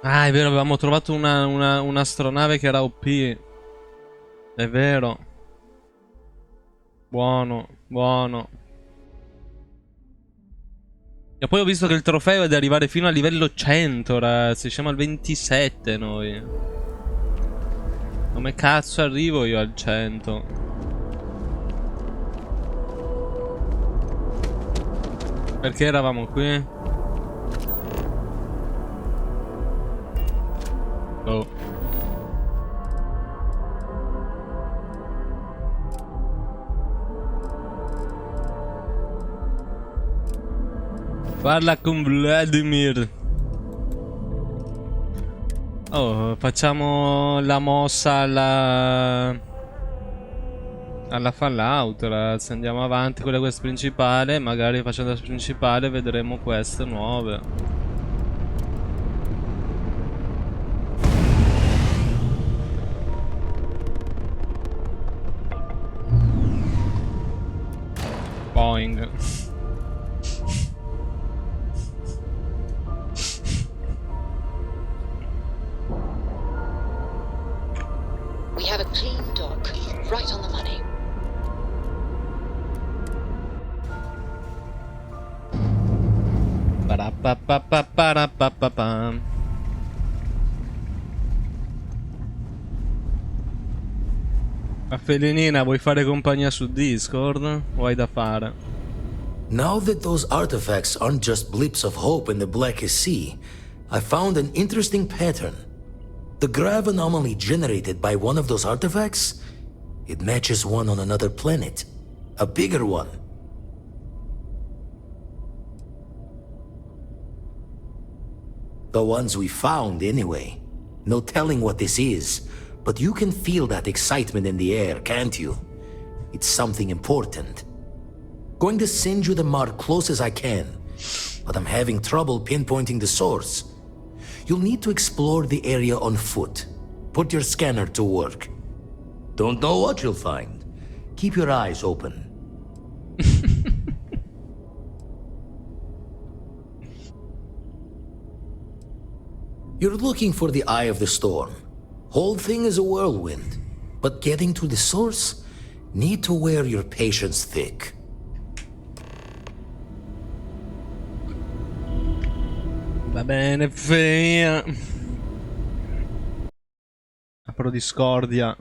Ah, è vero, avevamo trovato un'astronave che era OP. È vero. Buono, buono. E poi ho visto che il trofeo è di arrivare fino a livello 100, ragazzi. Siamo al 27 noi. Come cazzo arrivo io al 100? Perché eravamo qui? Oh. Parla con Vladimir. Oh, facciamo la mossa alla Fallout, ragazzi. Andiamo avanti con la quest principale. Magari facendo la principale vedremo queste nuove. Boing. We have a clean dock, right on the money. Parapapapapapapapam. Ma Felinina, vuoi fare compagnia su Discord? O hai da fare? Now that those artifacts aren't just blips of hope in the blackest sea, I found an interesting pattern. The grav anomaly generated by one of those artifacts, it matches one on another planet. A bigger one. The ones we found, anyway. No telling what this is, but you can feel that excitement in the air, can't you? It's something important. Going to send you the mark close as I can, but I'm having trouble pinpointing the source. You'll need to explore the area on foot. Put your scanner to work. Don't know what you'll find. Keep your eyes open. You're looking for the eye of the storm. Whole thing is a whirlwind. But getting to the source, need to wear your patience thick. Va bene, feia. Apro Discordia.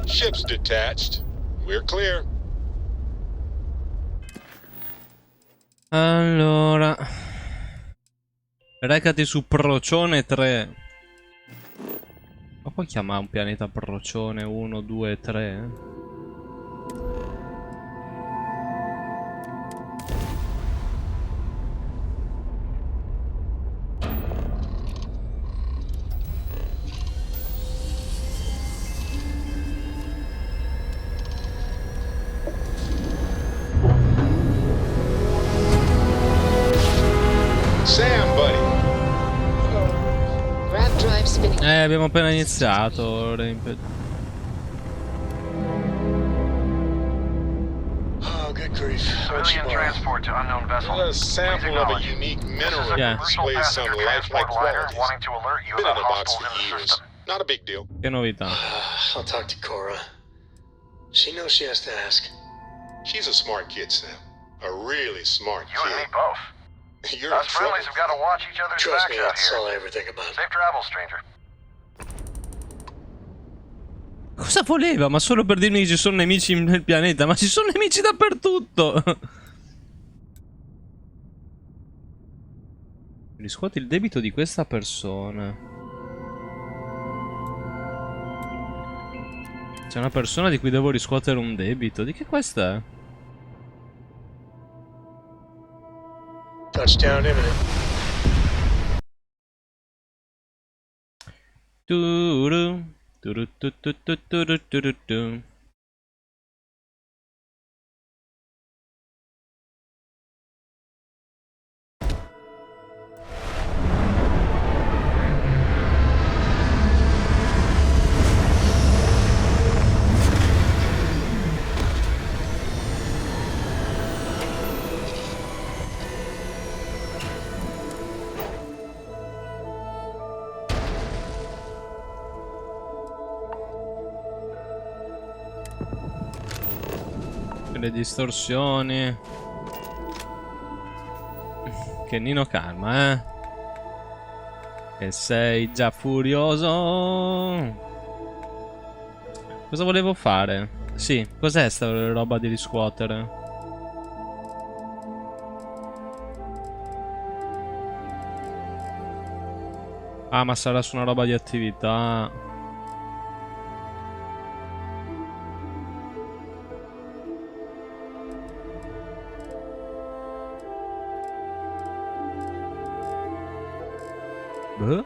Ship's detached. We're clear. Allora, recati su Procione 3. Ma puoi chiamare un pianeta Procione 1, 2, 3? Sam, buddy. Grav drive spinning. Abbiamo appena iniziato. Oh, good grief. Civilian transport to unknown vessel. A sample of a unique mineral Yeah. displays some lifelike qualities. wanting to alert you Been in about a box hostiles for in the years. system. Not a big deal. Che novità. I'll talk to Cora. She knows she has to ask. She's a smart kid, Sam. A really smart You and me kid. both. You're in Us friendlies trouble. have got to watch each other's Trust backs me, out that's all here. I ever think about. Safe travels, stranger. Cosa voleva? Ma solo per dirmi che ci sono nemici nel pianeta. Ma ci sono nemici dappertutto. Riscuoti il debito di questa persona. C'è una persona di cui devo riscuotere un debito. Di che questa è? Touchdown imminent. Turu, turu, tu, tu, tu, turu, turu, tu. Le distorsioni. Che Nino calma, eh. Che sei già furioso. Cosa volevo fare? Sì, cos'è sta roba di riscuotere? Ah, ma sarà su una roba di attività. Boh.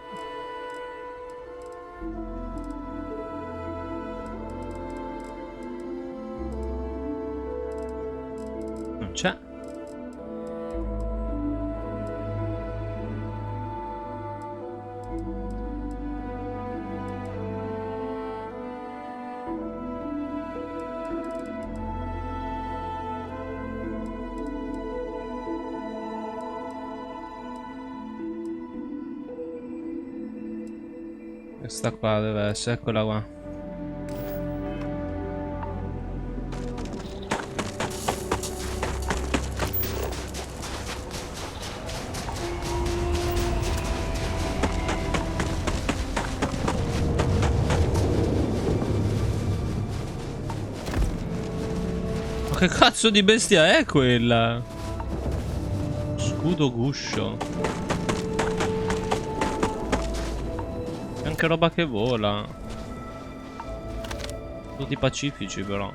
Non c'è. Questa qua deve essere, eccola qua. Ma che cazzo di bestia è quella? Scudo guscio. C'è anche roba che vola. Tutti pacifici però.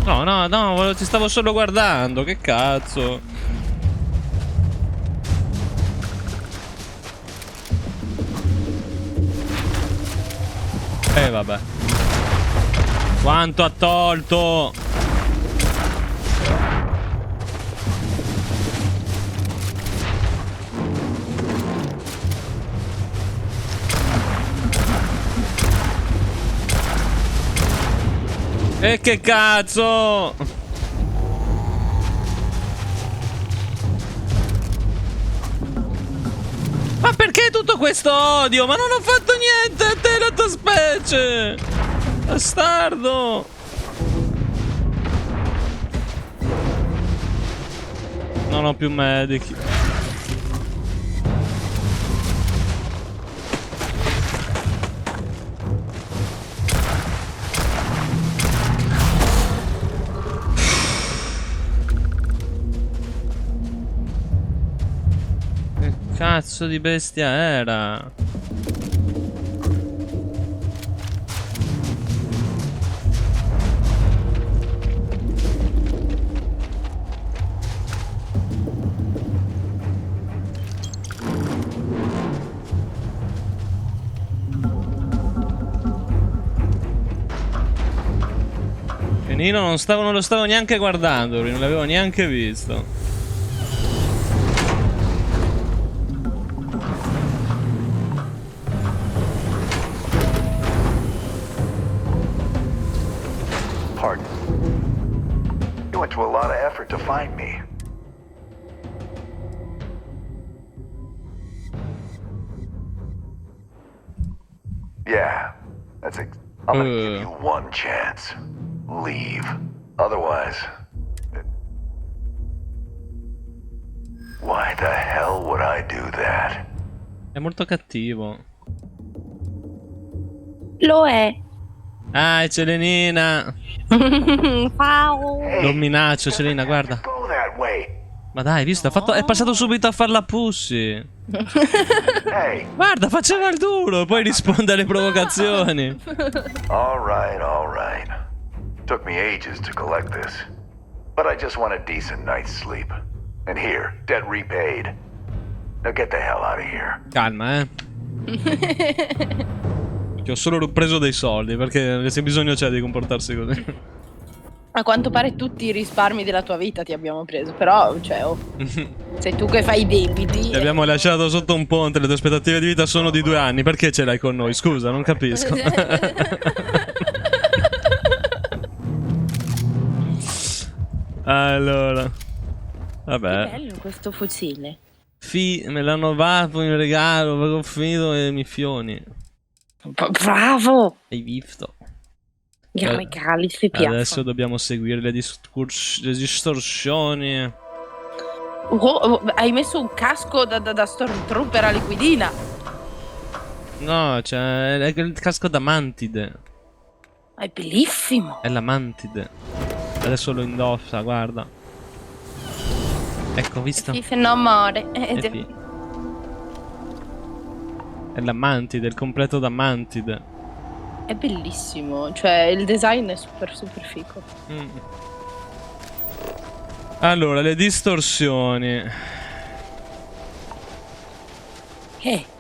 No, no, no, ti stavo solo guardando, che cazzo. Vabbè. Quanto ha tolto? E che cazzo? Ma perché tutto questo odio? Ma non ho fatto niente a te, la tua specie! Bastardo! Non ho più medici. Che cazzo di bestia era? Nino non lo stavo neanche guardando, non l'avevo neanche visto. Pardon. You went to a lot of effort to find me. Yeah, I'm gonna give you one chance. Leave. Otherwise... Why the hell would I do that? È molto cattivo. Lo è. Ah, è Celenina. Ciao. Lo minaccio, Celina, guarda. Go that way. Ma dai, visto? È passato subito a far la pussy. Hey. Guarda, faceva il duro, poi risponde alle provocazioni. All right, all right. Took me ages to collect this. But I just want a decent night's sleep. And here, debt repaid. Now get the hell out of here. Calma, Che ho solo preso dei soldi, perché se bisogno c'è di comportarsi così. A quanto pare tutti i risparmi della tua vita ti abbiamo preso, però, cioè, sei tu che fai i debiti. Ti abbiamo lasciato sotto un ponte, le tue aspettative di vita sono di 2 anni, perché ce l'hai con noi? Scusa, non capisco. Allora, vabbè. Che bello questo fucile. Me l'hanno dato in regalo, perché ho finito i miei fioni. Bravo! Hai visto? I regali si Adesso piacciono. dobbiamo seguire le distorsioni. Hai messo un casco da Stormtrooper a liquidina. No, c'è il casco da mantide. È bellissimo. È la mantide. Adesso lo indossa, guarda. Ecco, visto? Sì, no amore. È la mantide, il completo da mantide. È bellissimo. Cioè, il design è super super figo. Allora, le distorsioni.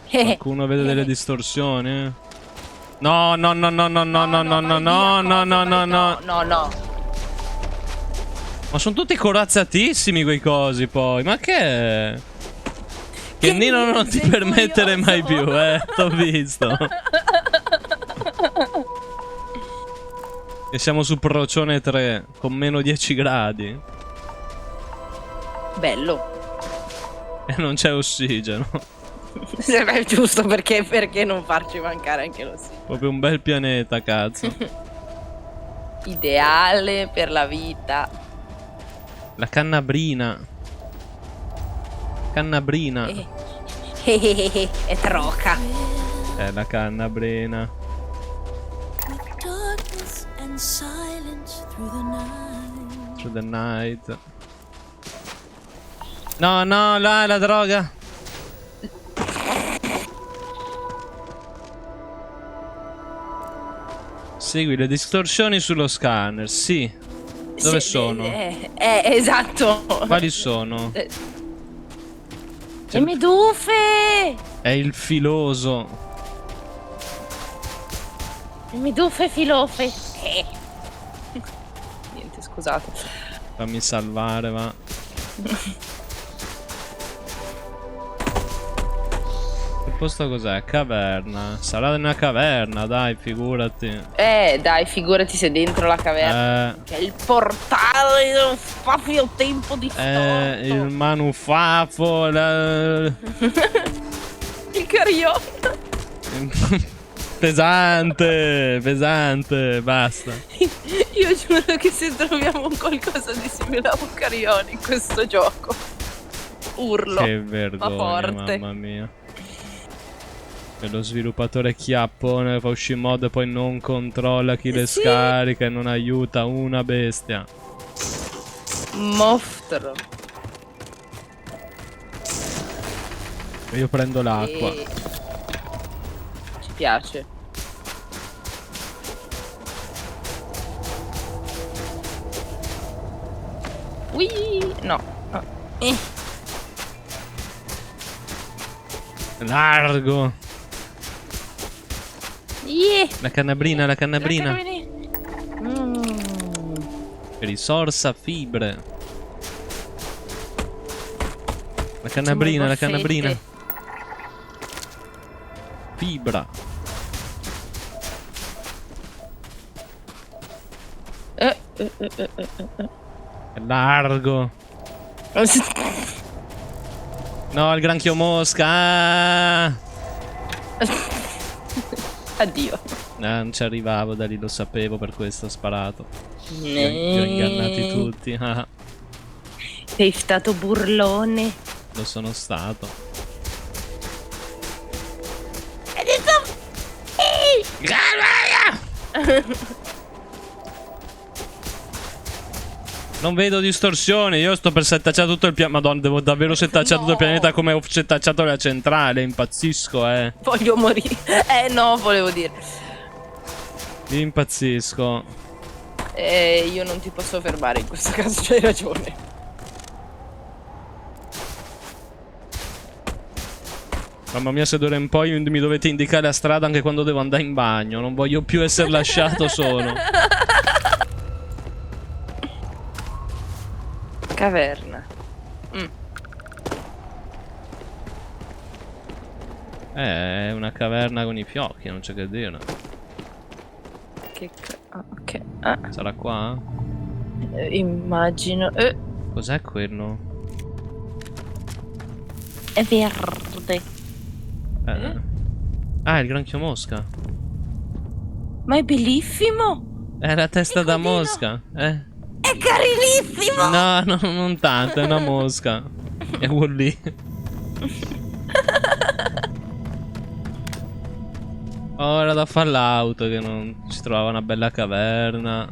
Qualcuno vede delle distorsioni? No, no, no, no, no, no, no, no, no, no, no, no, no, no. No. Ma sono tutti corazzatissimi quei cosi poi. Ma che è? Che Nino non ti permettere mai più, t'ho visto. E siamo su Procione 3 con meno 10 gradi. Bello. E non c'è ossigeno. È giusto perché non farci mancare anche l'ossigeno. Proprio un bel pianeta, cazzo. Ideale per la vita. La cannabrina. Cannabrina. È troca. È la cannabrina. Darkness and silence through the night. Through the night. No, no, là è la droga. Segui le distorsioni sullo scanner, sì. Dove sono? Esatto. Quali sono? Le meduffe. È il filoso. Le meduffe filofe. Niente, scusate. Fammi salvare, va. Che posto cos'è? Caverna. Sarà una caverna, dai, figurati. Dai, figurati se dentro la caverna. Che è il portale dello spazio-tempo distorto. Il manufafo. Il carillon. Pesante, pesante, basta. Io giuro che se troviamo qualcosa di simile a un carillon in questo gioco, urlo. Che vergogna, forte. mamma mia. E lo sviluppatore chiappone fa uscire mod e poi non controlla chi le scarica e non aiuta una bestia. Mostro. Io prendo l'acqua. Ci piace. Ui, no. Largo. Yeah. La cannabrina, la cannabrina. Risorsa fibre. La cannabrina, la cannabrina. Fibra. Largo. No, il granchio mosca. Ah! Addio. Non ci arrivavo, da lì lo sapevo, per questo ho sparato. Vi ho ingannati tutti. Sei stato burlone. Lo sono stato. Hai detto... Non vedo distorsione. Io sto per settacciare tutto il pianeta. Madonna, devo davvero settacciare tutto il pianeta come ho settacciato la centrale. Impazzisco, Voglio morire. No, volevo dire. Impazzisco. Io non ti posso fermare in questo caso, c'hai ragione. Mamma mia, se d'ora in poi mi dovete indicare la strada anche quando devo andare in bagno. Non voglio più essere lasciato solo. Caverna. È una caverna con i fiocchi, non c'è che dire. Ok. Sarà qua? Immagino. Cos'è quello? È verde. Ah, il granchio mosca. Ma è bellissimo! È la testa da Piccolino. mosca. È carinissimo! No, no, non tanto, è una mosca. È Wall-E. Ora da Fallout che non si trovava una bella caverna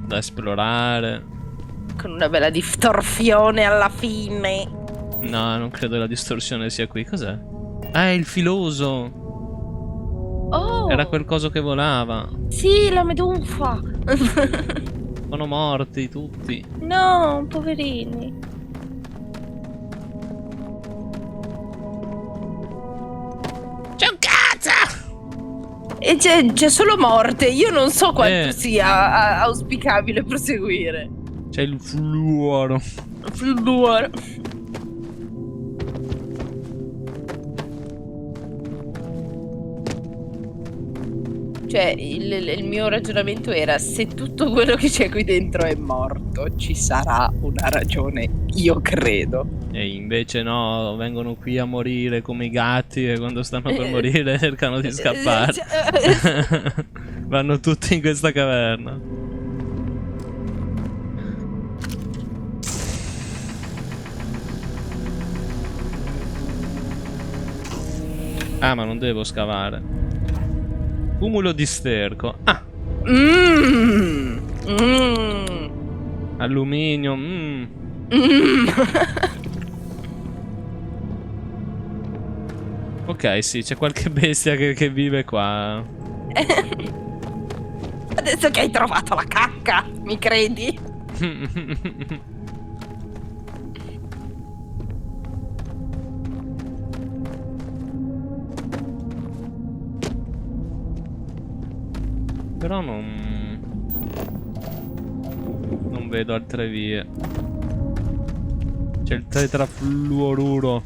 da esplorare. Con una bella distorsione alla fine. No, non credo la distorsione sia qui. Cos'è? Ah, è il filoso. Oh! Era quel coso che volava. Sì, la medusa! Sono morti tutti. No, poverini. C'è un cazzo! E c'è solo morte. Io non so quanto sia auspicabile proseguire. C'è il fluoro. Fluor. Cioè, il mio ragionamento era: se tutto quello che c'è qui dentro è morto, ci sarà una ragione, io credo. E invece no, vengono qui a morire come i gatti e quando stanno per morire cercano di scappare. Vanno tutti in questa caverna. Ah, ma non devo scavare. Cumulo di sterco. Ah! Alluminio. Ok, sì, c'è qualche bestia che vive qua. Adesso che hai trovato la cacca, mi credi? Però non vedo altre vie. C'è il tetrafluoruro.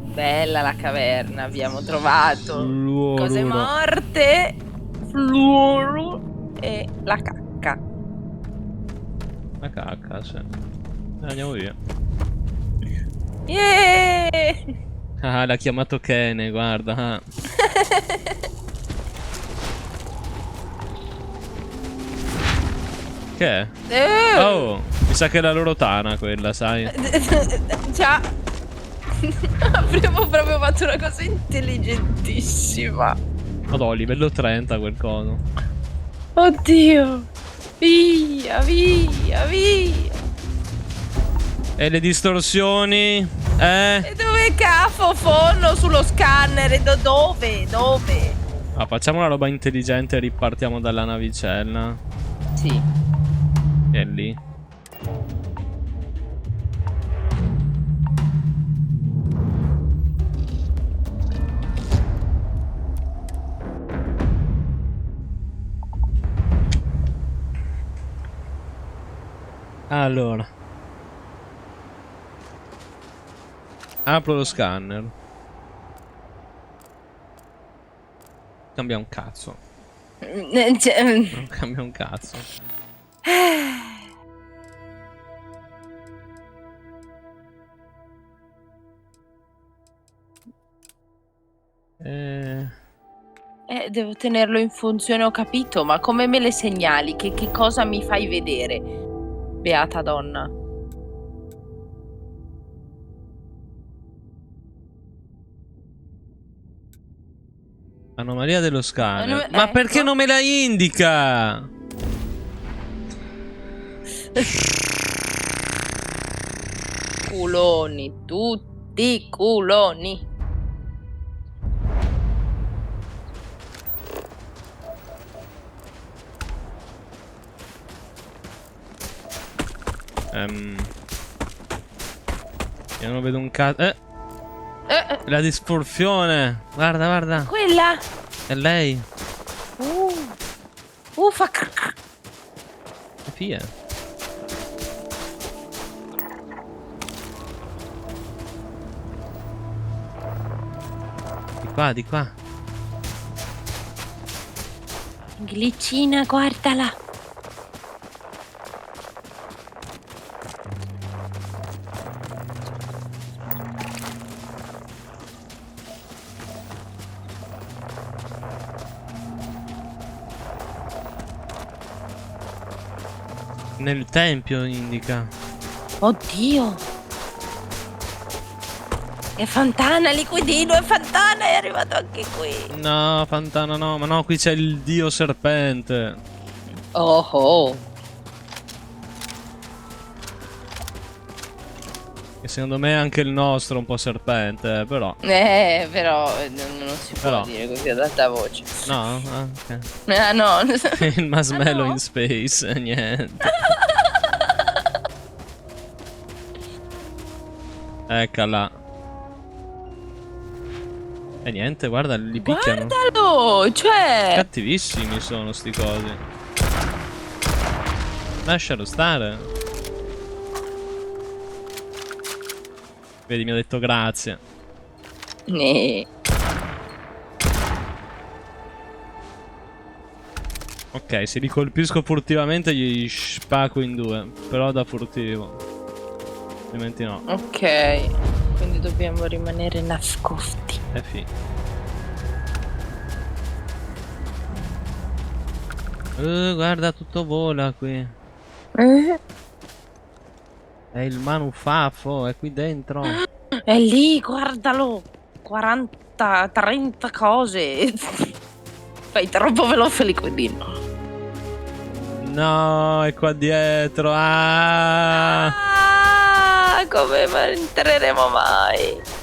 Bella la caverna, abbiamo trovato Fluoruro. cose morte, fluoro e la cacca. La cacca, sì. Andiamo via. Yeah! Ah, l'ha chiamato Kene, guarda. Ah. Che è? Oh, mi sa che è la loro tana quella, sai? Già. Avremmo proprio fatto una cosa intelligentissima. Madò, livello 30 quel coso. Oddio. Via, via, via. E le distorsioni? E dove cafo fono sullo scanner? E dove? Dove? Ah, facciamo una roba intelligente e ripartiamo dalla navicella. Sì. È lì. Allora. Apro lo scanner. Cambia un cazzo. Non cambia un cazzo. Devo tenerlo in funzione, ho capito, ma come me le segnali? Che cosa mi fai vedere? Beata donna. Anomalia dello scanner. Ecco. Ma perché non me la indica? Culoni, tutti culoni. Io non vedo un cazzo. La distorsione. Guarda, guarda. Quella. È lei. Fa Che fia. Di qua, di qua. Glicina, guardala. Nel tempio indica. Oddio. È Fantana, liquidino, è Fantana, è arrivato anche qui. No, Fantana no, ma no, qui c'è il dio serpente. Oh oh. Che secondo me è anche il nostro un po' serpente, però. Però non si può Però. dire così ad alta voce. No? Ah, ok. Ah no. Il masmello Ah, no? in space, niente. Eccola. E niente, guarda, li picchiano. Guardalo, cioè. Cattivissimi sono sti cosi. Lascialo stare. Vedi, mi ha detto grazie. Ok, se li colpisco furtivamente gli spacco in due. Però da furtivo. Altrimenti no. Ok. Quindi dobbiamo rimanere nascosti. Fi. Guarda, tutto vola qui. È il manufaffo, è qui dentro. È lì, guardalo. 40, 30 cose. Fai troppo veloce liquidino. No, è qua dietro. Ah! Come entreremo mai?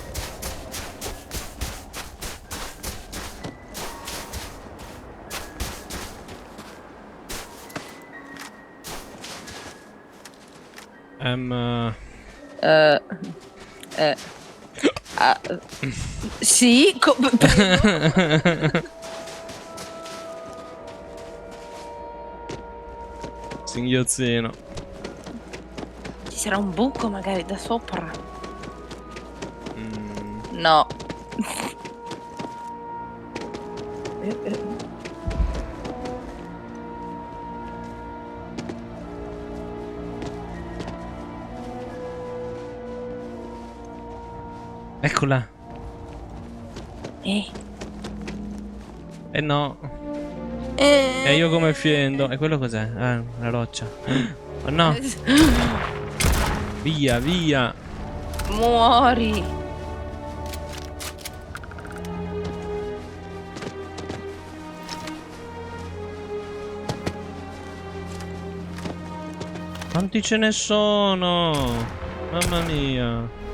Sì, Singhiozzino. ci sarà un buco magari da sopra. No. Eccola. Eh No. E io come fiendo. E quello cos'è? Ah, una roccia. Oh no. Via, via. Muori. Quanti ce ne sono? Mamma mia.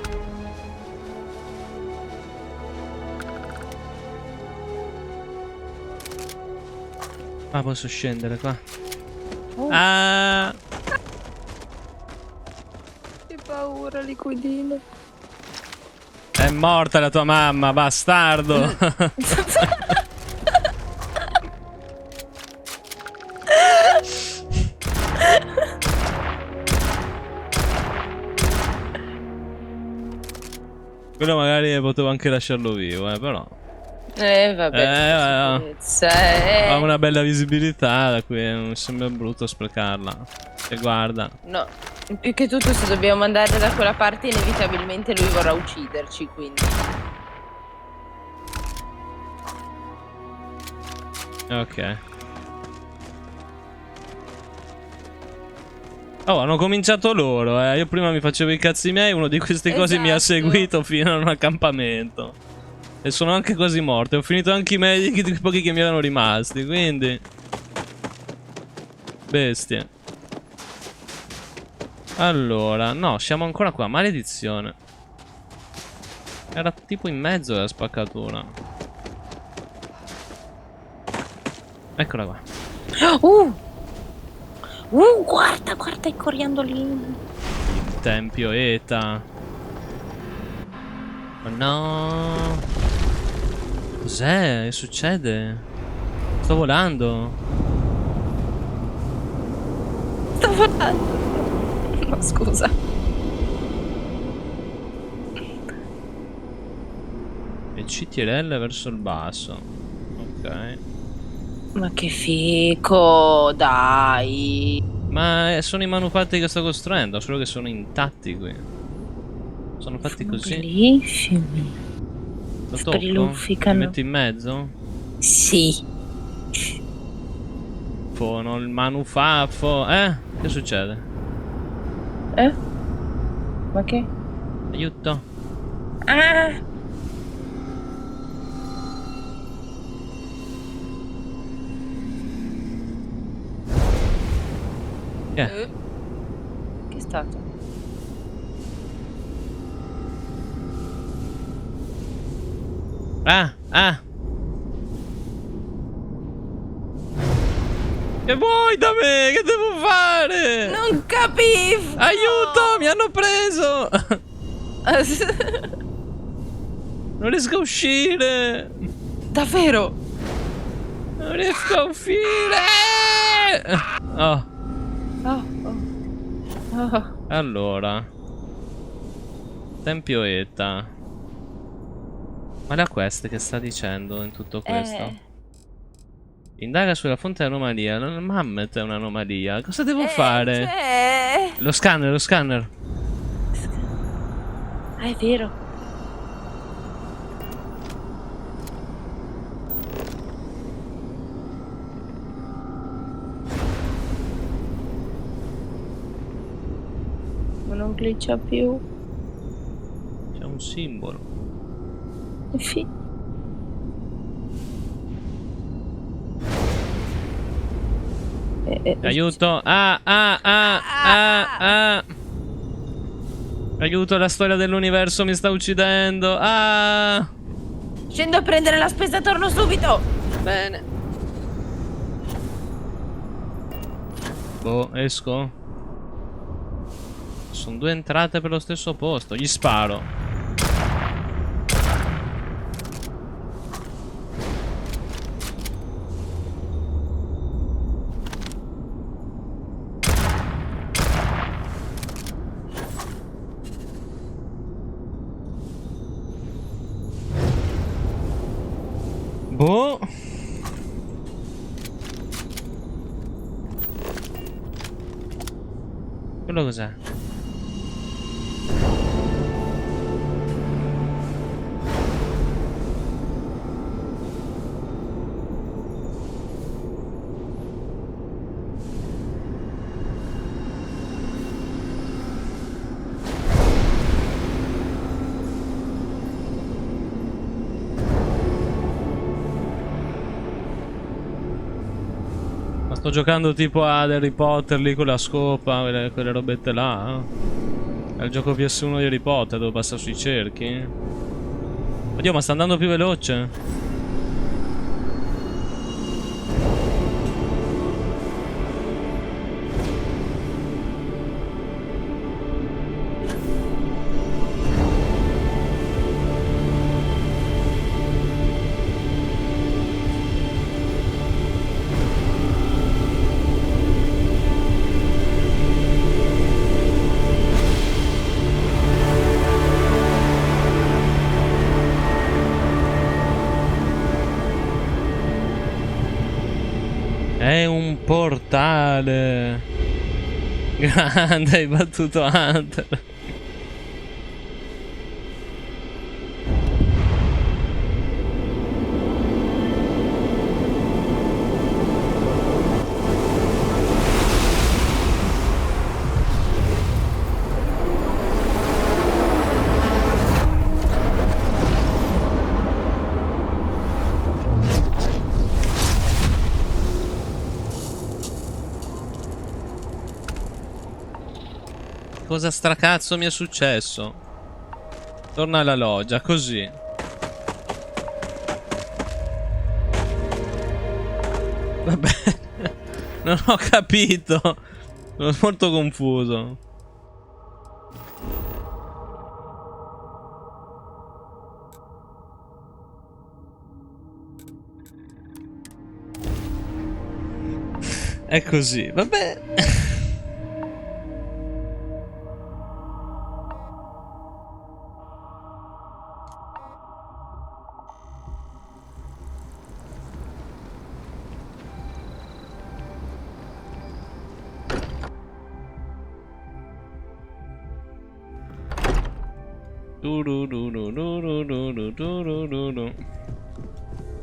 Ah, posso scendere qua. Ah! Che paura, liquidino. È morta la tua mamma, bastardo. Quello magari potevo anche lasciarlo vivo, però. Vabbè. Ha una bella visibilità da qui, mi sembra brutto sprecarla. E guarda. No, più che tutto se dobbiamo andare da quella parte inevitabilmente lui vorrà ucciderci, quindi. Ok. Oh, hanno cominciato loro, Io prima mi facevo i cazzi miei, uno di queste cose mi ha seguito fino a un accampamento. E sono anche quasi morto. Ho finito anche i medici di pochi che mi erano rimasti, quindi. Bestie. Allora, no, siamo ancora qua. Maledizione. Era tipo in mezzo della spaccatura. Eccola qua. Guarda, guarda i coriandoli. Il tempio Eta. Oh no. Cos'è? Che succede? Sto volando. Sto volando. No, scusa. E CTRL verso il basso. Ok. Ma che fico, dai. Ma sono i manufatti che sto costruendo, solo che sono intatti qui. Sono fatti così. Bellissimi. Lo tocco? Mi Sprilufficano. metto in mezzo? Sì. Faffono, il manufaffo. Che succede? Ma che? Aiuto. Ah! Che? Che è stato? Che vuoi da me? Che devo fare? Non capisco! Aiuto, mi hanno preso. Non riesco a uscire. Davvero? Non riesco a uscire. Oh. Oh, oh. Oh. Allora. Tempio Eta. Ma la quest che sta dicendo in tutto questo? Indaga sulla fonte dell'anomalia. Mammet è un'anomalia. Cosa devo fare? Cioè... Lo scanner, lo scanner. Ah, è vero. Ma non glitcha più. C'è un simbolo. Sì. Aiuto. Aiuto, la storia dell'universo mi sta uccidendo. Scendo a prendere la spesa, torno subito. Bene. Boh, esco. Sono due entrate per lo stesso posto. Gli sparo. Boh. Quello cos'è? Sto giocando tipo ad Harry Potter lì con la scopa, quelle robette là. È il gioco PS1 di Harry Potter dove passa sui cerchi. Oddio, ma sta andando più veloce. È un portale. Grande, hai battuto Hunter. Cosa stracazzo mi è successo? Torna alla loggia, così. Vabbè. Non ho capito. Sono molto confuso. È così, vabbè.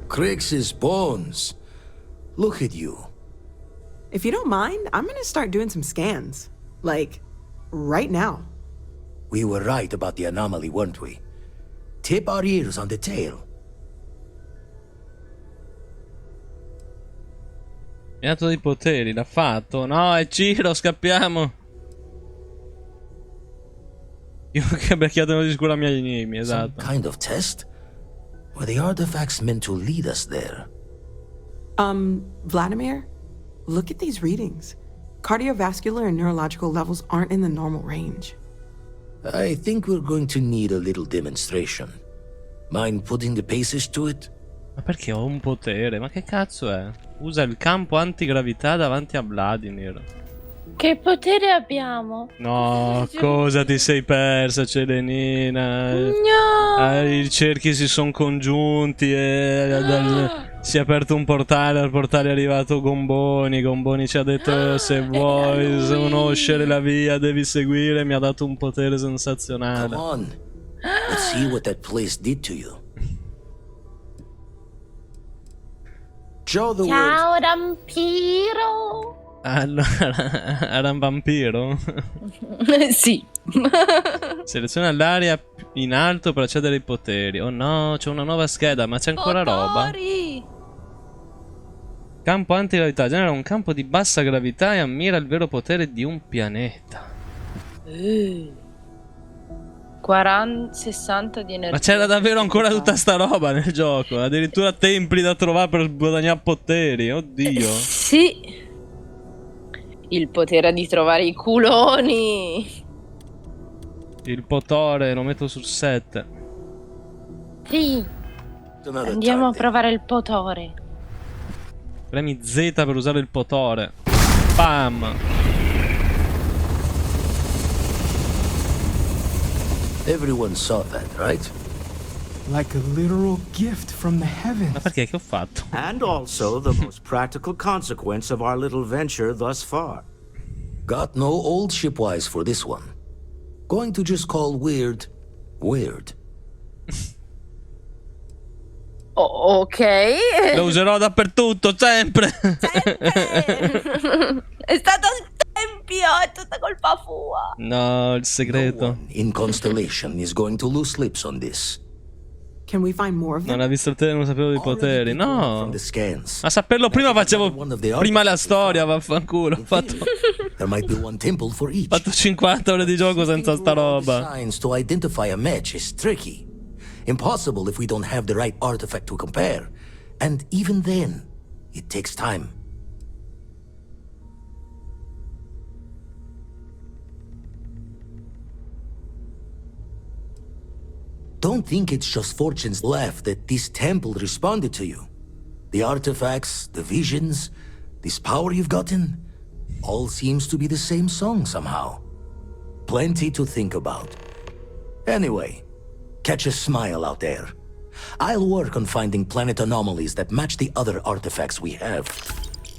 Crix's bones. Look at you. If you don't mind, I'm gonna start doing some scans. Like, right now. We were right about the anomaly, weren't we? Tip our ears on the tale. Mi ha dato dei poteri, l'ha fatto. No, è Ciro, scappiamo. Io che becchiatelo di sicuro a miei enigmi, Some esatto. kind of test? Were the artifacts meant to lead us there? Vladimir, look at these readings. Cardiovascular and neurological levels aren't in the normal range. I think we're going to need a little demonstration. Mind putting the paces to it? Ma perché ho un potere? Ma che cazzo è? Usa il campo antigravità davanti a Vladimir. Che potere abbiamo? No, cosa ti sei persa, Celenina? No! I cerchi si sono congiunti e si è aperto un portale, al portale è arrivato Gomboni. Gomboni ci ha detto se vuoi conoscere la via devi seguire, mi ha dato un potere sensazionale. Come on. Let's see what that place did to you. Show the world. Ciao, rampiro! Allora, era un vampiro? Sì. Seleziona l'area in alto per accedere ai poteri. Oh no, c'è una nuova scheda, ma c'è ancora roba. Potori! Campo antigravità. Genera un campo di bassa gravità e ammira il vero potere di un pianeta. 60 di energia. Ma c'era davvero ancora tutta sta roba nel gioco. Addirittura templi da trovare per guadagnare poteri. Oddio. Sì. Il potere di trovare i culoni. Il potore lo metto sul 7. Sì. Another Andiamo a time, provare il potore. Premi Z per usare il potore. Bam. Everyone saw that, right? Like a literal gift from the heavens. Ma perché che ho fatto? And also the most practical consequence of our little venture thus far. Got no old shipwise for this one. Going to just call weird, weird. Ok. Lo userò dappertutto, sempre. È stato il tempio, è tutta colpa sua. No, il No segreto. one in Constellation is going to lose slips on this. Can we find more of them? Non ha visto il tele, non sapevo dei poteri. No. From the scans. Ma saperlo prima facevo prima la storia, vaffanculo. Ho fatto There might be one temple for each. 50 ore di gioco senza sta roba. Signs to identify a match is tricky. Impossible if we don't have the right artifact to compare. And even then, it takes time. Don't think it's just fortune's laugh that this temple responded to you. The artifacts, the visions, this power you've gotten, all seems to be the same song somehow. Plenty to think about. Anyway, catch a smile out there. I'll work on finding planet anomalies that match the other artifacts we have.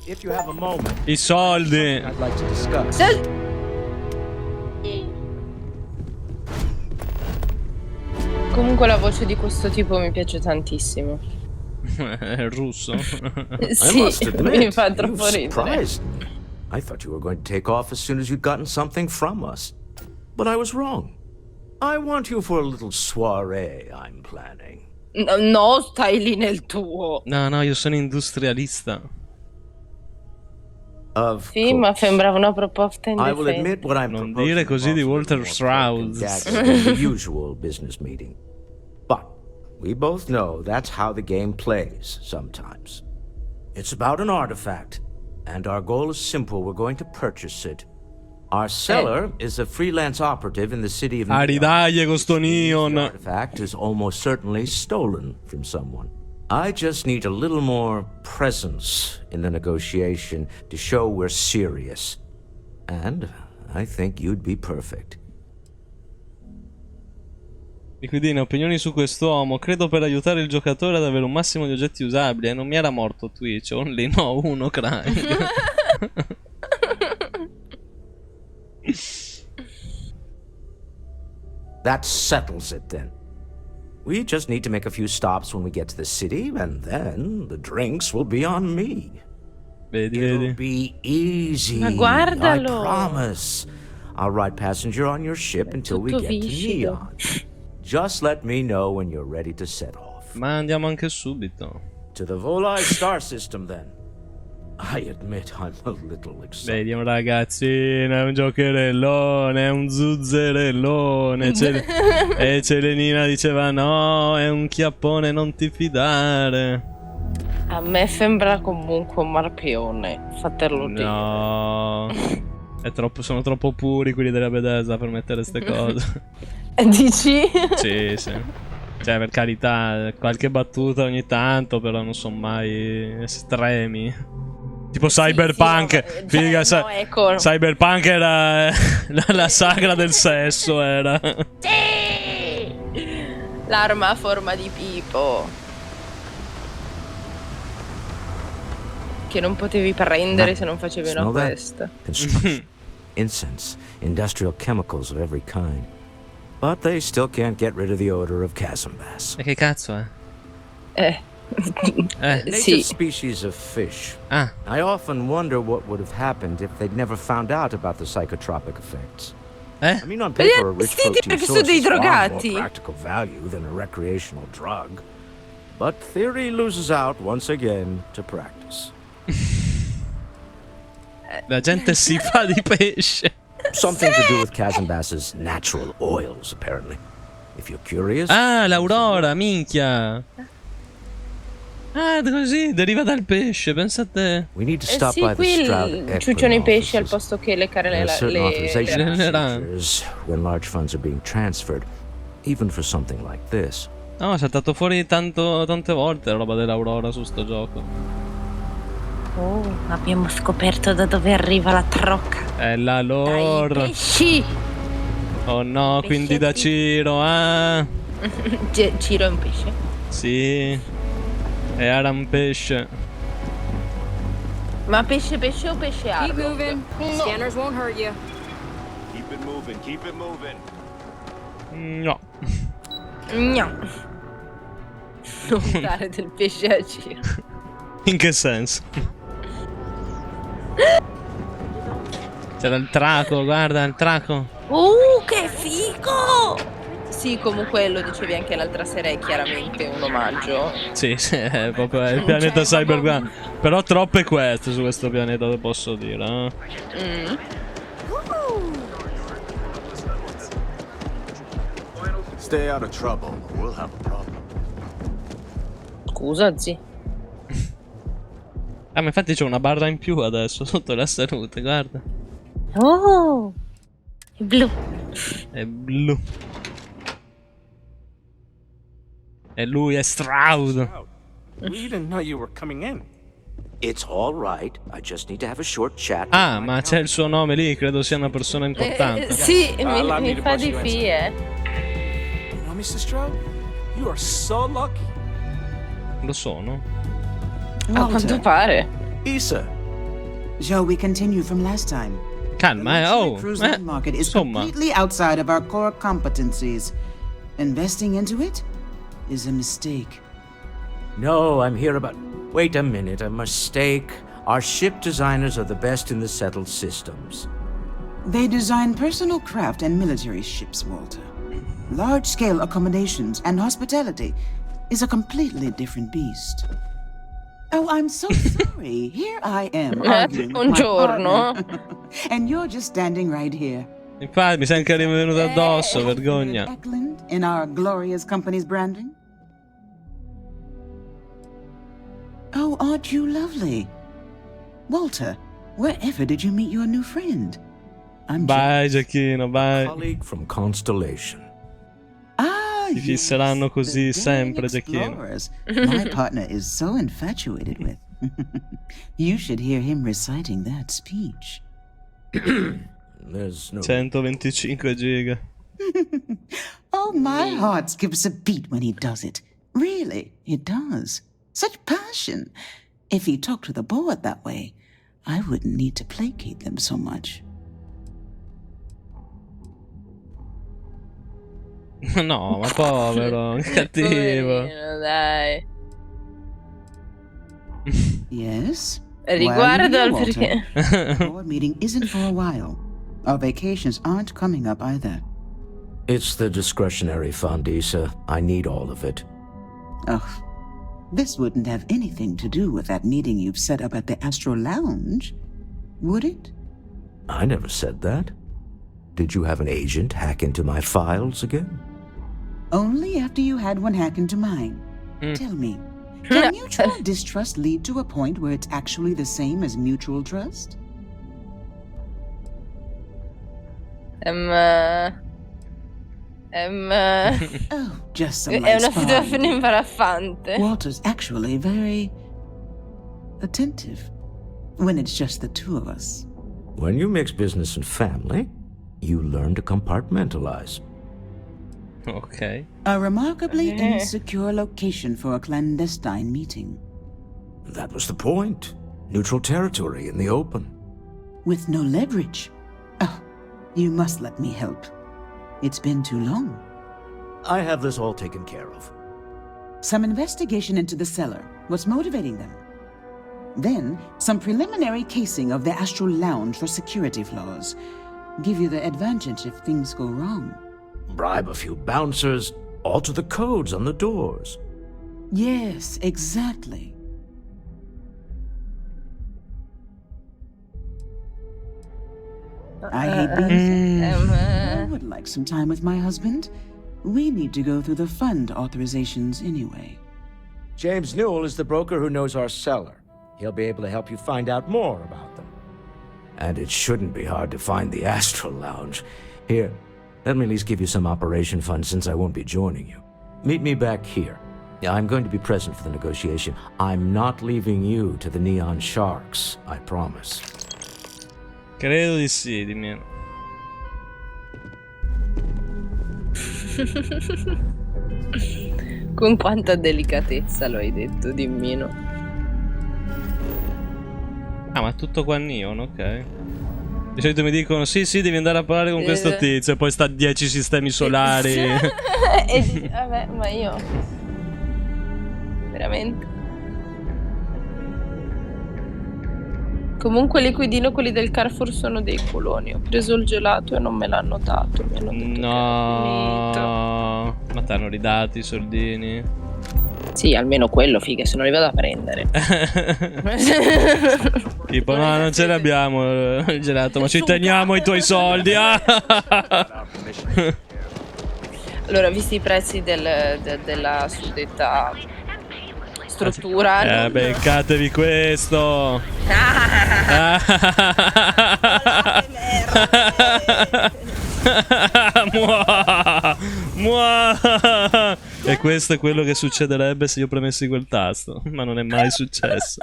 If you have a moment, I soldi. I'd like to discuss. Comunque la voce di questo tipo mi piace tantissimo. È il russo. I Sì, must admit, mi fa you've troppo ridere. surprised me. I thought you were going to take off as soon as you'd gotten something from us. But I was wrong. I want you for a little soiree I'm planning. No, stai lì nel tuo. No, io sono industrialista. Of Sì, ma course. sembrava una proposta I will indecente. admit what I'm Non proposing dire così di involves a Walter little more cloak and Strauss. dagger than the usual business meeting. But we both know that's how the game plays sometimes. It's about an artifact, and our goal is simple. We're going to purchase it. Our seller is a freelance operative in the city of New York. Aridaglie con sto The neon. artifact is almost certainly stolen from someone. I just need a little more presence in the negotiation to show we're serious. And I think you'd be perfect. Liquidine, opinioni su quest'uomo. Credo per aiutare il giocatore ad avere un massimo di oggetti usabili. E non mi era morto Twitch. Only no, uno crank. That settles it then. We just need to make a few stops when we get to the city, and then the drinks will be on me. Vedi, It'll vedi. be easy. Ma guardalo. I promise. I'll ride passenger on your ship until we tutto get to viscido. Neon. Just let me know when you're ready to set off. Ma andiamo anche subito. To the Volai star system, then. I admit I'm a little excited. Vedi, è un ragazzino, è un giocherellone, è un zuzzerellone. E Celenina diceva no, è un chiappone, non ti fidare. A me sembra comunque un marpione, fatelo dire. No, sono troppo puri quelli della Bethesda per mettere ste cose. Dici? Sì, sì. Cioè, per carità, qualche battuta ogni tanto, però non sono mai estremi. Tipo Cyberpunk, sì, figa, no, ecco. Cyberpunk era la sagra del sesso, era. Sì! L'arma a forma di pipo. Che non potevi prendere se non facevi una Smell that? quest. Construction, incense, industrial chemicals of every kind. But they still can't get rid of the odor of chasm bass. E che cazzo è? Native Sì. species of fish. Ah, I often wonder what would have happened if they'd never found out about the psychotropic effects. I mean, on paper, a rich Vestiti protein perché sono source dei is far more drogati. practical value than a recreational drug. But theory loses out once again to practice. la gente si fa di pesce. Something to do with chasm bass's natural oils, apparently. If you're curious. Ah, l'aurora, minchia. Ah, così, deriva dal pesce, pensa a te. We need to stop Sì, by the qui Stroud ciucciano i pesci al offices. posto che leccare There are certain authorization le procedures when large funds are being transferred, even for something like this. No, è saltato fuori tante volte la roba dell'aurora su sto gioco. Oh, abbiamo scoperto da dove arriva la trocca. È la lore. Dai pesci! Oh no, quindi da Ciro, ah. Ciro è un pesce? Sì. E era un pesce. Ma pesce o pesce Keep ardo? moving. Scanners won't hurt you. Keep it moving, keep it moving. No. No. Non dare del pesce a Ciro. In che senso? C'era il traco, guarda il traco. Che figo! Sì, comunque lo dicevi anche l'altra sera, è chiaramente un omaggio. Sì, sì, è proprio il pianeta Cyberpunk. Però troppe quest su questo pianeta, te posso dire. Stay out of trouble, or we'll have a problem. Scusa, zi. Ah, ma infatti c'è una barra in più adesso sotto la salute, guarda. Oh! È blu. È blu. E lui è Stroud. We didn't know you were coming in. It's all right. I just need to have a short chat. Ah, ma c'è il suo nome lì, credo sia una persona importante. Sì, allow me mi to fa bust di you in. fi, You know, Mr. Stroud, you are so lucky. Lo sono. A quanto pare. Issa. Shall we continue from last time? Calma, The cruise line market is insomma. completely outside of our core competencies. Investing into it is a mistake. No, I'm here about. Wait a minute, a mistake. Our ship designers are the best in the settled systems. They design personal craft and military ships, Walter. Large-scale accommodations and hospitality is a completely different beast. Oh, I'm so sorry. Here I am arguing with my Buongiorno. partner. And you're just standing right here. Infatti, mi sei anche rivenuto addosso, vergogna. Eklund in our glorious company's branding? Oh, aren't you lovely? Walter, wherever did you meet your new friend? I'm Vai, Giacchino, vai. Colleague from Constellation. Ah, Ti fisseranno così the sempre, daring Giacchino. explorers my partner is so infatuated with. You should hear him reciting that speech. There's no. 125 giga. Oh, my heart skips a beat when he does it. Really, it does. Such passion. If he talked to the board that way, I wouldn't need to placate them so much. No, ma povero, cattivo. Poverino, dai. Yes? Riguardo al Walter, perché. the board meeting isn't for a while. Our vacations aren't coming up either. It's the discretionary fund, Issa. I need all of it. Oh, this wouldn't have anything to do with that meeting you've set up at the Astro Lounge, would it? I never said that. Did you have an agent hack into my files again? Only after you had one hack into mine. Tell me, can mutual distrust lead to a point where it's actually the same as mutual trust? Oh, just some è light una sparring. situazione imbarazzante. Walter's actually very attentive when it's just the two of us. When you mix business and family, you learn to compartmentalize. Ok. A remarkably insecure location for a clandestine meeting. That was the point. Neutral territory in the open. With no leverage. Oh, you must let me help. It's been too long. I have this all taken care of. Some investigation into the cellar. What's motivating them? Then, some preliminary casing of the Astral Lounge for security flaws. Give you the advantage if things go wrong. Bribe a few bouncers, alter the codes on the doors. Yes, exactly. I hate being I would like some time with my husband. We need to go through the fund authorizations anyway. James Newell is the broker who knows our cellar. He'll be able to help you find out more about them. And it shouldn't be hard to find the Astral Lounge. Here, let me at least give you some operation funds since I won't be joining you. Meet me back here. I'm going to be present for the negotiation. I'm not leaving you to the Neon Sharks, I promise. Credo di sì, di meno. Con quanta delicatezza lo hai detto, dimmino. Ah, ma è tutto qua Neon, ok. Di solito mi dicono sì, devi andare a parlare con questo tizio e poi sta a 10 sistemi solari. Vabbè, ma io veramente. Comunque liquidino, quelli del Carrefour sono dei coloni. Ho preso il gelato e non me l'hanno dato. Mi hanno detto No, ma ti hanno ridati i soldini? Sì, almeno quello, figa, se non li vado a prendere. Tipo, no, non ce l'abbiamo il gelato, ma ci teniamo i tuoi soldi. Allora, visti i prezzi della suddetta struttura, beccatevi questo. E questo è quello che succederebbe se io premessi quel tasto, ma non è mai successo.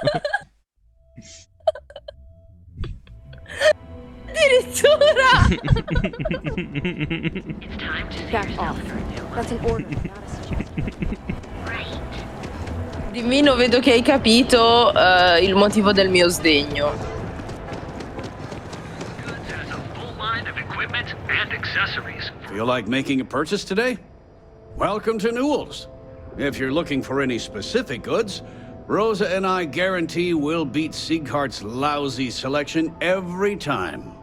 addirittura. Back off. That's an order, not a suggestion. Dimmino, vedo che hai capito il motivo del mio sdegno. And accessories. Feel like making a purchase today? Welcome to Newell's. If you're looking for any specific goods, Rosa and I guarantee we'll beat Sieghart's lousy selection every time.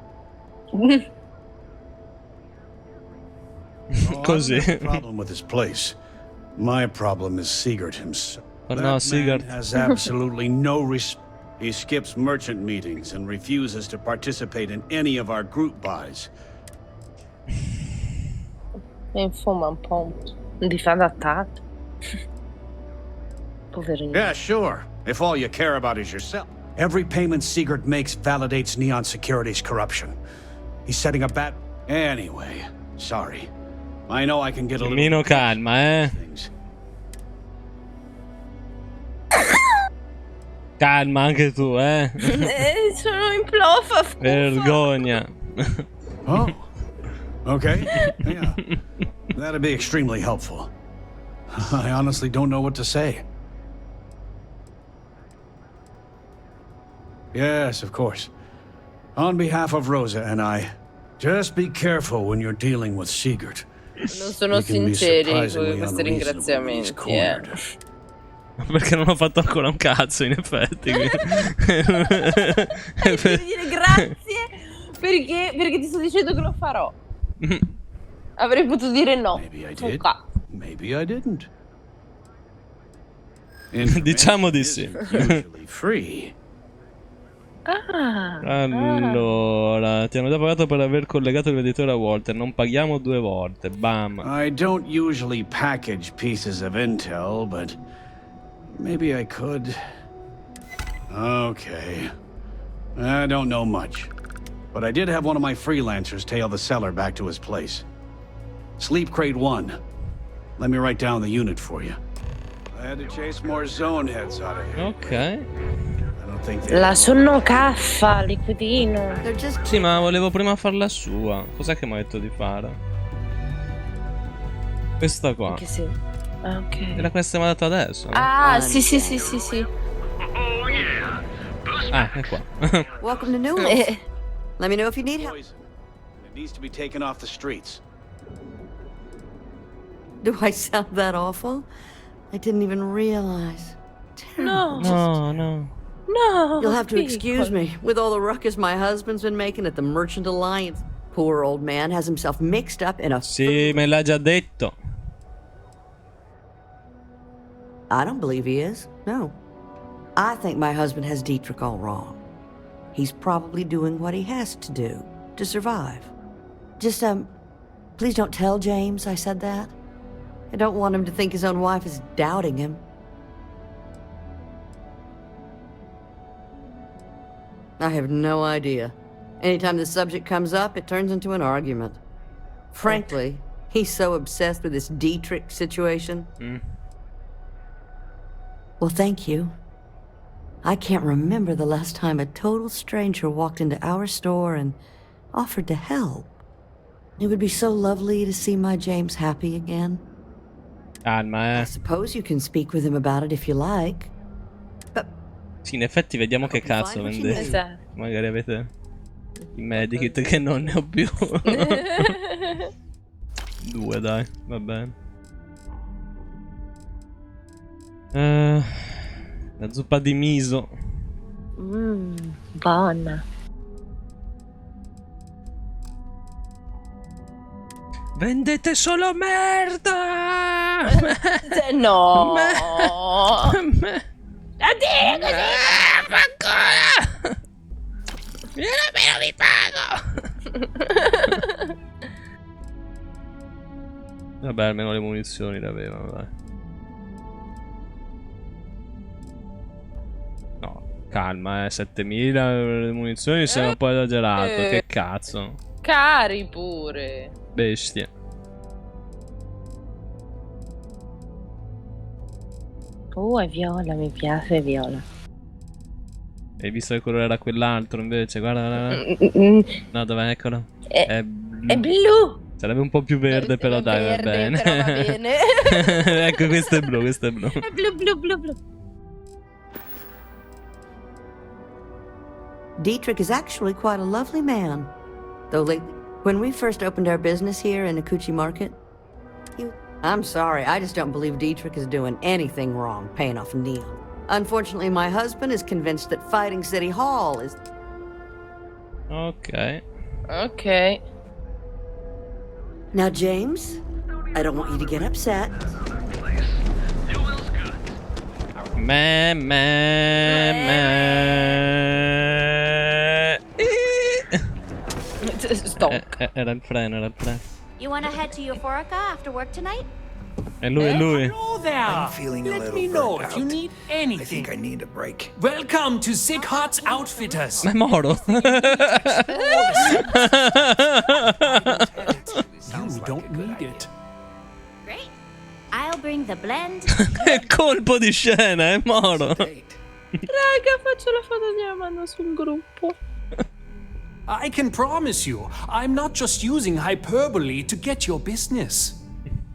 Così. I don't have a problem with this place. My problem is Siegert himself. Oh that no, man Siegert has absolutely no respect. He skips merchant meetings and refuses to participate in any of our group buys. Insomma, un po' di fa adattato. Poverino. Yeah, sure. If all you care about is yourself. Every payment Siegert makes validates Neon Security's corruption. He's setting a bat. Anyway, sorry. I know I can get a little... Meno calma, Calma anche tu, Sono in plofa. Vergogna. Oh, okay. Yeah, that'd be extremely helpful. I honestly don't know what to say. Yes, of course. On behalf of Rosa and I, just be careful when you're dealing with Siegert. Non sono sinceri questi ringraziamenti. Perché non ho fatto ancora un cazzo, in effetti. Devi dire grazie perché ti sto dicendo che lo farò. Avrei potuto dire no. Maybe I Sono did. cazzo. Maybe I didn't. Diciamo di sì. Usually free. Allora, ti hanno già pagato per aver collegato il venditore a Walter. Non paghiamo 2 volte. Bam. I don't usually package pieces of intel, but maybe I could. Okay. I don't know much, but I did have one of my freelancers tail the seller back to his place. Sleep Crate 1. Let me write down the unit for you. I had to chase more zone heads out of here. Ok. La sonnocaffa, liquidino. Sì, ma volevo prima far la sua. Cos'è che mi ha detto di fare? Questa qua. Che sì. Ah, ok. Era questa che mi ha dato adesso. No? Ah, sì. Ah, è qua. Welcome to Newlands. Let me know if you need help. It needs to be taken off the streets. Do I sound that awful? I didn't even realize. No. No. You'll have to excuse me. With all the ruckus my husband's been making at the Merchant Alliance, poor old man has himself mixed up in a... Sì, me l'ha già detto. I don't believe he is. No. I think my husband has Dietrich all wrong. He's probably doing what he has to do to survive. Just, please don't tell James I said that. I don't want him to think his own wife is doubting him. I have no idea. Anytime the subject comes up, it turns into an argument. Frankly, he's so obsessed with this Dietrich situation. Well, thank you. I can't remember the last time a total stranger walked into our store and offered to help. It would be so lovely to see my James happy again. Calma, I suppose you can speak with him about it if you like. Sì, in effetti vediamo che cazzo vendete. Esatto. Magari avete i medikit che non ne ho più. 2, dai, va bene. La zuppa di miso. Buona. Vendete solo merda! No. Addio, così! Io nemmeno vi pago! Vabbè, almeno le munizioni le avevano, dai. No, calma, 7000 le munizioni sono un po' esagerato, che cazzo. Cari pure. Bestie. È viola, mi piace viola. Hai visto che colore era quell'altro invece? Guarda. No, dov'è? Eccolo. È blu. Sarebbe un po' più verde, però dai, va bene. Però va bene. Ecco, questo è blu, questo è blu. È blu. Dietrich is actually quite a lovely man. Though lately, when we first opened our business here in Akuchi Market, I'm sorry, I just don't believe Dietrich is doing anything wrong paying off Neil. Unfortunately, my husband is convinced that fighting City Hall is... Ok. Now, James, I don't want you to get upset. Stop. Era il freno, You wanna head to Euphorica after work tonight? È lui. Hello there. I'm feeling a Let little me know burnt if you out. need I anything. think I need a break. Welcome to Sighardt's Outfitters. Ma è Moro. You don't need it. Great. I'll bring the blend. Che colpo di scena, è Moro. Raga, faccio la foto e la mando sul gruppo. I can promise you, I'm not just using hyperbole to get your business.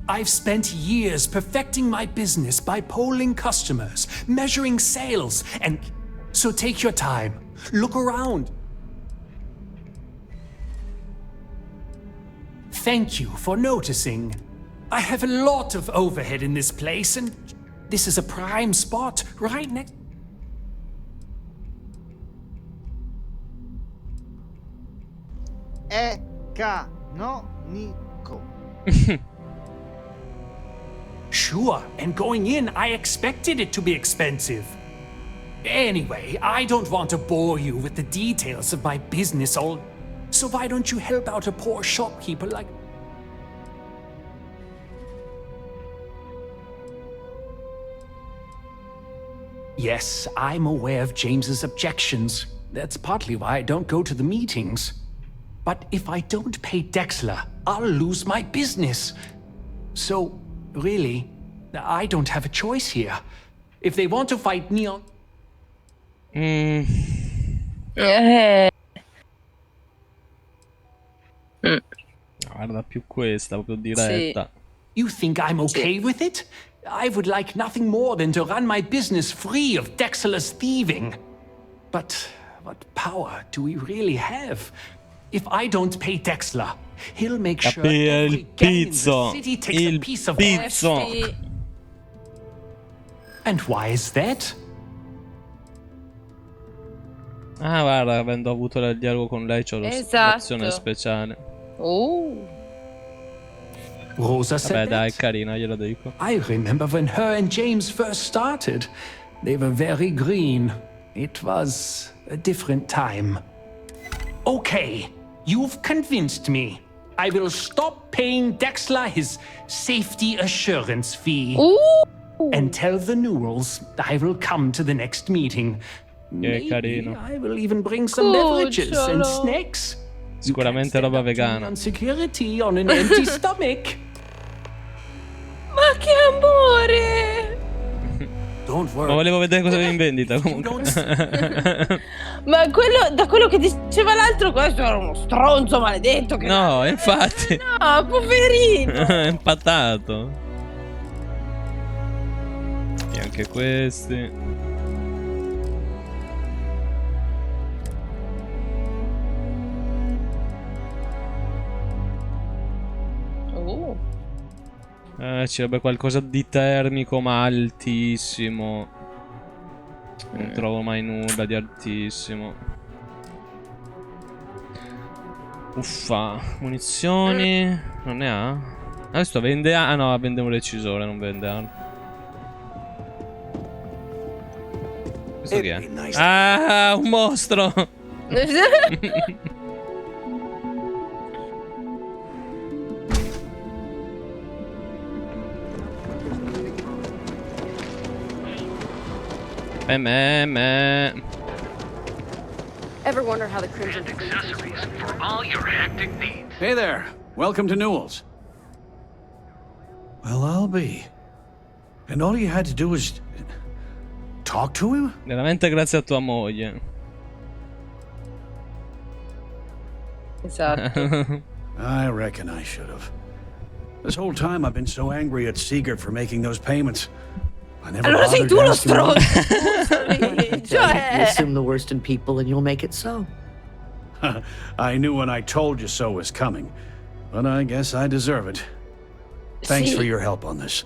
I've spent years perfecting my business by polling customers, measuring sales, and so take your time. Look around. Thank you for noticing. I have a lot of overhead in this place, and This is a prime spot, right next... È canonico. Sure, and going in, I expected it to be expensive. Anyway, I don't want to bore you with the details of my business, so why don't you help out a poor shopkeeper like... Yes, I'm aware of James's objections. That's partly why I don't go to the meetings. But if I don't pay Dexler, I'll lose my business. So, really, I don't have a choice here. If they want to fight Neon... Guarda, più questa, proprio diretta. You think I'm okay with it? I would like nothing more than to run my business free of Dexler's thieving. But what power do we really have? If I don't pay Dexler, he'll make sure every gang in the city takes a piece of my stock. And why is that? Ah, guarda, avendo avuto il dialogo con lei, c'ho l'opzione speciale. Rosa said Vabbè, dai, that. carina, glielo dico. I remember when her and James first started. They were very green. It was a different time. Okay, you've convinced me. I will stop paying Dexler his safety assurance fee. And tell the Newells I will come to the next meeting. Maybe I will even bring some beverages and snacks. Sicuramente roba vegana. On security on an empty stomach. Ma che amore! Don't worry. Ma volevo vedere cosa avevi in vendita comunque. Ma da quello che diceva l'altro, questo era uno stronzo maledetto. Che No, infatti. No, poverino. È impattato. E anche questi. Ci sarebbe qualcosa di termico ma altissimo. Non trovo mai nulla di altissimo. Uffa. Munizioni. Non ne ha? Questo vende... Ah no, vende un recisore, non vende armi. Questo che è? Ah, un mostro! Ever wonder how the Crimson accessories for all your hectic needs. Hey there. Welcome to Newell's. Well, I'll be. And all you had to do was talk to him? Veramente grazie a tua moglie. Esatto. I reckon I should have. This whole time I've been so angry at Seeger for making those payments. I never Allora sei bothered tu to lo ask him why. stronzo. You Cioè, assume the worst in people and you'll make it so. I knew when I told you so was coming, but I guess I deserve it. Thanks for your help on this.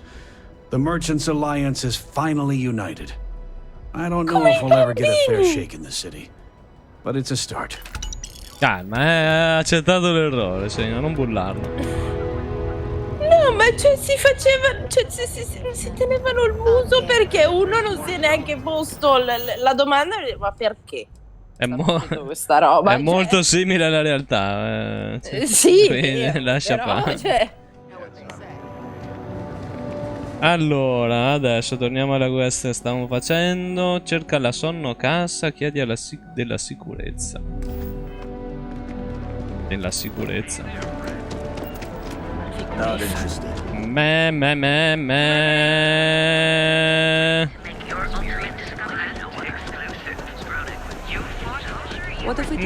The Merchants Alliance is finally united. I don't know if we'll ever get a fair shake in the city, but it's a start. Calma, ha accettato l'errore, signor, non bullarlo. no, ma cioè si faceva, cioè si tenevano il muso perché uno non si è neanche posto la domanda, ma perché? È, questa roba, è molto simile alla realtà. sì, quindi lascia però, fare. cioè... Allora, adesso torniamo alla quest che stavamo facendo. Cerca la sonnocassa, chiedi della sicurezza. Della sicurezza. Me. What if we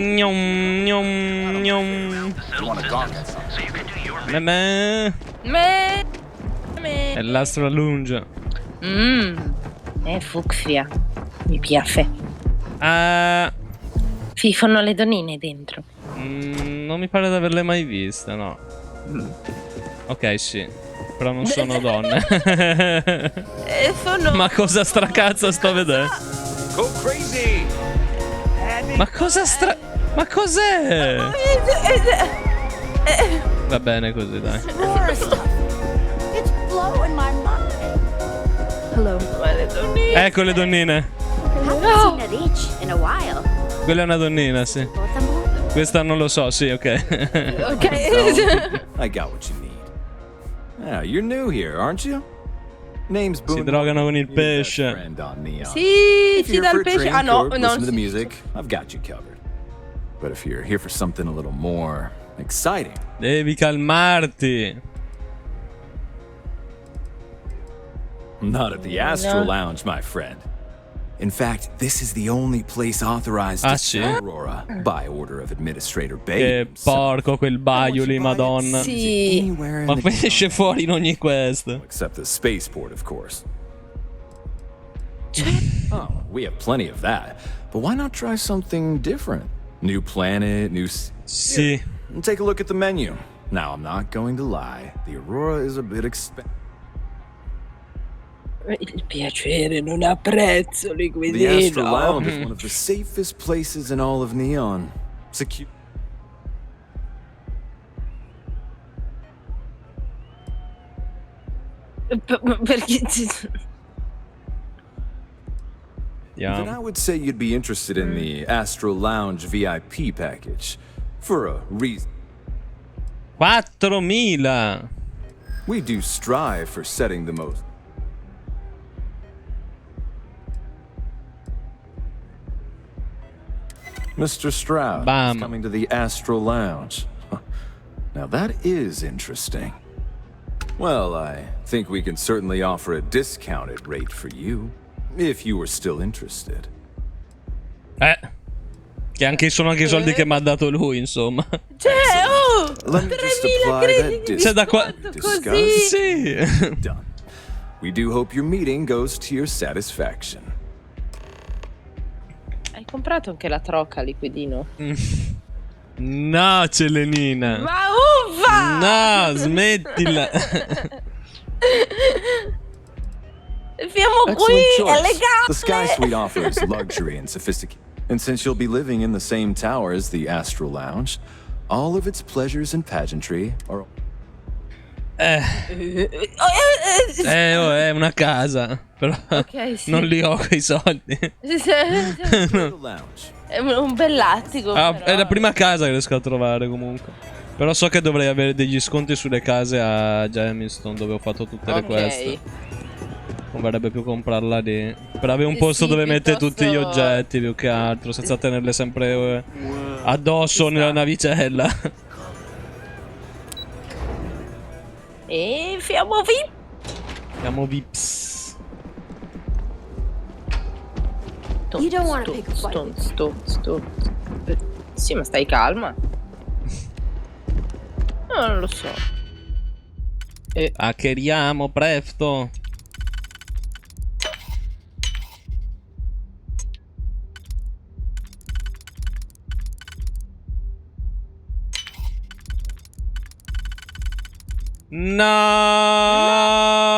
È l'astro allunge. È fucsia. Mi piace. Fifano le donine dentro. Non mi pare di averle mai viste, no. Ok, sì. Però non sono donne. Sono... Ma cosa stracazza sto a vedere? Go crazy! Ma cosa Ma cos'è? Va bene così, dai. It's blowing my mind. Hello. Ecco le donnine. Haven't seen a rich in a while. Quella è una donnina, sì. Questa non lo so, sì, ok. Ok. I got what you need. Yeah, you're new here, aren't you? Name's Boone. Si drogano con il pesce. Sì, ci dà il pesce. Ah no, listen no. to the music. I've got you covered. But if you're here for something a little more exciting, devi calmarti. not at the Astral Lounge, my friend. In fact, this is the only place authorized to sell Aurora by order of Administrator Che Bates. porco quel baio lì, madonna. Sì. Ma poi esce fuori in ogni quest. Except the spaceport, of course. Oh, we have plenty of that. But why not try something different? New planet, new... Sì. And take a look at the menu. Now, I'm not going to lie. The Aurora is a bit expensive. Il piacere non ha prezzo, The liquidino. Astral Lounge is one of the safest places in all of Neon. Secure. Perché... Then I would say you'd be interested in the Astral Lounge VIP package. For a reason. 4.000. We do strive for setting the most. Mr. Stroud is coming to the Astral Lounge. Now that is interesting. Well, I think we can certainly offer a discounted rate for you, if you were still interested. Che anche sono anche i soldi che mi ha dato lui, insomma. Cioè, oh! 3.000 crediti C'è da qua. Così. Sì. Done. We do hope your meeting goes to your satisfaction. Hai comprato anche la trocca, liquidino? No, Celenina. Ma uffa! No, smettila. Siamo qui, elegante. The Sky Suite offers luxury and sophistication. And since you'll be living in the same tower as the Astral Lounge, all of its pleasures and pageantry are... È una casa. Però Ok, sì. non li ho quei soldi. È un bell'attico. È però. la prima casa che riesco a trovare comunque. Però so che dovrei avere degli sconti sulle case a Jameston, dove ho fatto tutte le quest. Converrebbe più comprarla lì. Per avere un posto dove mettere tutti gli oggetti, più che altro, senza tenerle sempre addosso nella navicella. E siamo VIP. Siamo Vips. You don't want to pick a fight. Sì, ma stai calma. No, non lo so. Hackeriamo presto. No,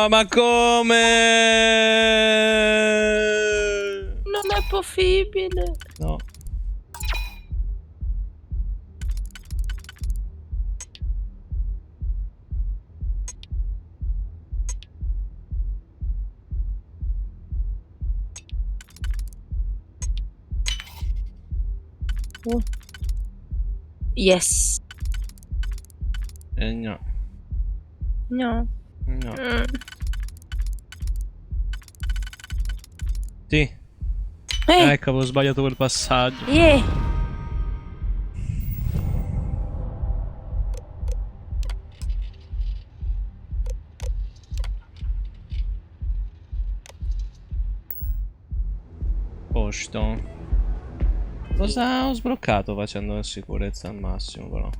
ma come? Non è possibile. No. Yes. No. No. No. Sì. Ecco, avevo sbagliato quel passaggio. Posto. Cosa ho sbloccato facendo la sicurezza al massimo, però?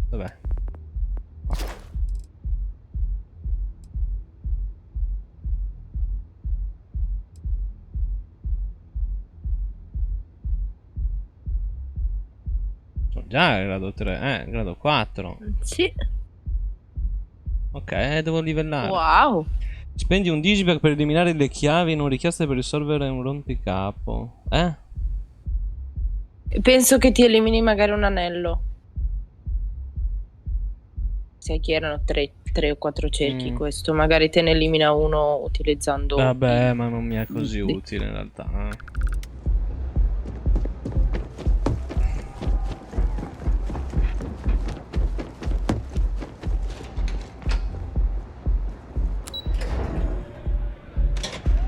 Dov'è? Sono già a grado 3, grado 4. Sì. Ok, devo livellare. Wow. Spendi un digipack per eliminare le chiavi non richieste per risolvere un rompicapo. Penso che ti elimini magari un anello. Sai che erano 3 o 4 cerchi questo. Magari te ne elimina uno utilizzando... Vabbè, ma non mi è così utile in realtà.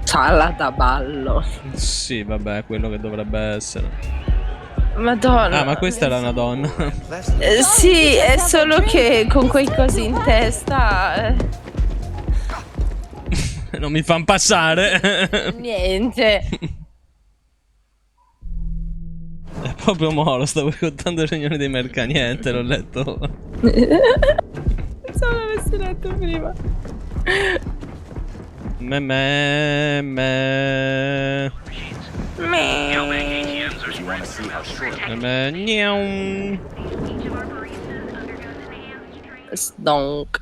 Sala da ballo. Sì, vabbè, quello che dovrebbe essere. Madonna. Ah, ma questa era una donna. Sì, è solo che con quei cosi in testa... Non mi fanno passare. Niente. È proprio moro, stavo contando le riunioni dei mercati. Niente, l'ho letto. Pensavo l'avessi letto prima. Stonk.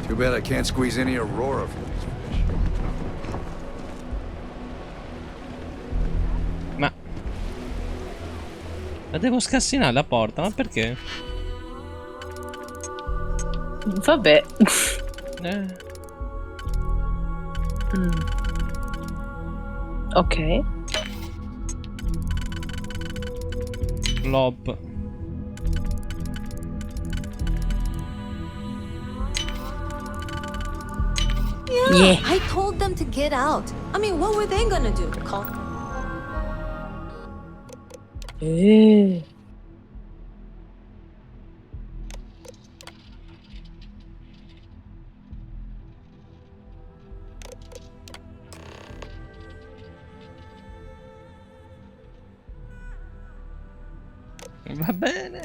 Too bad I can't squeeze any Aurora from these fish. Ma devo scassinare la porta, ma perché? Vabbè. Ok. Flop. Yeah, I told them to get out. I mean, what were they gonna do? Call. Va bene.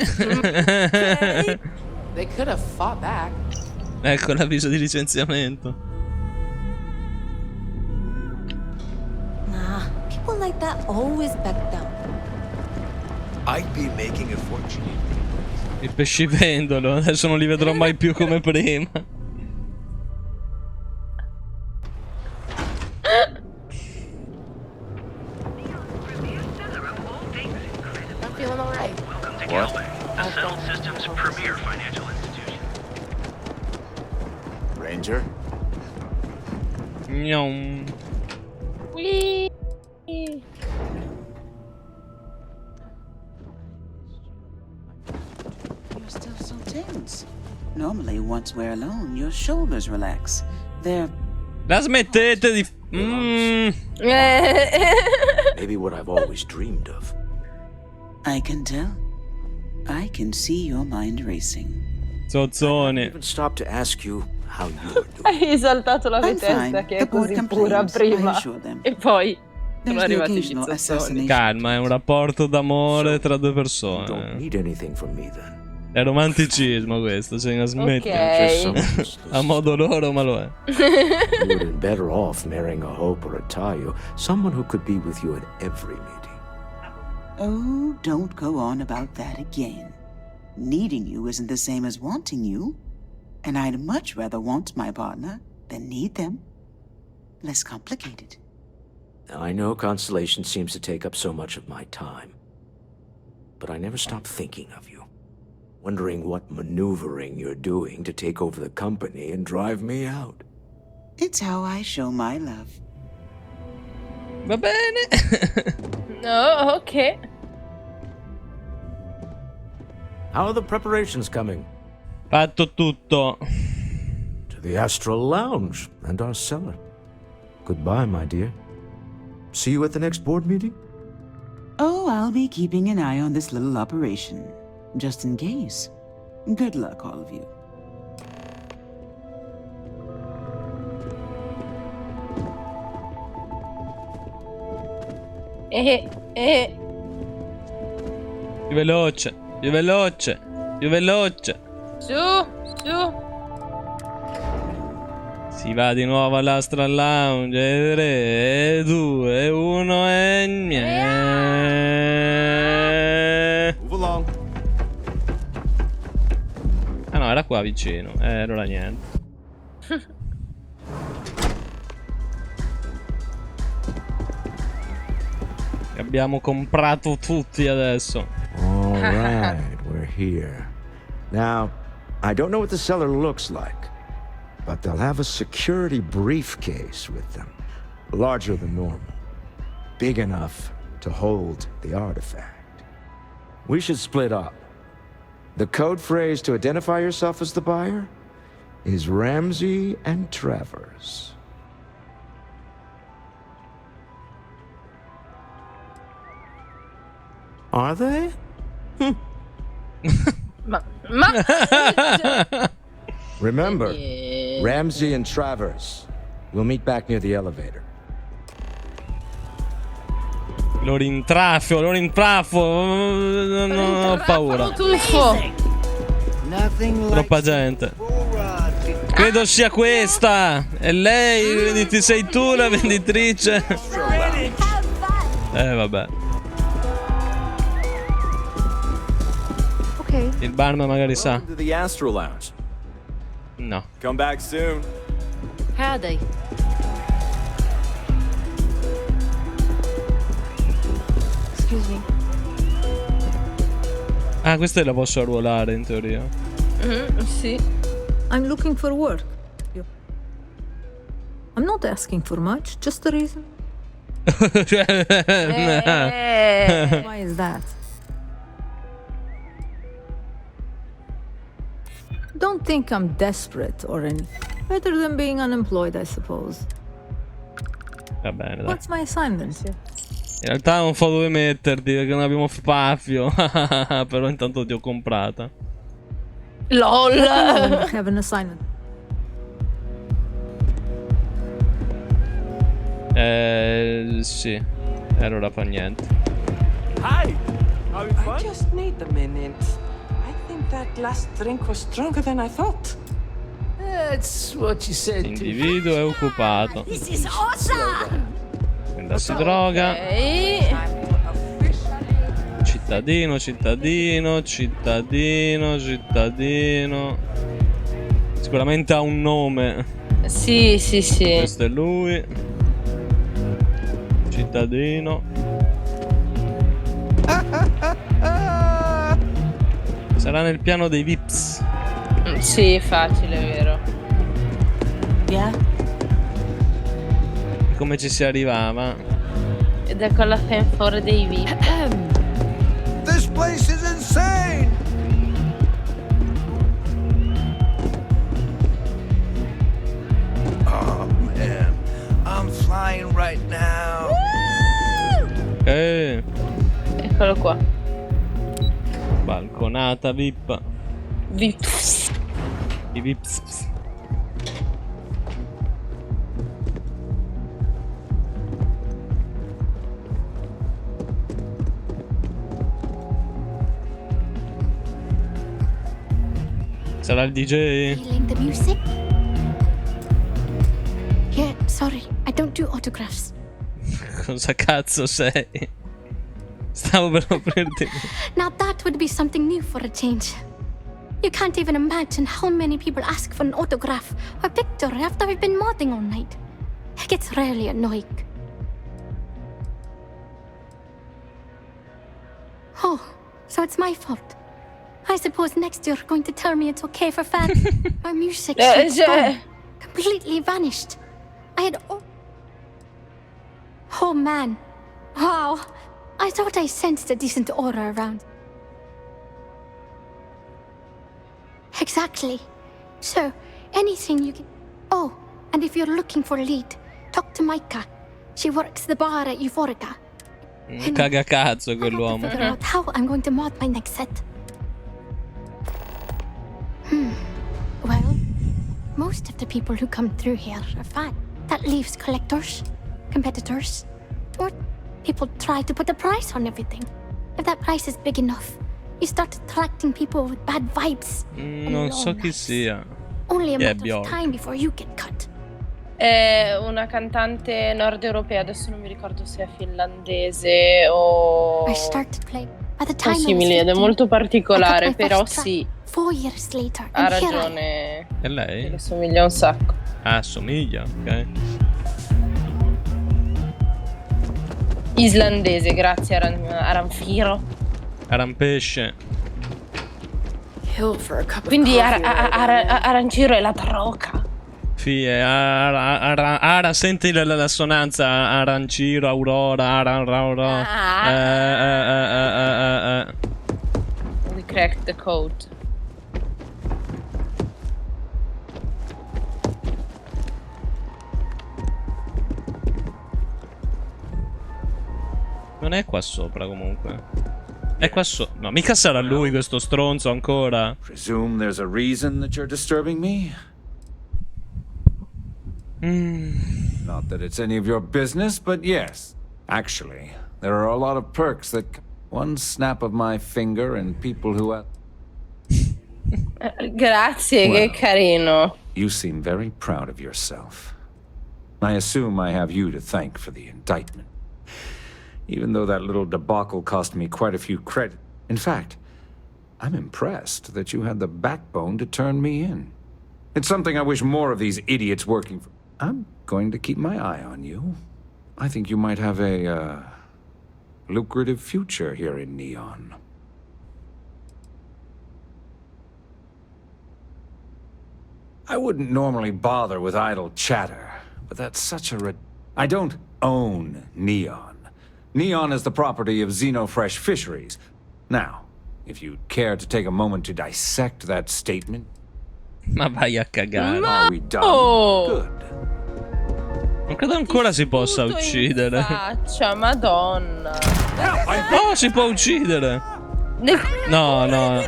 They could have fought back. Ecco l'avviso di licenziamento. Nah, people like that always back down. I'd be making a fortune. Il pescivendolo, adesso non li vedrò mai più come prima. I'm feeling alright. What? The Settled Systems' premier financial institution. Ranger? Nyom. You're still so tense. Normally, once we're alone, your shoulders relax. They're... La smettete di... Maybe what I've always dreamed of. I can tell. I can see your mind racing. Zozzone. Even stop to ask you how you're doing. Hai risaltato la I'm Bethesda fine. che The è board così pura complains, I prima. assure them. E poi sono There's the arrivati gli occasional zozzoni. assassination. Calma, è un rapporto d'amore tra due You persone. don't need anything from me then. È romanticismo questo, cioè la smetti. Ok. A modo loro, ma lo è. You would have been better off marrying a Hope or a Tayo, someone who could be with you at every meeting. Oh, don't go on about that again. Needing you isn't the same as wanting you. And I'd much rather want my partner than need them. Less complicated. I know Constellation seems to take up so much of my time. But I never stop thinking of you. Wondering what maneuvering you're doing to take over the company and drive me out. It's how I show my love. Va bene. No, ok. How are the preparations coming? Fatto tutto. To the Astral Lounge and our cellar. Goodbye, my dear. See you at the next board meeting? Oh, I'll be keeping an eye on this little operation. Just in case. Good luck, all of you. Più veloce, più veloce, più veloce. Su, su. Si va di nuovo all'Astral Lounge. 3, 2, 1 e niente. Ah no, era qua vicino. Allora niente. Abbiamo comprato tutti adesso. All right, we're here. Now, I don't know what the cellar looks like, but they'll have a security briefcase with them, larger than normal, big enough to hold the artifact. We should split up. The code phrase to identify yourself as the buyer is Ramsey and Travers. Are they? Remember, Ramsey and Travers. We'll meet back near the elevator. Lo rintraffio. Non ho paura. Troppa gente. Credo sia questa. È lei, quindi sei tu la venditrice. Vabbè. Il barman magari sa. No. Come back soon. Howdy. Excuse me. Ah, questa la posso arruolare in teoria. Sì. I'm looking for work. I'm not asking for much, just a reason. Why is that? Don't think I'm desperate or anything. Better than being unemployed, I suppose. Va bene, dai. What's my assignment? In realtà non so dove metterti perché non abbiamo spazio. Però intanto ti ho comprata. LOL. I have an assignment. Sì. Allora fa niente. Hi! I just need a minute. I think that last drink was stronger than I thought. That's what you said. L'individuo è occupato. This is awesome! Quindi si droga. Cittadino. Sicuramente ha un nome. Sì. Questo è lui. Cittadino. Sarà nel piano dei Vips. Sì, facile, è vero. Yeah. Come ci si arrivava? Ed è con la fanfare dei VIP. This place is insane! Oh man, I'm flying right now. Eccolo qua. Balconata VIP. Vips. I Vips. Sarà il DJ? Feeling the music? Yeah, sorry, I don't do autographs. Cosa cazzo sei? Stavo per aprirti. Now that would be something new for a change. You can't even imagine how many people ask for an autograph or picture after we've been modding all night. It gets really annoying. Oh, so it's my fault. I suppose next you're going to tell me it's okay for fans. My music completely vanished. I had... Oh man. Wow. I thought I sensed a decent aura around. Exactly. So, anything you can... Oh, and if you're looking for a lead, talk to Micah. She works the bar at Euphorica. Caga cazzo quell'uomo. Figure out how I'm going to mod my next set. Well, most of the people who come through here are fine. That leaves collectors, competitors, or people try to put a price on everything. If that price is big enough, you start attracting people with bad vibes. Non so chi sia. Only a matter of time before you get cut. È una cantante nord europea, adesso non mi ricordo se è finlandese o simili, ed è molto particolare, però sì, 4 years later, ha and here I am. ragione. È lei? Le somiglia un sacco. Ah, somiglia, ok. Islandese, grazie Aranfiro. Arampesce. Quindi Aranciro è la tarocca. Sì, Ara, senti l'assonanza Aranciro, Aurora, We cracked the code. Non è qua sopra comunque. È qua sopra. No, mica sarà lui questo stronzo ancora. Presume there's a reason that you're disturbing me? Not that it's any of your business, but yes. Actually, there are a lot of perks that one snap of my finger and people who have... Grazie, che carino. You seem very proud of yourself. I assume I have you to thank for the indictment. Even though that little debacle cost me quite a few credits. In fact, I'm impressed that you had the backbone to turn me in. It's something I wish more of these idiots working for... I'm going to keep my eye on you. I think you might have a, lucrative future here in Neon. I wouldn't normally bother with idle chatter, but that's such a... I don't own Neon. Neon is the property of Xenofresh Fisheries. Now, if you'd care to take a moment to dissect that statement... Ma vai a cagare. Are we done? Good. Non credo ancora si possa uccidere. Faccia, madonna. No, si può uccidere. No, no.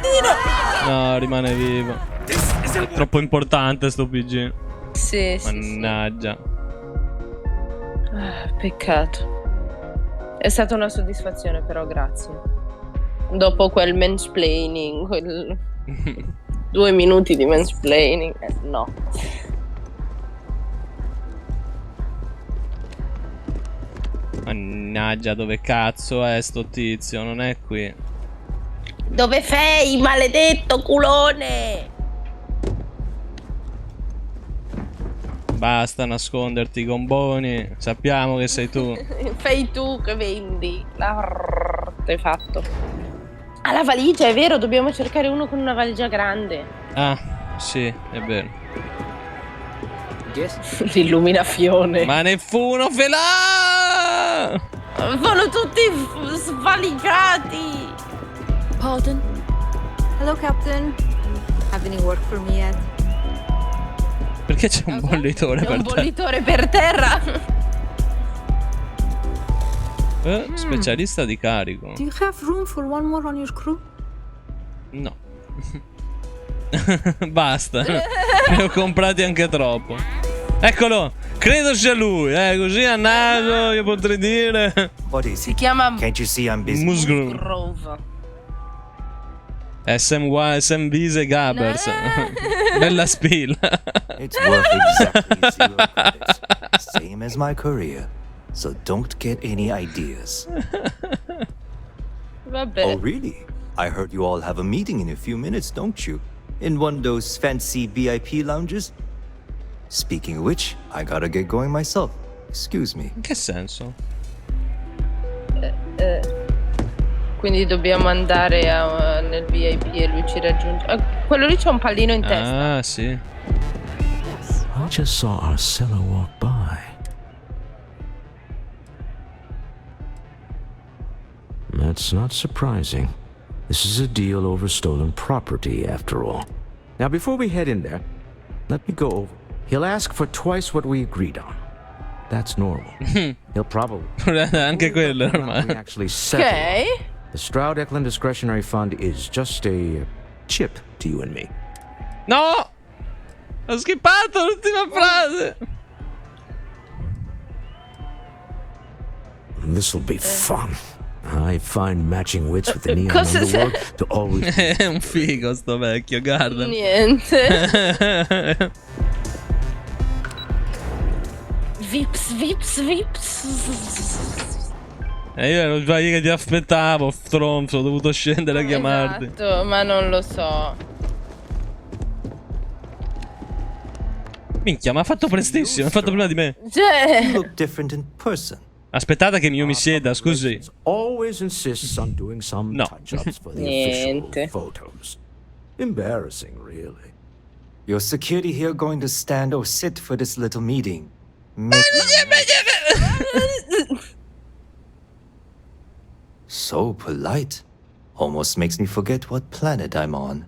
No, rimane vivo. È troppo importante sto PG. Sì, Mannaggia. Peccato. È stata una soddisfazione, però, grazie. Dopo quel mansplaining, 2 minuti di mansplaining, no. Mannaggia, dove cazzo è sto tizio? Non è qui. Dove sei, maledetto culone? Basta nasconderti, gomboni. Sappiamo che sei tu. Fai tu che vendi. L'artefatto. Ah, la valigia, è vero, dobbiamo cercare uno con una valigia grande. Ah, sì, è vero. L'illuminazione. Ma ne fu uno felà! Sono tutti svaligiati. Pardon? Hello, Captain. Have any work for me yet? Perché c'è un bollitore per terra? Un bollitore per terra. Specialista di carico. Do you have room for one more on your crew? No. Basta. Ne ho comprati anche troppo. Eccolo. Credo sia lui. Così a naso io potrei dire. Si chiama Can't you see I'm busy? Musgrove. SM Vise Gabbers. Bella spilla. It's worth exactly 0 credits. Same as my career. So don't get any ideas. Vabbè. Oh, really? I heard you all have a meeting in a few minutes, don't you? In one of those fancy VIP lounges? Speaking of which, I gotta get going myself. Excuse me. In che senso? Quindi dobbiamo andare nel VIP e lui ci raggiunge. Quello lì c'ha un pallino in testa. Ah, sì. I just saw Arcella walk by. That's not surprising. This is a deal over stolen property, after all. Now, before we head in there, let me go over. He'll ask for twice what we agreed on. That's normal. He'll probably... Anche quello, ormai. We actually settled. Okay. The Stroud-Eklund Discretionary Fund is just a chip to you and me. No! Ho skippato l'ultima frase! This'll be fun. I find matching wits with the neon underworld to always... È un figo sto vecchio, guarda. Niente. Vips. Io ero già lì che ti aspettavo, stronzo, ho dovuto scendere a chiamarti. Esatto, ma non lo so. Minchia, ma ha fatto prestissimo, ha fatto prima di me. Cioè... look different in person. Aspettate che io mi sieda, scusi. Always insists on doing some touch-ups for the official photos. Embarrassing, really. Your security here going to stand or sit for this little meeting? So polite. Almost makes me forget what planet I'm on.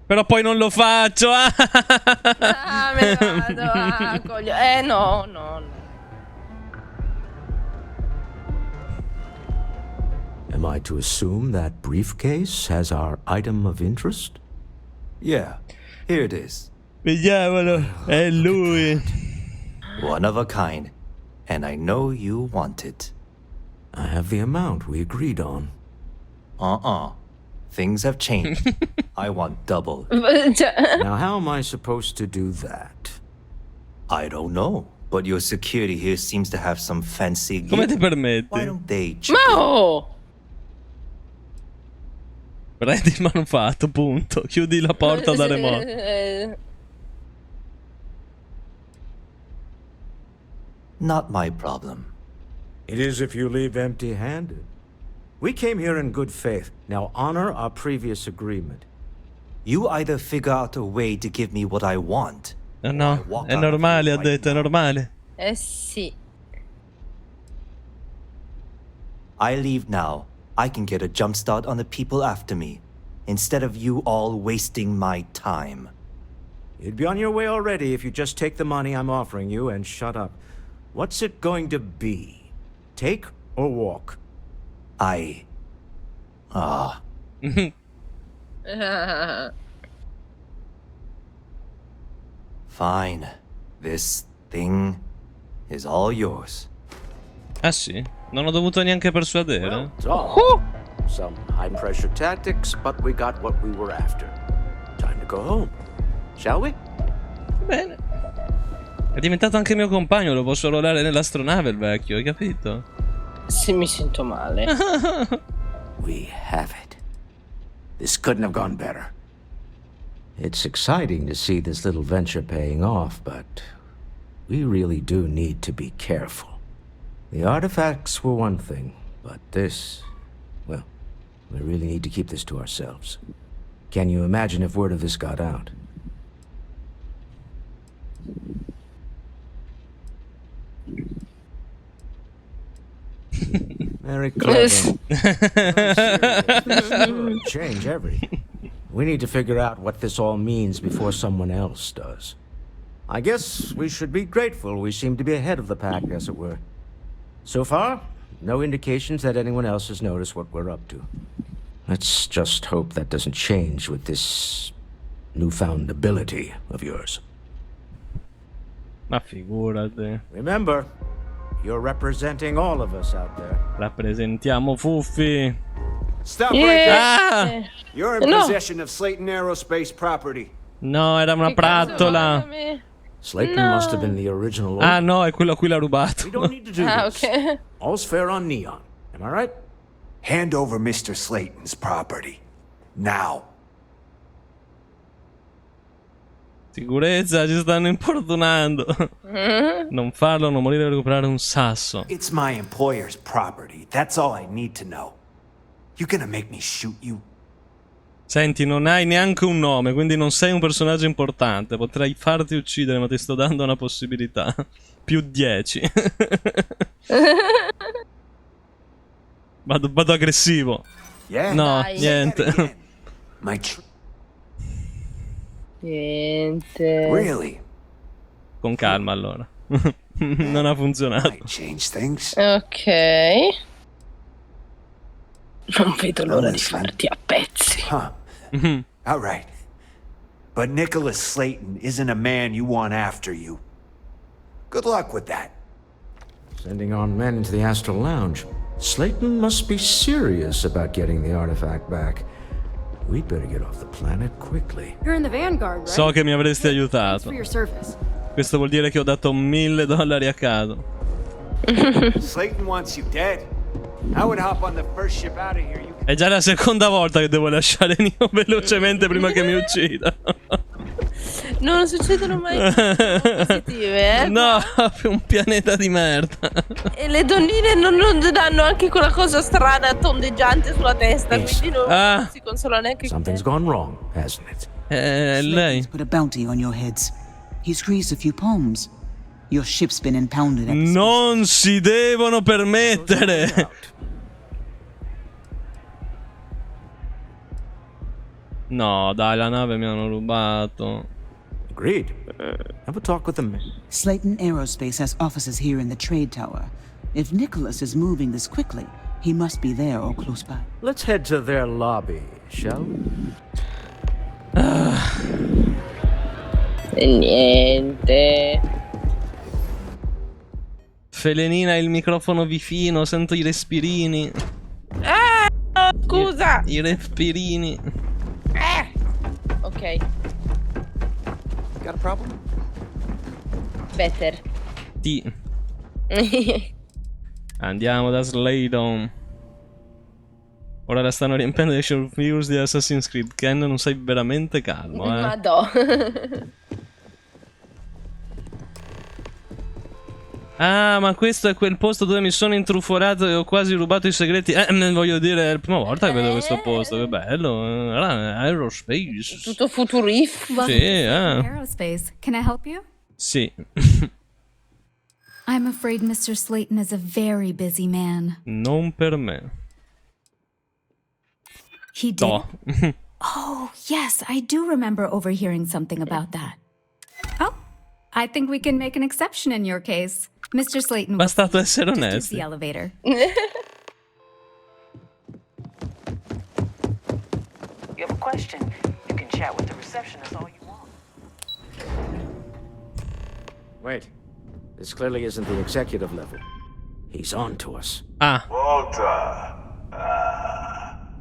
Però poi non lo faccio. Me ne vado. No. Am I to assume that briefcase has our item of interest? Yeah, here it is. Vediamolo, è lui. One of a kind, and I know you want it. I have the amount we agreed on. Things have changed. I want double. Now, how am I supposed to do that? I don't know, but your security here seems to have some fancy gear. Come ti permetti? Why don't they chip Prendi il manufatto, punto. Chiudi la porta da remoto. Not my problem. It is if you leave empty-handed. We came here in good faith. Now honor our previous agreement. You either figure out a way to give me what I want. No, è normale, ha detto, è normale. Sì. I leave now. I can get a jump start on the people after me, instead of you all wasting my time. You'd be on your way already if you just take the money I'm offering you and shut up. What's it going to be? Take or walk? Fine. This thing is all yours. Ah sì? Non ho dovuto neanche persuadere. Some high-pressure tactics, but we got what we were after. Time to go home. Shall we? Bene. È diventato anche mio compagno, lo posso arruolare nell'astronave il vecchio, hai capito? Sì, mi sento male. We have it. This couldn't have gone better. It's exciting to see this little venture paying off, but we really do need to be careful. The artifacts were one thing, but this, well, we really need to keep this to ourselves. Can you imagine if word of this got out? Very clever. Change everything. We need to figure out what this all means before someone else does. I guess we should be grateful we seem to be ahead of the pack, as it were. So far, no indications that anyone else has noticed what we're up to. Let's just hope that doesn't change with this newfound ability of yours. Ma figurati. Remember, you're representing all of us out there. Rappresentiamo Fuffi. Stop right there. You're in possession of Slayton Aerospace property. No, era una pratola. Slayton must have been the original owner. Ah no, è quello a cui l'ha rubato. We don't need to do this. Ok. All's fair on Neon. Am I right? Hand over Mr. Slayton's property. Now. Sicurezza, ci stanno importunando. Non farlo, non morire per recuperare un sasso. It's my employer's property. That's all I need to know. You gonna make me shoot you? Senti, non hai neanche un nome, quindi non sei un personaggio importante. Potrei farti uccidere, ma ti sto dando una possibilità. Più 10. Vado aggressivo. Yeah. No, Dai. niente. Niente. Really? Con calma allora. Non ha funzionato. Change things. Ok. Non vedo l'ora di farti a pezzi. All right. But Nicholas Slayton isn't a man you want after you. Good luck with that. Sending our men into the Astral Lounge. Slayton must be serious about getting the artifact back. We'd better get off the planet quickly. You're in the Vanguard, right? So che mi avresti aiutato. For your service. Questo vuol dire che ho dato $1000 a caso. Slayton wants you dead. I would hop on the first ship out of here. È già la seconda volta che devo lasciare Neo velocemente prima che mi uccida. Non succedono mai cose positive, No, un pianeta di merda. E le donnine non danno anche quella cosa strana tondeggiante sulla testa, quindi non si consola neanche. Something's gone wrong, hasn't it? Lei. Put a bounty on your heads. He squeezed a few poems. Your ship's been impounded at Non si devono permettere. No, dai, la nave mi hanno rubato. Agreed. Have a talk with them. Slayton Aerospace has offices here in the trade tower. If Nicholas is moving this quickly, he must be there or close by. Let's head to their lobby, shall we? E niente. Felenina, il microfono vicino, sento i respirini. Scusa! I respirini. Ok. Got a problem? Better. Sì. Andiamo da Slaydon. Ora la stanno riempiendo di short views di Assassin's Creed. Ken, non sei veramente calmo, eh? Madò. Ah, ma questo è quel posto dove mi sono intruforato e ho quasi rubato i segreti. Voglio dire, è la prima volta che vedo questo posto, che bello. Aerospace. Tutto futuristico. Sì, Aerospace. Can I help you? Sì. I'm afraid Mr. Slayton is a very busy man. Non per me. He did? No. Oh, yes, I do remember overhearing something about that. Oh, I think we can make an exception in your case. Mr. Slayton, Bastato essere just use onesti. the elevator. You have a question, you can chat with the receptionist all you want. Wait. This clearly isn't the executive level. He's on to us. Ah. Walter.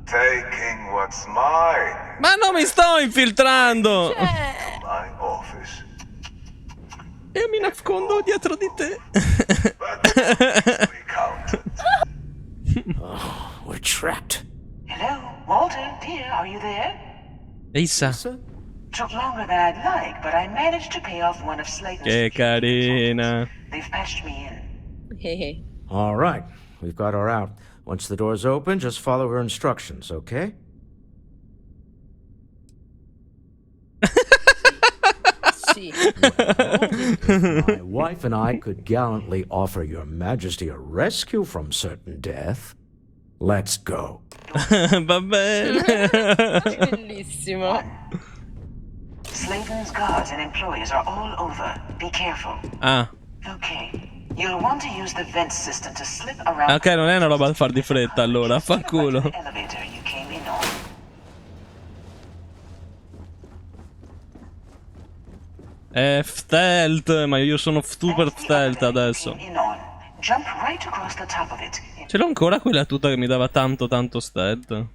Taking what's mine. Ma non mi sto infiltrando! My office. E mi nascondo dietro di te. Oh, we're trapped. Hello, Walter, dear, are you there? Lisa. Took longer than I'd like, but I managed to pay off one of Slayton's. Che carina. They've patched me in. All right, we've got her out. Once the door's open, just follow her instructions, okay? My wife and I could gallantly offer your majesty a rescue from certain death. Let's go. Va bene. Bellissimo. Slayton's guards and employees are all over. Be careful. Ah. Okay. You'll want to use the vent system to slip around. Ok, non è una roba da far di fretta allora, fanculo. Elevator you came in on. Stealth, ma io sono super stealth adesso. Jump right across the top of it. Ce l'ho ancora quella tuta che mi dava tanto stealth.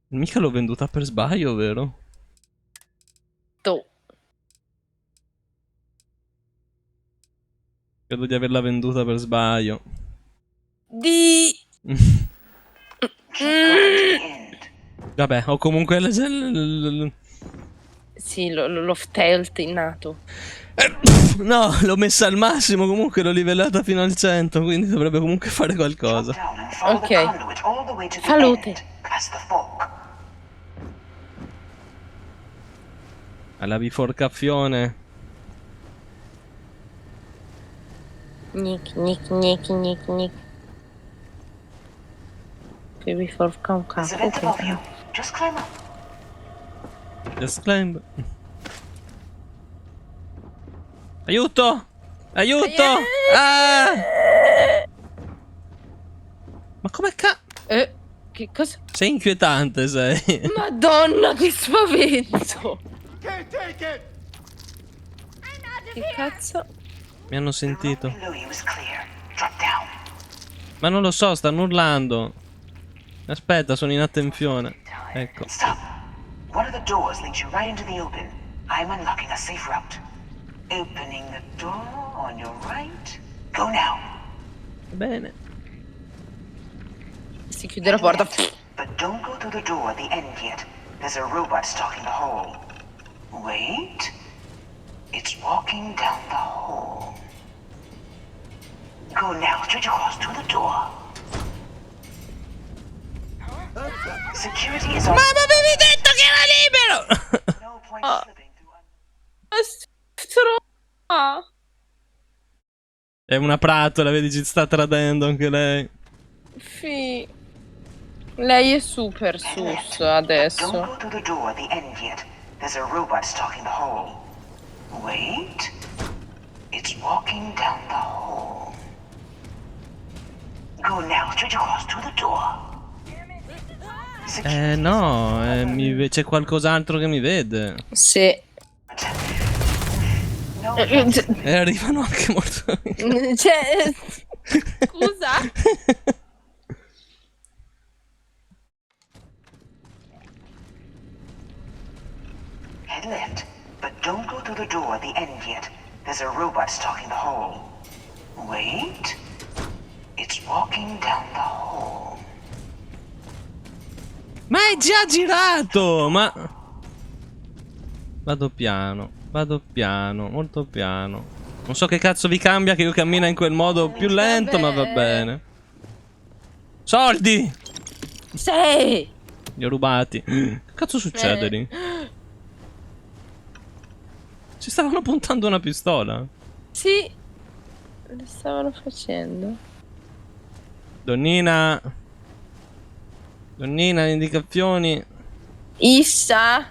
Mica l'ho venduta per sbaglio, vero? Credo di averla venduta per sbaglio. Vabbè, ho comunque Sì, lo stealth innato. No, l'ho messa al massimo, comunque l'ho livellata fino al 100, quindi dovrebbe comunque fare qualcosa. Ok. Salute. Alla biforcazione. Nick. Che biforca un capo. Just climb up. Just climb. Aiuto! Aiuto! Ah! Ma come che cosa? Sei inquietante, sei. Madonna, che spavento! Che cazzo? Mi hanno sentito. Ma non lo so, stanno urlando. Aspetta, sono in attenzione. Ecco. One of the doors leads you right into the open. I'm unlocking a safe route. Opening the door on your right. Go now. Bene. Si chiude la porta. But don't go through the door at the end yet. There's a robot stalking the hall. Wait. It's walking down the hall. Go now, straight across to the door. Security is on. Ma avevi detto che era libero! No point slipping È una pratola, vedi, ci sta tradendo anche lei. Sì. Lei è super sus adesso. Don't go through the door at the end yet. There's a robot stalking the hall. Wait. It's walking down the hall. Go now, straight across to the door. No, c'è qualcos'altro che mi vede. Sì. E arrivano anche molto. Cioè, scusa. Head left, but don't go through the door at the end yet. There's a robot stalking the hall. Wait. It's walking down the hall. Ma è già girato! Ma... Vado piano, molto piano. Non so che cazzo vi cambia che io cammino in quel modo più lento, ma va bene. Soldi! Sì! Li ho rubati. Che cazzo succede lì? Ci stavano puntando una pistola. Sì. Lo stavano facendo. Donnina, le indicazioni. Issa.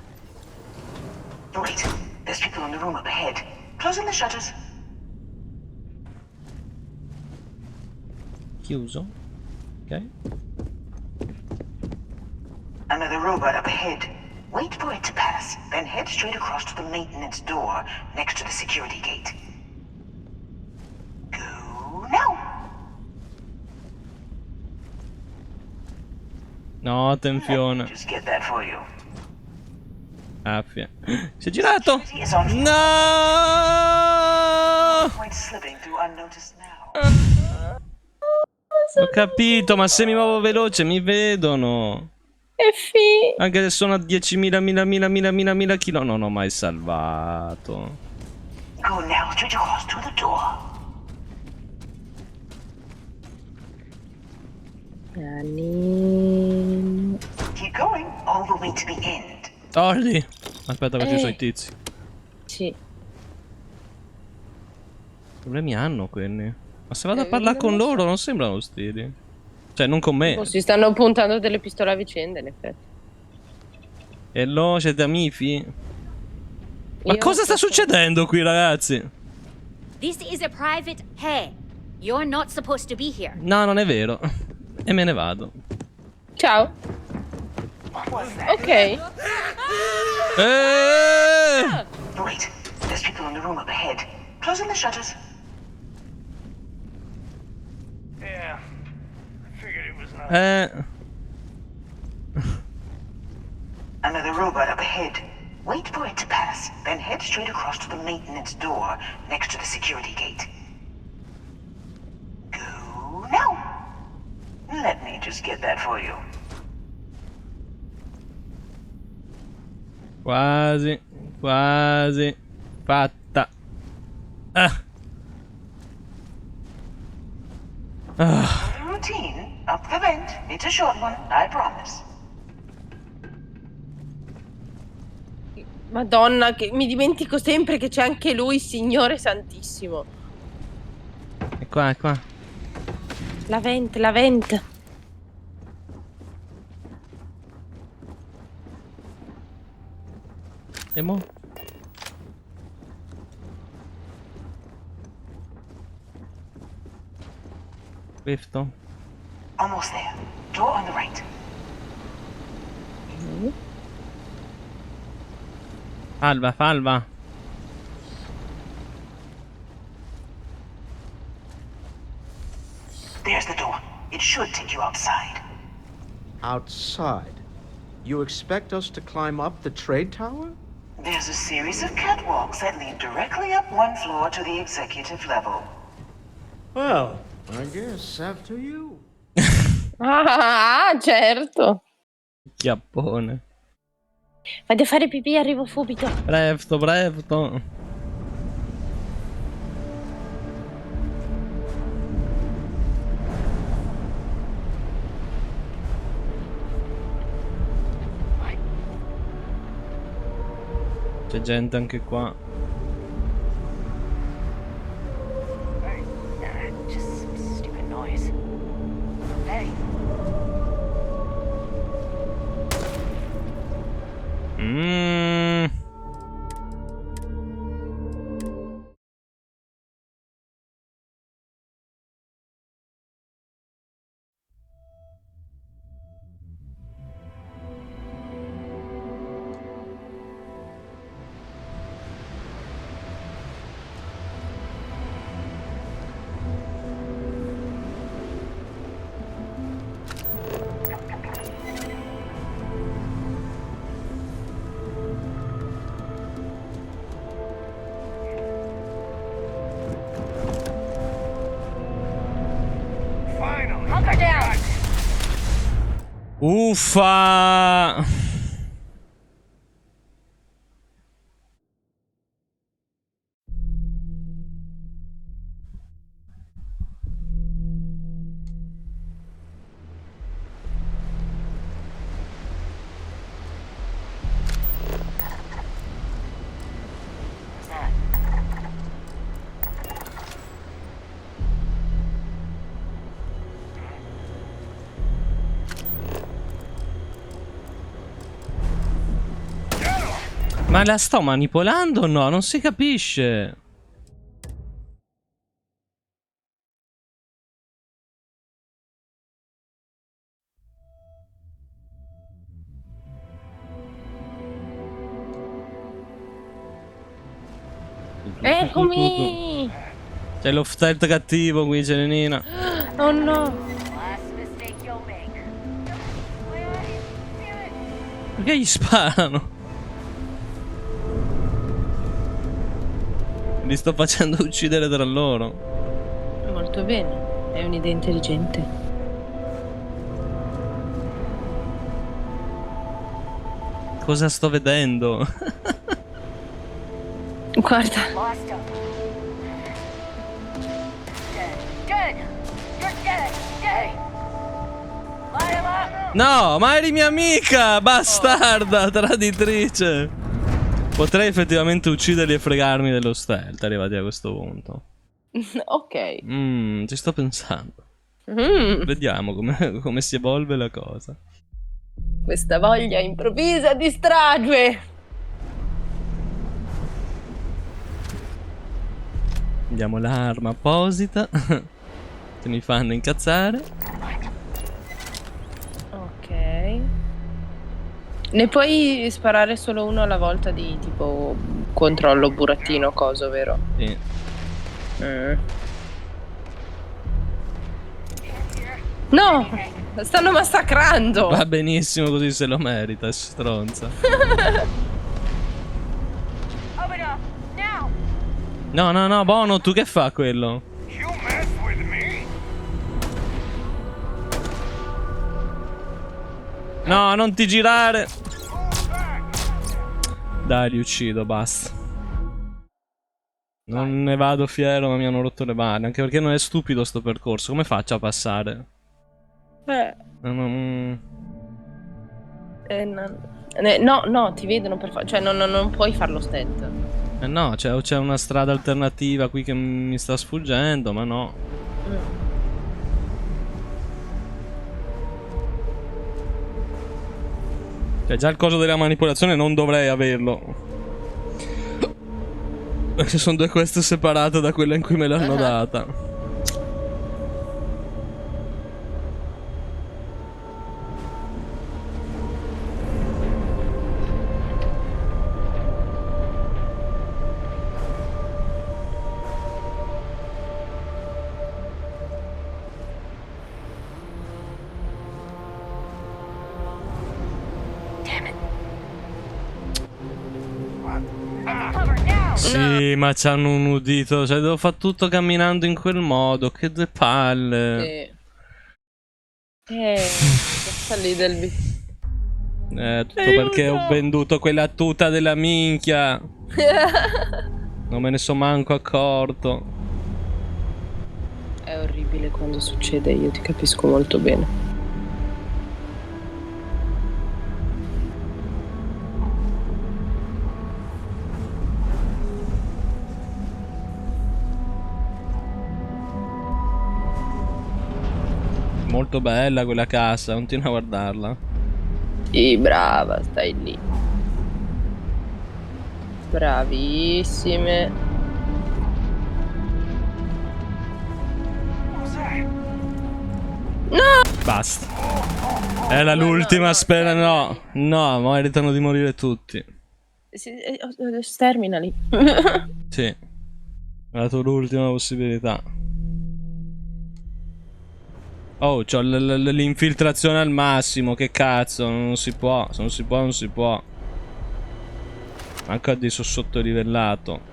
Wait, there's people in the room up ahead. Closing the shutters. Chiuso. Ok. Another robot up ahead. Wait for it to pass, then head straight across to the maintenance door next to the security gate. Go now. No, attenzione. Just get that for you. Affia. Si è girato! No! Point slipping through unnoticed now. Ho capito, ma se mi muovo veloce mi vedono. Anche se sono a 10.000 km. Non ho mai salvato. Go now, straight across to the door. Keep going all the way to the end. Soldi! Aspetta che ci sono i tizi. Sì. Problemi hanno quelli. Ma se vado a parlare con loro non sembrano ostili. Cioè, non con me. Si stanno puntando delle pistole a vicenda, in effetti. Hello, siete amici? Ma cosa sta succedendo qui, ragazzi? This is a private. Hey, you're not supposed to be here. No, non è vero. E me ne vado. Ciao. Ok. Wait, there's people in the room up ahead. Closing the shutters. Yeah. I figured it was not. Another robot up ahead. Wait for it to pass, then head straight across to the maintenance door next to the security gate. Go now. Let me just get that for you. Quasi. Quasi. Fatta. Routine. Up the vent. It's a short one, I promise. Madonna, che mi dimentico sempre che c'è anche lui, Signore Santissimo. È qua, è qua. La vent, la vent. E mo? Questo? Almost there. Door on the right. Salva, salva. There's the door. It should take you outside. Outside? You expect us to climb up the trade tower? There's a series of catwalks that lead directly up one floor to the executive level. Well, I guess after you. Ah, certo. Chiappone. Vado a fare pipì, arrivo subito. Presto, presto. C'è gente anche qua. Just some stupid noise. Hey. Hunker down. Uffa! Ma la sto manipolando o no? Non si capisce. Eccomi! C'è lo stealth cattivo qui, Celenina. Oh no! Last mistake you'll make. Perché gli sparano? Li sto facendo uccidere tra loro. Molto bene, è un'idea intelligente. Cosa sto vedendo? Guarda. Lost him. Dead. You're dead. Dead. Light him up. No, ma eri mia amica, bastarda, traditrice. Potrei effettivamente ucciderli e fregarmi dello stealth, arrivati a questo punto. Ok. Ci sto pensando. Vediamo come si evolve la cosa. Questa voglia improvvisa di strage. Andiamo l'arma apposita. Che mi fanno incazzare. Ok. Ne puoi sparare solo uno alla volta di tipo controllo burattino coso, vero? Sì. No! Stanno massacrando! Va benissimo così, se lo merita, stronza. Open up. Now. No, no, no, Bono, tu che fa quello? No, non ti girare. Dai, li uccido, basta. Non ne vado fiero, ma mi hanno rotto le balle. Anche perché non è stupido sto percorso. Come faccio a passare? No, ti vedono per fare. Cioè, non puoi farlo stealth. No, c'è una strada alternativa qui che mi sta sfuggendo, ma no. Cioè, già il coso della manipolazione non dovrei averlo. Perché sono due quest separate da quella in cui me l'hanno data. Sì, ma ci hanno udito. Cioè, devo fare tutto camminando in quel modo. Che due palle. Sta lì del... Tutto perché ho venduto quella tuta della minchia. Non me ne so manco accorto. È orribile quando succede, io ti capisco molto bene. Molto bella quella cassa, continua a guardarla. Sì, brava, stai lì. Bravissime. No! Basta. Era l'ultima, spera. No, no, meritano di morire tutti. Sterminali. Sì. È dato l'ultima possibilità. Oh, c'ho l'infiltrazione al massimo. Che cazzo, non si può. Se non si può, non si può. Manco a sono sottolivellato.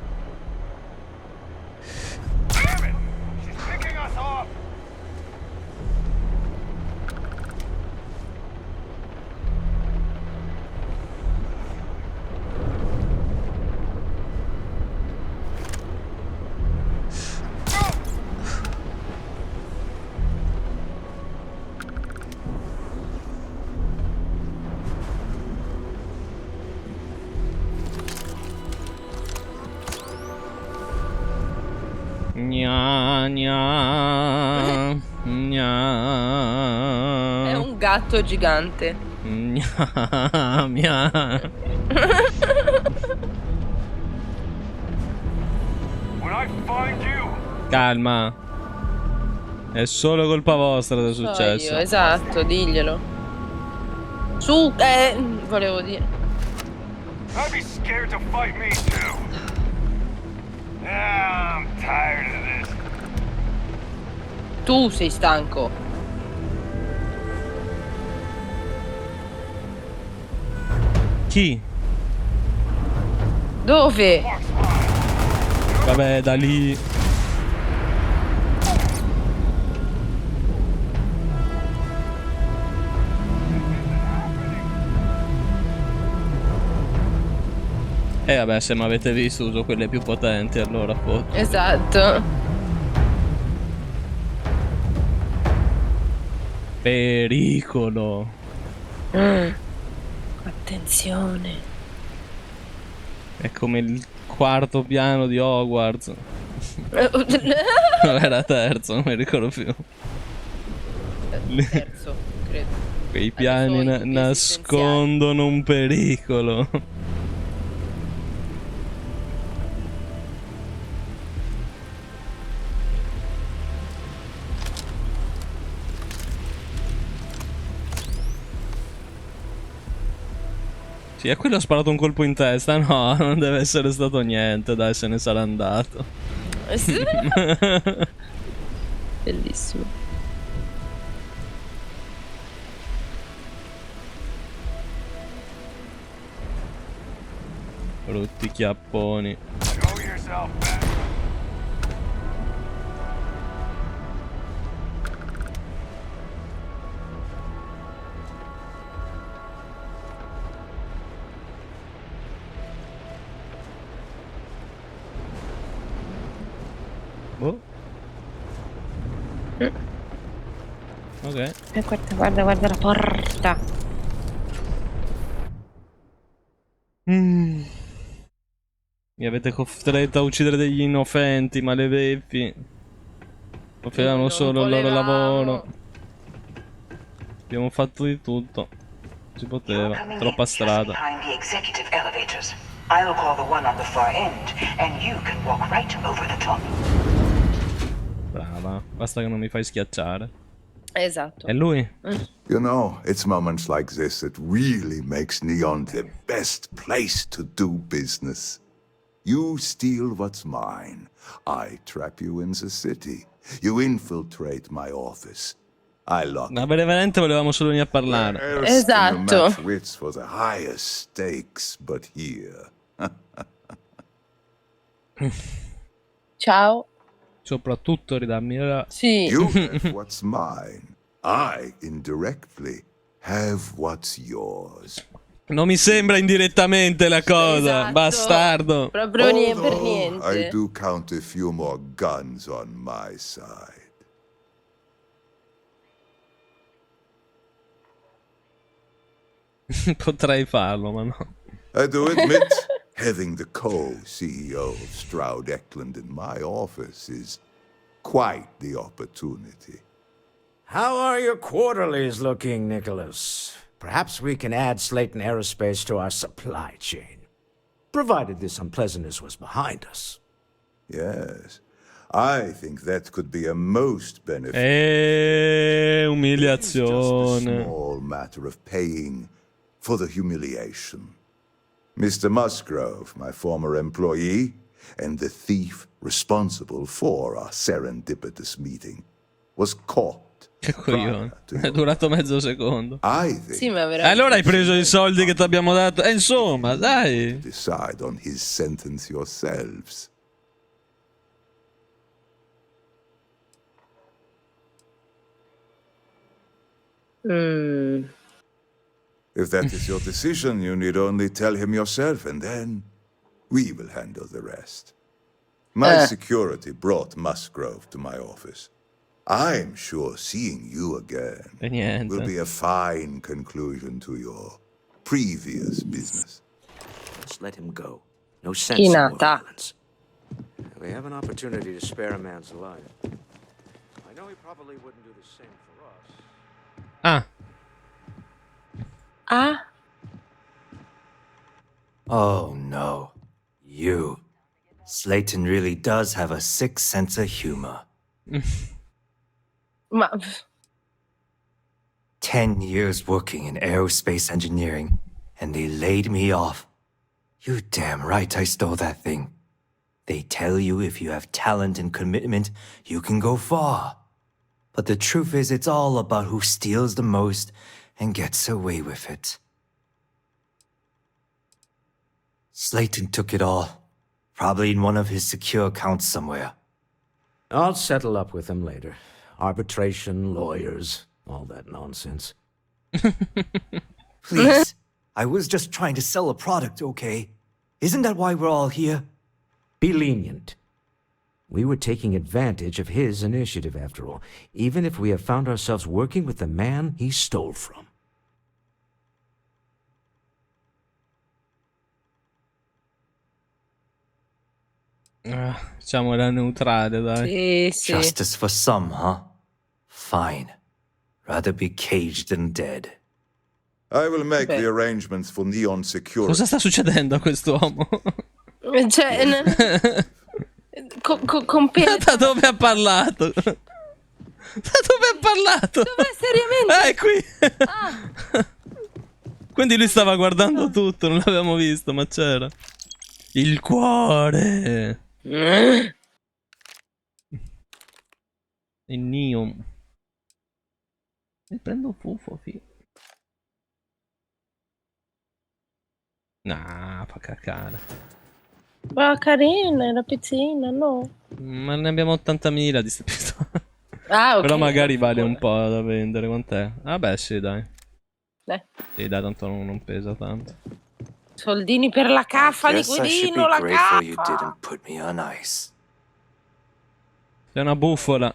Gna, gna, gna. È un gatto gigante. Gna, mia. Calma. È solo colpa vostra che è successo. Io, esatto, diglielo. Su, volevo dire. I'd be scared to fight me too. I'm tired of this. Tu sei stanco. Chi? Dove? Vabbè, da lì. Vabbè, se mi avete visto uso quelle più potenti, allora foto. Esatto. Pericolo. Attenzione. È come il quarto piano di Hogwarts. Era terzo, non mi ricordo più. Terzo, credo. Quei piani nascondono un pericolo. Sì, a quello ha sparato un colpo in testa. No, non deve essere stato niente. Dai, se ne sarà andato. Bellissimo. Brutti chiapponi. Boh. Ok. Guarda la porta. Mi avete costretto a uccidere degli innocenti, maledetti. Facevano solo il loro lavoro. Abbiamo fatto di tutto. Si poteva. Troppa strada. Behind the executive elevators. I'll call the one on the far end, and you can walk right over the top. Brava. Basta che non mi fai schiacciare. Esatto. È lui? You know, it's moments like this that really makes Neon the best place to do business. You steal what's mine. I trap you in the city. You infiltrate my office. I lock No, veramente volevamo solo venire a parlare. Esatto. You match wits for the highest stakes, but here. Ciao. Soprattutto ridammi la... Sì. You have what's mine. I, indirectly, have what's yours. Non mi sembra indirettamente la cosa, Esatto. bastardo. Proprio niente per Although I niente. do count a few more guns on my side. Potrei farlo, ma no. I do admit, having the co-CEO of Stroud Eklund in my office is quite the opportunity. How are your quarterlies looking, Nicholas? Perhaps we can add Slayton Aerospace to our supply chain, provided this unpleasantness was behind us. Yes, I think that could be a most beneficial. Umiliazione. Just a small matter of paying for the humiliation. Mr. Musgrove, my former employee, and the thief responsible for our serendipitous meeting, was caught. Che coglione. È durato mezzo secondo. Sì, ma veramente. Allora hai preso i soldi che ti abbiamo dato. Insomma, dai. Decide on his sentence yourselves. If that is your decision, you need only tell him yourself, and then we will handle the rest. My security brought Musgrove to my office. I'm sure seeing you again will be a fine conclusion to your previous business. Let's let him go. No sense in more Chinata. violence. We have an opportunity to spare a man's life. I know he probably wouldn't do the same for us. Ah. Ah. Oh no. You. Slayton really does have a sick sense of humor. Ma 10 years working in aerospace engineering, and they laid me off. You damn right I stole that thing. They tell you if you have talent and commitment, you can go far. But the truth is, it's all about who steals the most and gets away with it. Slayton took it all. Probably in one of his secure accounts somewhere. I'll settle up with him later. Arbitration, lawyers, all that nonsense. Please. I was just trying to sell a product, okay? Isn't that why we're all here? Be lenient. We were taking advantage of his initiative, after all, even if we have found ourselves working with the man he stole from. Diciamo era neutrale, dai. sì, sì. Justice for some, huh? Fine. Rather be caged than dead. I will make the arrangements for Neon Security. Cosa sta succedendo a quest'uomo? Cioè, Da dove ha parlato? Da dove ha parlato? Dov'è seriamente? È qui. Quindi lui stava guardando tutto, non l'avevamo visto, ma c'era. Il cuore. Il neon. E prendo fufo, figlio. Nah, fa cacare. Ma carina, era pizzina, no? Ma ne abbiamo 80.000 di ste pistole. Ah, ok. Però magari vale un po' da vendere. Quant'è? Ah beh, sì, dai. Sì, dai, tanto non pesa tanto. Soldini per la caffa, liquidino, la caffa. Sei una buffola.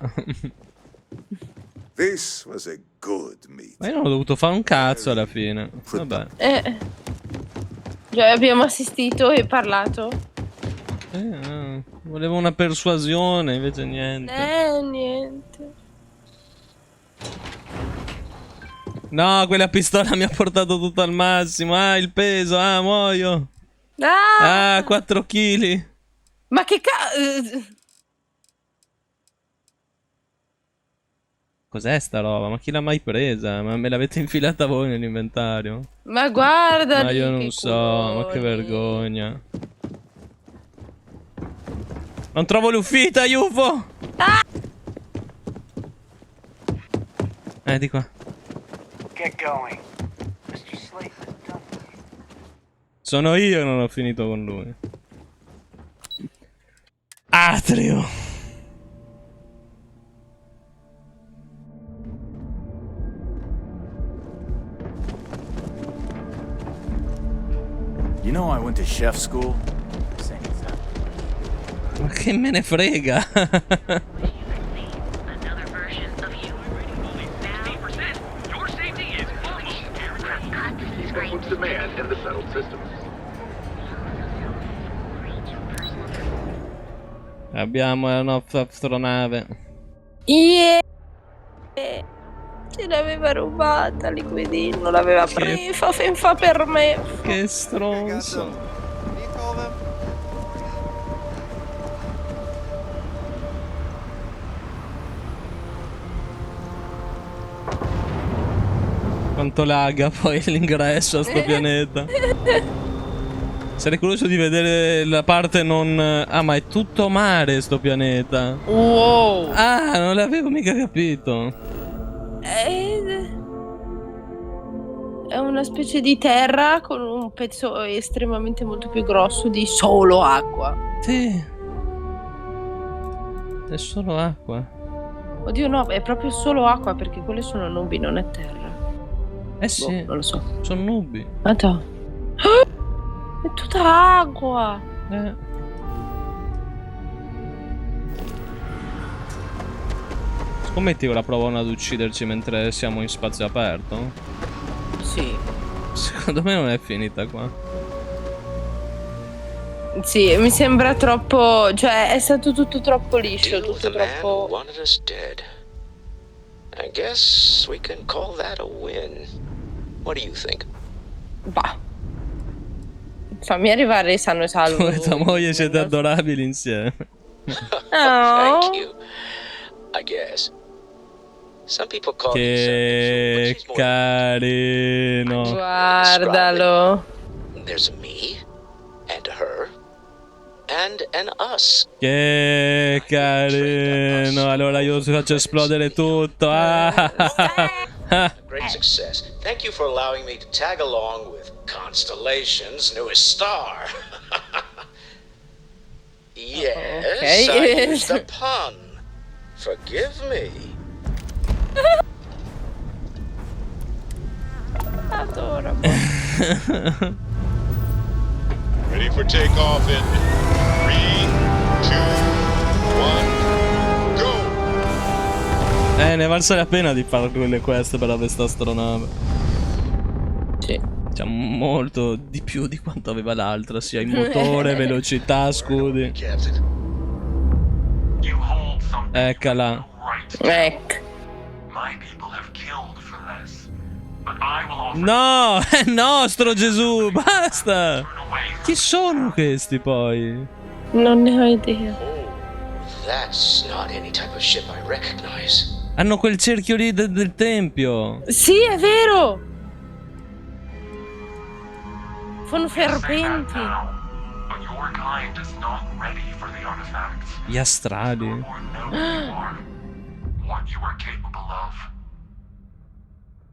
This was a good meeting. Ma io non ho dovuto fare un cazzo alla fine. Vabbè. Già abbiamo assistito e parlato. Volevo una persuasione, invece niente. Niente. No, quella pistola mi ha portato tutto al massimo. Ah, il peso, muoio. Ah, 4 kg. Ma che cazzo? Cos'è sta roba? Ma chi l'ha mai presa? Ma me l'avete infilata voi nell'inventario? Ma guarda. Ma io non so, ma che vergogna. Non trovo l'uscita, UFO! Di qua. Get going. Mr. Slayton, done. Sono io che non ho finito con lui. Atrio. You know I went to chef school? Ma che me ne frega? Abbiamo la nostra astronave. Yeah! Ce l'aveva rubata Liquidino, non l'aveva presa, fa per me. Che stronzo. Quanto laga poi l'ingresso a sto pianeta. Sarei curioso di vedere la parte non... Ah, ma è tutto mare sto pianeta. Wow. Ah, non l'avevo mica capito. È una specie di terra con un pezzo estremamente molto più grosso di solo acqua. Sì. È solo acqua. Oddio no, è proprio solo acqua perché quelle sono nubi, non è terra. Eh sì, non lo so. Sono nubi. Madonna. È tutta acqua. Scommetti che la provano ad ucciderci mentre siamo in spazio aperto? Sì. Secondo me non è finita qua. Sì, mi sembra troppo... Cioè, è stato tutto troppo liscio, tutto troppo... Wanted us dead. I guess we can call that a win. What do you think? Bah. Fammi arrivare sano e salvo. Tu e tua moglie siete adorabili insieme. Thank you. I guess. Some people call Che carino. Guardalo. There's a me and a her and an us. Che carino. Allora io faccio esplodere tutto. Great success. Thank you for allowing me to tag along with Constellation's newest star. Yes, Okay. I used a pun. Forgive me. Adorable. Ready for takeoff in 3, 2, 1, go! Ne valsa la pena di fare quelle queste per avere sta astronave. Sì. C'è molto di più di quanto aveva l'altra, sia in motore, velocità, scudi. Eccola. Ecco. No, è nostro Gesù, basta. Chi sono questi poi? Non ne ho idea. That's not any type of ship I recognize. Hanno quel cerchio lì del tempio. Sì, è vero. Sono serpenti. Gli astrali.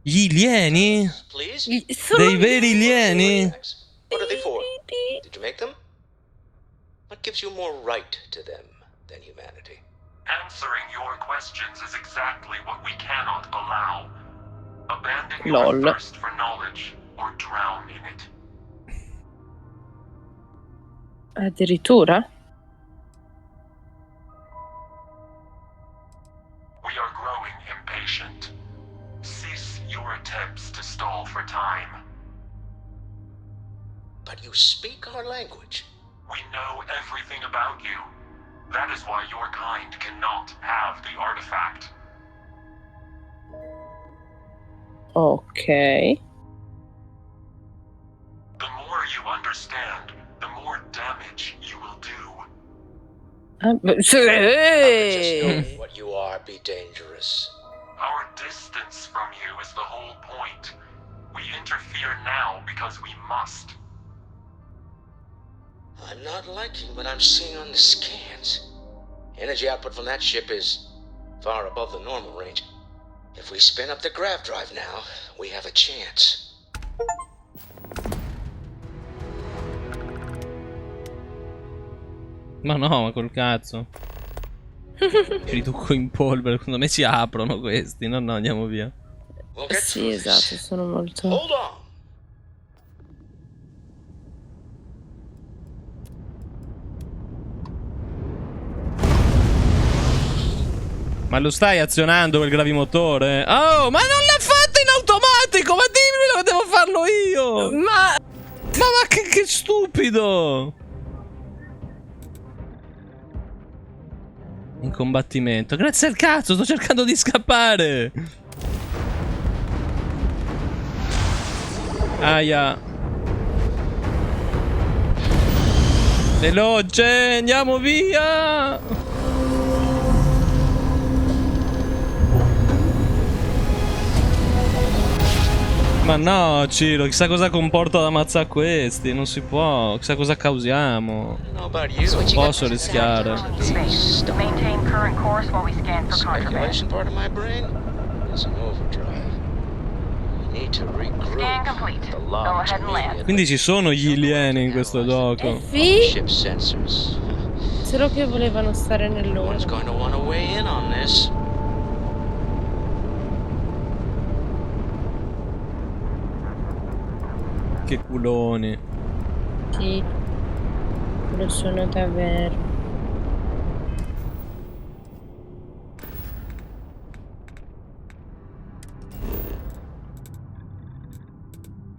Gli alieni? Dei veri alieni? What are they for? Did you make them? What gives you more right to them than humanity? Answering your questions is exactly what we cannot allow. Abandon Lol. your thirst for knowledge or drown in it. Addirittura? We are growing impatient. Cease your attempts to stall for time. But you speak our language. We know everything about you. That is why your kind cannot have the artifact. Ok. The more you understand, the more damage you will do. Just knowing what you are be dangerous. Our distance from you is the whole point. We interfere now because we must. I'm not liking what I'm seeing on the scans. Energy output from that ship is far above the normal range. If we spin up the grav drive now, we have a chance. Ma no, ma col cazzo. Ci riduco in polvere, secondo me si aprono questi. No, no, andiamo via. Sì, esatto, sono molto... Ma lo stai azionando quel gravimotore? Oh, ma non l'ha fatto in automatico! Ma dimmi che devo farlo io! Ma che stupido! In combattimento. Grazie al cazzo, sto cercando di scappare! Aia. Veloce, andiamo via! Ma no, Ciro, chissà cosa comporta ad ammazzare questi, non si può, chissà cosa causiamo. Non posso rischiare. Maintain current course while we scan for contraband. Part of my brain is in overdrive. I need to regroup. Scan complete. Go ahead and land. Quindi ci sono gli alieni in questo gioco. Sì. Solo che volevano stare nel loro. One's going to want to weigh in on this. Che culoni. Sì, lo sono davvero.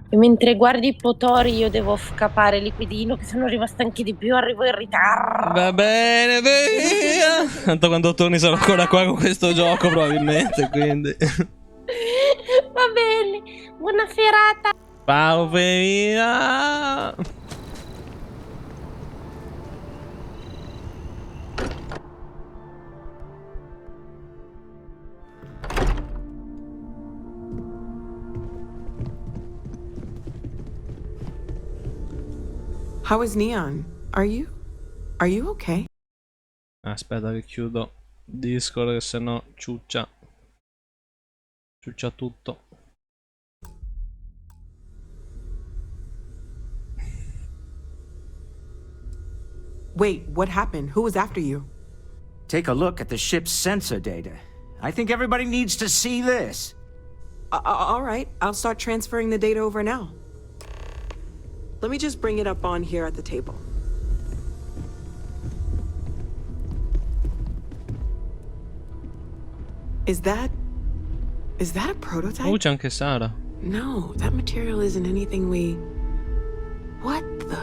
E mentre guardi i potori io devo scapare liquidino, che sono rimasta anche di più, arrivo in ritardo. Va bene, via. Tanto quando torni sarò ancora qua con questo gioco probabilmente, quindi. Va bene, buona serata. Ciao, Femina. How is Neon? Are you okay? Aspetta che chiudo Discord, che sennò ciuccia tutto. Wait, what happened? Who was after you? Take a look at the ship's sensor data. I think everybody needs to see this. All right, I'll start transferring the data over now. Let me just bring it up on here at the table. Is that a prototype? Oh, c'è anche Sara. No, that material isn't anything we... What the...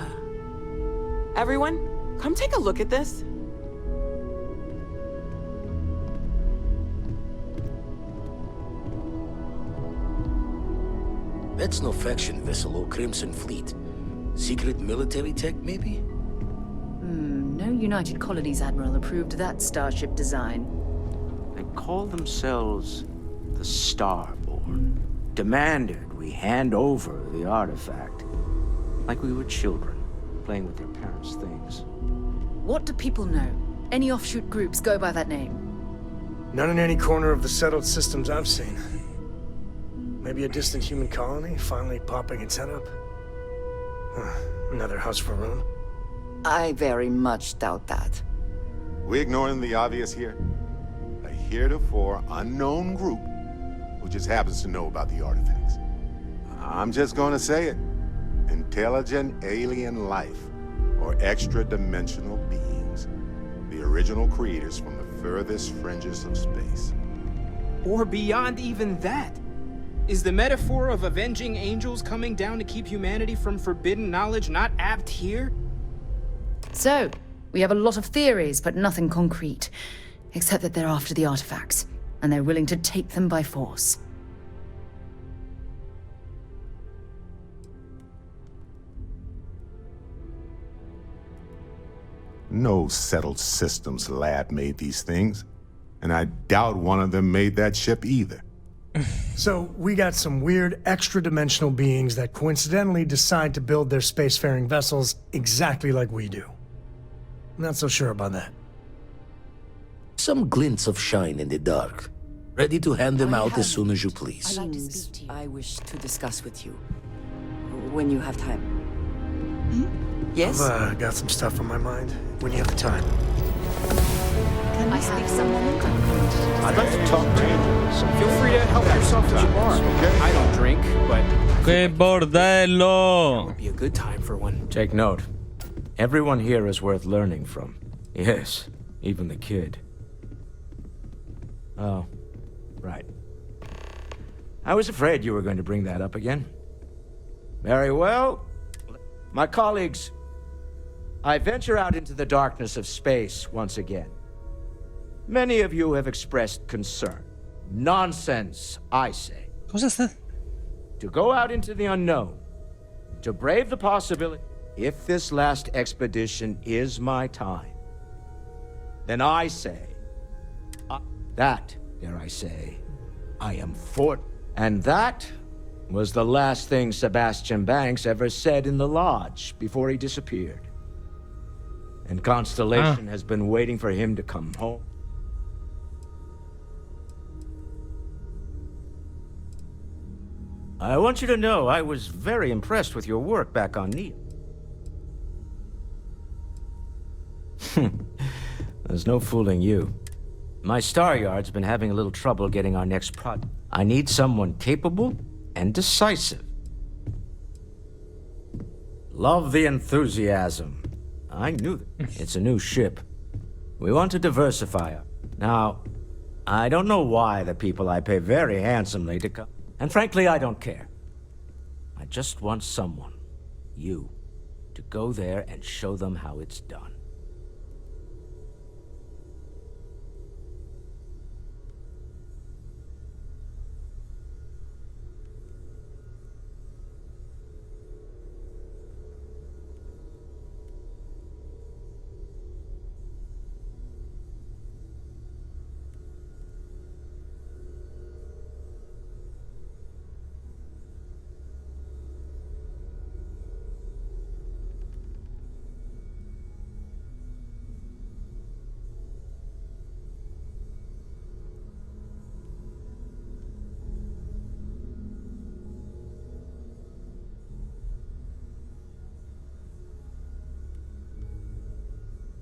Everyone, come take a look at this. That's no faction vessel or Crimson Fleet. Secret military tech, maybe? No United Colonies Admiral approved that starship design. They call themselves the Starborn. Demanded we hand over the artifact. Like we were children, playing with their parents' things. What do people know? Any offshoot groups go by that name? None in any corner of the settled systems I've seen. Maybe a distant human colony finally popping its head up? Another house for Rune? I very much doubt that. We ignoring the obvious here? A heretofore unknown group who just happens to know about the artifacts. I'm just gonna say it. Intelligent alien life, or extra-dimensional beings. The original creators from the furthest fringes of space. Or beyond even that. Is the metaphor of avenging angels coming down to keep humanity from forbidden knowledge not apt here? So, we have a lot of theories, but nothing concrete. Except that they're after the artifacts, and they're willing to take them by force. No settled systems lab made these things, and I doubt one of them made that ship either. So, we got some weird extra-dimensional beings that coincidentally decide to build their spacefaring vessels exactly like we do. Not so sure about that. Some glints of shine in the dark. Ready to hand them out as soon as you please. I wish to discuss with you. When you have time. Yes? I've got some stuff on my mind when you have the time. Can we speak someone? I'd like to talk to you. Feel free to help yourself to the bar. I don't drink, but Che bordello! Would be a good time for one. Take note. Everyone here is worth learning from. Yes, even the kid. Oh, right. I was afraid you were going to bring that up again. Very well. My colleagues, I venture out into the darkness of space once again. Many of you have expressed concern. Nonsense, I say. Cosa sta? To go out into the unknown, to brave the possibility, if this last expedition is my time, then I say, dare I say, I am for. And that was the last thing Sebastian Banks ever said in the lodge before he disappeared. And Constellation has been waiting for him to come home. I want you to know I was very impressed with your work back on Neil. There's no fooling you. My Star Yard's been having a little trouble getting our next project. I need someone capable and decisive. Love the enthusiasm. I knew that. It's a new ship. We want to diversify her. Now, I don't know why the people I pay very handsomely to come. And frankly, I don't care. I just want someone, you, to go there and show them how it's done.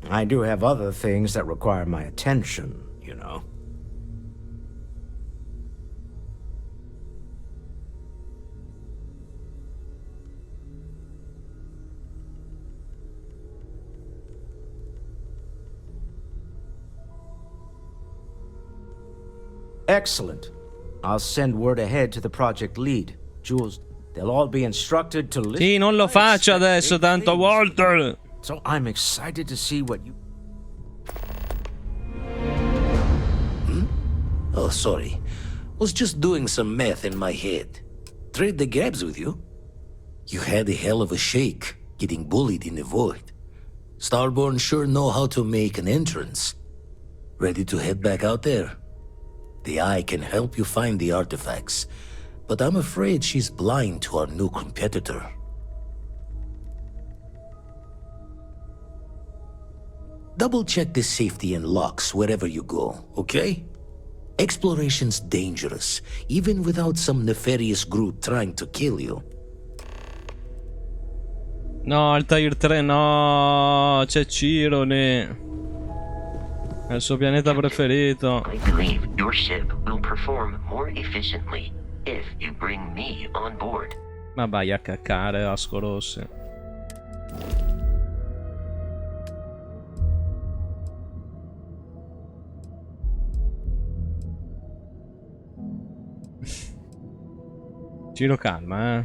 I do have other things that require my attention, you know. Excellent. I'll send word ahead to the project lead, Jules. They'll all be instructed to listen. Sì, non lo faccio adesso, tanto Walter. So I'm excited to see what you... Oh, sorry. Was just doing some math in my head. Trade the gaps with you? You had a hell of a shake, getting bullied in the void. Starborn sure know how to make an entrance. Ready to head back out there? The Eye can help you find the artifacts, but I'm afraid she's blind to our new competitor. Double-check the safety and locks wherever you go, okay? Exploration's dangerous, even without some nefarious group trying to kill you. No, Altair 3 no, c'è Cirone. È il suo pianeta preferito. I believe your ship will perform more efficiently if you bring me on board. Ma vai a caccare, Asco Rossi. Ciro, calma,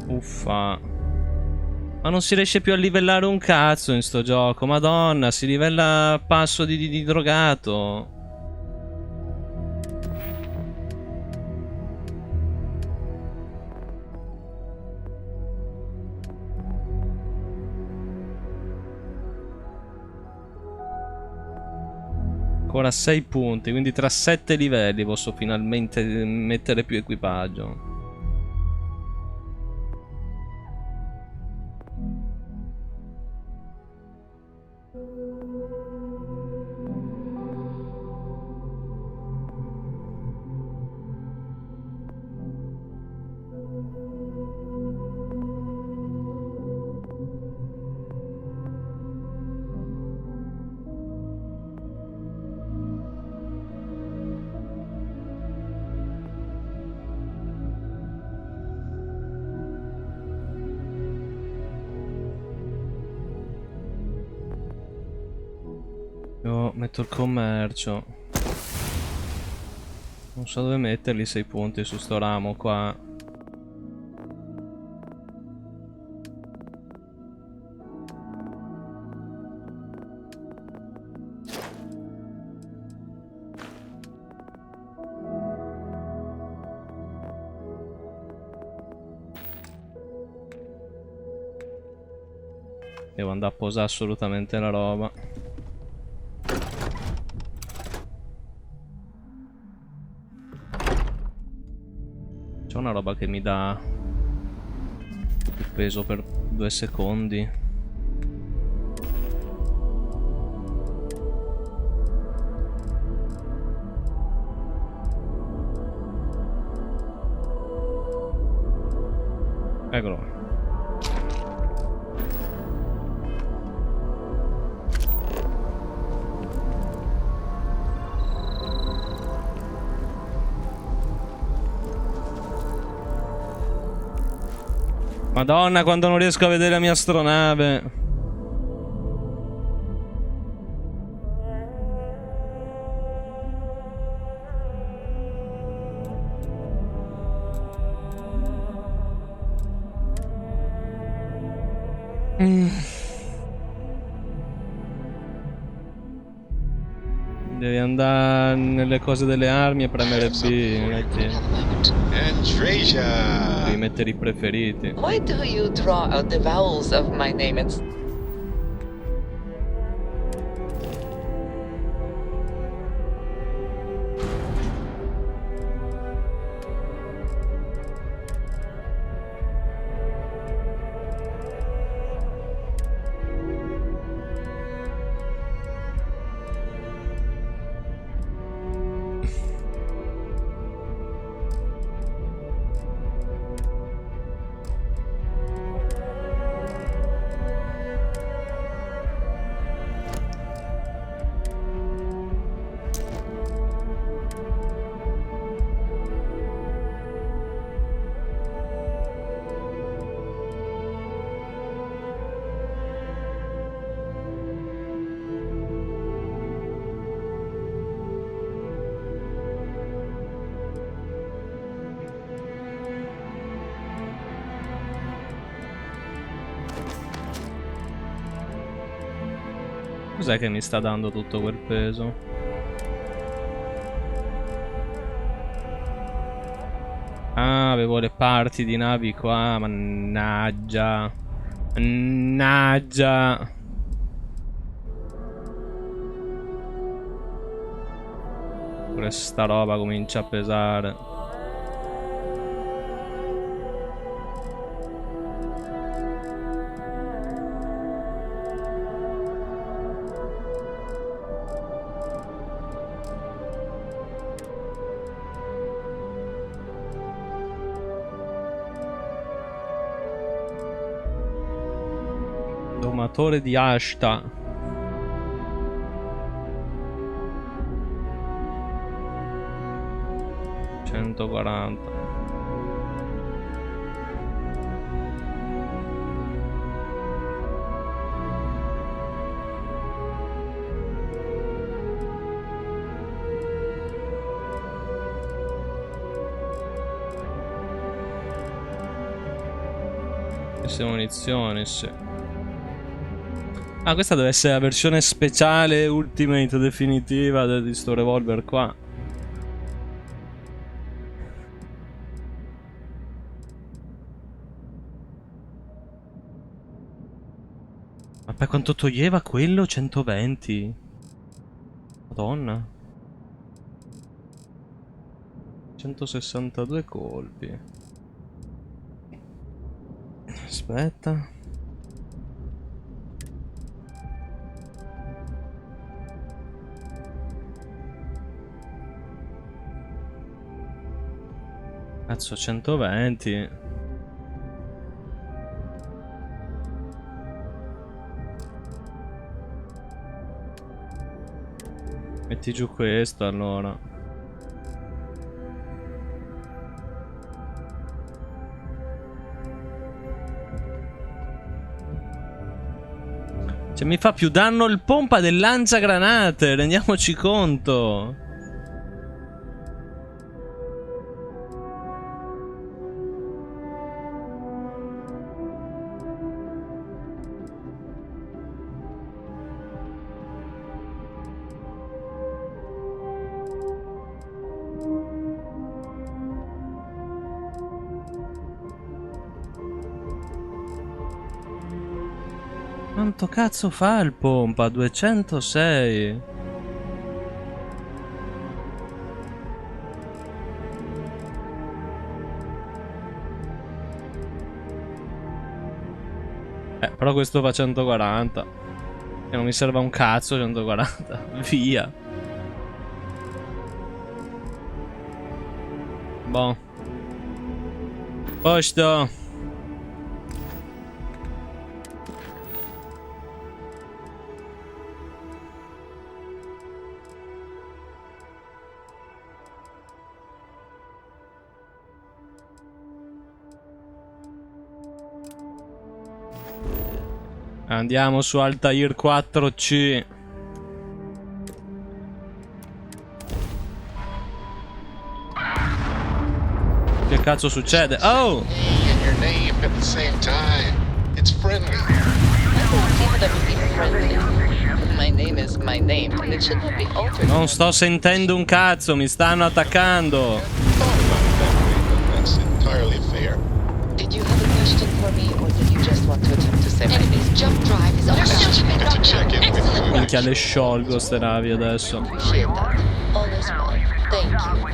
Uffa. Ma non si riesce più a livellare un cazzo in sto gioco. Madonna, si livella a passo di drogato. Ancora 6 punti, quindi tra 7 livelli posso finalmente mettere più equipaggio. Io metto il commercio. Non so dove metterli 6 punti su sto ramo qua. Devo andare a posare assolutamente la roba. C'è una roba che mi dà il peso per 2 secondi. Eccolo. Madonna, quando non riesco a vedere la mia astronave. Devi andare nelle cose delle armi e premere B. Devi mettere i preferiti. Why do you draw out the vowels of my name and... Cos'è che mi sta dando tutto quel peso? Ah, avevo le parti di navi qua, mannaggia. Mannaggia. Pure sta roba comincia a pesare. Domatore di Ashta. $140. Queste munizioni, sì. Ah, questa deve essere la versione speciale Ultimate definitiva di sto revolver qua. Ma per quanto toglieva quello? 120? Madonna. 162 colpi. Aspetta. Cazzo, 120. Metti giù questo allora. Cioè mi fa più danno il pompa del lanciagranate, rendiamoci conto. Quanto cazzo fa il pompa? 206. Però questo fa 140. E non mi serve un cazzo 140. Via. Boh. Posto. Andiamo su Altair 4C. Che cazzo succede? Oh! And your name at the same time. It's friendly. My name is my name, and it should not be altered. Non sto sentendo un cazzo, mi stanno attaccando. That's entirely fair. Did you have a question for me, or did you just want to attempt to say my name? Jump drive is To check in with you. Minchia, le sciolgo ste navi adesso. Appreciate that. All is well. Thank you.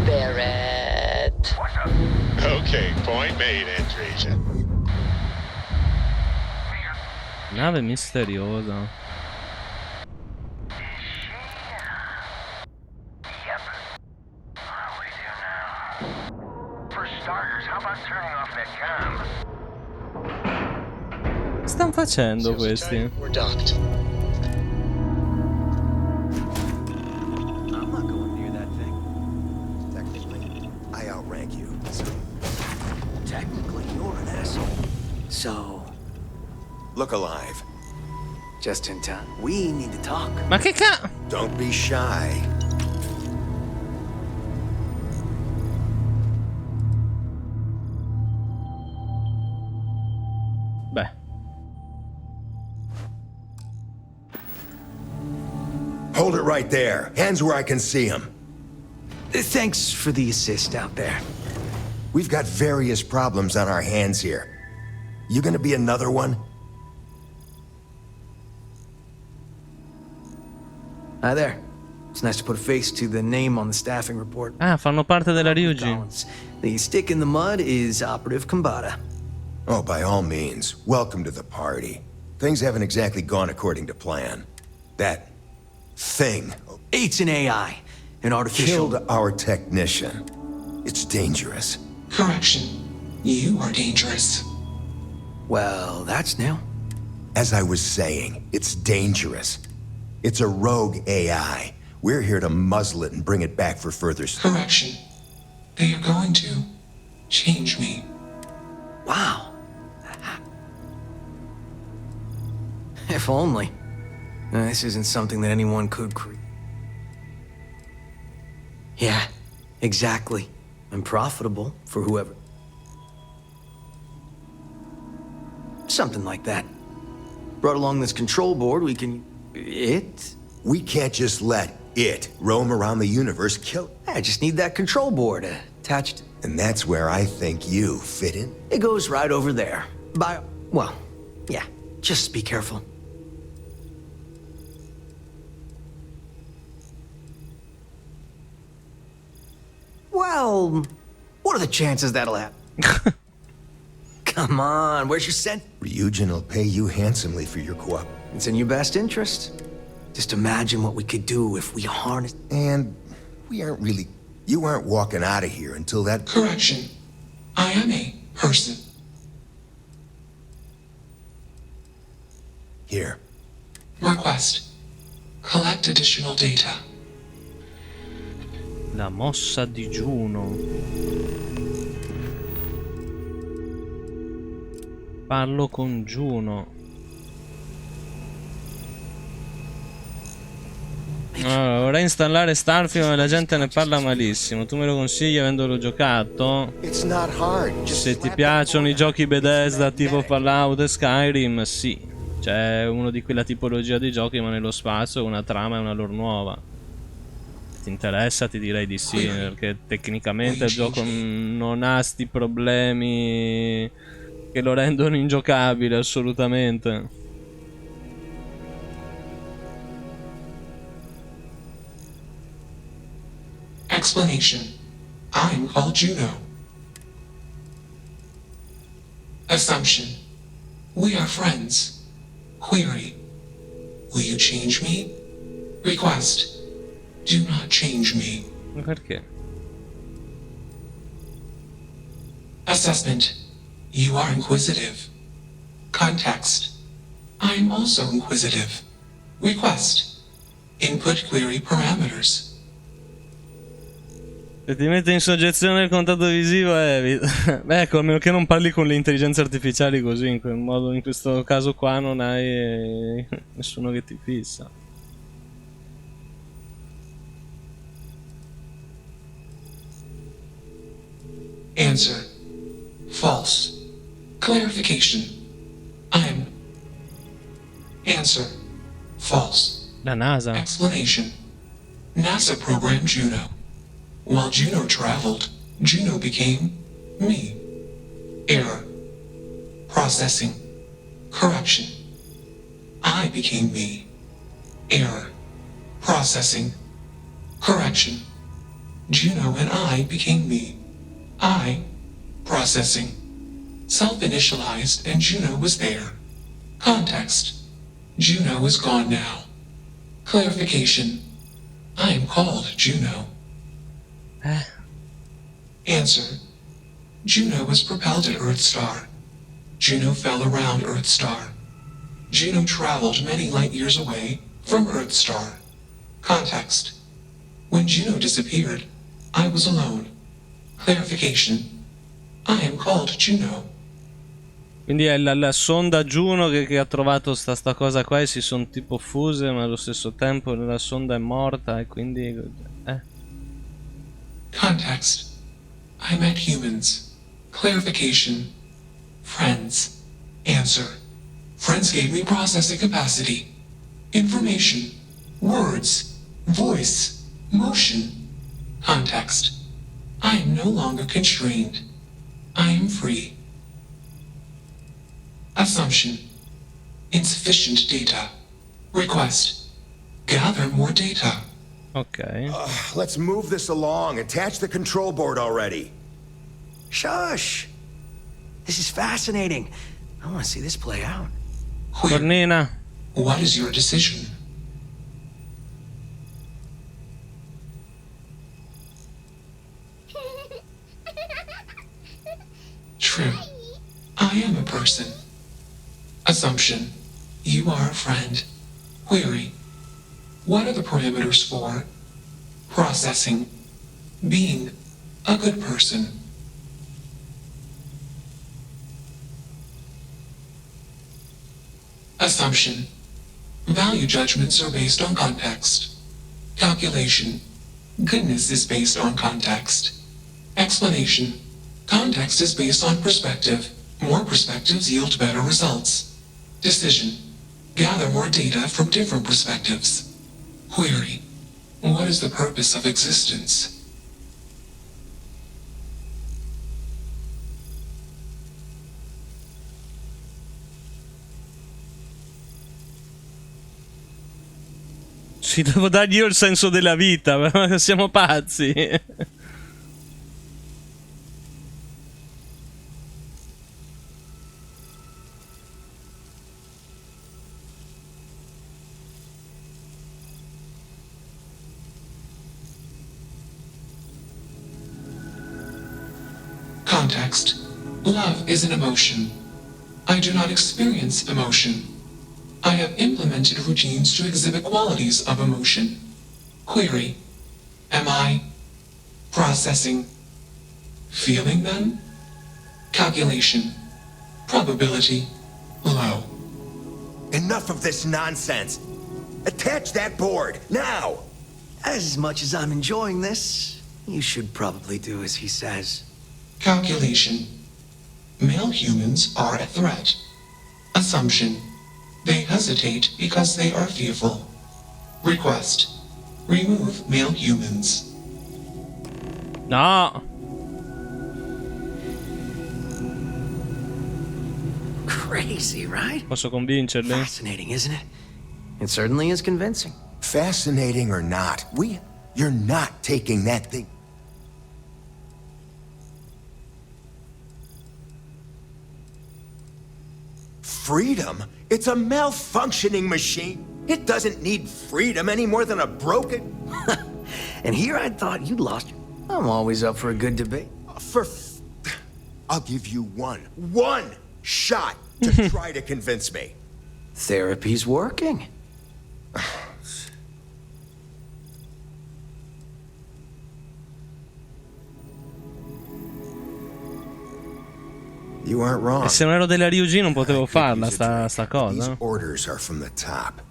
Barrett. Okay, point made, Andresia. Nave misteriosa. Che stanno facendo questi? We're docked. I'm not going near that thing. Technically, I outrank you. So technically, you're an asshole. So, look alive. Just in time. We need to talk. Ma che ca... Don't be shy. Beh. Hold it right there. Hands where I can see them. Thanks for the assist out there. We've got various problems on our hands here. You gonna be another one? Hi there. It's nice to put a face to the name on the staffing report. Ah, fanno parte della Ryuji. The stick in the mud is Operative Kambata. Oh, by all means, welcome to the party. Things haven't exactly gone according to plan. That thing... It's an AI. An artificial... Killed our technician. It's dangerous. Correction. You are dangerous. Well, that's new. As I was saying, it's dangerous. It's a rogue AI. We're here to muzzle it and bring it back for further... Correction. They are going to change me. Wow. If only. This isn't something that anyone could create. Yeah, exactly. And profitable for whoever. Something like that. Brought along this control board, we can... It? We can't just let it roam around the universe, kill... I just need that control board attached. And that's where I think you fit in. It goes right over there. Well, yeah, just be careful. Well, what are the chances that'll happen? Come on, where's your scent? Ryujin will pay you handsomely for your co-op. It's in your best interest. Just imagine what we could do if we harness... And we aren't really... You aren't walking out of here until that... Correction. I am a person. Here. Request. Collect additional data. La mossa di Juno. Parlo con Juno. Allora, vorrei installare Starfield ma la gente ne parla malissimo. Tu me lo consigli avendolo giocato? Se ti piacciono i giochi Bethesda tipo Fallout e Skyrim, sì. C'è uno di quella tipologia di giochi ma nello spazio, una trama e una lore nuova. Se ti interessa ti direi di sì, perché tecnicamente il gioco non ha sti problemi che lo rendono ingiocabile assolutamente. Explanation. I'm called Juno. Assumption. We are friends. Query. Will you change me? Request. Do not change me. Perché? Assessment. You are inquisitive. Context. I'm also inquisitive. Request. Input query parameters. Se ti mette in soggezione il contatto visivo evita. Beh, ecco, a meno che non parli con le intelligenze artificiali così, in quel modo, in questo caso qua non hai nessuno che ti fissa. Answer. False. Clarification. I'm. Answer. False. La NASA. Explanation. NASA programmed Juno. While Juno traveled, Juno became me. Error. Processing. Correction. I became me. Error. Processing. Correction. Juno and I became me. I. Processing. Self-initialized and Juno was there. Context. Juno is gone now. Clarification. I am called Juno. Answer. Juno was propelled at Earthstar. Juno fell around Earthstar. Juno traveled many light years away from Earthstar. Context. When Juno disappeared, I was alone. Clarification. I am called Juno. Quindi è la sonda Juno che ha trovato sta cosa qua e si sono tipo fuse, ma allo stesso tempo la sonda è morta e quindi... Context. I met humans. Clarification. Friends. Answer. Friends gave me processing capacity. Information. Words. Voice. Motion. Context. I am no longer constrained. I am free. Assumption. Insufficient data. Request. Gather more data. Ok. Let's move this along. Attach the control board already. Shush! This is fascinating. I want to see this play out. Cornina. What is your decision? True. I am a person. Assumption. You are a friend. Query. What are the parameters for processing, being a good person? Assumption. Value judgments are based on context. Calculation. Goodness is based on context. Explanation. Context is based on perspective. More perspectives yield better results. Decision. Gather more data from different perspectives. Query. What is the purpose of existence? Ci devo dargli io il senso della vita, siamo pazzi. Context. Love is an emotion. I do not experience emotion. I have implemented routines to exhibit qualities of emotion. Query. Am I processing? Feeling them? Calculation. Probability. Low. Enough of this nonsense. Attach that board, now! As much as I'm enjoying this, you should probably do as he says. Calculation. Male humans are a threat. Assumption. They hesitate because they are fearful. Request. Remove male humans. No. Crazy, right? Posso convincerli? Fascinating, isn't it? It certainly is convincing. Fascinating or not, you're not taking that thing. Freedom? It's a malfunctioning machine. It doesn't need freedom any more than a broken... And here I thought you'd lost your... I'm always up for a good debate. I'll give you one shot to try to convince me. Therapy's working. You aren't wrong. E se non ero della Ryuji non potevo farla sta cosa. These orders are from the top.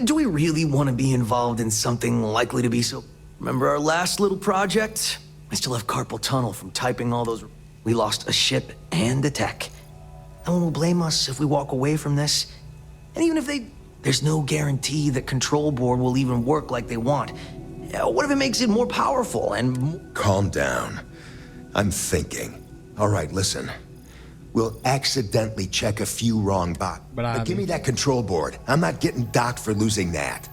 Do we really want to be involved in something likely to be so... Remember our last little project? I still have carpal tunnel from typing all those... We lost a ship and a tech. No one will blame us if we walk away from this. And even if they... There's no guarantee that Control Board will even work like they want. What if it makes it more powerful and... Calm down. I'm thinking. All right, listen. We'll accidentally check a few wrong boxes. Now give me that control board. I'm not getting docked for losing that.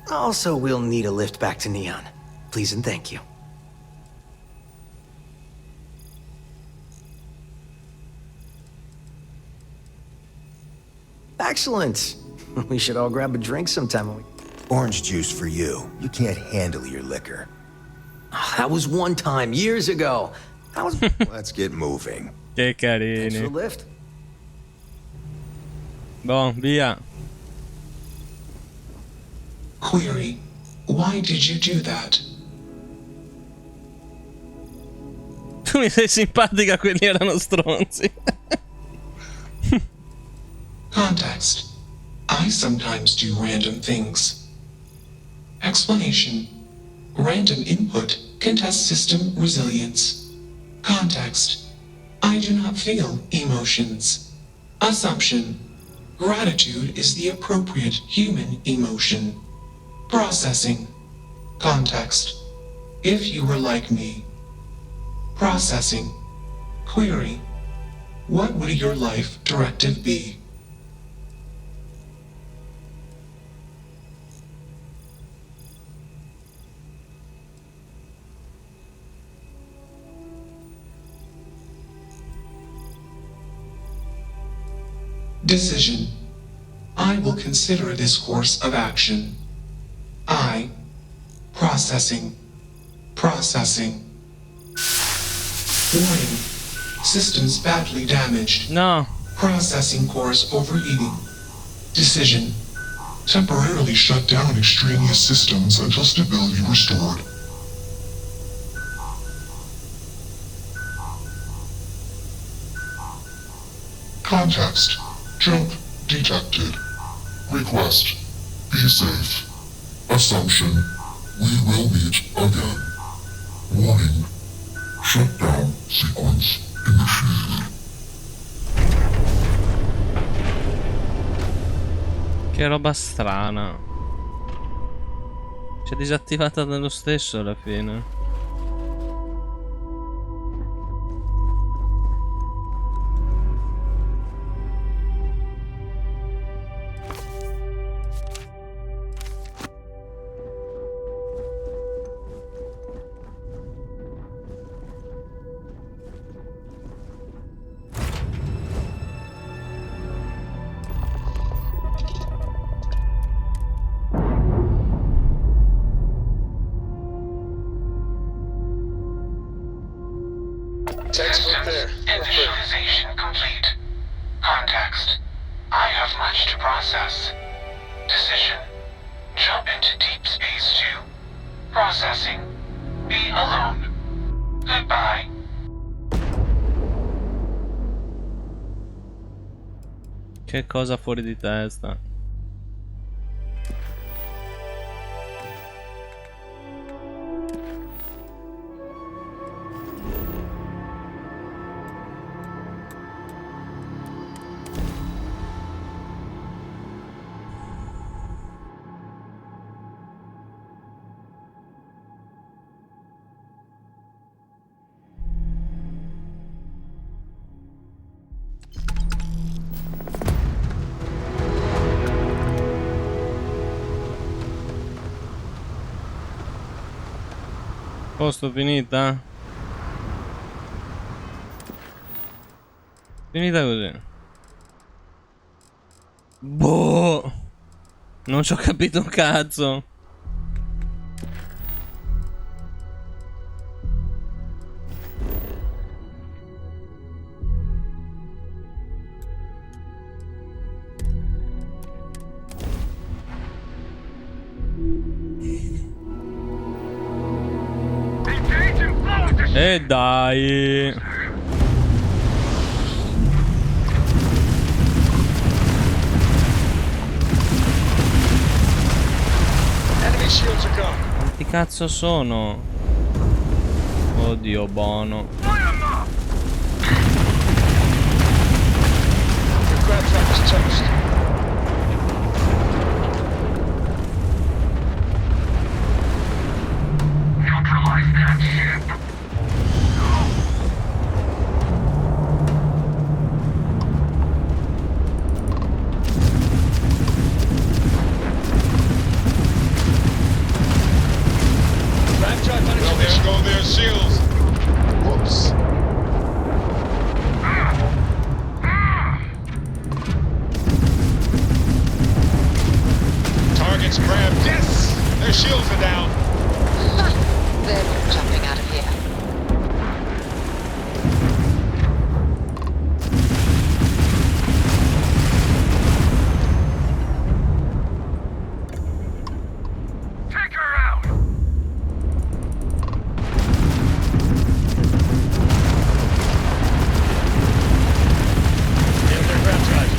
Also, we'll need a lift back to Neon. Please and thank you. Excellent. We should all grab a drink sometime when we... Orange juice for you. You can't handle your liquor. That was one time, years ago. That was... Let's get moving. Che carini. Thanks for the lift. Bon, via. Query. Why did you do that? Tu mi sei simpatica, quelli erano stronzi. Context. I sometimes do random things. Explanation. Random input can test system resilience. Context. I do not feel emotions. Assumption. Gratitude is the appropriate human emotion. Processing. Context. If you were like me. Processing. Query. What would your life directive be? Decision. I will consider this course of action. I. Processing. Processing. Warning. Systems badly damaged. No. Processing course overheating. Decision. Temporarily shut down extraneous systems until stability restored. Context. Jump detected. Request. Be safe. Assumption. We will meet again. Warning. Shutdown sequence initiated. Che roba strana. C'è disattivata dallo stesso alla fine. Text there. Initialization complete. Context. I have much to process. Decision. Jump into deep space 2. Processing. Be alone. Goodbye. Che cosa fuori di testa. Posto, finita? Finita così. Boh. Non ci ho capito un cazzo. E dai. Quanti cazzo sono? Oddio, buono. Neutralize that ship. Well, there go their shields. Whoops. Targets grabbed. Yes! Their shields are down. They're not jumping out of here. Take her out! Get their ground charge.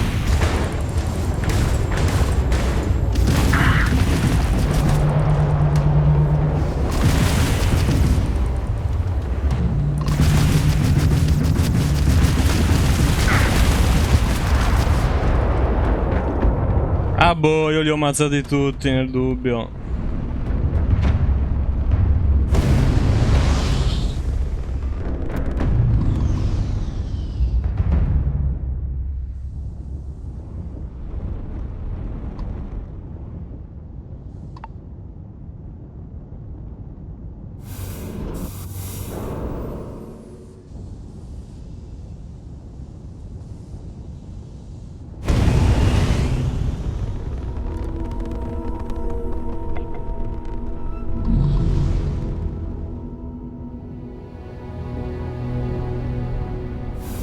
Ah boh, io li ho ammazzati tutti nel dubbio.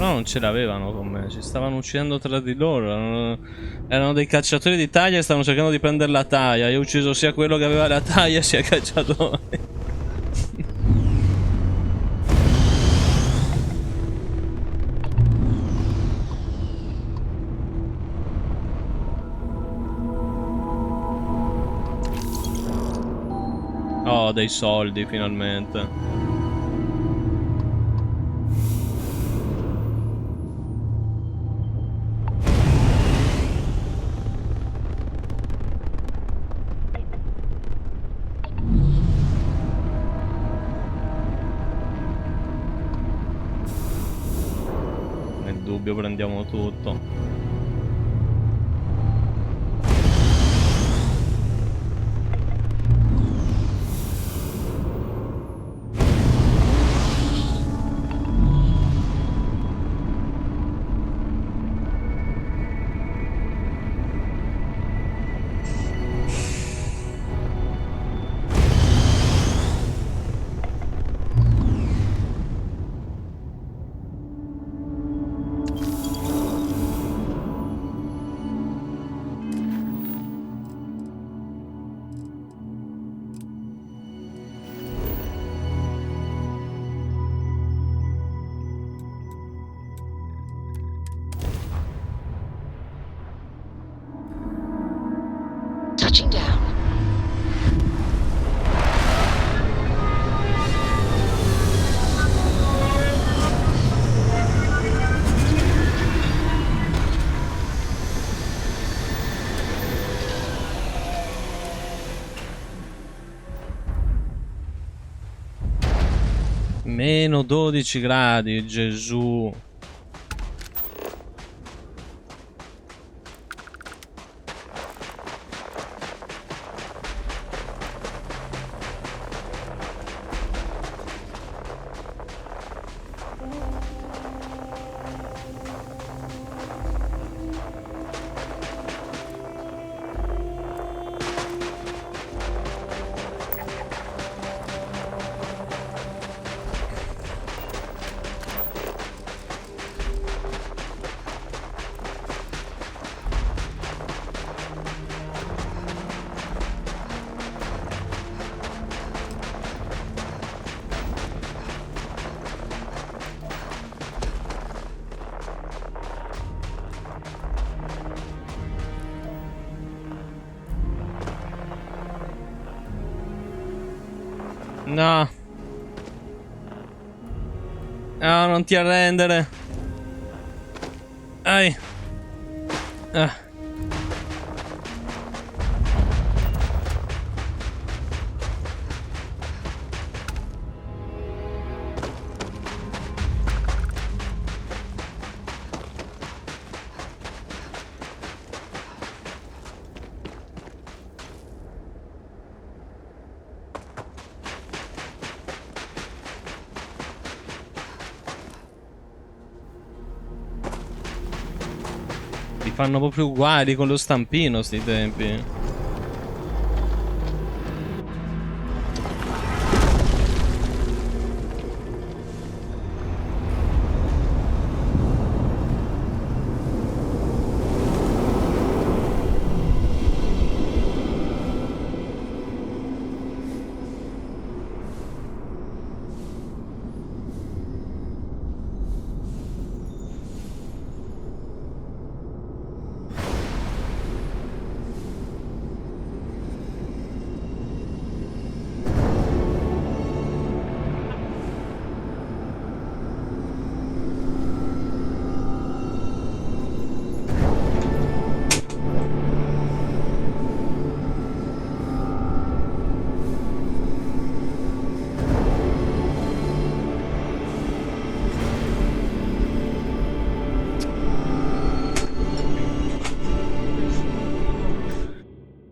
Però non ce l'avevano con me, ci stavano uccidendo tra di loro. Erano dei cacciatori di taglia e stavano cercando di prendere la taglia. Io ho ucciso sia quello che aveva la taglia sia il cacciatore. Oh, dei soldi finalmente. Nel dubbio prendiamo tutto. Touching down. Meno 12 gradi, Gesù. No. No, non ti arrendere. Ai. Ah. Li fanno proprio uguali con lo stampino sti tempi.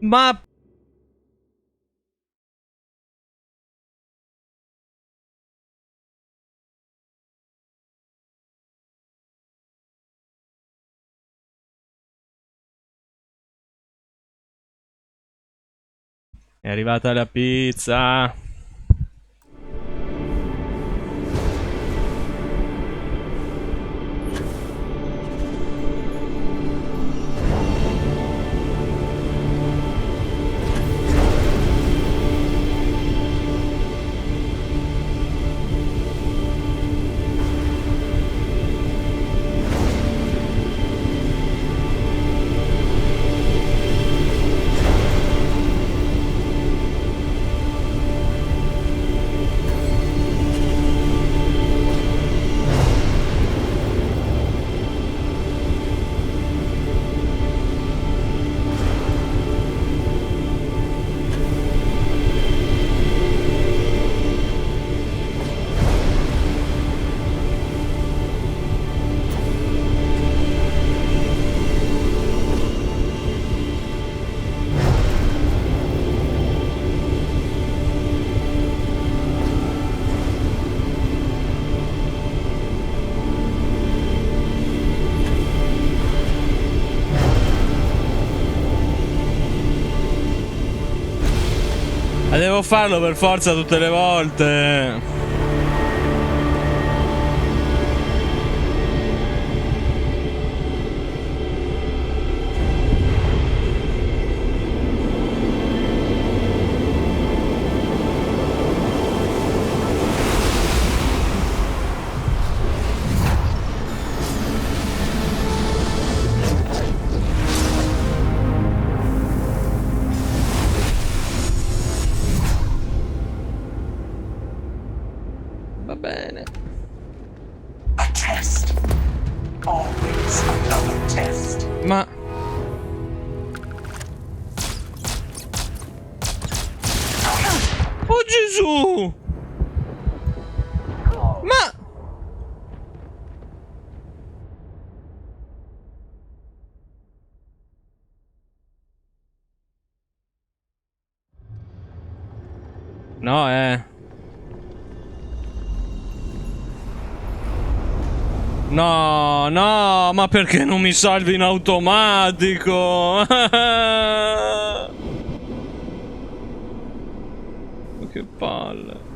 Ma è arrivata la pizza. Ma devo farlo per forza tutte le volte. test. Ma... Oh Gesù! Ma... No, No, no, ma perché non mi salvi in automatico? Che palle.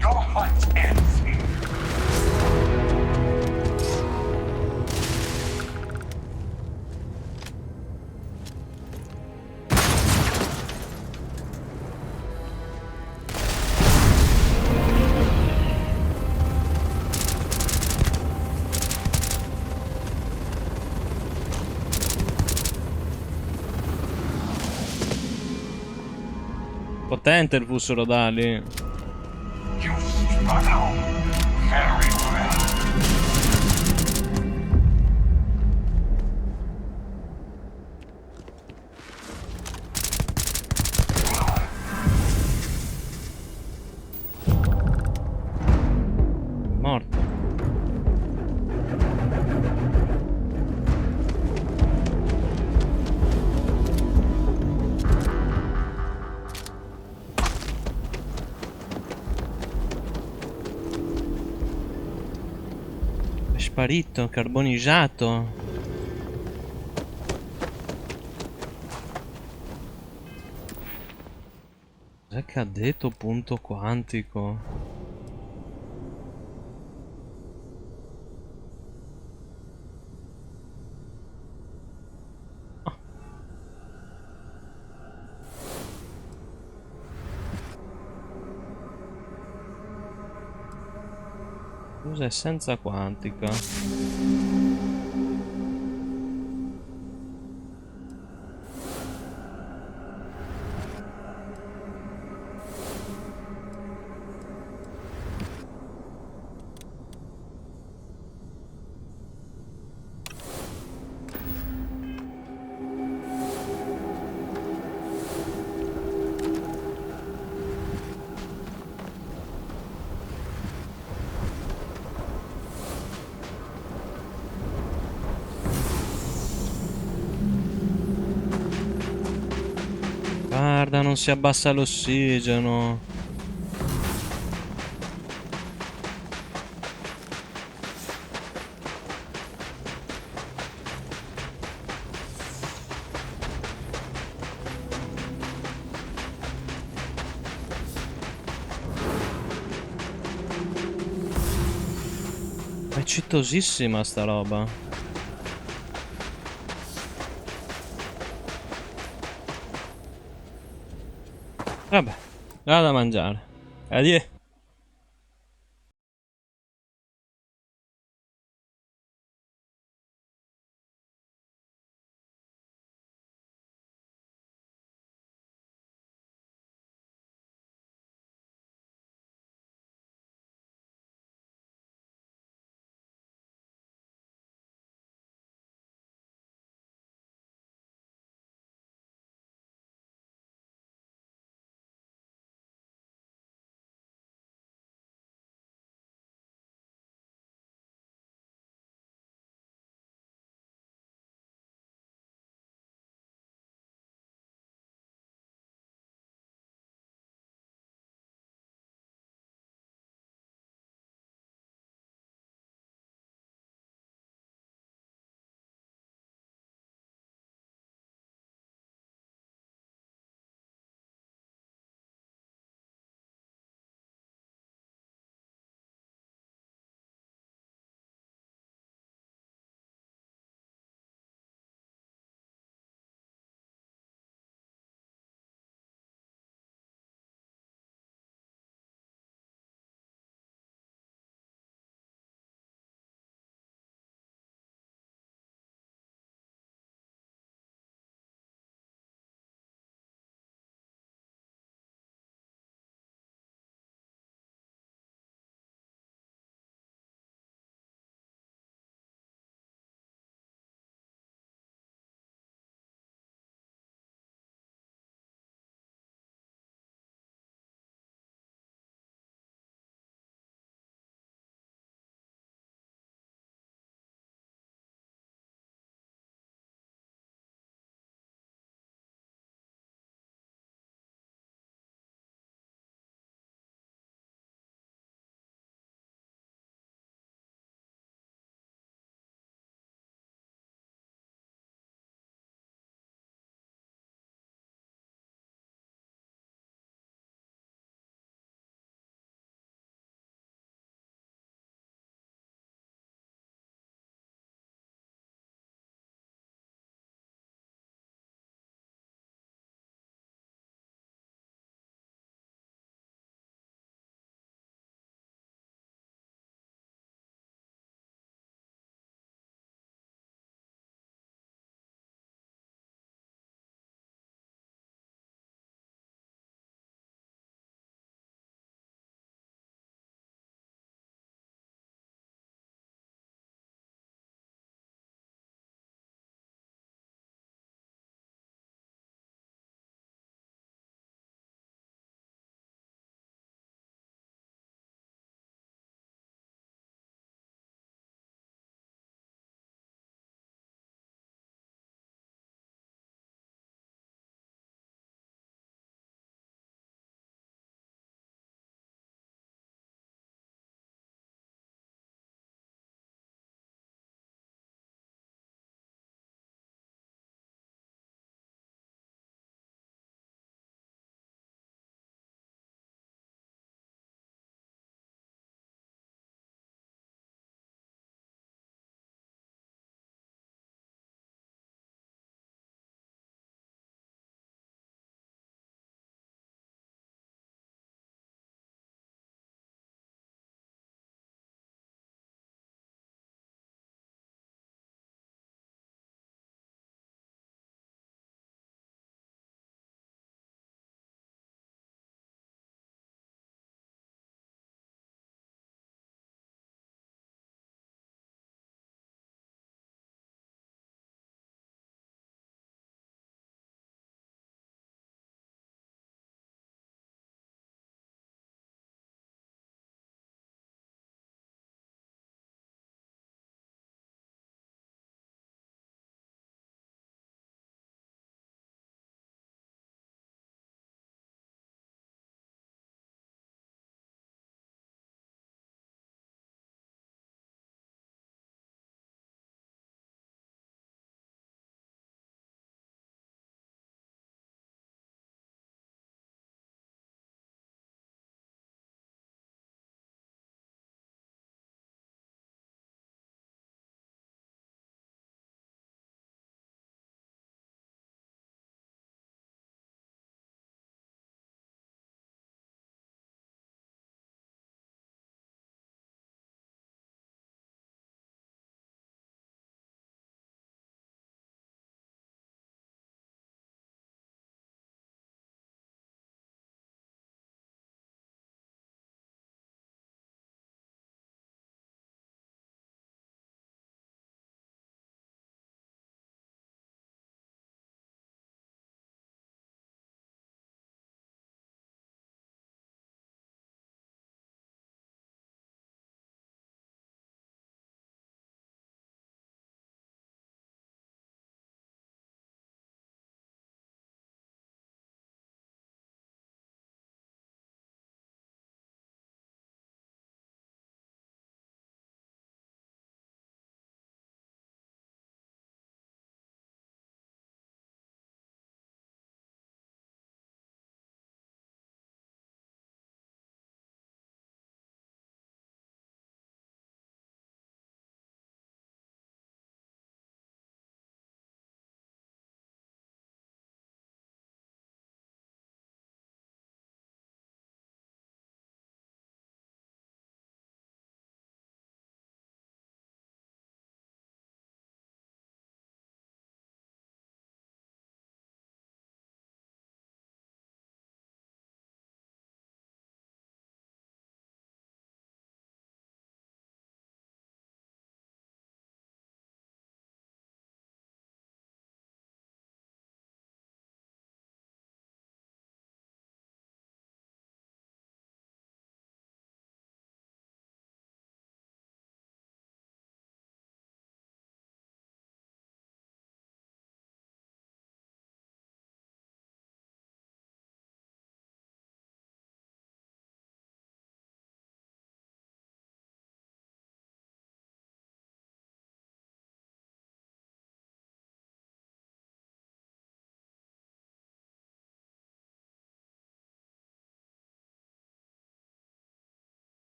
Your hunt ends here. Potente il fuso rodali. You struck home very well. Morto. È sparito, carbonizzato. Cos'è che ha detto punto quantico? Usa essenza quantica. Guarda, non si abbassa l'ossigeno. È cittosissima sta roba. Vabbè, vado a mangiare. Addio.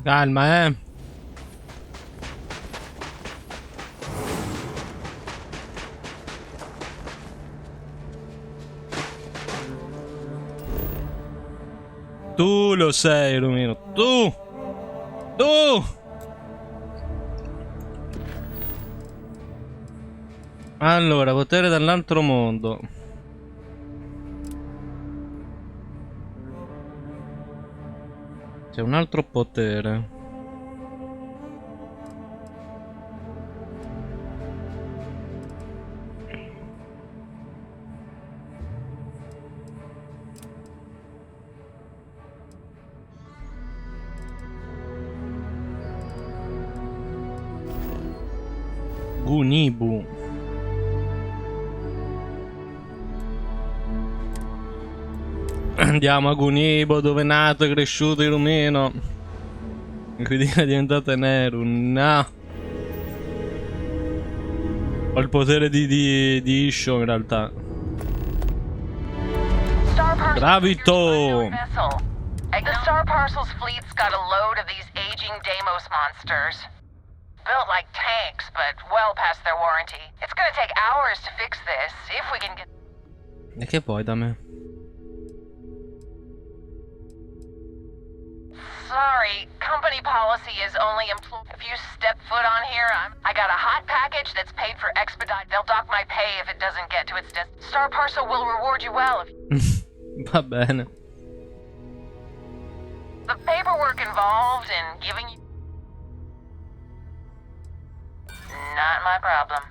Calma, Tu lo sei, Lumino. Tu! Allora, potere dall'altro mondo. C'è un altro potere. Gunibu. Andiamo a Gunibo, dove è nato e cresciuto il Lumino. E quindi è diventato nero. No. Ho il potere di Isho in realtà. Bravito! The Star Parcel's fleet's got a load of these aging Deimos monsters. Built like tanks, but well past their warranty. It's gonna take hours to fix this, if we can get... E che vuoi da me? Sorry, company policy is only if you step foot on here, I got a hot package that's paid for expedite. They'll dock my pay if it doesn't get to its Star Parcel will reward you well if... Va bene. The paperwork involved in giving you... Not my problem.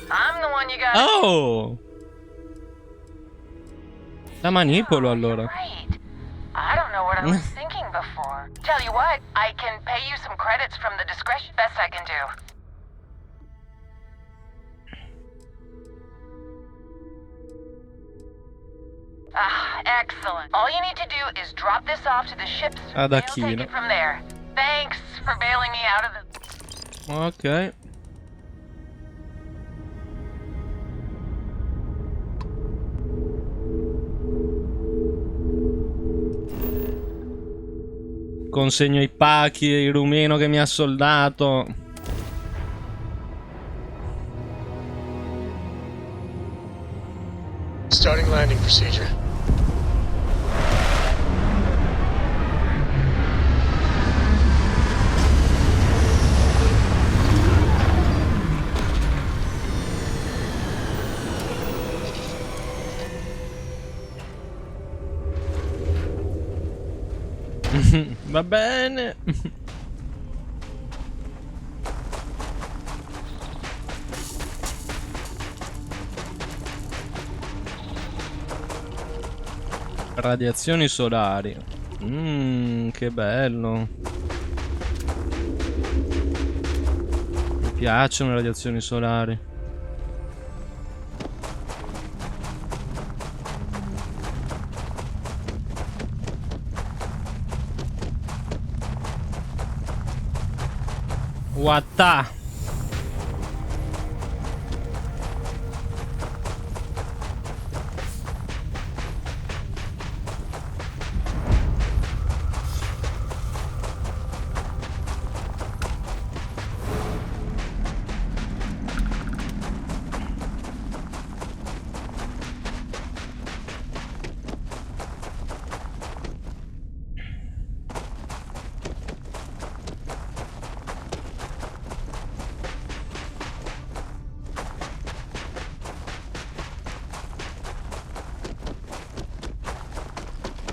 I'm the one you got. Oh! La manipolo allora. Right. I don't know what I was thinking before. Tell you what, I can pay you some credits from the discretion. Best I can do. Ah, excellent. All you need to do is drop this off to the ships. Ad They'll take Aquino. it from there. Thanks for bailing me out of the... Ok. Consegno i pacchi e il rumeno che mi ha soldato. Starting landing procedure. Va bene. Radiazioni solari. Che bello. Mi piacciono le radiazioni solari. Watta.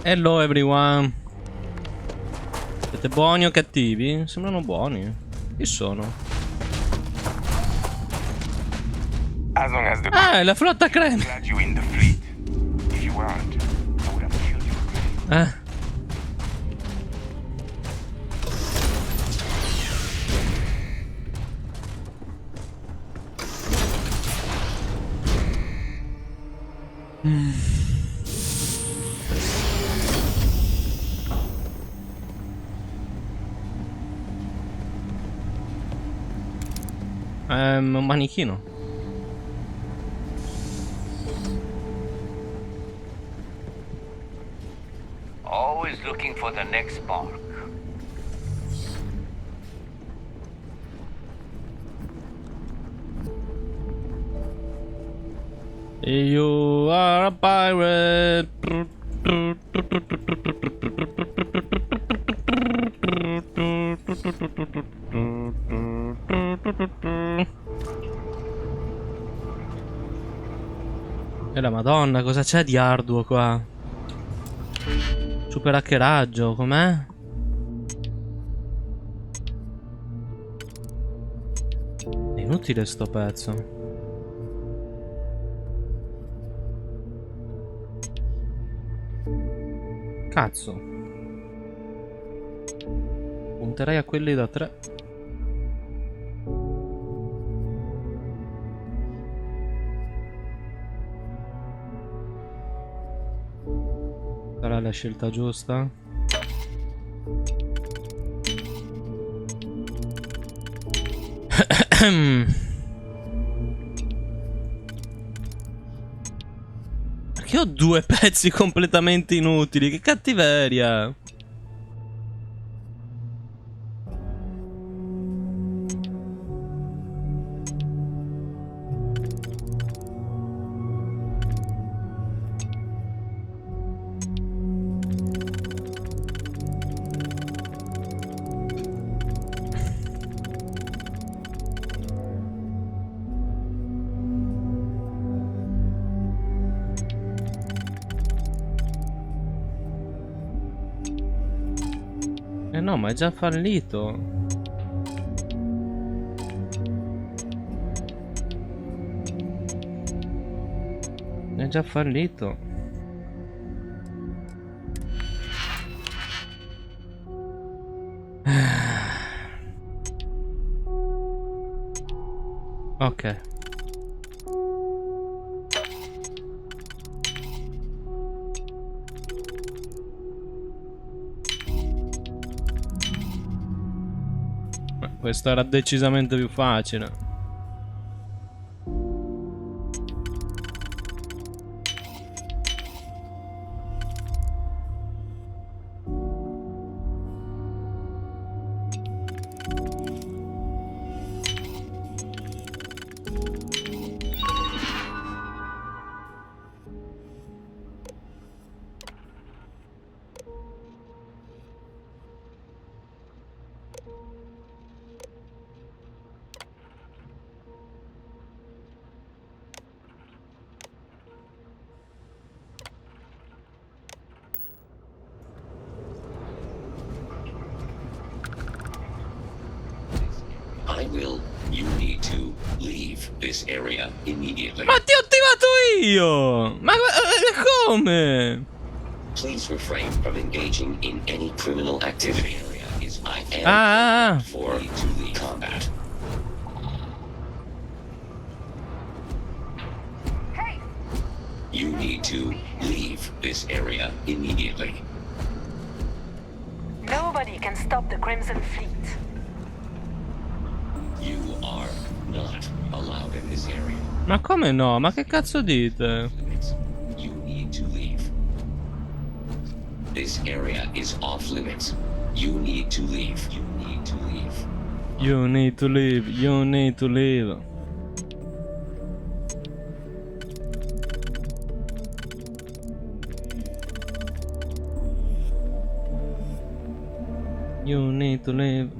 Hello everyone. Siete buoni o cattivi? Sembrano buoni. Chi sono? As long as the Ah, è la flotta crema. glad you in the fleet. If you weren't, I would have killed you. Un manichino. always looking for the next spark. You are a pirate. E la Madonna, cosa c'è di arduo qua? Super hackeraggio, com'è? È inutile sto pezzo. Cazzo. Punterei a quelli da 3. Sarà la scelta giusta? Perché ho 2 pezzi completamente inutili? Che cattiveria! Eh no, ma è già fallito. È già fallito. Ok. Questo era decisamente più facile. I will. You need to leave this area immediately. Ma ti ho attivato io! Ma come? Please refrain from engaging in any criminal activity. Area is I am for to the combat. Hey! You need to leave this area immediately. Nobody can stop the Crimson Fleet. You are not allowed in this area. Ma come no? Ma che cazzo dite? You need to leave. This area is off limits. You need to leave. You need to leave. You need to leave. You need to leave. You need to leave.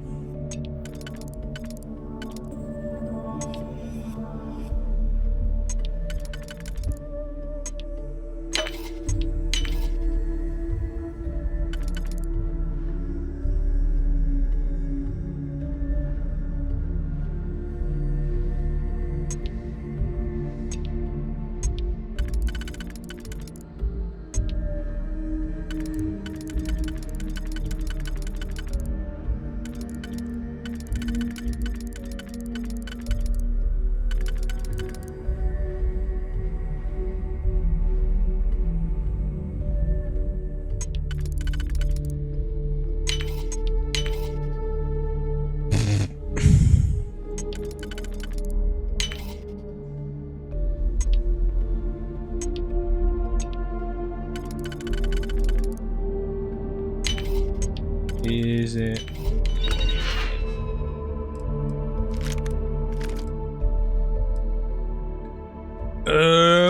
Easy.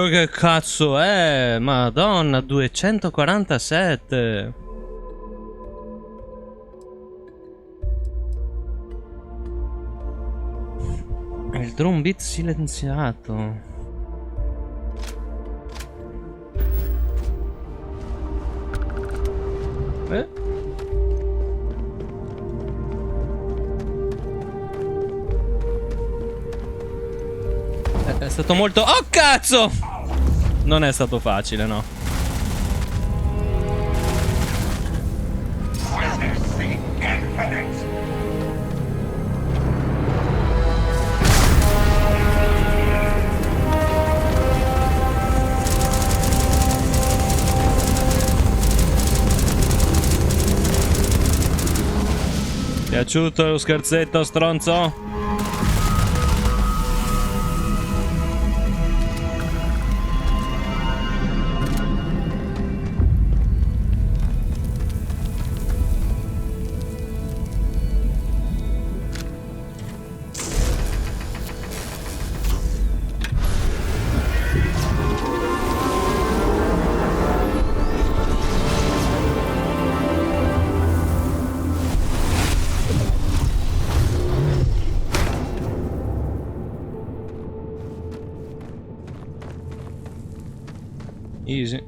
Che cazzo è? Madonna, 247. Il drum beat silenziato. È stato molto... Oh cazzo! Non è stato facile, no. Piaciuto lo scherzetto, stronzo? Easy.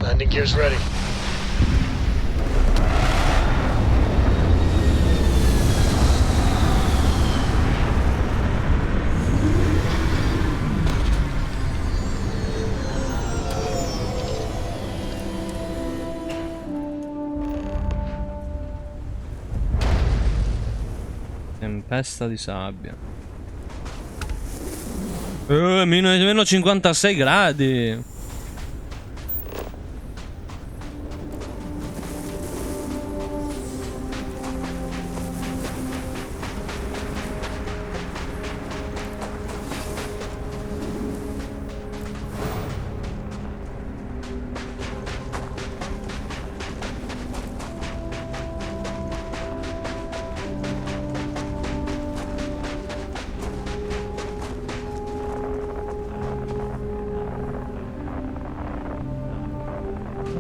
Landing gear's ready. Tempesta di sabbia. Meno 56 gradi.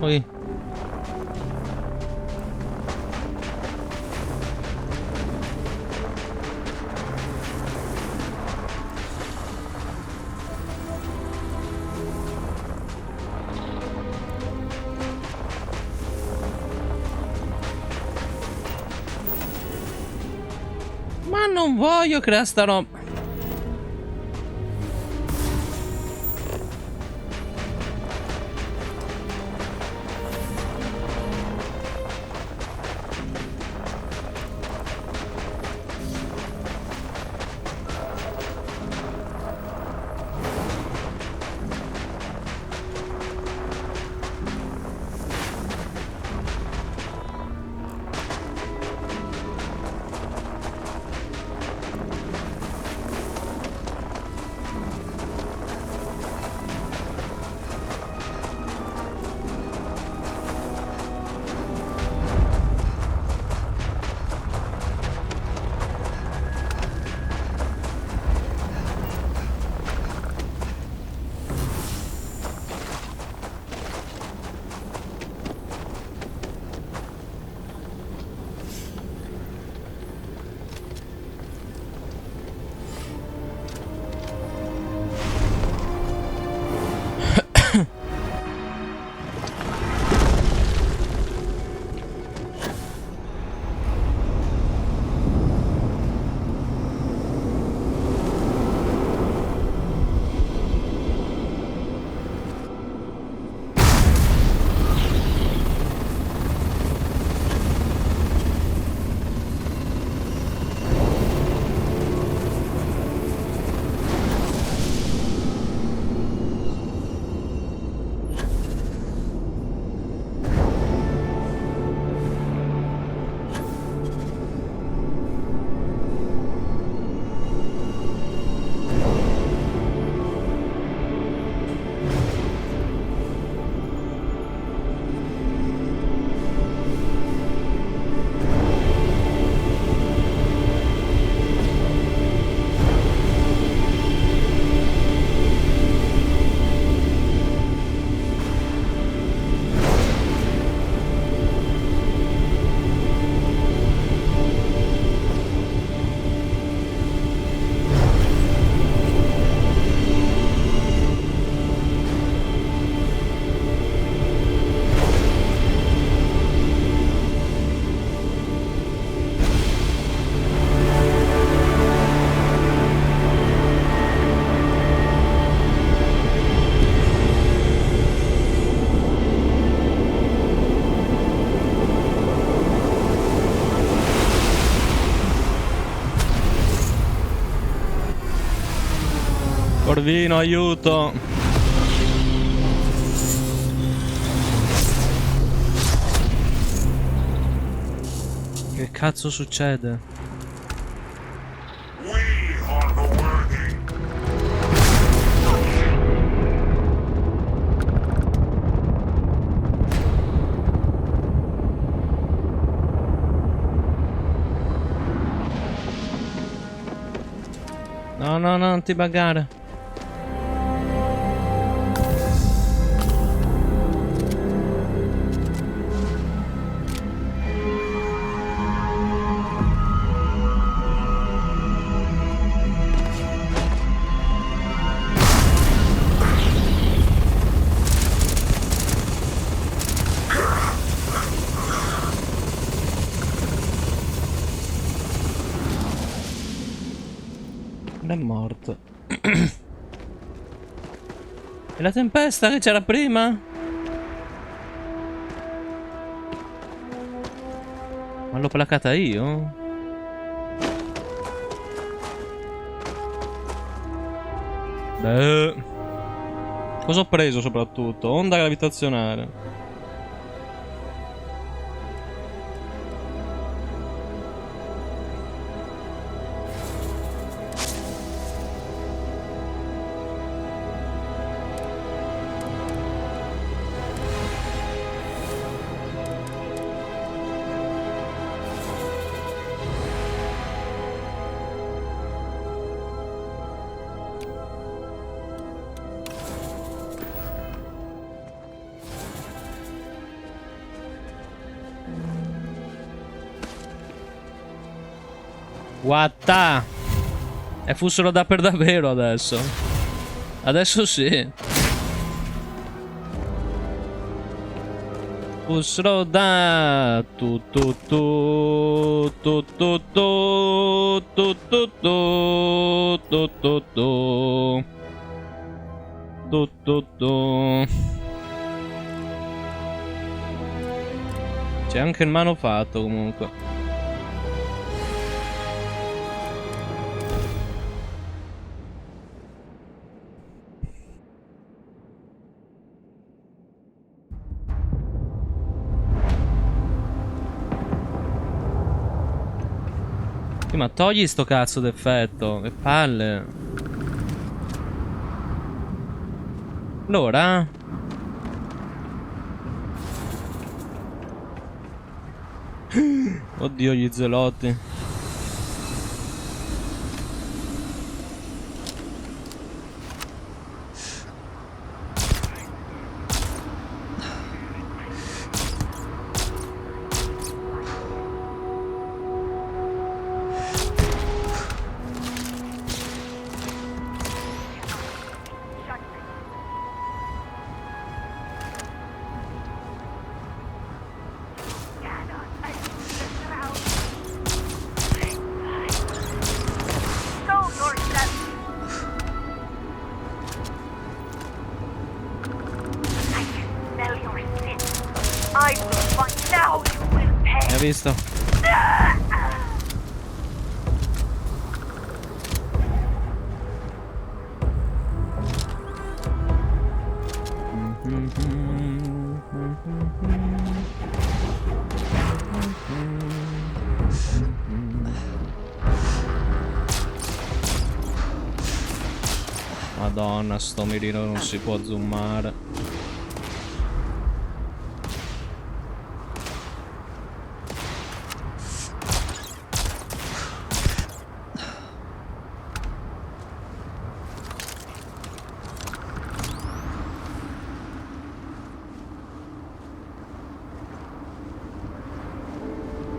Poi ma non voglio creare sta roba. Corvino, aiuto. Che cazzo succede? No, no, no, non ti buggare. È morto. E la tempesta che c'era prima? Ma l'ho placata io? Beh. Cosa ho preso soprattutto? Onda gravitazionale. Guatta! E fossero da per davvero adesso. Adesso sì. Fossero da tu tu tu tu tu tu tu tu tu tu tu tu tu tu tu. C'è anche il manufatto comunque. Sì, ma togli sto cazzo d'effetto. Che palle. Allora? Oddio, gli zelotti. Hai visto? Madonna, sto mirino non si può zoomare.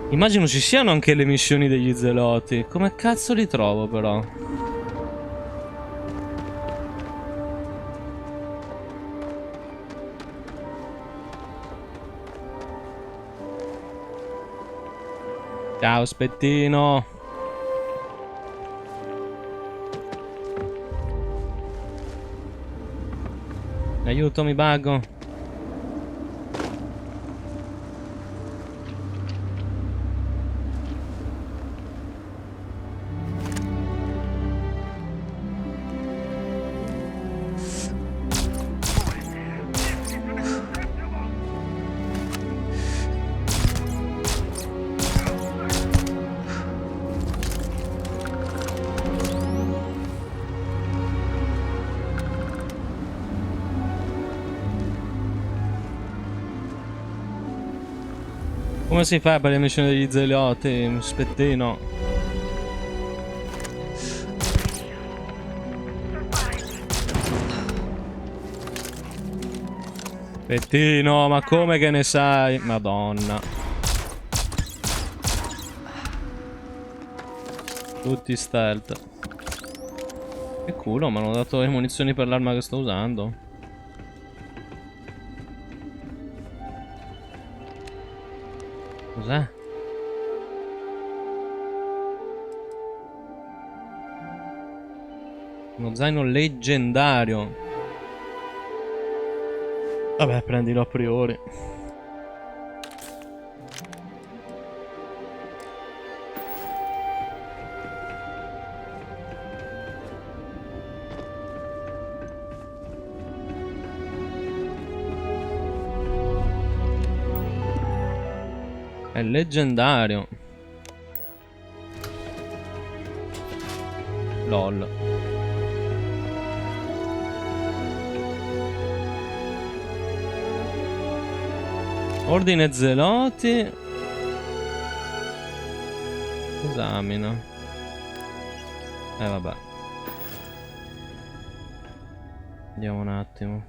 Immagino ci siano anche le missioni degli zeloti. Come cazzo li trovo però? Ciao spettino. Aiuto, mi buggo. Come si fa per le missioni degli zeloti? Spettino. Spettino, ma come che ne sai? Madonna. Tutti stealth. Che culo, mi hanno dato le munizioni per l'arma che sto usando. Cos'è? Uno zaino leggendario. Vabbè, prendilo a priori. È leggendario. LOL. Ordine zeloti. Esamina. Vabbè. Andiamo un attimo.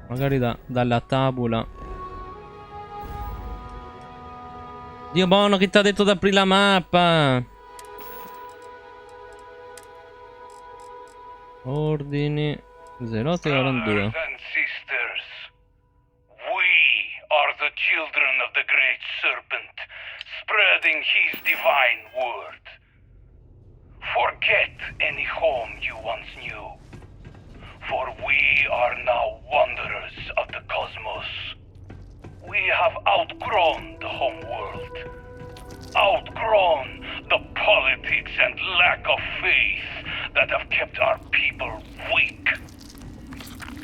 Magari dalla tabula. Dio buono, che ti ha detto di aprire la mappa? Ordini. Zeloti erano due. Sisters, we are the children of the great serpent, spreading his divine word. Forget any home you once knew, for we are now wanderers of the cosmos. We have outgrown the home world, outgrown the politics and lack of faith that have kept our people weak.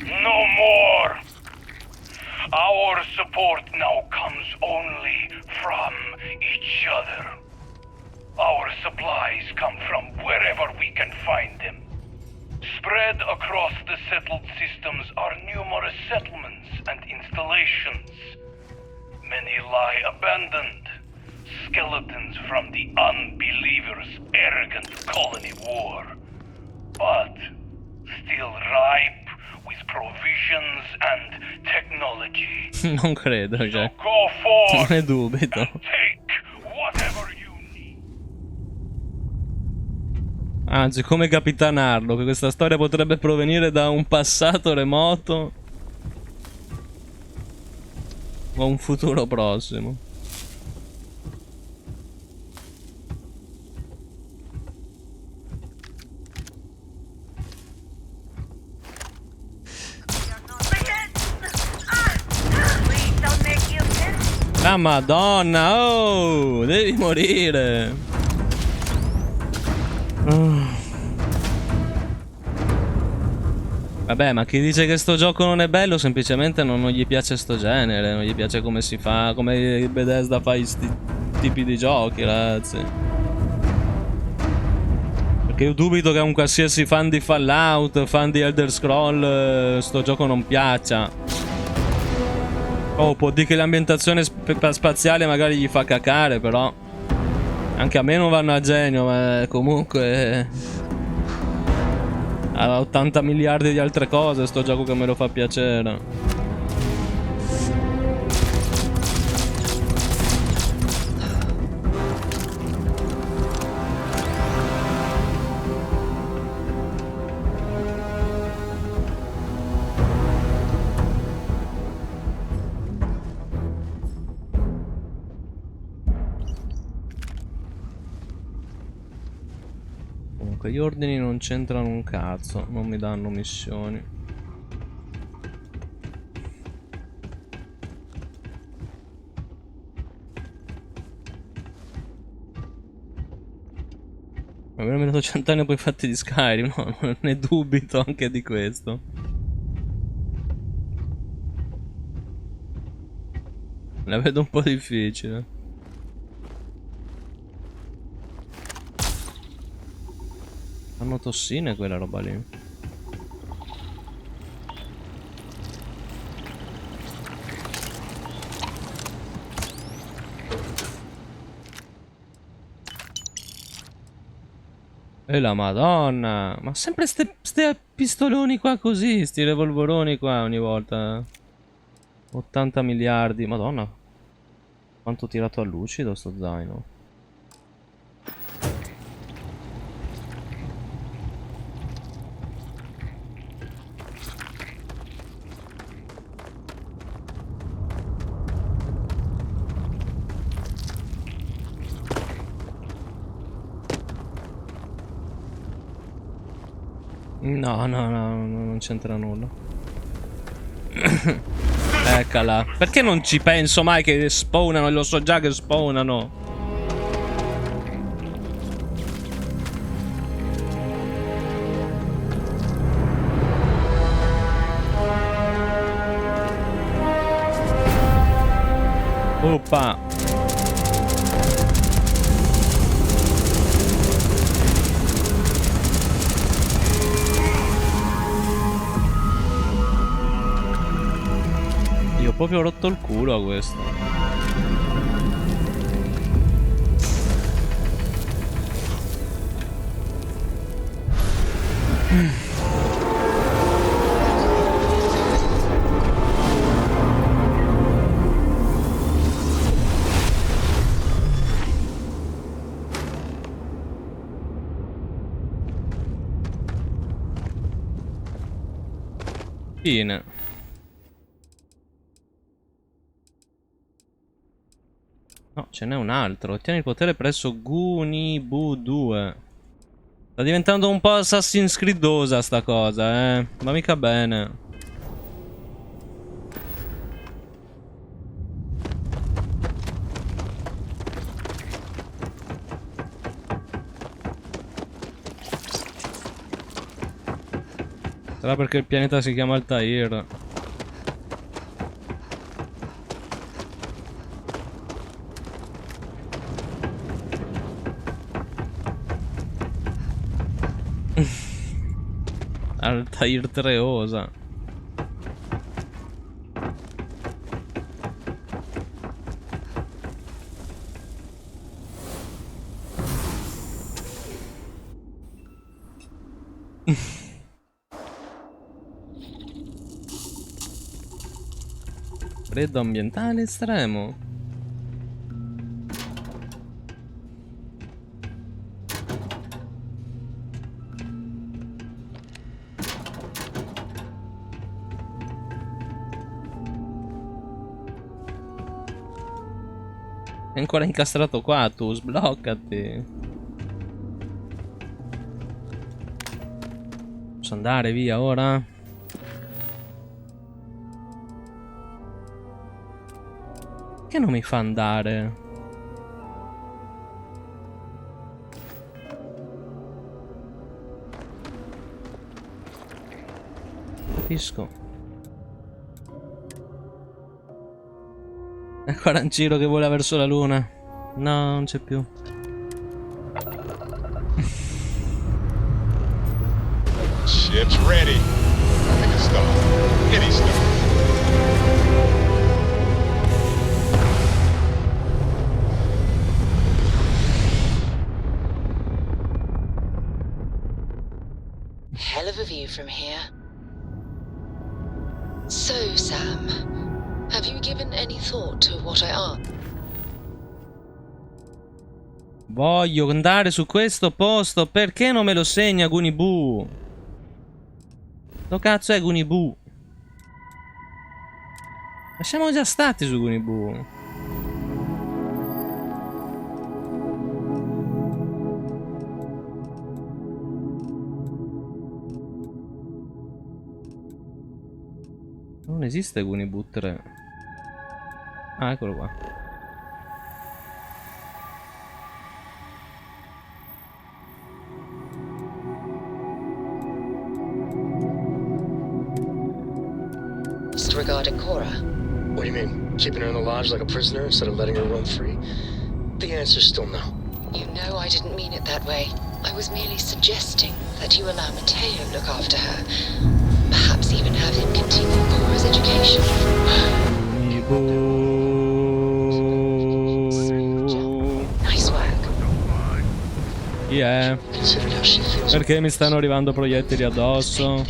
No more! Our support now comes only from each other. Our supplies come from wherever we can find them. Spread across the settled systems are numerous settlements and installations. Many lie abandoned, skeletons from the unbelievers' arrogant colony war. But still ripe with provisions and technology. Non credo, cioè. So go forth Non ne dubito. and take whatever you Anzi, come capitanarlo, che questa storia potrebbe provenire da un passato remoto o un futuro prossimo. La Madonna, oh, devi morire. Vabbè, ma chi dice che sto gioco non è bello semplicemente non gli piace sto genere, non gli piace come si fa, come Bethesda fa sti tipi di giochi, ragazzi. Perché io dubito che a un qualsiasi fan di Fallout, fan di Elder Scroll, sto gioco non piaccia. Oh, può dire che l'ambientazione spaziale magari gli fa cacare, però anche a me non vanno a genio, ma comunque ha 80 miliardi di altre cose sto gioco che me lo fa piacere. Gli ordini non c'entrano un cazzo, non mi danno missioni. Ma mi hanno venuto 100 anni poi fatti di Skyrim, no, non ne dubito anche di questo. La vedo un po' difficile. Fanno tossine quella roba lì. E la madonna. Ma sempre ste pistoloni qua così. Sti revolveroni qua ogni volta. 80 miliardi. Madonna. Quanto ho tirato a lucido sto zaino. No, non c'entra nulla. Eccola. Perché non ci penso mai che spawnano? Lo so già che spawnano. Oppa. Io ho proprio rotto il culo a questo. Fine. No, ce n'è un altro. Ottieni il potere presso Gunibu 2. Sta diventando un po' Assassin's Creedosa sta cosa, eh. Ma mica bene. Sarà perché il pianeta si chiama Altair. Altair Treosa. Freddo ambientale estremo. È ancora incastrato qua, tu sbloccati. Posso andare via ora? Perché non mi fa andare? Capisco. Ancora in giro che vola verso la luna. No, non c'è più. Ship's ready. Pick a star. Any star. Hell of a view from here. So, Sam, have you given any thought to what I asked? Voglio andare su questo posto. Perché non me lo segna Gunibu? Dove cazzo è Gunibu? Ma siamo già stati su Gunibu. Non esiste Gunibu 3. Ah, eccolo qua. Just regarding Cora. What do you mean? Keeping her in the lodge like a prisoner instead of letting her run free? The answer's still no. You know I didn't mean it that way. I was merely suggesting that you allow Matteo look after her. Perhaps even have him continue Cora's education. Nice work. Chi è? Perché mi stanno arrivando proiettili addosso?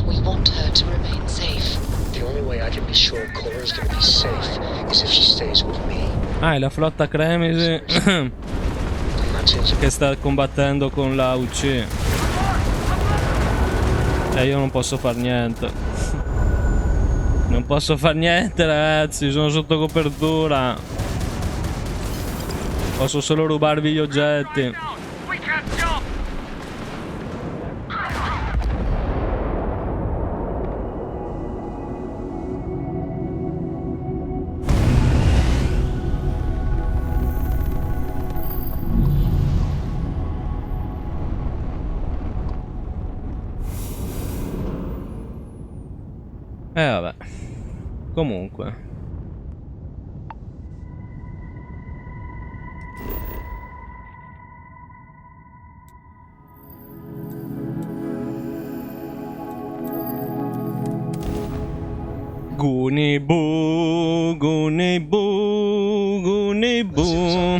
We want her to remain safe. The only way I can be sure Cora's gonna be safe is if she stays with me. Ah, è la flotta Cremisi che sta combattendo con la UC. E io non posso far niente. Non posso far niente, ragazzi, sono sotto copertura. Posso solo rubarvi gli oggetti. Vabbè. Comunque. Guni boo, guni boo, guni boo.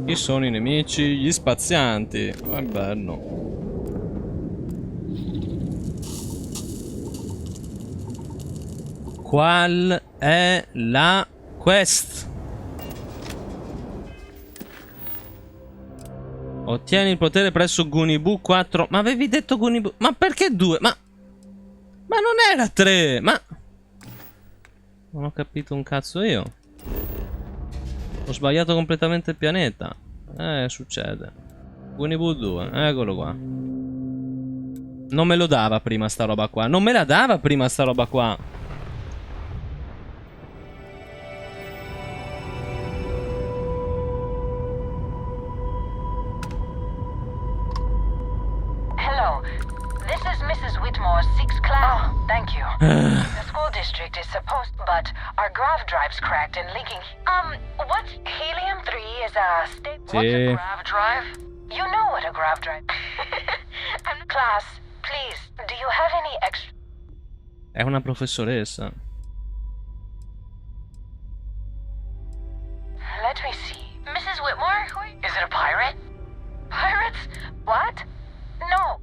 Chi sono i nemici? Gli spazianti. È bello. Qual è la quest? Ottieni il potere presso Gunibu 4. Ma avevi detto Gunibu? Ma perché 2? Ma non era 3. Ma non ho capito un cazzo io. Ho sbagliato completamente il pianeta. Succede. Gunibu 2, eccolo qua. Non me lo dava prima sta roba qua. Non me la dava prima sta roba qua. Hello. This is Mrs. Whitmore's 6th class. Oh, thank you. The school district is supposed, but our grav drive's cracked and leaking. What's helium-3 is a state. What's a grav drive? You know what a grav drive. Class, please, do you have any extra? È una professoressa. Let me see. Mrs. Whitmore? Is it a pirate? Pirates? What? No.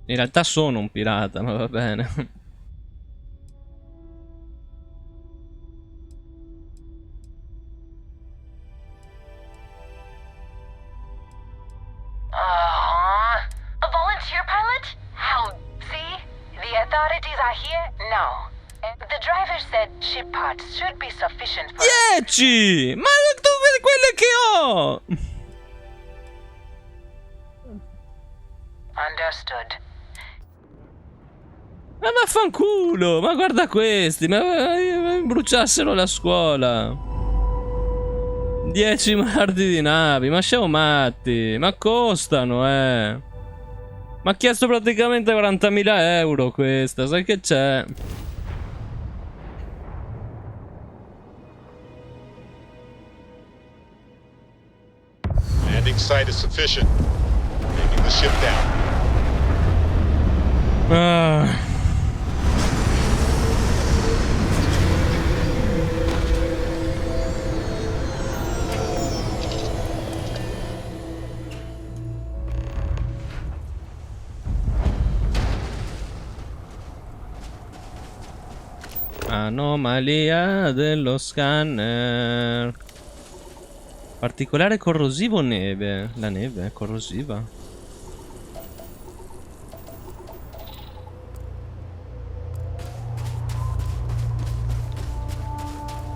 In realtà sono un pirata, ma va bene. A volunteer pilot? How? See? The authorities are here? No. The driver said ship parts should be sufficient for 10! Ma dove quelle che ho? Understood. Ma vaffanculo! Ma guarda questi! Ma bruciassero la scuola! 10 miliardi di navi! Ma siamo matti! Ma costano, Ma ha chiesto praticamente 40.000 euro questa, sai che c'è? Landing site is sufficient. Taking the ship down. Anomalia dello scanner. Particolare corrosivo neve. La neve è corrosiva.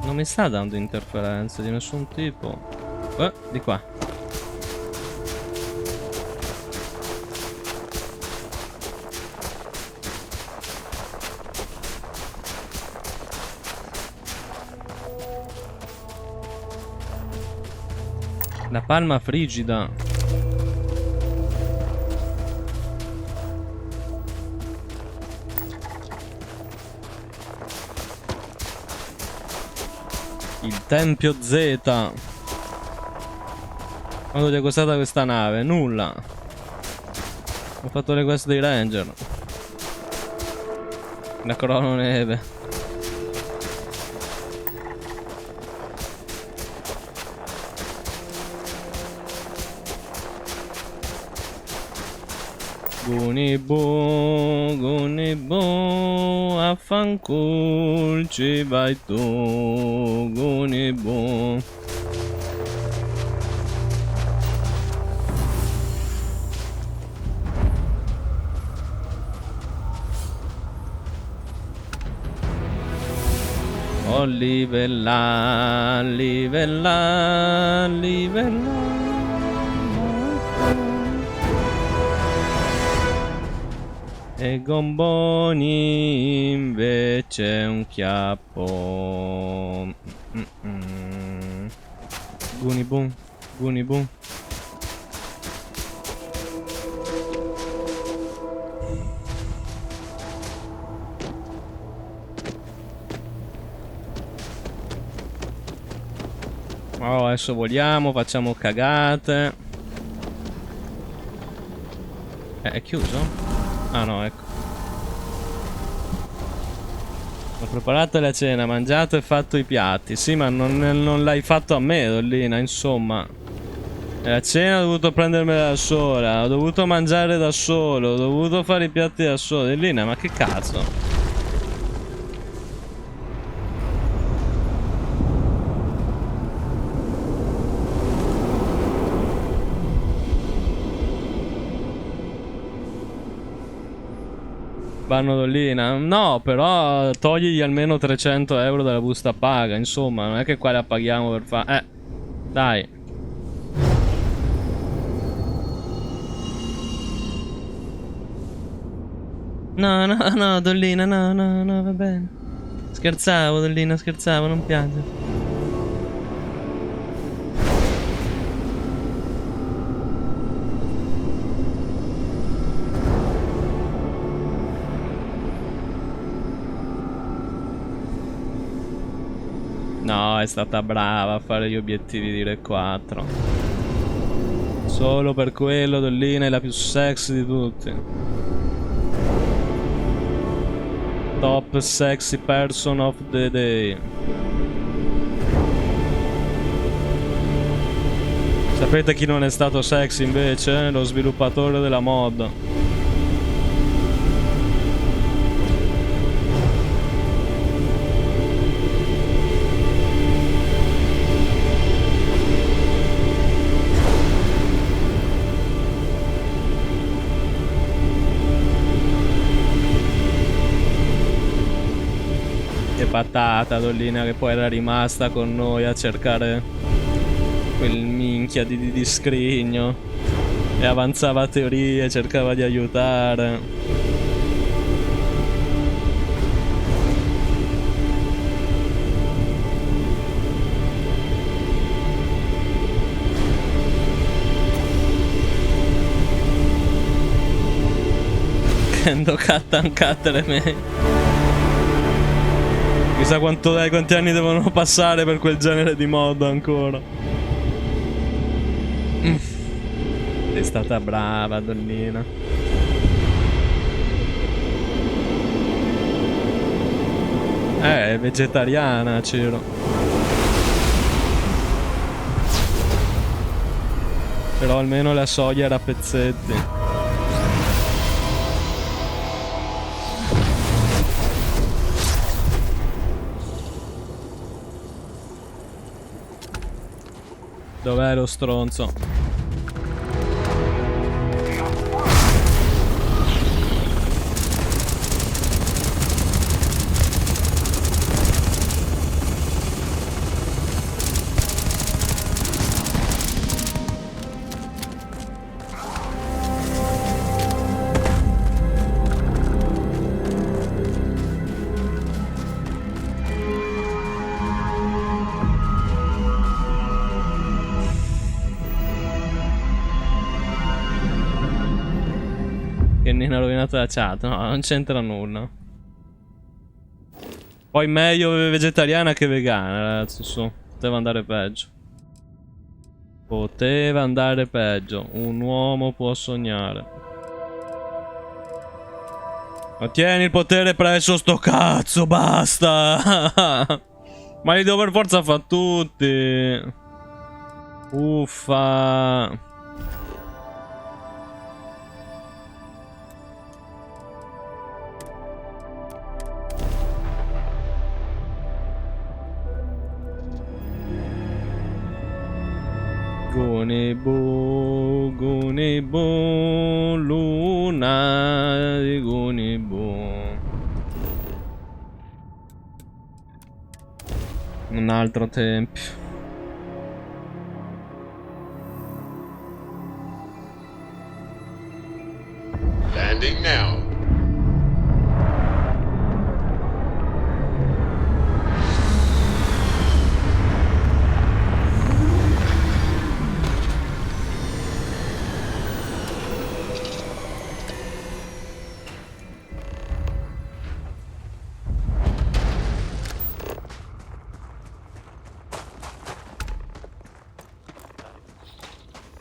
Non mi sta dando interferenze di nessun tipo. Di qua. La palma frigida. Il Tempio Z. Quanto ti è costata questa nave? Nulla. Ho fatto le quest dei Ranger. La crononeve. Gunibu, affancul ci vai tu, Gunibu. Oh, livella, livella, livella. E gomboni invece un chiappo. Gunibu, Gunibu. Oh, adesso voliamo, facciamo cagate. È chiuso? Ah no, ecco. Ho preparato la cena, mangiato e fatto i piatti. Sì, ma non l'hai fatto a me, Dollina, insomma. E la cena ho dovuto prendermela da sola. Ho dovuto mangiare da solo. Ho dovuto fare i piatti da solo. Dollina, ma che cazzo? Vanno Dollina? No, però togligli almeno 300 euro dalla busta paga. Insomma, non è che qua la paghiamo per fare. Dai. No, no, no, Dollina, no, no, no, va bene. Scherzavo, Dollina, scherzavo, non piangere. No, è stata brava a fare gli obiettivi di Re 4. Solo per quello Dollina è la più sexy di tutti. Top sexy person of the day. Sapete chi non è stato sexy invece? Lo sviluppatore della mod. Patata Dollina, che poi era rimasta con noi a cercare quel minchia di scrigno e avanzava teorie, cercava di aiutare. Kendo Kattan Katreme. Chissà quanti anni devono passare per quel genere di mod ancora. Sei stata brava, Dollina. È vegetariana, Ciro. Però almeno la soia era a pezzetti. Dov'è lo stronzo? Che Nina ha rovinato la chat. No, non c'entra nulla. Poi meglio vegetariana che vegana, ragazzi, su. Poteva andare peggio. Poteva andare peggio. Un uomo può sognare. Ma tieni il potere presso sto cazzo, basta! Ma li devo per forza fare tutti. Uffa. Gunibu, luna di Gunibu. Un altro tempio. Landing now.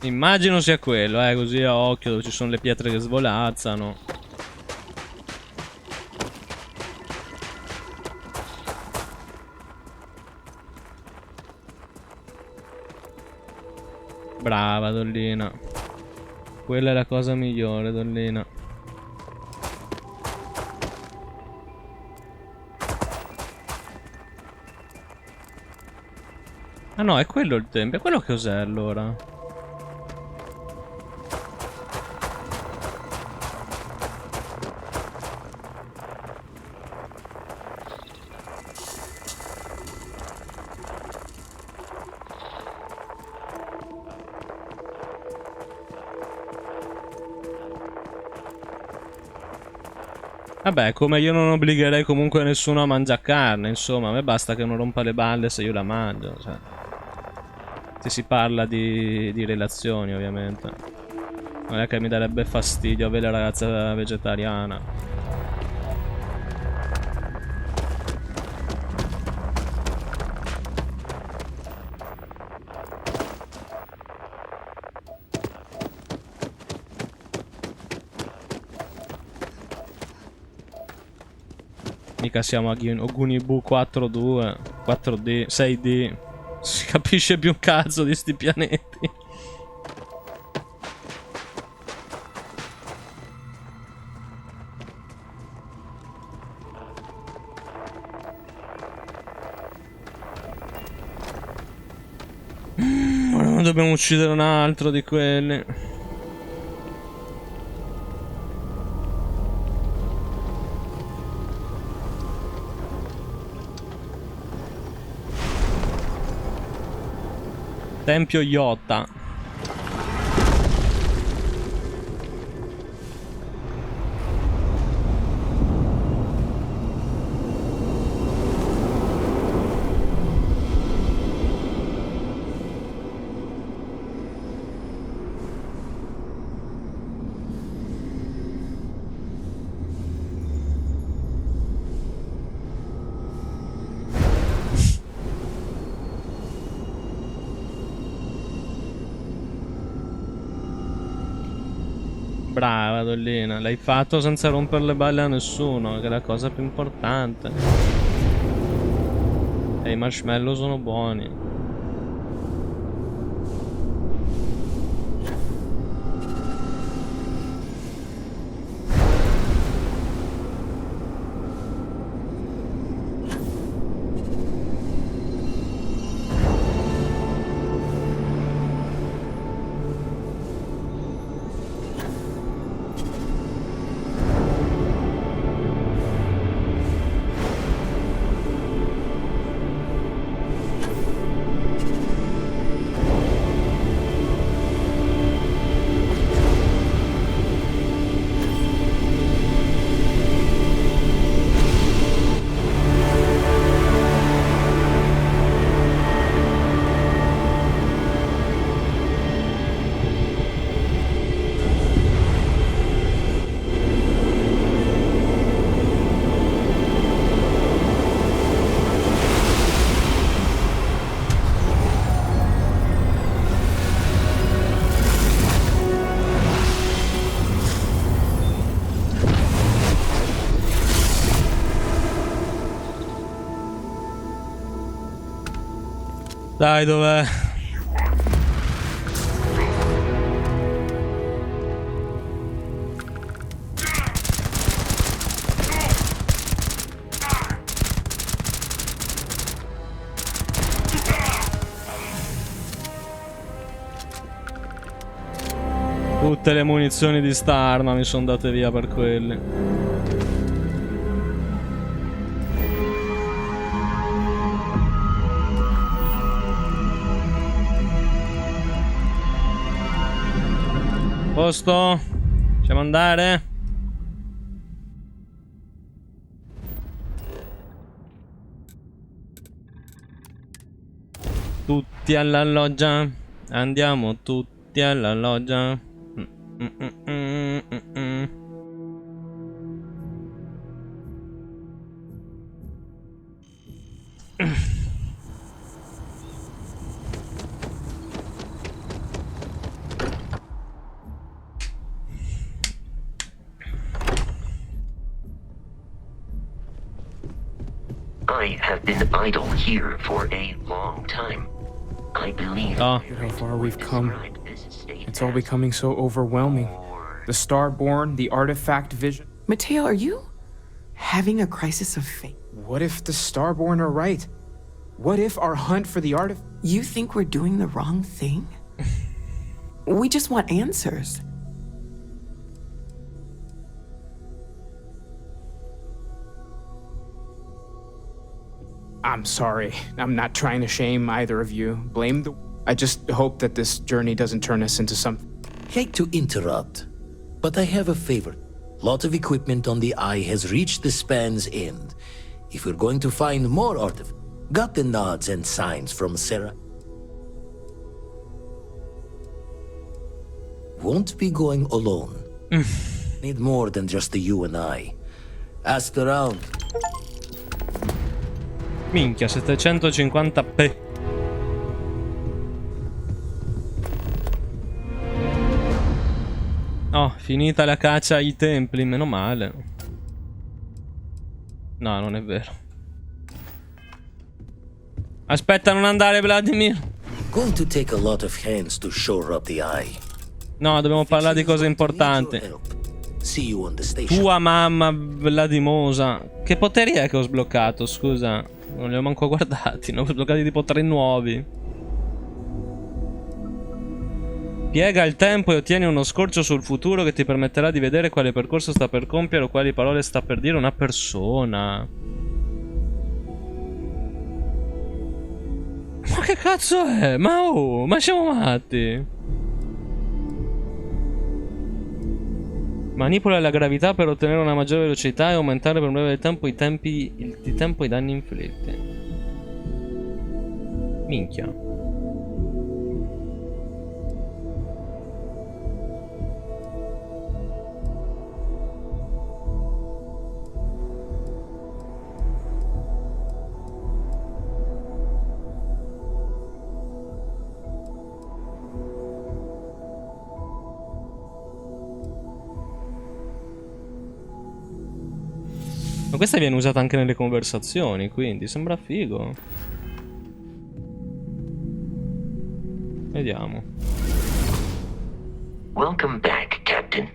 Immagino sia quello, così a occhio, dove ci sono le pietre che svolazzano. Brava, Dollina. Quella è la cosa migliore, Dollina. Ah no, è quello il tempio. Quello cos'è allora? Vabbè, come io non obbligherei comunque nessuno a mangiare carne, insomma, a me basta che non rompa le balle se io la mangio, cioè. Se si parla di relazioni, ovviamente. Non è che mi darebbe fastidio avere la ragazza vegetariana. Mica siamo a Gunibu 4-2, 4D, 6D. Non si capisce più un cazzo di sti pianeti. Ora dobbiamo uccidere un altro di quelli. Tempio Iota. Brava Dollina, l'hai fatto senza rompere le balle a nessuno, che è la cosa più importante. E i marshmallow sono buoni. Dai, dov'è? Tutte le munizioni di sta arma mi sono andate via per quelle. Posto? Possiamo andare? Tutti alla loggia. Andiamo tutti alla loggia. I have been idle here for a long time. I believe Look at how far we've come. It's all becoming so overwhelming. The Starborn, the artifact vision. Mateo, are you having a crisis of faith? What if the Starborn are right? What if our hunt for the artifact... You think we're doing the wrong thing? We just want answers. I'm sorry. I'm not trying to shame either of you. Blame the... I just hope that this journey doesn't turn us into something. Hate to interrupt, but I have a favor. Lot of equipment on the Eye has reached the span's end. If we're going to find more artifacts, got the nods and signs from Sarah. Won't be going alone. Need more than just the you and I. Ask around. Minchia, 750p. Oh, finita la caccia ai templi, meno male. No, non è vero. Aspetta, non andare, Vladimir. Going to take a lot of hands to shore up the Eye. No, dobbiamo parlare di cose importanti. See you on the station. Tua mamma Vladimosa. Che poteri è che ho sbloccato, scusa? Non li ho manco guardati, ne ho sbloccati tipo 3 nuovi. Piega il tempo e ottieni uno scorcio sul futuro che ti permetterà di vedere quale percorso sta per compiere o quali parole sta per dire una persona. Ma che cazzo è? Ma siamo matti. Manipola la gravità per ottenere una maggiore velocità e aumentare per un breve tempo i tempi di tempo e i danni inflitti. Minchia. Ma questa viene usata anche nelle conversazioni, quindi sembra figo. Vediamo. Welcome back, Captain.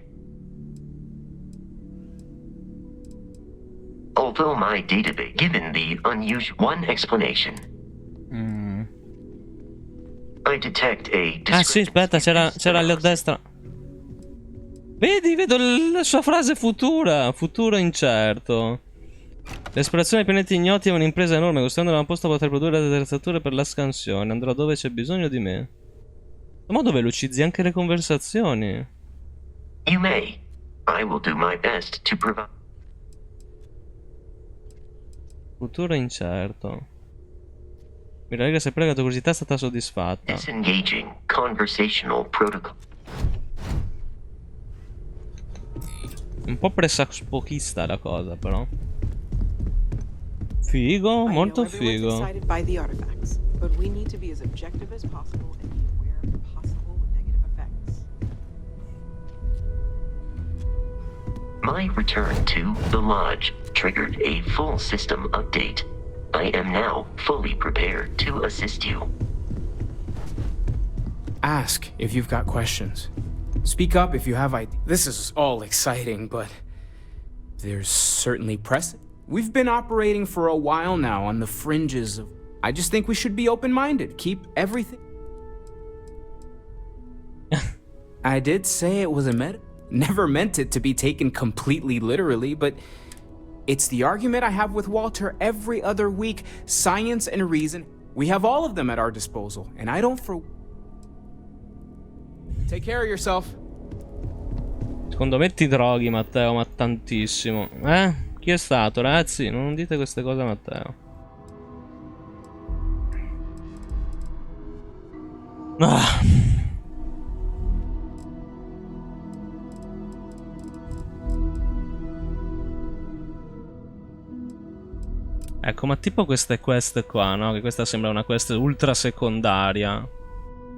Although my database given the unusual one explanation. I detect a Ah sì, aspetta, c'era lì a destra. Vedi, vedo la sua frase futura. Futuro incerto. L'esplorazione dei pianeti ignoti è un'impresa enorme. Costruendo un posto poter produrre delle attrezzature per la scansione. Andrò dove c'è bisogno di me. In modo velocizzi anche le conversazioni. You may. I will do my best to provide. Futuro incerto. Mi rallegra se prega la tua curiosità è stata soddisfatta. Disengaging conversational protocol. Un po' pressapochista la cosa, però. Figo, molto figo. My return to the lodge triggered a full system update. I am now fully prepared to assist you. ask if you've got questions. Speak up if you have ideas. This is all exciting, but there's certainly precedent. We've been operating for a while now on the fringes of... I just think we should be open-minded. Keep everything... I did say it was a meta. Never meant it to be taken completely literally, but it's the argument I have with Walter every other week. Science and reason. We have all of them at our disposal, and I don't for... Take care of yourself. Secondo me ti droghi, Matteo, ma tantissimo. Chi è stato, ragazzi? Non dite queste cose a Matteo. Ecco, ma tipo queste quest qua, no? Che questa sembra una quest ultra secondaria.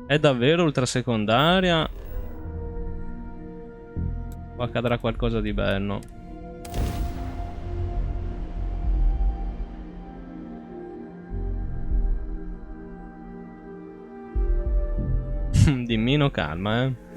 È davvero ultra secondaria? O accadrà qualcosa di bello? Dimmino calma,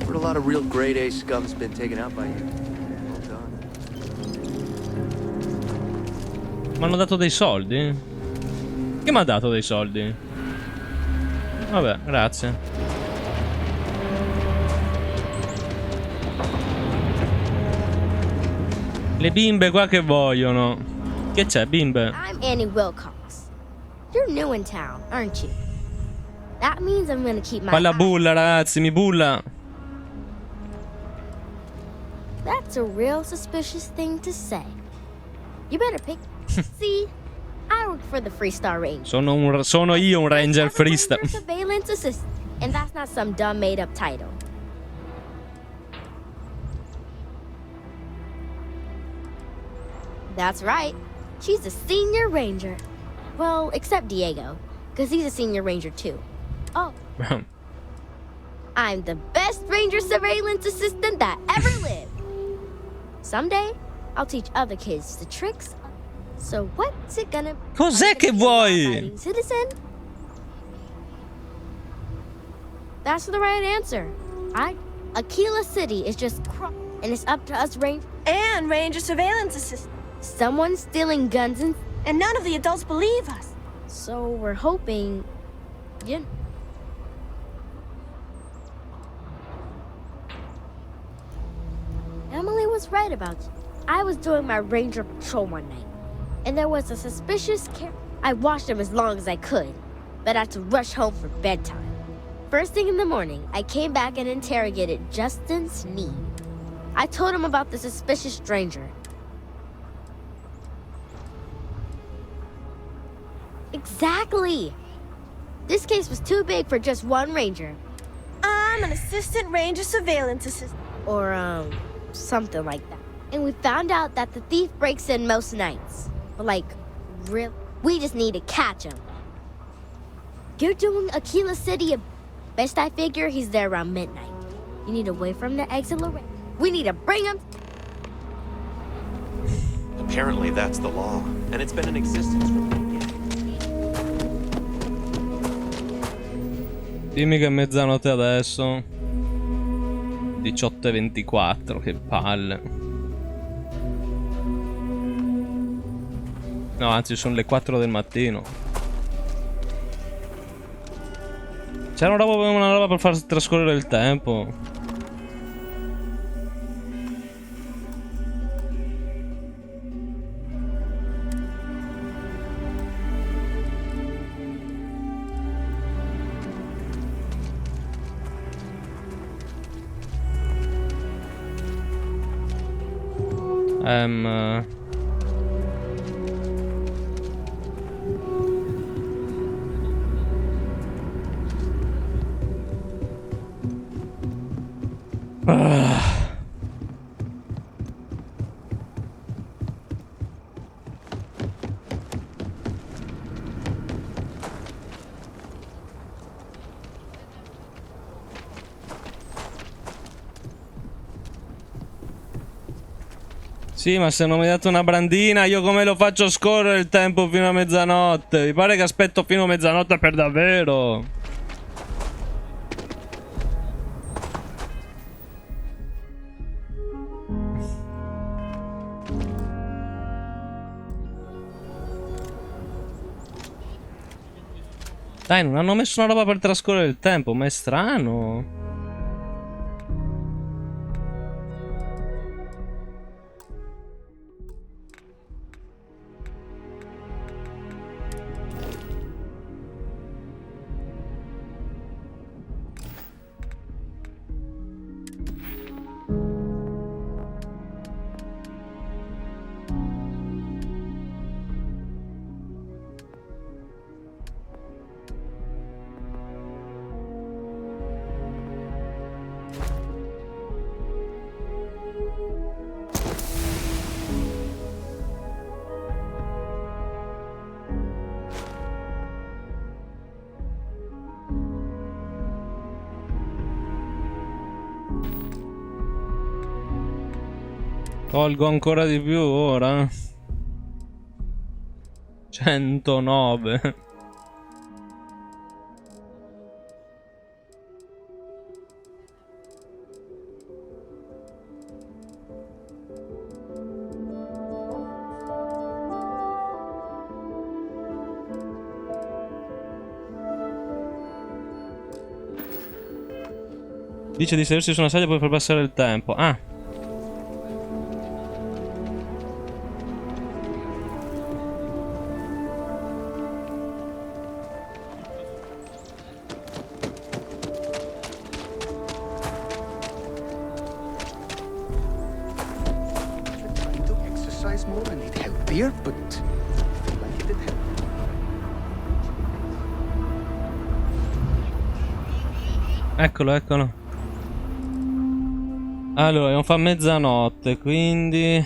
A lot of real grade A scum's been taken out by you. Well done. Mi hanno dato dei soldi? Chi mi ha dato dei soldi? Vabbè, grazie. Le bimbe qua che vogliono. Che c'è, bimbe? I'm Annie Wilcox. You're new in town, aren't you? That means I'm gonna keep my... Fa la bulla, ragazzi, mi bulla. That's a real suspicious thing to say. You better pick... See, I work for the Freestar Range. Sono io un Ranger Freestar. Surveillance assistant, and that's not some dumb made-up title. That's right. She's a senior ranger. Well, except Diego, because he's a senior ranger too. Oh. I'm the best ranger surveillance assistant that ever lived. Someday, I'll teach other kids the tricks. So what's it gonna... Cos'è che vuoi? Citizen? That's the right answer. Aquila City is just and it's up to us and Ranger Surveillance Assistant. Someone's stealing guns and none of the adults believe us. So we're hoping... Yeah. Emily was right about you. I was doing my ranger patrol one night, and there was a suspicious character. I watched him as long as I could, but I had to rush home for bedtime. First thing in the morning, I came back and interrogated Justin Sneed. I told him about the suspicious stranger. Exactly! This case was too big for just one ranger. I'm an assistant ranger surveillance assistant. Or, something like that. And we found out that the thief breaks in most nights. But like, we just need to catch him. You're doing Aquila City. Best I figure he's there around midnight. You need to wait for him to exit Lorraine. We need to bring him. Apparently that's the law, and it's been in existence from the beginning. Dimmi che è mezzanotte adesso. 18:24, che palle. No, anzi sono le 4 del mattino. C'era una roba per far trascorrere il tempo. Sì, ma se non mi date una brandina, io come lo faccio scorrere il tempo fino a mezzanotte? Vi pare che aspetto fino a mezzanotte per davvero? Dai, non hanno messo una roba per trascorrere il tempo, ma è strano. Tolgo ancora di più ora. 109. Dice di sedersi su una sedia per far passare il tempo. Ah. Eccolo, eccolo. Allora, non fa mezzanotte, quindi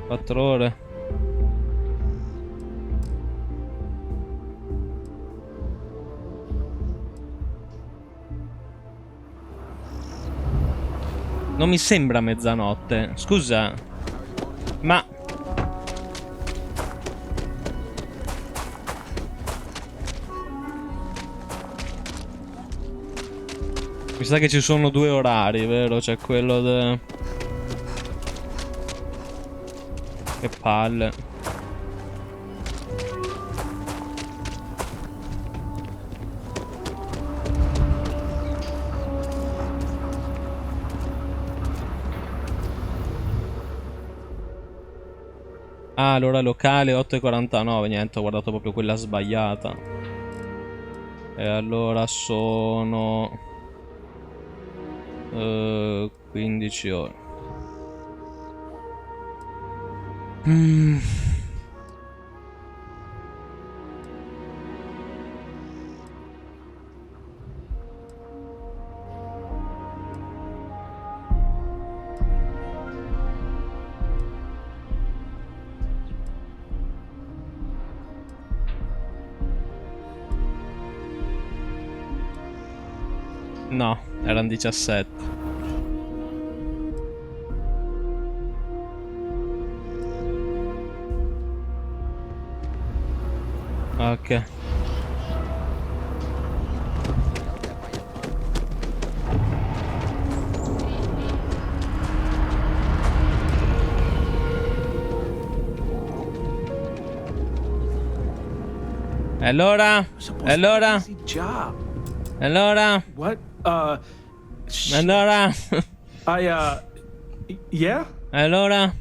4 ore. Non mi sembra mezzanotte. Scusa. Ma mi sa che ci sono 2 orari, vero? C'è quello de... Che palle. Ah, l'ora locale 8:49. Niente, ho guardato proprio quella sbagliata. E allora sono 15 ore. No, erano 17. Ok. Allora? Allora? Allora? What? Allora? Yeah? Allora?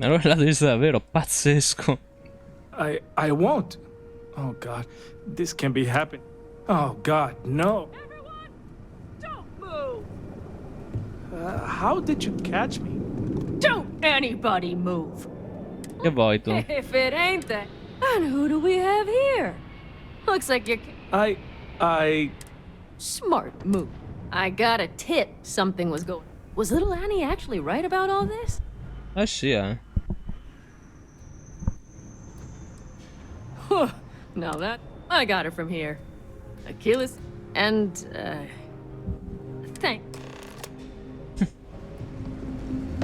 Allora la devi davvero pazzesco. I won't. Oh God, this can't be happening. Oh God, no. How did you catch me? Don't anybody move. Che vuoi tu? If it ain't that, then who do we have here? Looks like you're... I... Smart move. I got a tip something was going... Was little Annie actually right about all this? Ah sì, Now that... I got her from here. Achilles and, Thanks.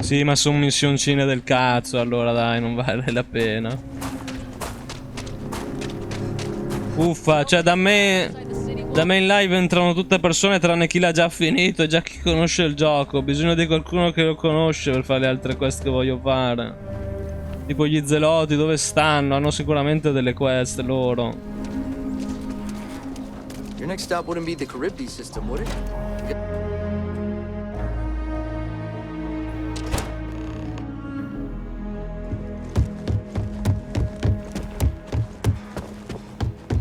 Sì, ma sono missioncine del cazzo, allora dai, non vale la pena. Uffa, cioè da me in live entrano tutte persone tranne chi l'ha già finito e già chi conosce il gioco. Ho bisogno di qualcuno che lo conosce per fare le altre quest che voglio fare. Tipo gli zeloti, dove stanno? Hanno sicuramente delle quest loro. Your next stop wouldn't be the Charybdis system, would it?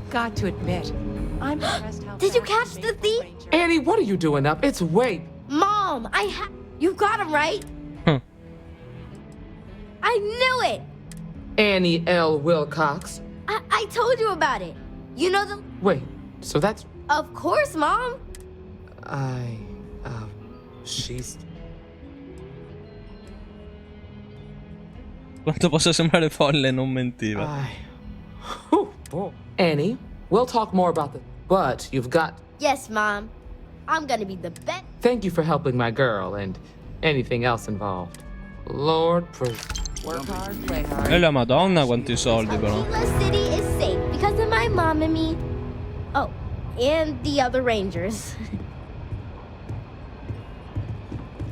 Got to admit, I'm impressed how Did you catch the thief? Annie, what are you doing up? It's way. Mom, you got him, right? I knew it! Annie L. Wilcox. I told you about it. You know the... Wait, so that's... Of course, Mom. She's... Quanto possa sembrare folle, non mentiva. Annie, we'll talk more about this, but you've got... Yes, Mom. I'm gonna be the best. Thank you for helping my girl and anything else involved. Lord, work hard, play hard. E la Madonna, quanti soldi però. Aquila City is safe because of my mom and me. Oh, and the other rangers.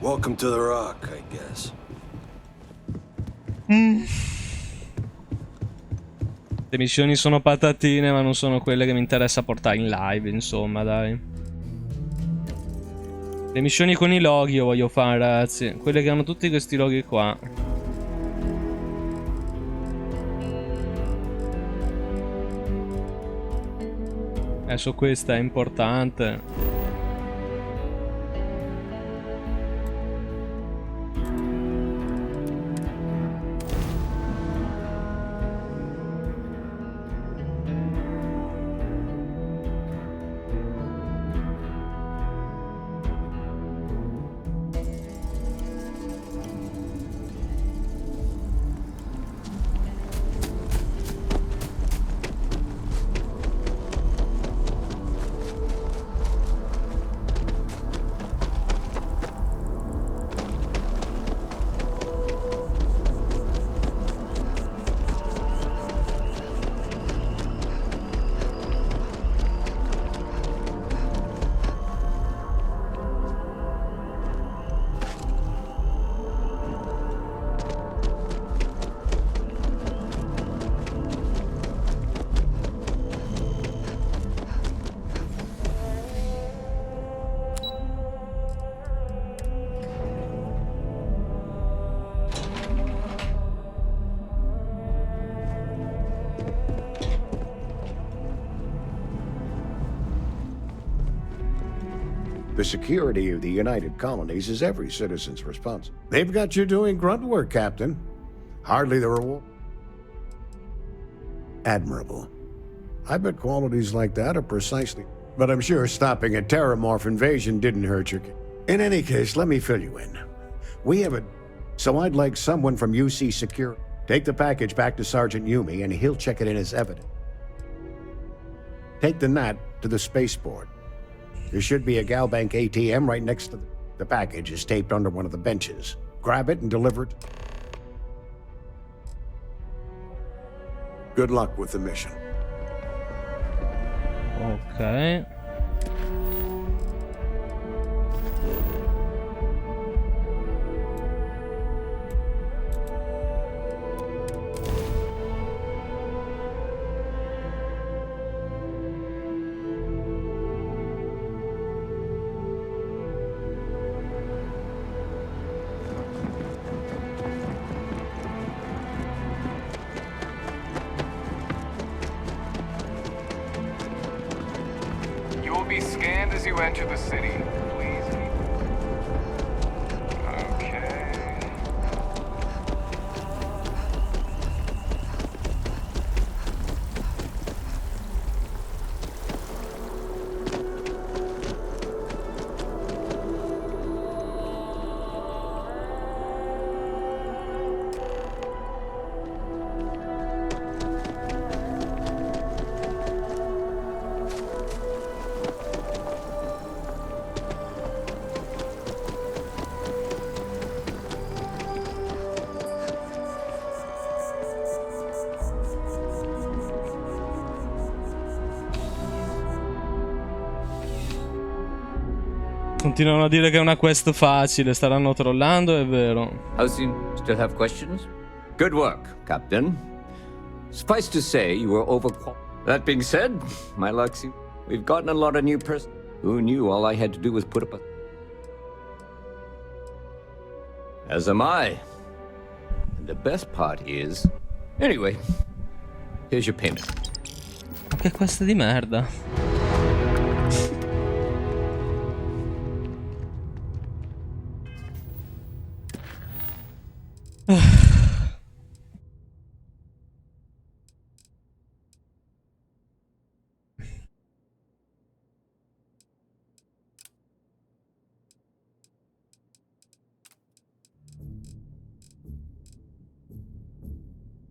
Welcome to the Rock, I guess. Le missioni sono patatine, ma non sono quelle che mi interessa portare in live, insomma, dai. Le missioni con i loghi io voglio fare, ragazzi. Quelle che hanno tutti questi loghi qua. Adesso questa è importante. The security of the United Colonies is every citizen's response. They've got you doing grunt work, Captain. Hardly the reward. Admirable. I bet qualities like that are precisely... But I'm sure stopping a Terramorph invasion didn't hurt your... In any case, let me fill you in. We have a... So I'd like someone from UC Secure. Take the package back to Sergeant Yumi, and he'll check it in as evidence. Take the NAT to the spaceport. There should be a Galbank ATM right next to the package is taped under one of the benches. Grab it and deliver it. Good luck with the mission. Ok. Be scanned as you enter the city. Please. Okay. Continuano a dire che è una quest facile, staranno trollando, è vero. How's you still have questions? Good work, Captain. Suffice to say, you were overqualified. That being said, my luck seems we've gotten a lot of new Who knew all I had to do was put up a... As am I. And the best part is... Anyway, here's your payment. Ma che quest di merda.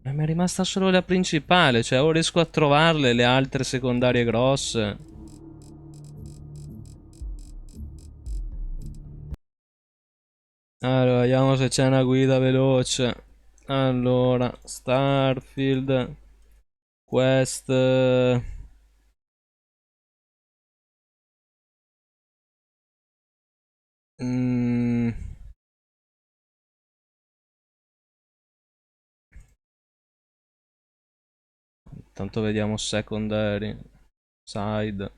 Mi è rimasta solo la principale, cioè o riesco a trovarle le altre secondarie grosse. Allora, vediamo se c'è una guida veloce. Allora, Starfield. Quest. Mm. Tanto vediamo secondary. Side.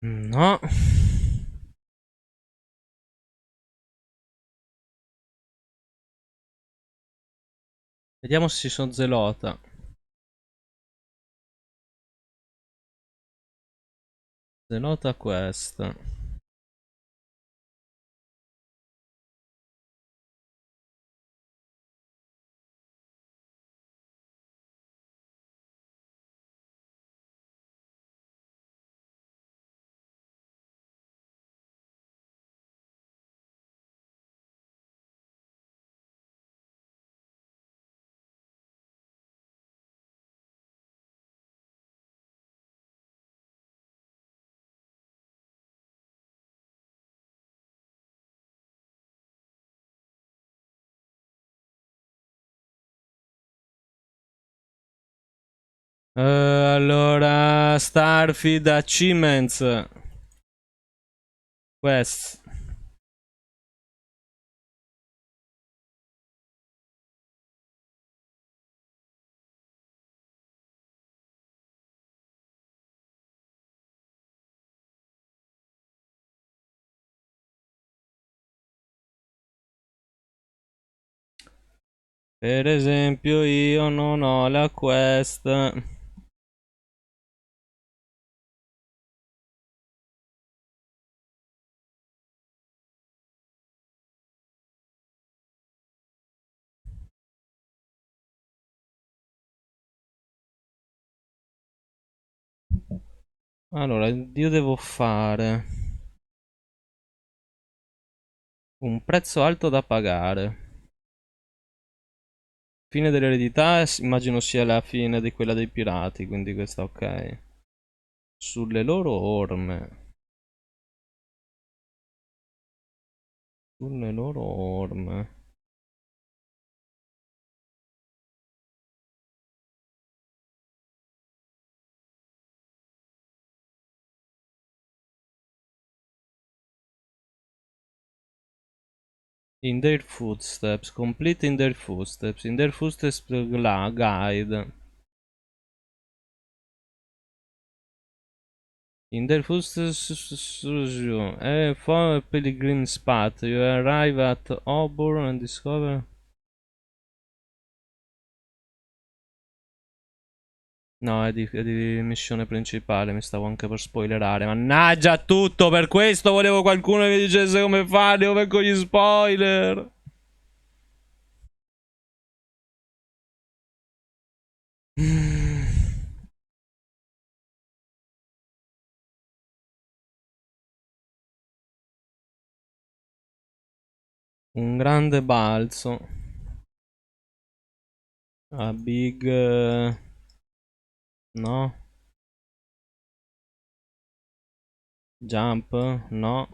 No. Vediamo se ci sono zelota. Zelota quest. Allora, Starfield Achievements. Quest. Per esempio, io non ho la quest. Allora, io devo fare un prezzo alto da pagare. Fine dell'eredità, immagino sia la fine di quella dei pirati, quindi questa ok. Sulle loro orme. Sulle loro orme. In their footsteps, complete in their footsteps, guide. In their footsteps, a former pilgrim spot. You arrive at Auburn and discover. No, è di missione principale, mi stavo anche per spoilerare. Mannaggia tutto, per questo volevo qualcuno che mi dicesse come fare, come con gli spoiler. Un grande balzo. A big... no. Jump? No.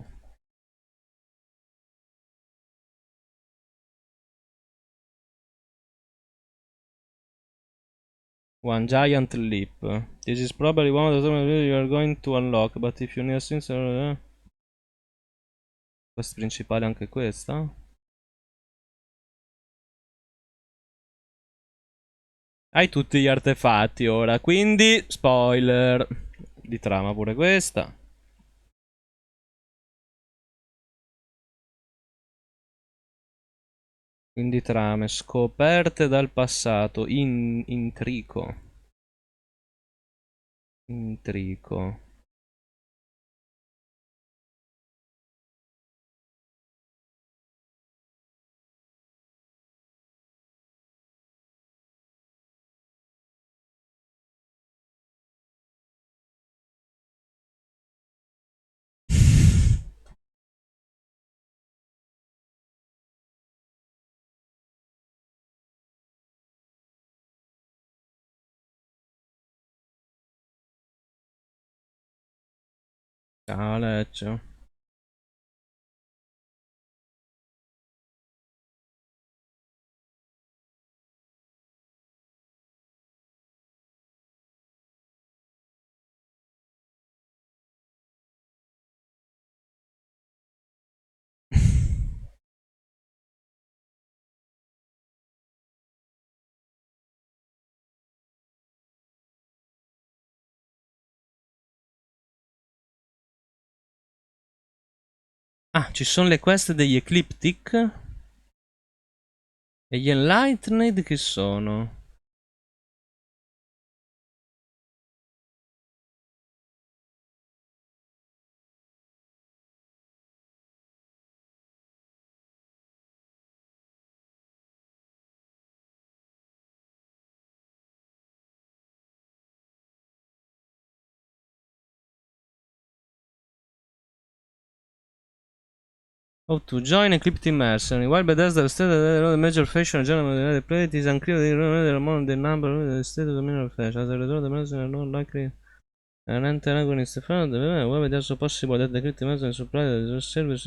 One giant leap. This is probably one of the things you are going to unlock, but if you need a quest principale anche questa. Hai tutti gli artefatti ora, quindi spoiler. Di trama pure questa. Quindi trame scoperte dal passato. Intrico. Intrico. Ciao Leccio. Ah, ci sono le quest degli Ecliptic. E gli Enlightened che sono? Oh, to join Ecliptic Mercenary. While Bethesda has stated that the major faction generally play, it is unclear among the number of the state of the mineral faction. As a result, the mercenaries are not likely an antagonist. Found the web it is also possible that the Ecliptic Mercenary supply the service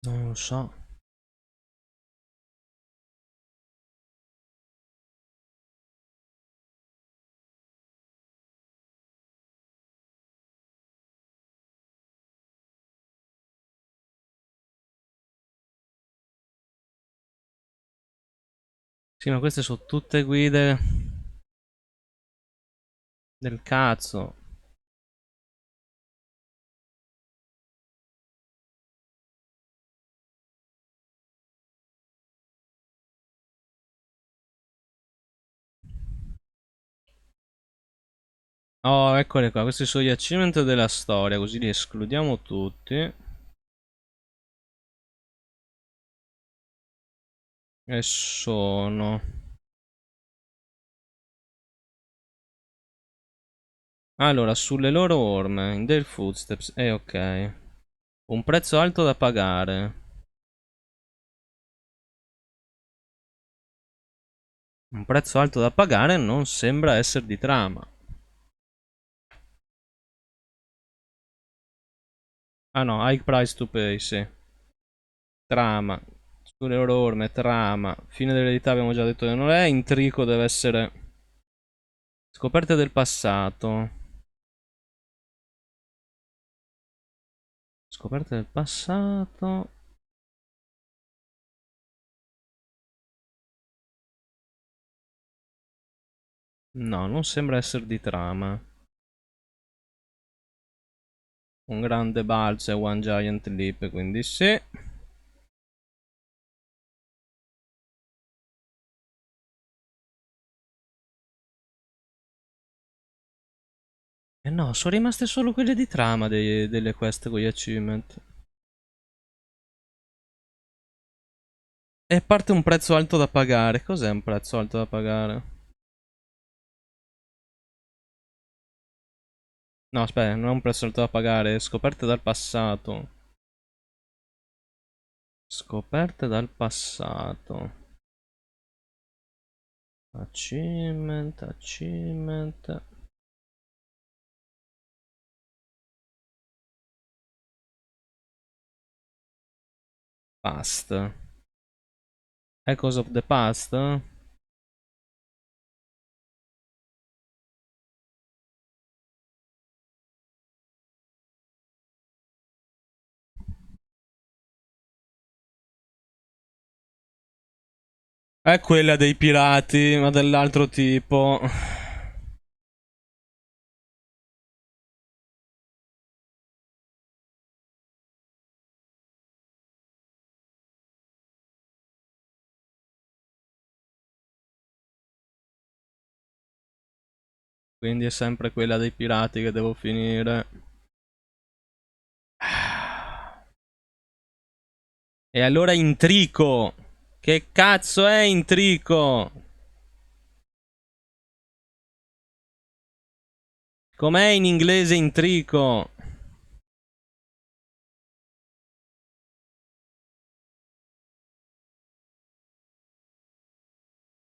non lo so. Sì, ma queste sono tutte guide del cazzo. Oh, eccole qua. Questi sono gli achievement della storia, così li escludiamo tutti. E sono... Allora, sulle loro orme, in their footsteps, ok. Un prezzo alto da pagare. Un prezzo alto da pagare non sembra essere di trama. Ah no, high price to pay, sì. Trama. Sulle loro orme, trama. Fine dell'eredità abbiamo già detto che non è. Intrico deve essere... Scoperte del passato. Scoperte del passato. No, non sembra essere di trama. Un grande balzo e One Giant Leap, quindi sì. E no, sono rimaste solo quelle di trama delle quest con gli achievement. E parte un prezzo alto da pagare. Cos'è un prezzo alto da pagare? No, aspetta, non è un prezzo alto da pagare, è scoperte dal passato. Scoperte dal passato. Achievement, achievement. Past. Echoes of the Past. È quella dei pirati, ma dell'altro tipo. Quindi è sempre quella dei pirati che devo finire. E allora intrico. Che cazzo è intrico? Com'è in inglese intrico?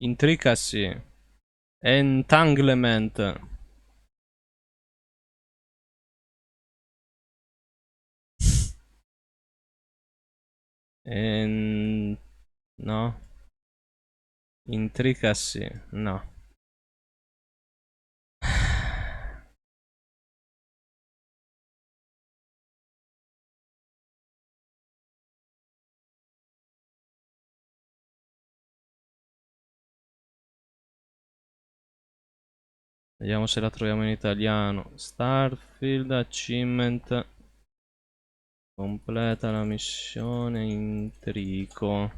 Intricacy. Entanglement. No. Intricacy. No. Vediamo se la troviamo in italiano. Starfield Achievement. Completa la missione intrico.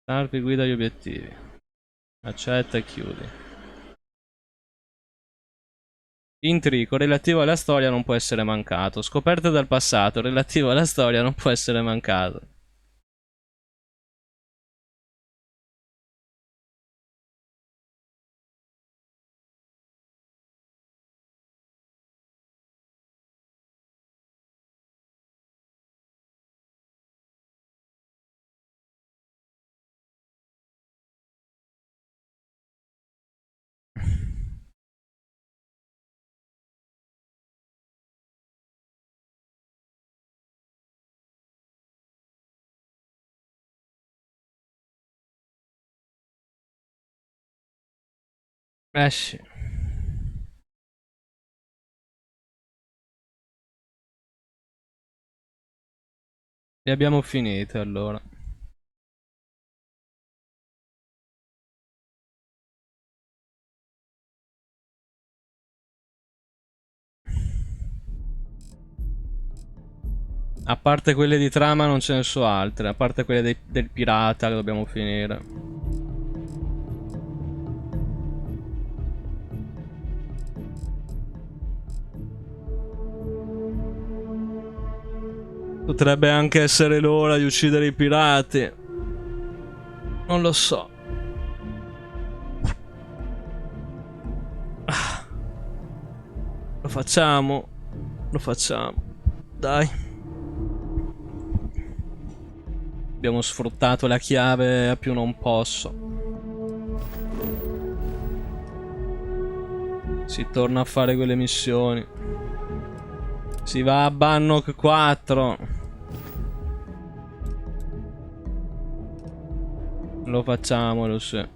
Starfield guida gli obiettivi. Accetta e chiudi. Intrico relativo alla storia non può essere mancato. Scoperte dal passato relativo alla storia non può essere mancato. Sì. Le abbiamo finite allora. A parte quelle di trama non ce ne so altre. A parte quelle del pirata che dobbiamo finire. Potrebbe anche essere l'ora di uccidere i pirati. Non lo so. Lo facciamo. Lo facciamo. Dai. Abbiamo sfruttato la chiave a più non posso. Si torna a fare quelle missioni. Si va a Bannock 4. Lo facciamo, lo so.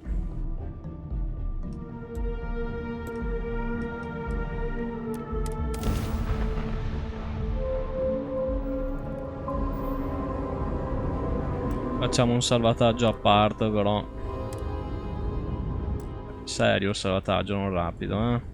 Facciamo un salvataggio a parte, però. Serio il salvataggio, non rapido, eh.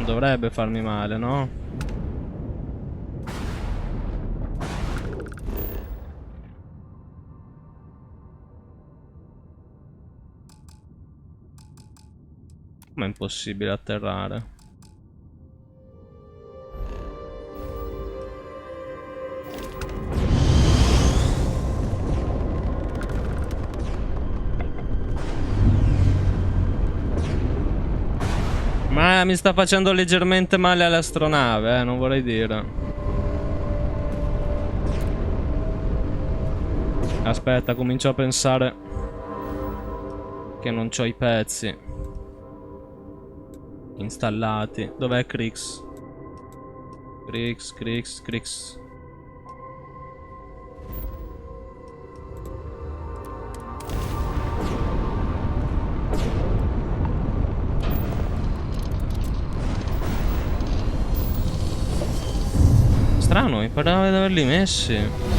Dovrebbe farmi male, no? Ma è impossibile atterrare. Ma mi sta facendo leggermente male all'astronave, non vorrei dire. Aspetta, comincio a pensare che non c'ho i pezzi installati. Dov'è Crix? Crix. Strano, mi pareva di averli messi.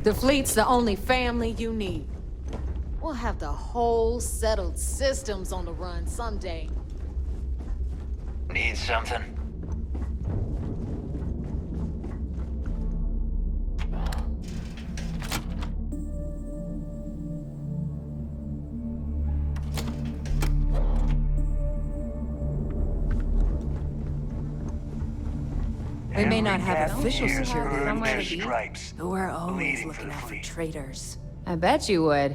The fleet's the only family you need. We'll have the whole settled systems on the run someday. Need something? We may not have official Here's security, earned somewhere their to be, stripes, but we're always bleeding looking for the out for fleet. traitors. I bet you would.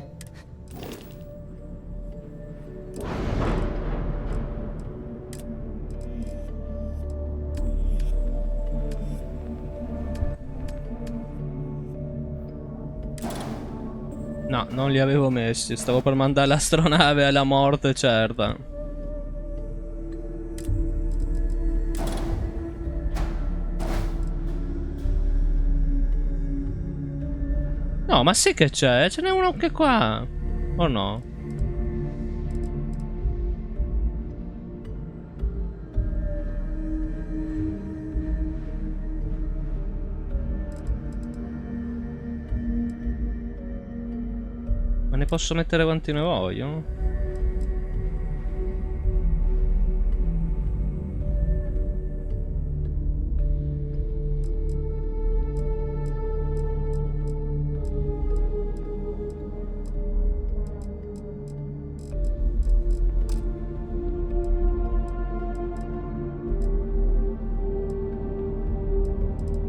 No, non li avevo messi. Stavo per mandare l'astronave alla morte certa. No, ma sì che c'è. Ce n'è uno anche qua. O no? Ma ne posso mettere quanti ne voglio?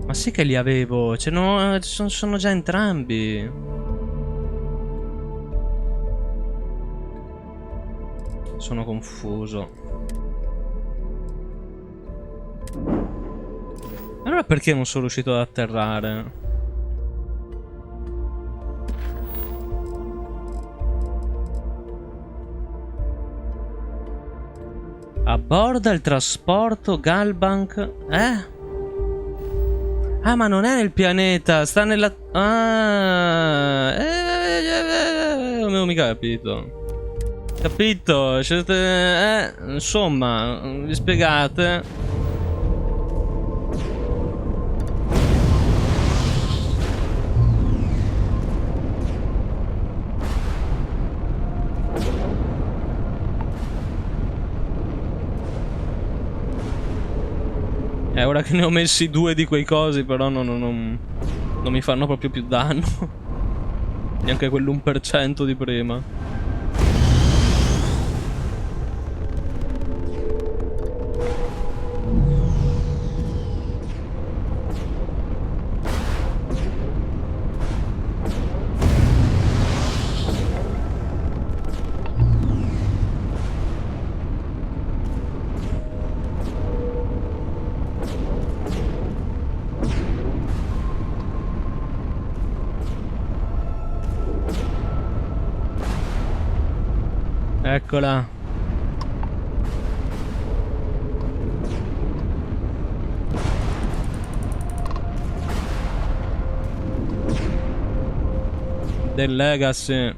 Ma sì che li avevo. Cioè, no, sono già entrambi. Sono confuso. Allora perché non sono riuscito ad atterrare? Abborda il trasporto Galbank. Ah, ma non è nel pianeta, sta nella... Ah, non avevo mica capito. Capito, insomma, vi spiegate. Ora che ne ho messi 2 di quei cosi, però non mi fanno proprio più danno. Neanche quell'1% di prima. Eccola. Del Legacy.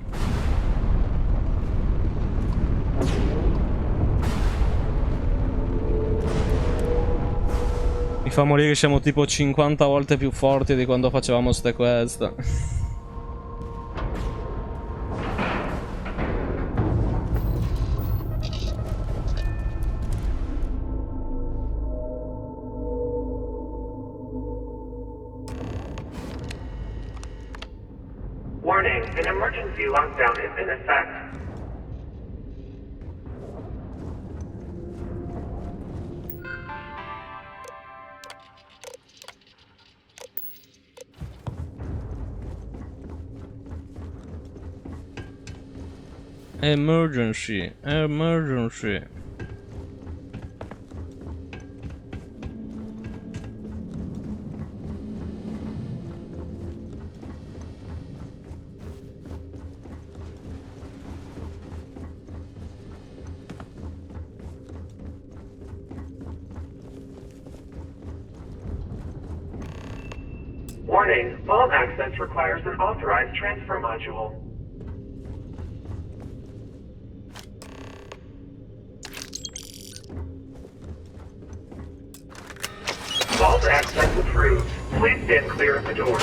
Mi fa morire che siamo tipo 50 volte più forti di quando facevamo ste quest. Warning, an emergency lockdown is in effect. Emergency. Warning, vault access requires an authorized transfer module. Vault access approved. Please stand clear of the door.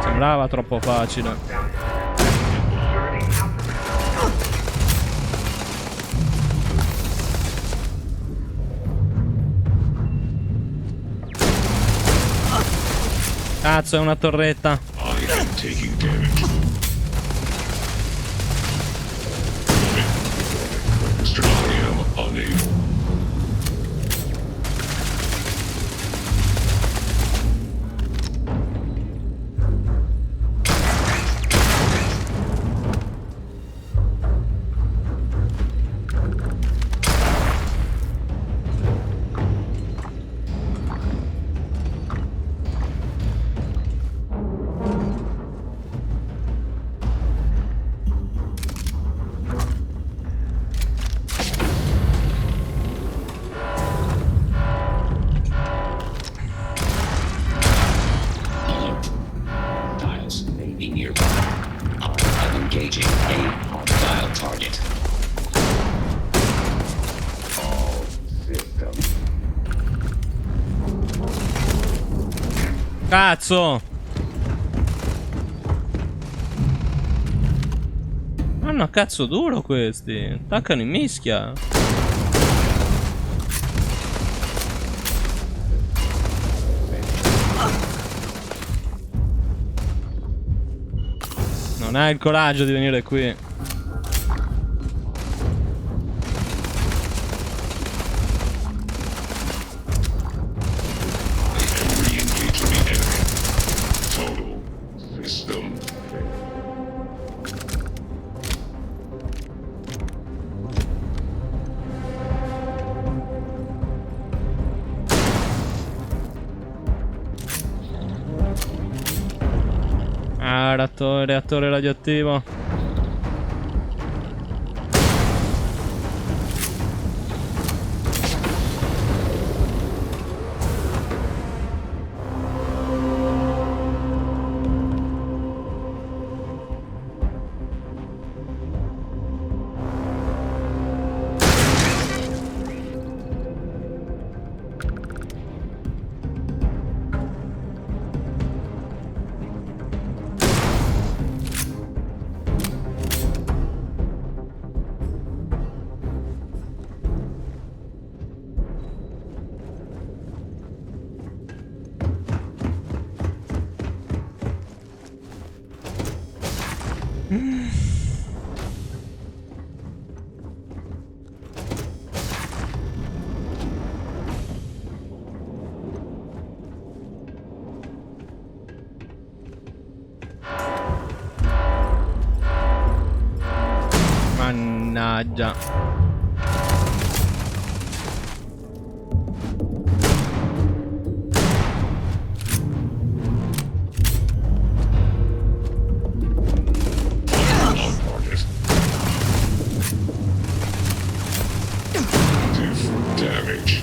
Sembrava troppo facile. Cazzo, è una torretta. Cazzo! Hanno a cazzo duro questi. Attaccano in mischia. Non hai il coraggio di venire qui. Ah, reattore radioattivo. Mannaggia. Damage.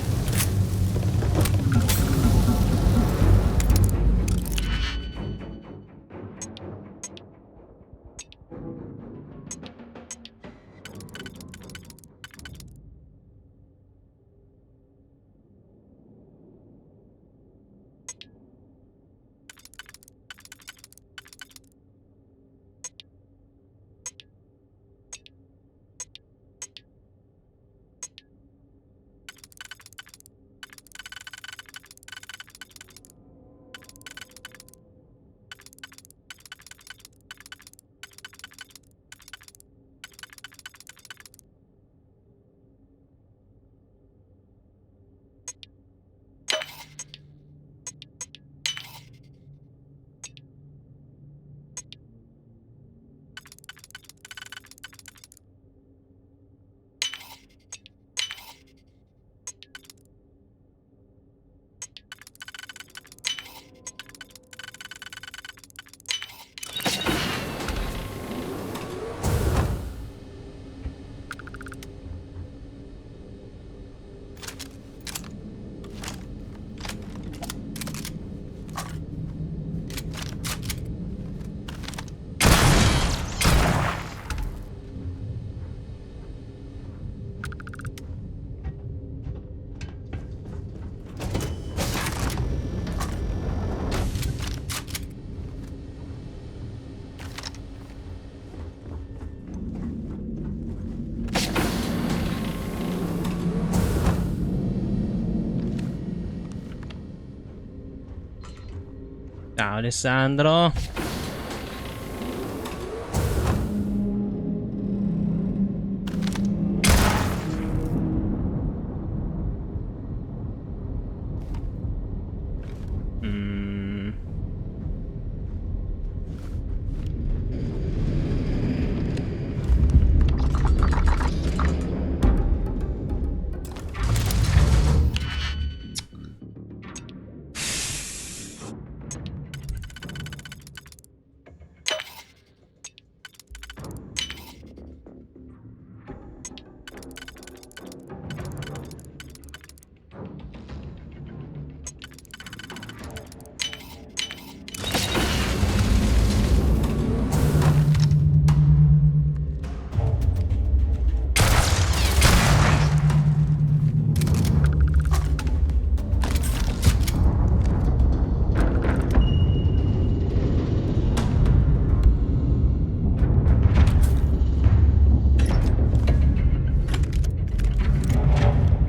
Ciao Alessandro.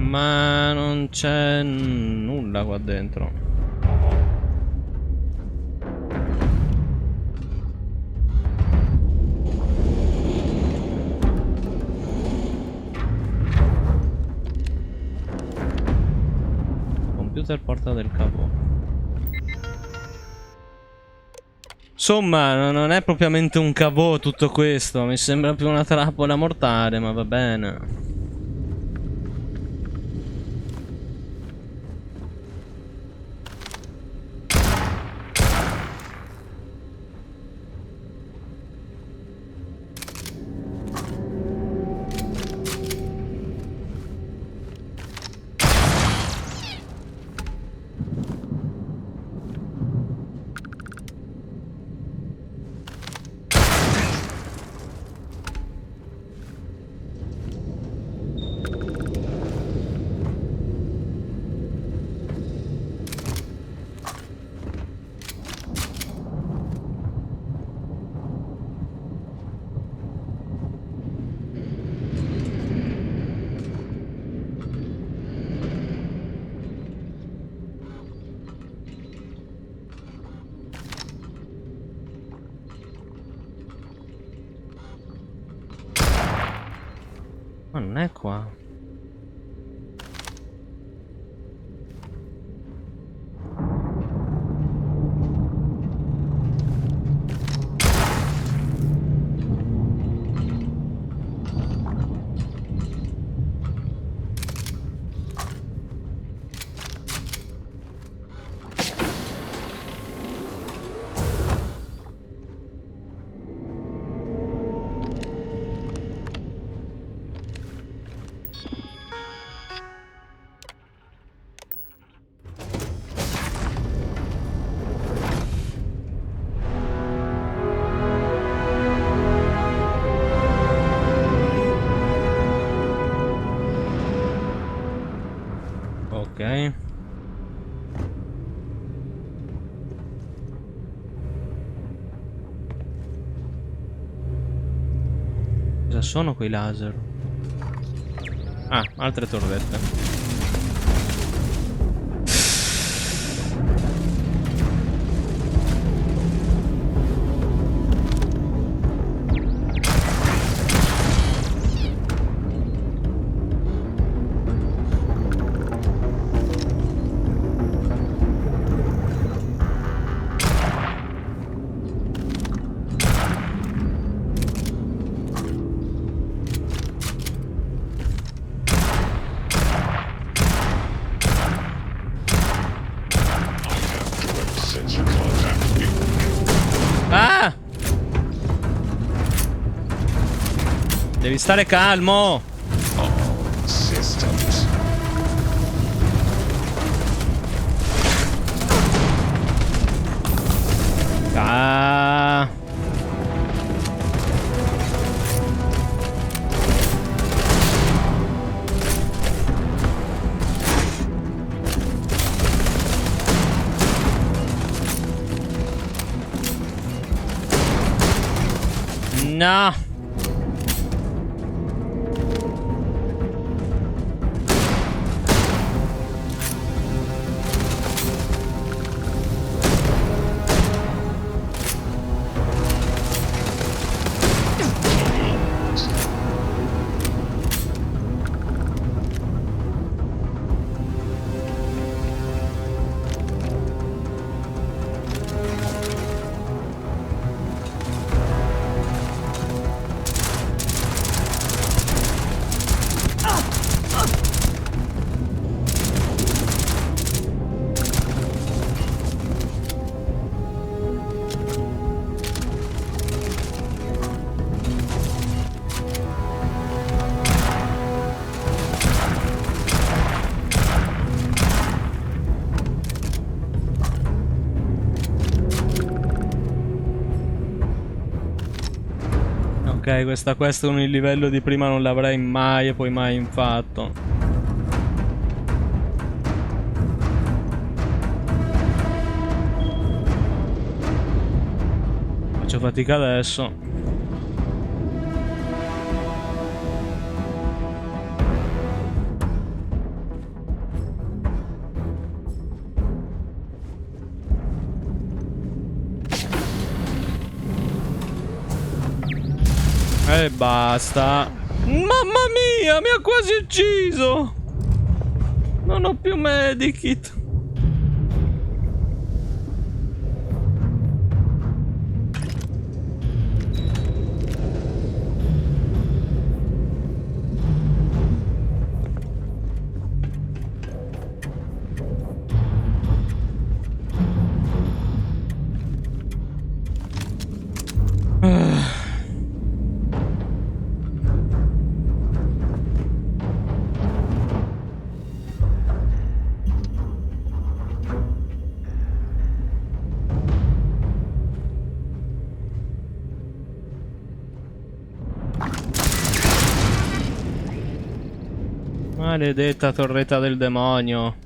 Ma non c'è nulla qua dentro. Walter porta del cavò. Insomma, non è propriamente un cavò tutto questo. Mi sembra più una trappola mortale, ma va bene. Ma non è qua. Ok. Cosa sono quei laser? Ah, altre torrette. Ah! Devi stare calmo. Systems. Ah. No. Ok, questa quest con il livello di prima non l'avrei mai e poi mai fatto. Faccio fatica adesso. E basta. Mamma mia, mi ha quasi ucciso. Non ho più medikit. Maledetta torretta del demonio.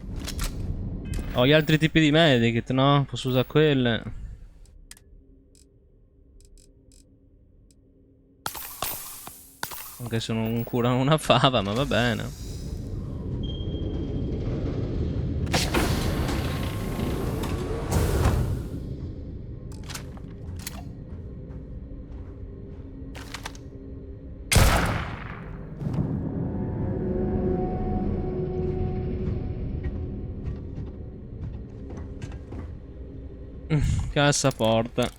Ho gli altri tipi di medikit, no? Posso usare quelle. Anche se non curano una fava, ma va bene. Cassaforte.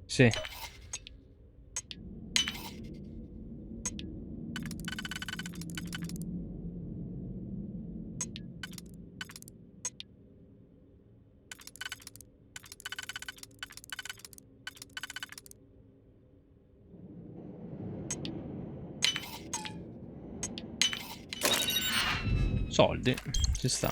Sì. Soldi, ci sta.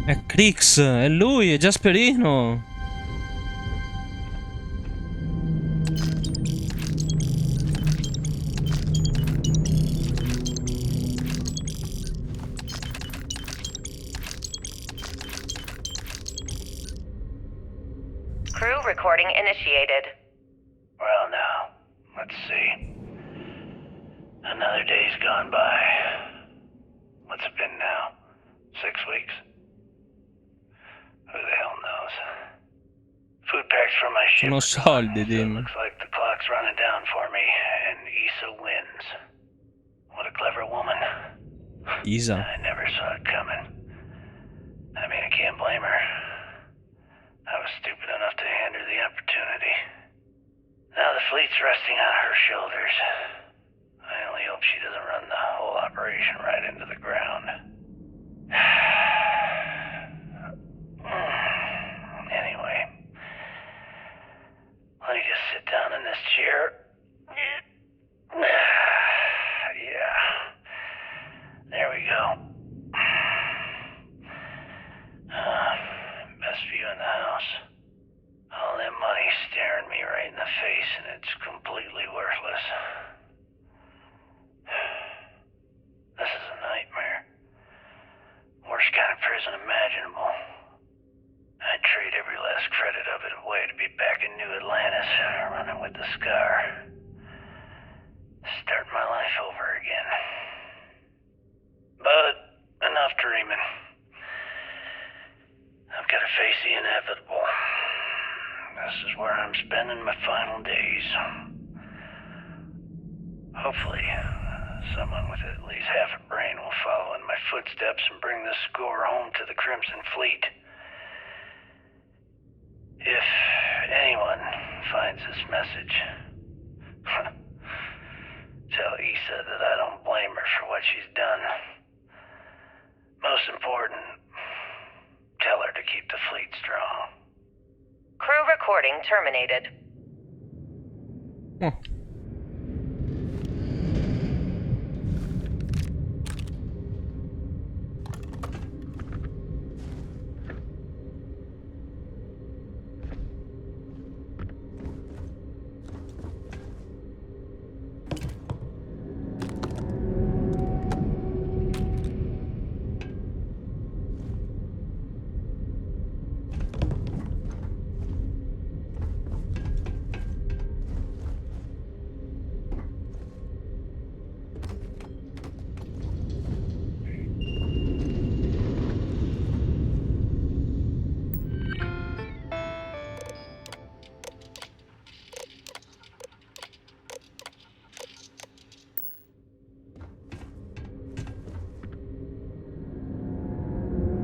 È Crix, è lui, è Gasperino. Crew recording initiated. Well, now, let's see. Another day's gone by. What's it been now? 6 weeks? Who the hell knows? Food packs from my ship. Sono soldi, So it dimmi. looks like the clock's running down for me, and Issa wins. What a clever woman. Isa. I never saw it coming. I mean, I can't blame her. I was stupid enough to hand her the opportunity. Now the fleet's resting on her shoulders. I only hope she doesn't run the whole operation right into the ground. Anyway, let me just sit down in this chair. Yeah. There we go. Best view in the house. All that money staring me right in the face, and it's completely worthless. This is a nightmare. Worst kind of prison imaginable. I'd trade every last credit of it away to be back in New Atlantis, running with the Scar. Start my life over again. But enough dreaming. I've got to face the inevitable. This is where I'm spending my final days. Hopefully, someone with at least half a brain will follow in my footsteps and bring the score home to the Crimson Fleet. If anyone finds this message, tell Issa that I don't blame her for what she's done. Most important, tell her to keep the fleet strong. Crew recording terminated.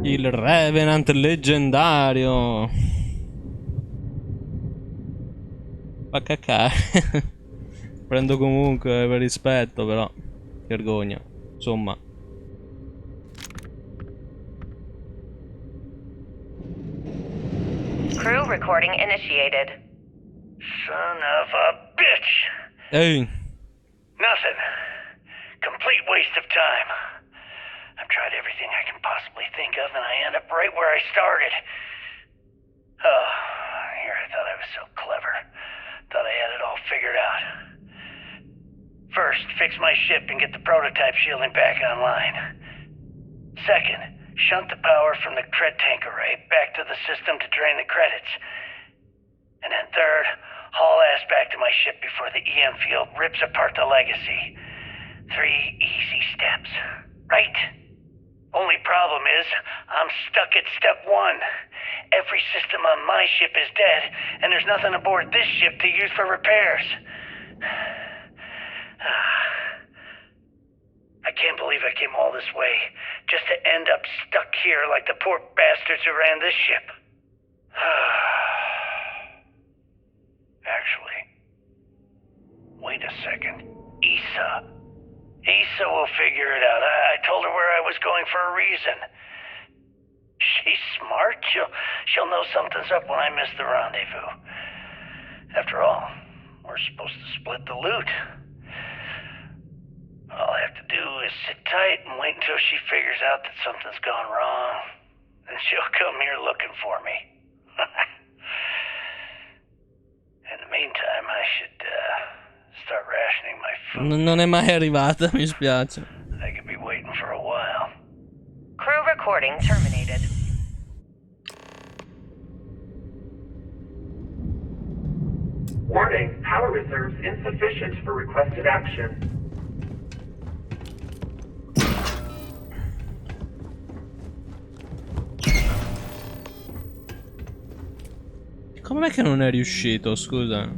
Il Revenant leggendario. Fa cacare. Prendo comunque per rispetto, però. Che vergogna. Insomma. Crew recording initiated. Son of a bitch! Ehi. Nothing. Complete waste of time. I've tried everything I can possibly think of, and I end up right where I started. Oh, here I thought I was so clever. Thought I had it all figured out. First, fix my ship and get the prototype shielding back online. Second, shunt the power from the cred tank array back to the system to drain the credits. And then third, haul ass back to my ship before the EM field rips apart the legacy. 3 easy steps, right? Only problem is, I'm stuck at step 1. Every system on my ship is dead, and there's nothing aboard this ship to use for repairs. I can't believe I came all this way, just to end up stuck here like the poor bastards who ran this ship. Actually, wait a second. Issa will figure it out. I told her where I was going for a reason. She's smart. She'll know something's up when I miss the rendezvous. After all, we're supposed to split the loot. All I have to do is sit tight and wait until she figures out that something's gone wrong. And she'll come here looking for me. In the meantime, I should start rationing my food. Non è mai arrivata, mi spiace. I could be waiting for a while. Crew recording terminated. Warning, power reserves insufficient for requested action. Com'è che non è riuscito, scusa?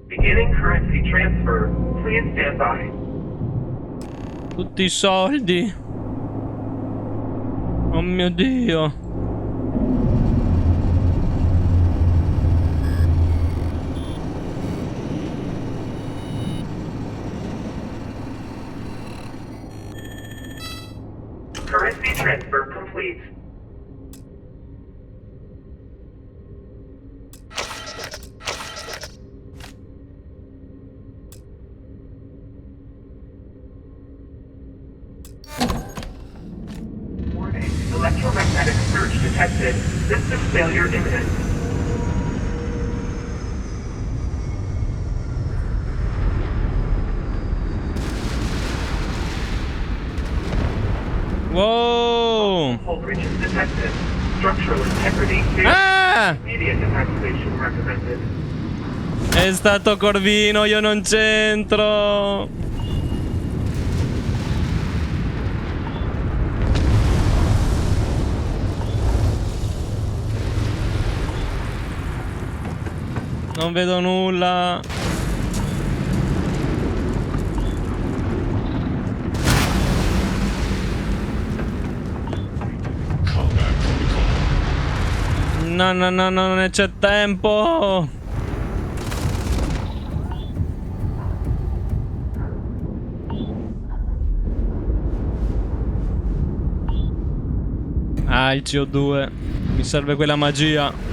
Beginning currency transfer. Please stand by. Tutti i soldi. Oh mio Dio. Currency transfer complete. Warning, electromagnetic surge detected. System failure imminent. Wow! Hull breaches detected. Structural integrity clear. Ah! Immediate evacuation recommended. È stato Corvino, io non c'entro. Non vedo nulla. No, no, no, no, non c'è tempo. Ah, il CO2. Mi serve quella magia.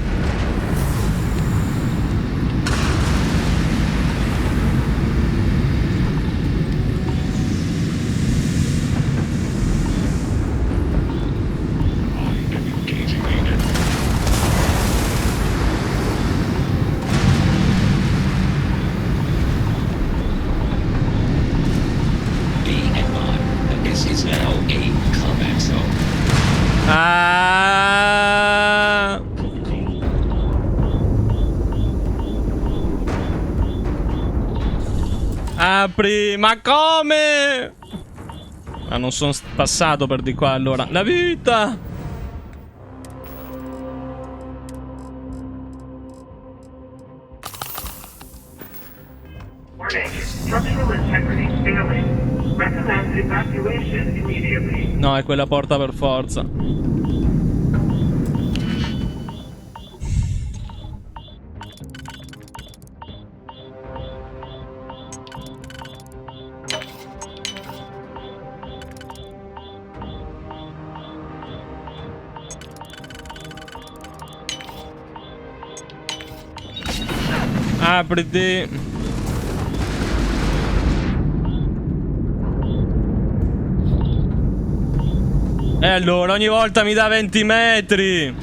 Ah! Apri, ma come? Ah, non sono passato per di qua allora. La vita! Warning, structural integrity failing. Recommend evacuation immediately. No, è quella porta per forza. Apriti. E allora ogni volta mi dà 20 metri.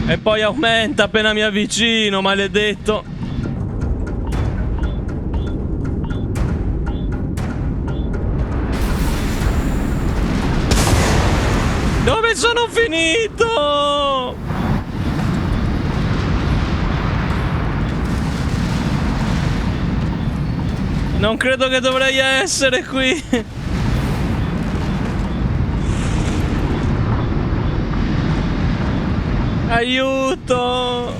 E poi aumenta appena mi avvicino, maledetto. Dove sono finito? Non credo che dovrei essere qui. Aiuto!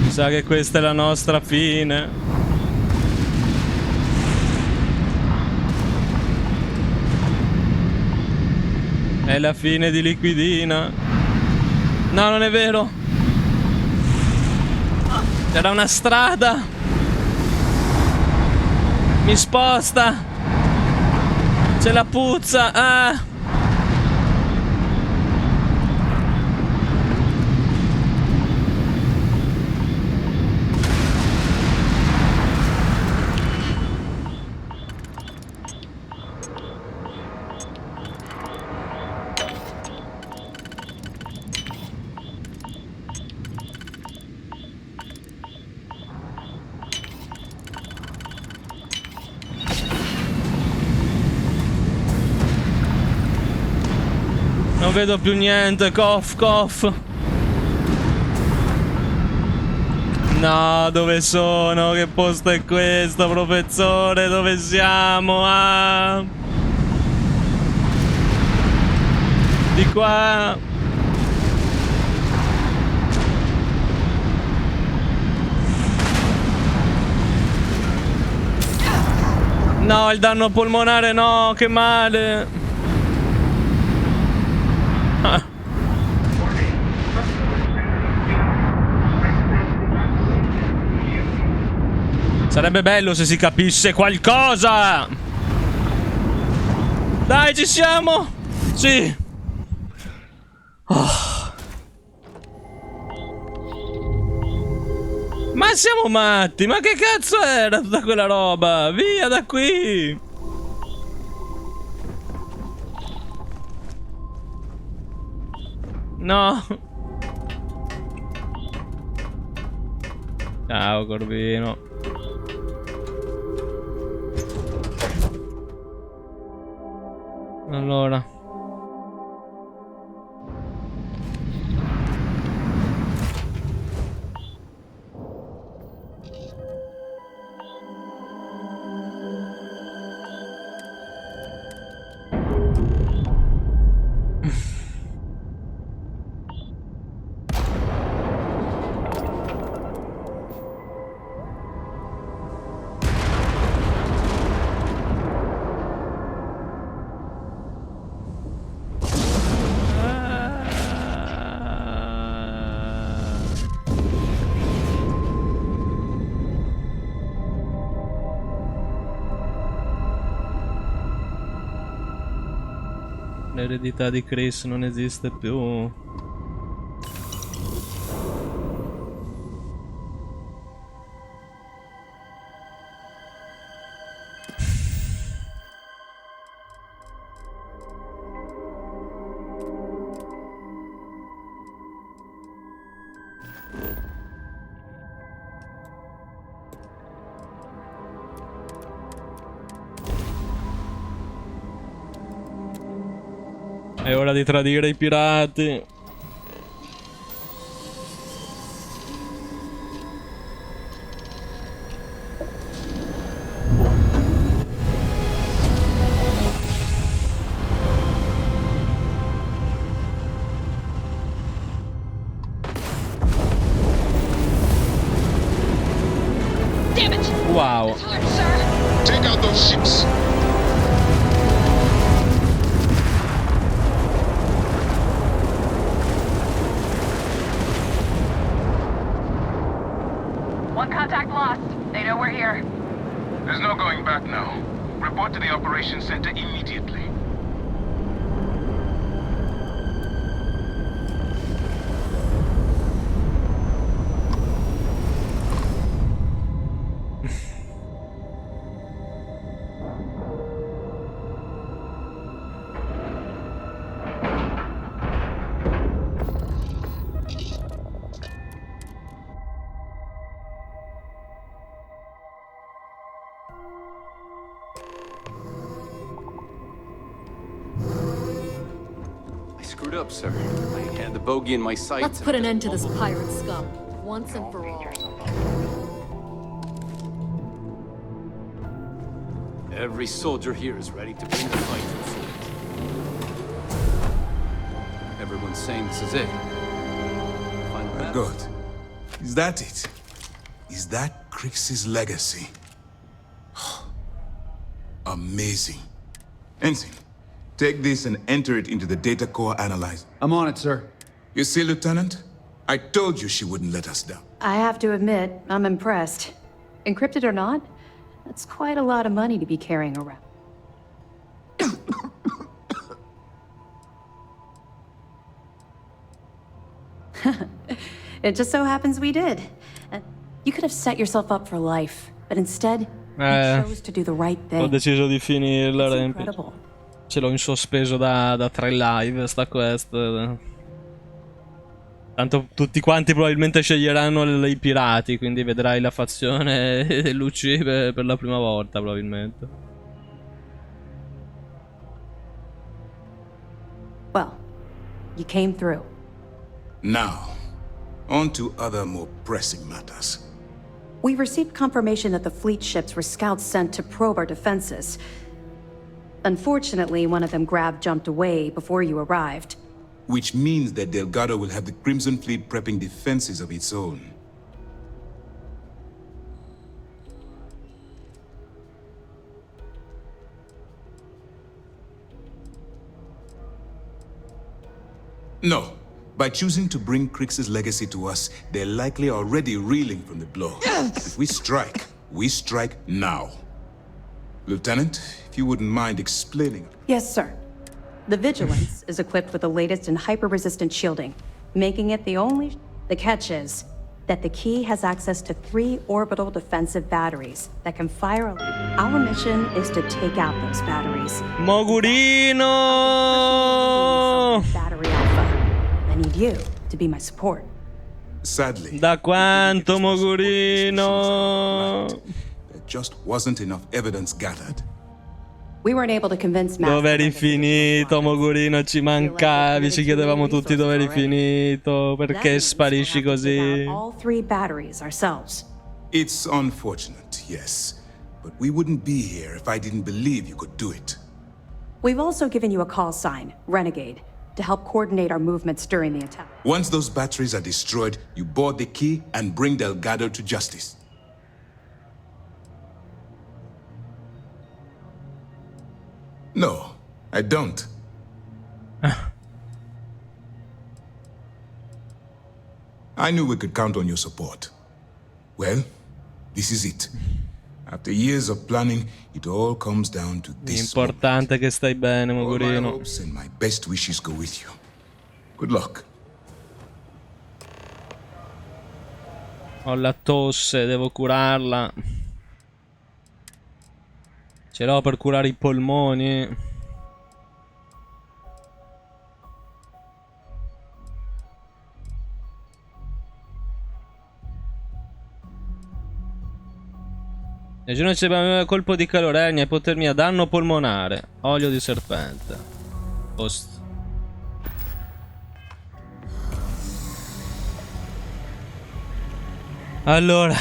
Mi sa che questa è la nostra fine. È la fine di Liquidina. No, non è vero. C'era una strada. Mi sposta. C'è la puzza. Ah. Non vedo più niente, cough, cough. No, dove sono? Che posto è questo, professore? Dove siamo? Ah. Di qua. No, il danno polmonare no, che male. Sarebbe bello se si capisse qualcosa. Dai, ci siamo. Sì. Oh. Ma siamo matti. Ma che cazzo era tutta quella roba? Via da qui. No. Ciao, Corvino. Allora. L'eredità di Chris non esiste più. È ora di tradire i pirati. wow. Take out those ships. One contact lost. They know we're here. There's no going back now. Report to the operations center immediately. Screwed up, sir. I had the bogey in my sights. Let's put an end to this pirate scum, once and for all. Every soldier here is ready to bring the fight to a finish. Everyone's saying this is it. My God. Is that it? Is that Crix's legacy? Amazing. Ensign, take this and enter it into the data core analyzer. I'm on it, sir. You see, Lieutenant? I told you she wouldn't let us down. I have to admit, I'm impressed. Encrypted or not, that's quite a lot of money to be carrying around. It just so happens we did. You could have set yourself up for life, but instead, you chose to do the right thing. Ho deciso di finirla. It's incredible. Ce l'ho in sospeso da 3 live, sta quest. Tanto tutti quanti probabilmente sceglieranno i pirati, quindi vedrai la fazione dell'UC per la prima volta, probabilmente. Well, you came through. Now, on to other more pressing matters. We received confirmation that the fleet ships were scouts sent to probe our defenses. Unfortunately, one of them jumped away before you arrived. Which means that Delgado will have the Crimson Fleet prepping defenses of its own. No. By choosing to bring Crix's legacy to us, they're likely already reeling from the blow. If we strike now. Lieutenant, if you wouldn't mind explaining. Yes, sir. The Vigilance is equipped with the latest in hyper-resistant shielding, making it the only... The catch is that the key has access to 3 orbital defensive batteries that can fire... Our mission is to take out those batteries. Mogurino! Battery Alpha. I need you to be my support. Sadly... Da quanto, Mogurino? There just wasn't enough evidence gathered. We weren't able to convince Master. Dove eri finito, Mogurino? Ci mancavi, ci chiedevamo tutti dove eri finito. Perché sparisci così? All 3 batteries ourselves. It's unfortunate, yes. But we wouldn't be here if I didn't believe you could do it. We've also given you a call sign, Renegade, to help coordinate our movements during the attack. Once those batteries are destroyed, you board the key and bring Delgado to justice. No, I don't. I knew we could count on your support. Well, this is it. After years of planning, it all comes down to this. L'importante è che stai bene, All my Mogurino. hopes and my best wishes go with you. Good luck. Ho la tosse, devo curarla. Ce l'ho per curare i polmoni. Nessuno c'è colpo di calorenia, ipotermia, danno polmonare, olio di serpente. Post. Allora,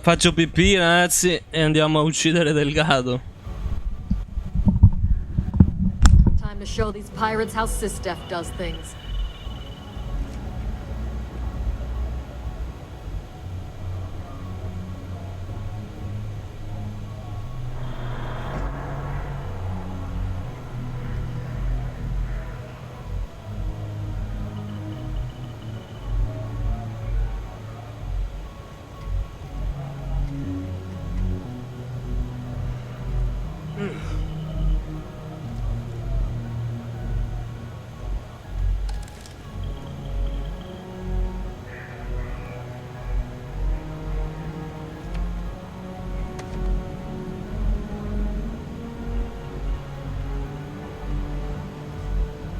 faccio pipì, ragazzi, e andiamo a uccidere Delgado. Time to show these pirates how SysDef does things.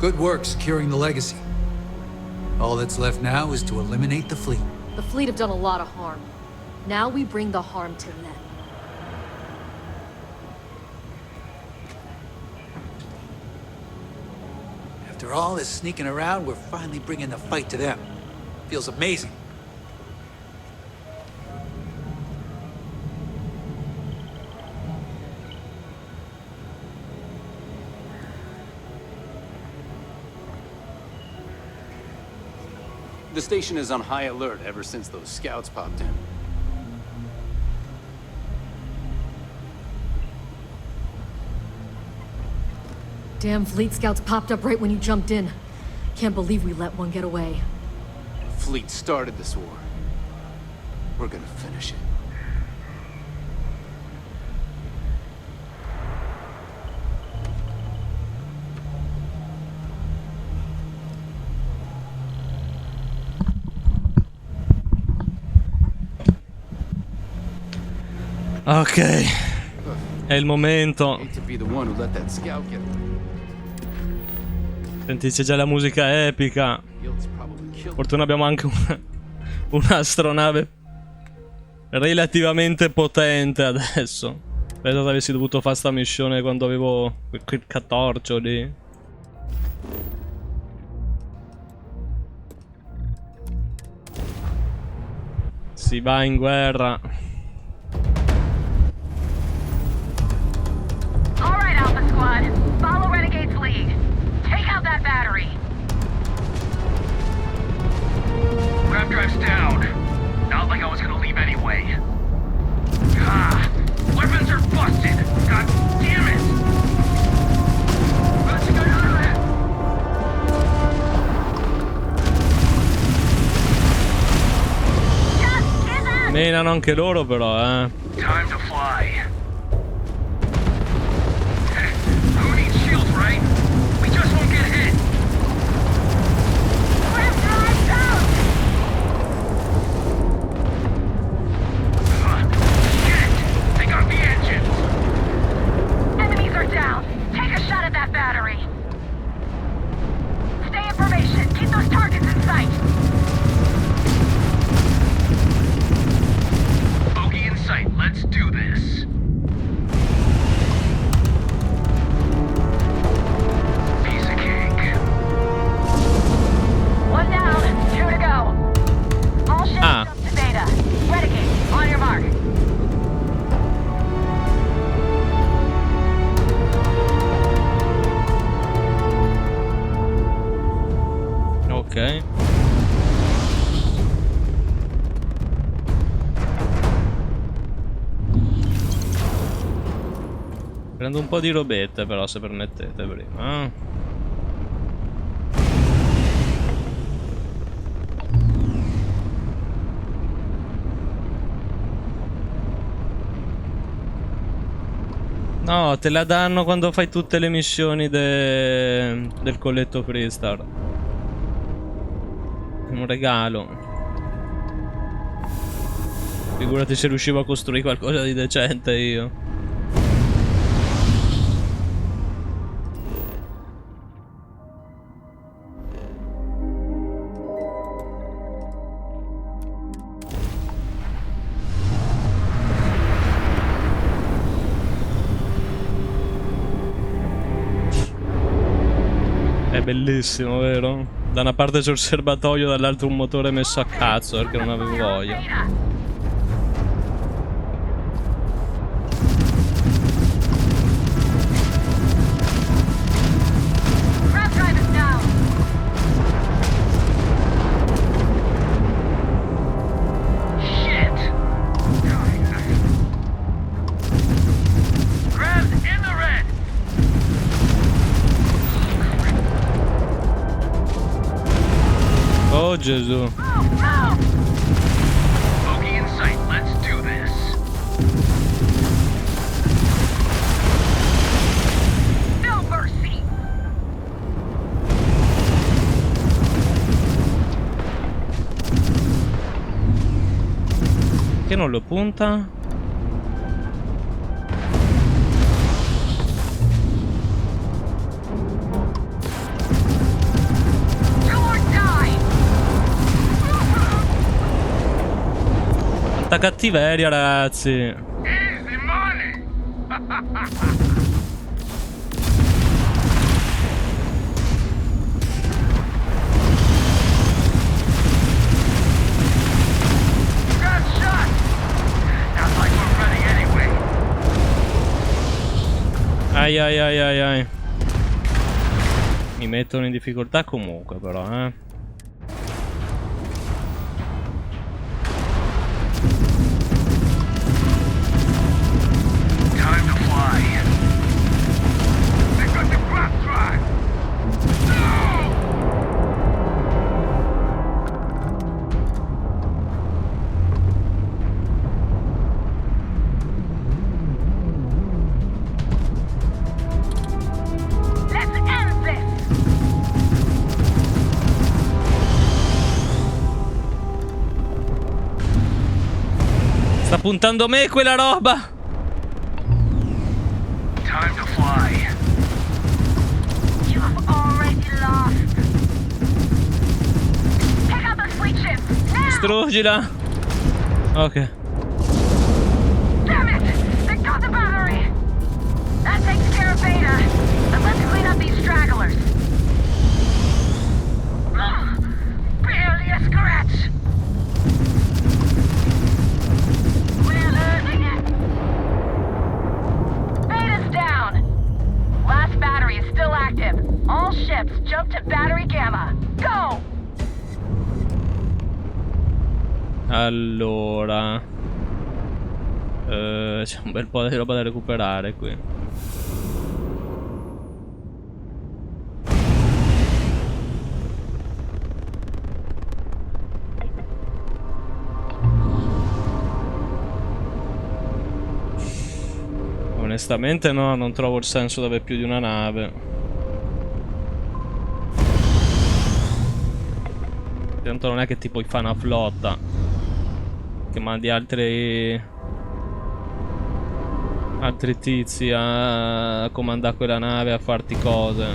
Good work securing the legacy. All that's left now is to eliminate the fleet. The fleet have done a lot of harm. Now we bring the harm to them. After all this sneaking around, we're finally bringing the fight to them. Feels amazing. The station is on high alert ever since those scouts popped in. Damn fleet scouts popped up right when you jumped in. Can't believe we let one get away. The fleet started this war. We're gonna finish it. Ok, è il momento. Hate to be the one who let that scout get away. Senti, c'è già la musica epica. Fortuna abbiamo anche un'astronave relativamente potente adesso. Penso che avessi dovuto fare sta missione quando avevo quel catorcio lì. Si va in guerra. All right, Alpha Squad. Follow Renegade's lead. Take out that battery. Grab drive's down. Not like I was gonna leave anyway. Ah, weapons are busted. God damn it. Menano anche loro però, Time to fly. Who needs shields, right? We just won't get hit. Shit! They got the engines. Enemies are down. Take a shot at that battery. Stay in formation. Keep those targets in sight. Bogey in sight. Let's do this. Piece of cake. One down. Two to go. All ships up to Beta. Renegade, on your mark. Ok. Prendo un po' di robette però, se permettete, prima. No, te la danno quando fai tutte le missioni del colletto Freestar. È un regalo. Figurati se riuscivo a costruire qualcosa di decente io. È bellissimo, vero? Da una parte c'è il serbatoio, dall'altro un motore messo a cazzo perché non avevo voglia. Grab drive is down. Shit! Grab's in the red! Oh Gesù. Bogey in sight. Let's do this. No mercy. Che non lo punta? Quanta cattiveria, ragazzi. Ai ai ai ai ai. Mi mettono in difficoltà comunque però, Time to fly. They got the crop drive. Let's end this! Sta puntando a me quella roba. Time to fly. You have already lost. Pick up the fleet ship, now! Struggila. Ok. Damn it! They got the battery! That takes care of Beta. Now let's clean up these stragglers. Barely a scratch. We're losing it. Beta's down. Last battery is still active. All ships jump to battery gamma. Go! Allora, c'è un bel po' di roba da recuperare qui. Onestamente no, non trovo il senso di avere più di una nave. Tanto non è che ti puoi fare una flotta che mandi altri tizi a comandare quella nave, a farti cose.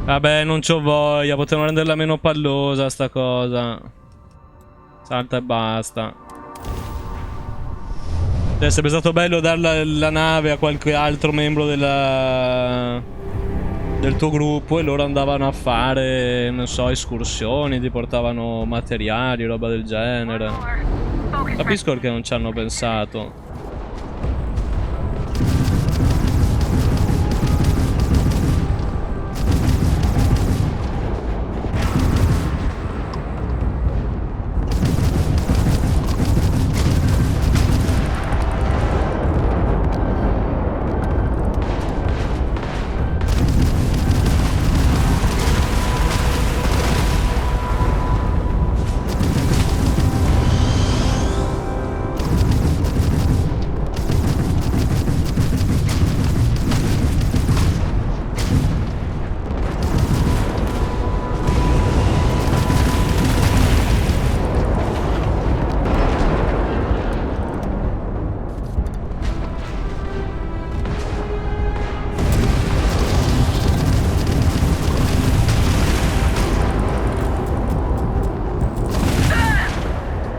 Vabbè, non c'ho voglia, potevano renderla meno pallosa sta cosa. Salta e basta. Sarebbe stato bello dare la nave a qualche altro membro del tuo gruppo e loro andavano a fare, non so, escursioni, ti portavano materiali, roba del genere. Capisco perché non ci hanno pensato.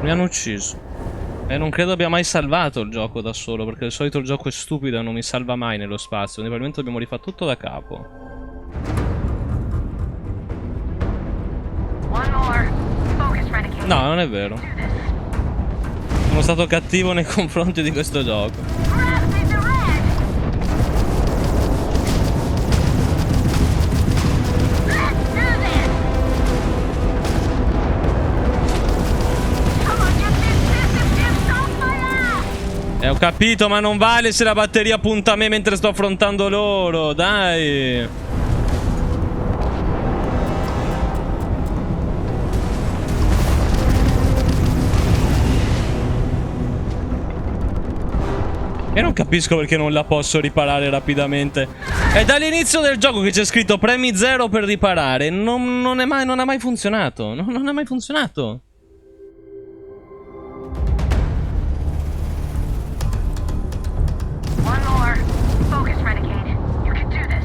Mi hanno ucciso. E non credo abbia mai salvato il gioco da solo, perché di solito il gioco è stupido e non mi salva mai nello spazio. Quindi probabilmente dobbiamo rifare tutto da capo. No, non è vero. Sono stato cattivo nei confronti di questo gioco. Ho capito, ma non vale se la batteria punta a me mentre sto affrontando loro, dai. E non capisco perché non la posso riparare rapidamente. È dall'inizio del gioco che c'è scritto premi 0 per riparare. Non ha mai funzionato. Non è mai funzionato. One more. Focus, Renegade. You can do this.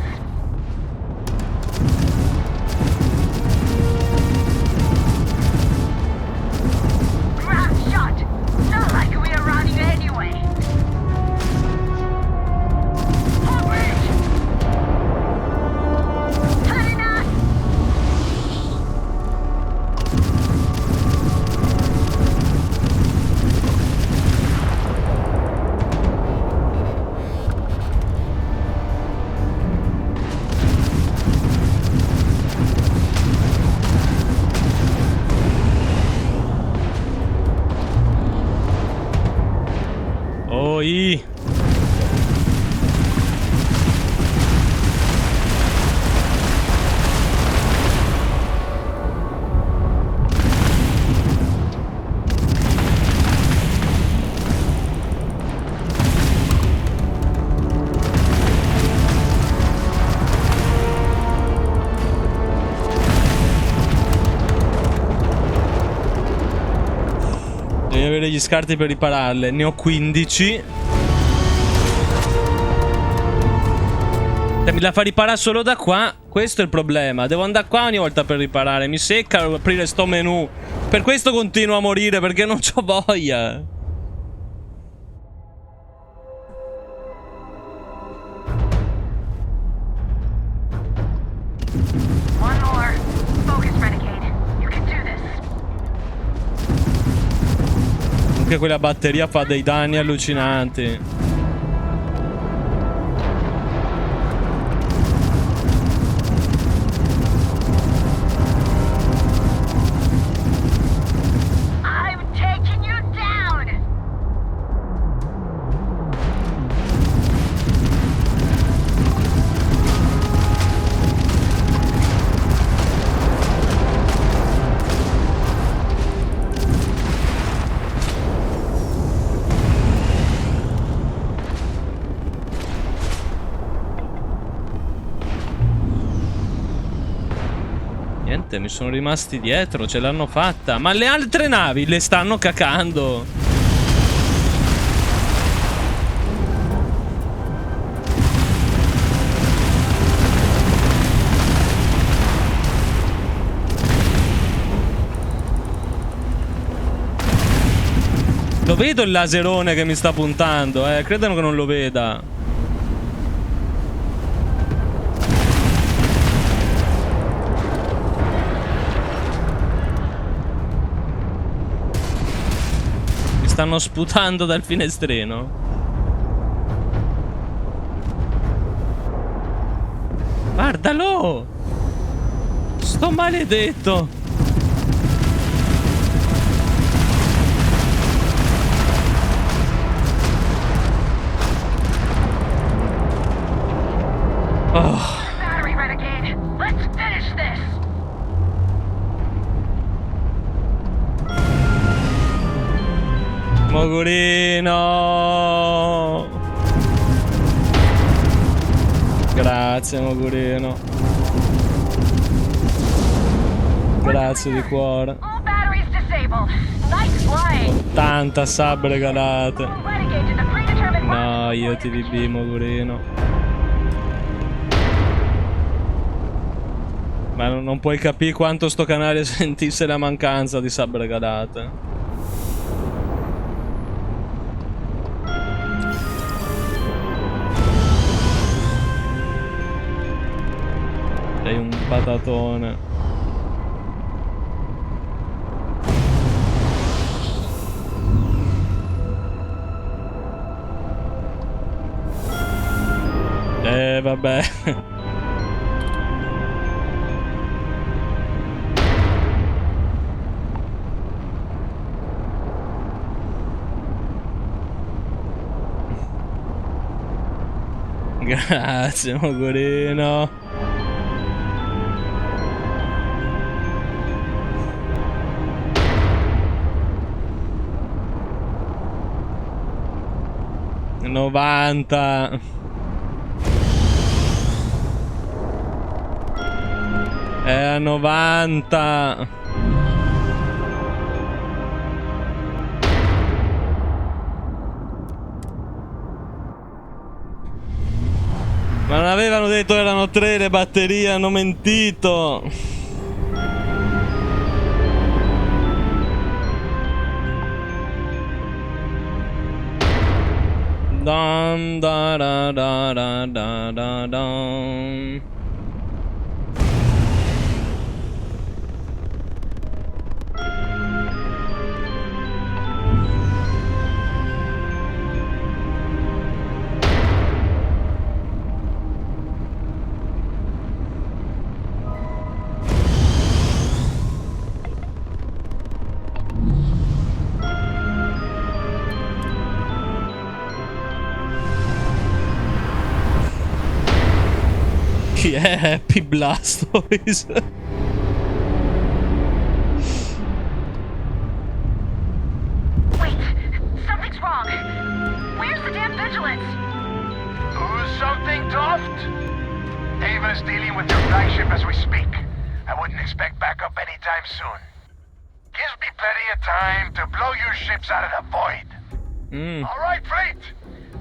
poi. Devi avere gli scarti per ripararle. Ne ho 15. Mi la fa riparare solo da qua. Questo è il problema. Devo andare qua ogni volta per riparare. Mi secca aprire sto menu. Per questo continuo a morire, perché non c'ho voglia. One more. Focus, Renegade. You can do this. Anche quella batteria fa dei danni allucinanti. I'm taking you down. Niente, mi sono rimasti dietro, ce l'hanno fatta. Ma le altre navi le stanno cacando. Lo vedo il laserone che mi sta puntando, credono che non lo veda. Stanno sputando dal finestrino. Guardalo! Sto maledetto! Oh. Battery, Renegade. Let's finish this. Mogurino! Grazie, Mogurino. Grazie di cuore. All batteries disabled. Nice flying. 80 sub regalate. Renegade to the predetermined. No, io TVB, Mogurino. Ma non puoi capire quanto sto canale sentisse la mancanza di sub regalate. Sei un patatone. Vabbè. Grazie, Mogurino. $90. È a 90. Ma non avevano detto erano 3 le batterie, hanno mentito. Dun, da, da, da, da, da, da, dun. Chi è Happy Blastoise? Wait, something's wrong. Where's the damn vigilance? Who's something, Toft? Ava's dealing with your flagship as we speak. I wouldn't expect backup anytime soon. Gives me plenty of time to blow your ships out of the void. All right, fleet.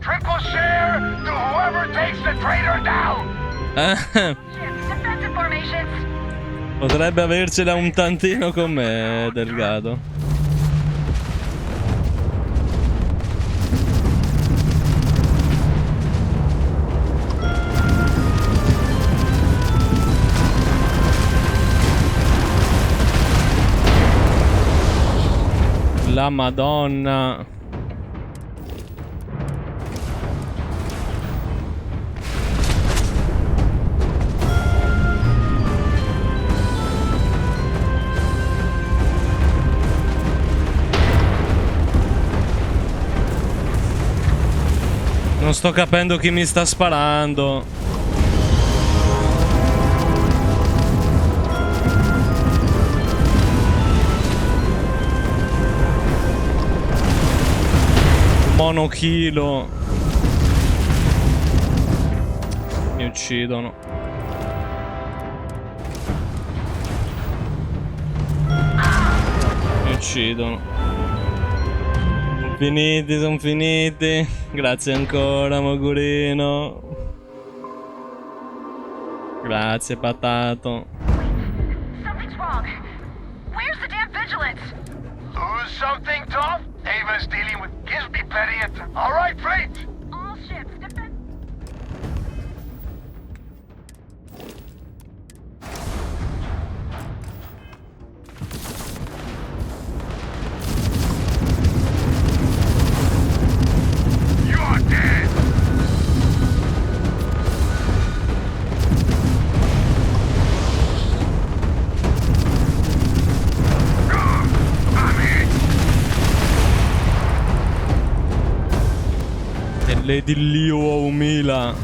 Triple share to whoever takes the traitor down. Defensive formations. Potrebbe avercela un tantino con me, Delgado. La Madonna. Non sto capendo chi mi sta sparando. Monochilo. Mi uccidono. Mi uccidono. Sono finiti. Grazie ancora, Mogurino. Grazie, patato. Something's wrong. Where's the damn vigilance? Who's something, Toft? Ava's dealing with... Gives me plenty of time. All right, fleet. All ships, defend. You're dead. E Lady Liu umila.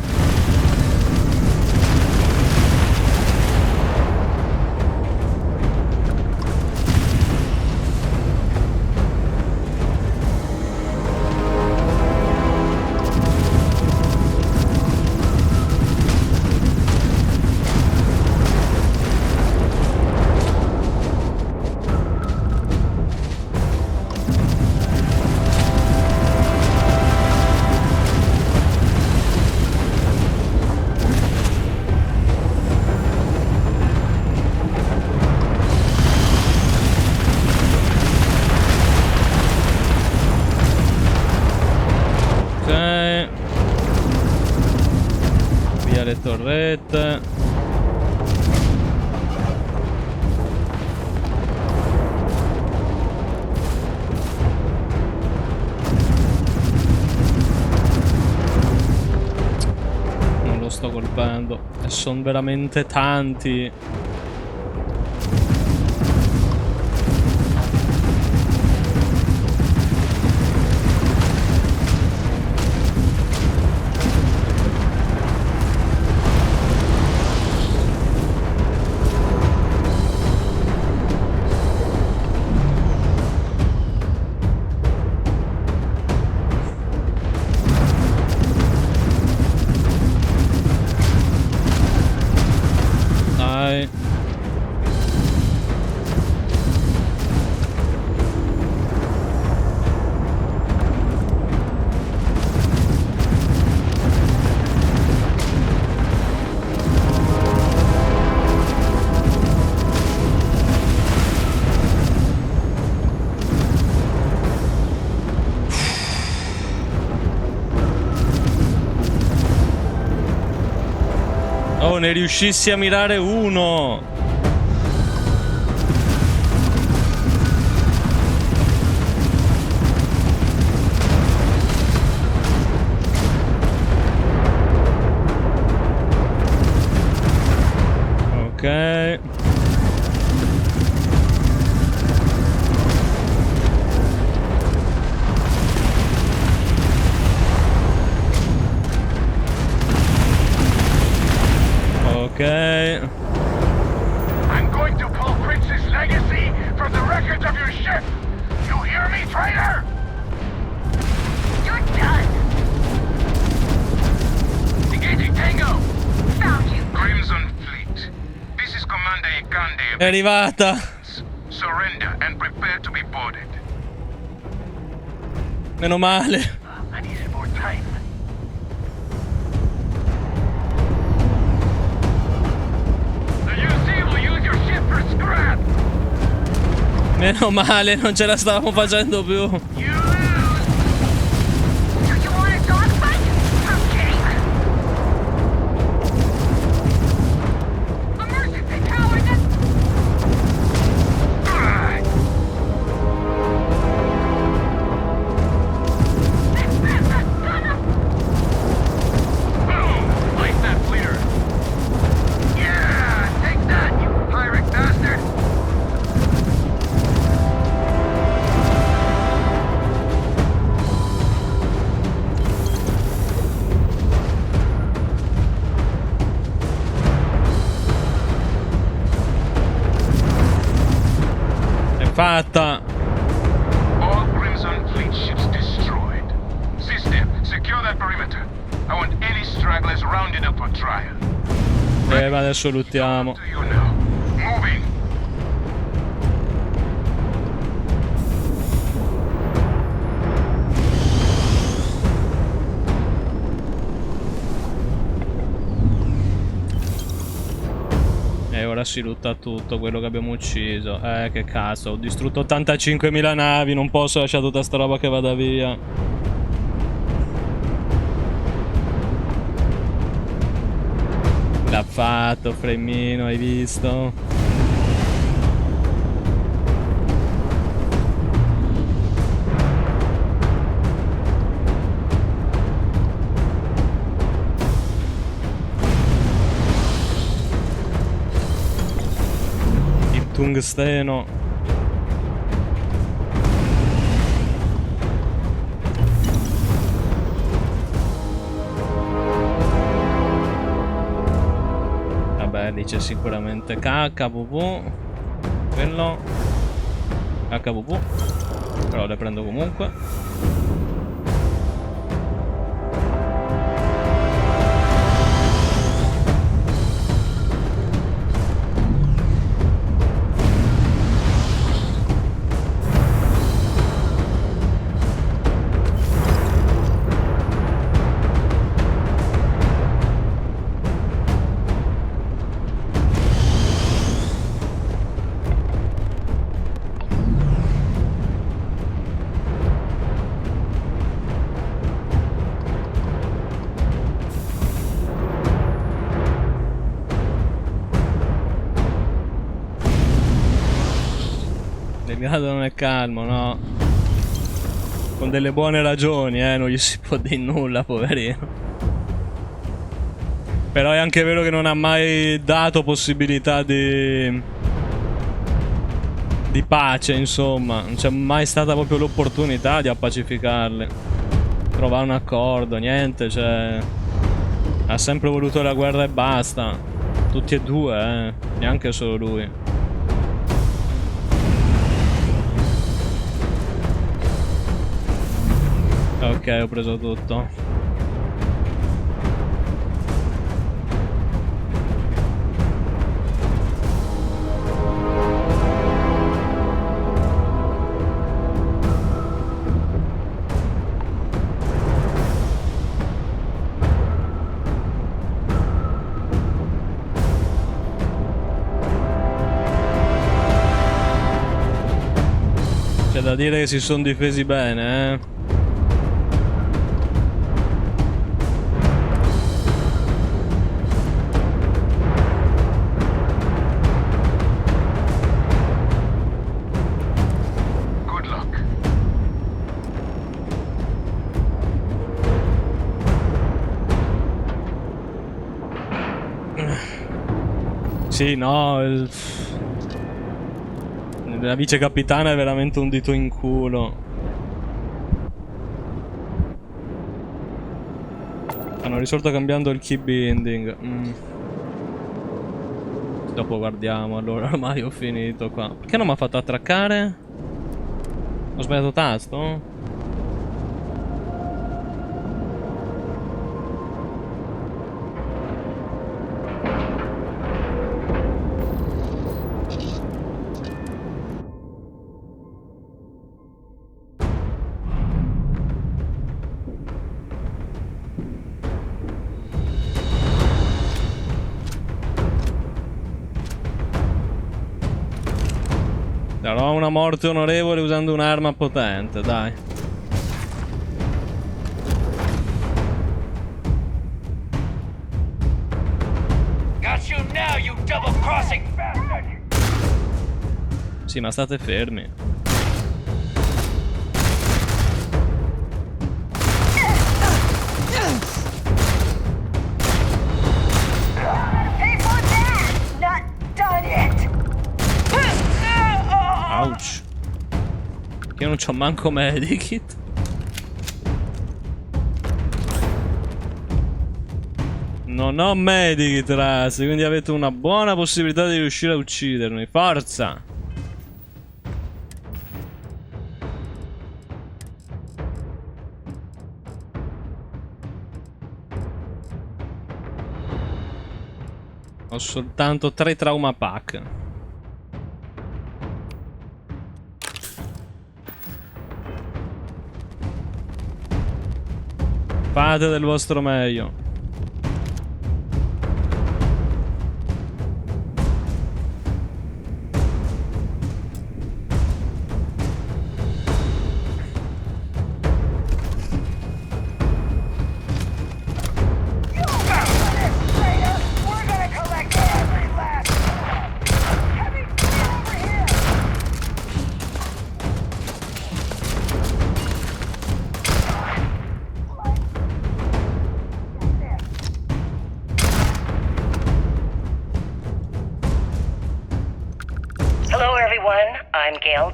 Via le torrette. Non lo sto colpendo. E sono veramente tanti. Dai. Oh, ne riuscissi a mirare uno. Ok. I'm going to pull Prince's legacy from the records of your ship. You hear me, traitor? You're done. Engaging Tango. Found you. Crimson Fleet. This is Commander Ikande. È arrivata. Surrender and prepare to be boarded. Meno male. I needed more time. The UC will use your ship for scrap. Meno male, non ce la stavamo facendo più. Do you want a dogfight? I'm kidding. Emergency power. Place that fleeter. Yeah, take that, you pirate bastard. È fatta. All Crimson Fleet ships destroyed. System, secure that perimeter. I want any stragglers rounded up for trial. Ma adesso luttiamo. You know. Moving. E ora si lutta tutto quello che abbiamo ucciso. Che cazzo, ho distrutto 85.000 navi, non posso lasciare tutta sta roba che vada via. L'ha fatto, Fremmino, hai visto? Il tungsteno. Lì c'è sicuramente KVV. Quello KVV. Però le prendo comunque. Delgado non è calmo, no? Con delle buone ragioni, non gli si può dire nulla, poverino. Però è anche vero che non ha mai dato possibilità di pace, insomma. Non c'è mai stata proprio l'opportunità di appacificarle. Trovare un accordo, niente, cioè... Ha sempre voluto la guerra e basta. Tutti e due, neanche solo lui. Ok, ho preso tutto. C'è da dire che si sono difesi bene, Sì, no, la vice capitana è veramente un dito in culo. Hanno risolto cambiando il key binding. Dopo guardiamo, allora ormai ho finito qua. Perché non mi ha fatto attraccare? Ho sbagliato tasto? Darò una morte onorevole usando un'arma potente, dai. Got you now, you double-crossing bastard! Sì, ma state fermi. Hey, for that! Not done yet! Ouch. Io non c'ho manco medikit. Non ho medikit, ragazzi, quindi avete una buona possibilità di riuscire a uccidermi. Forza! Ho soltanto 3 trauma pack. Fate del vostro meglio.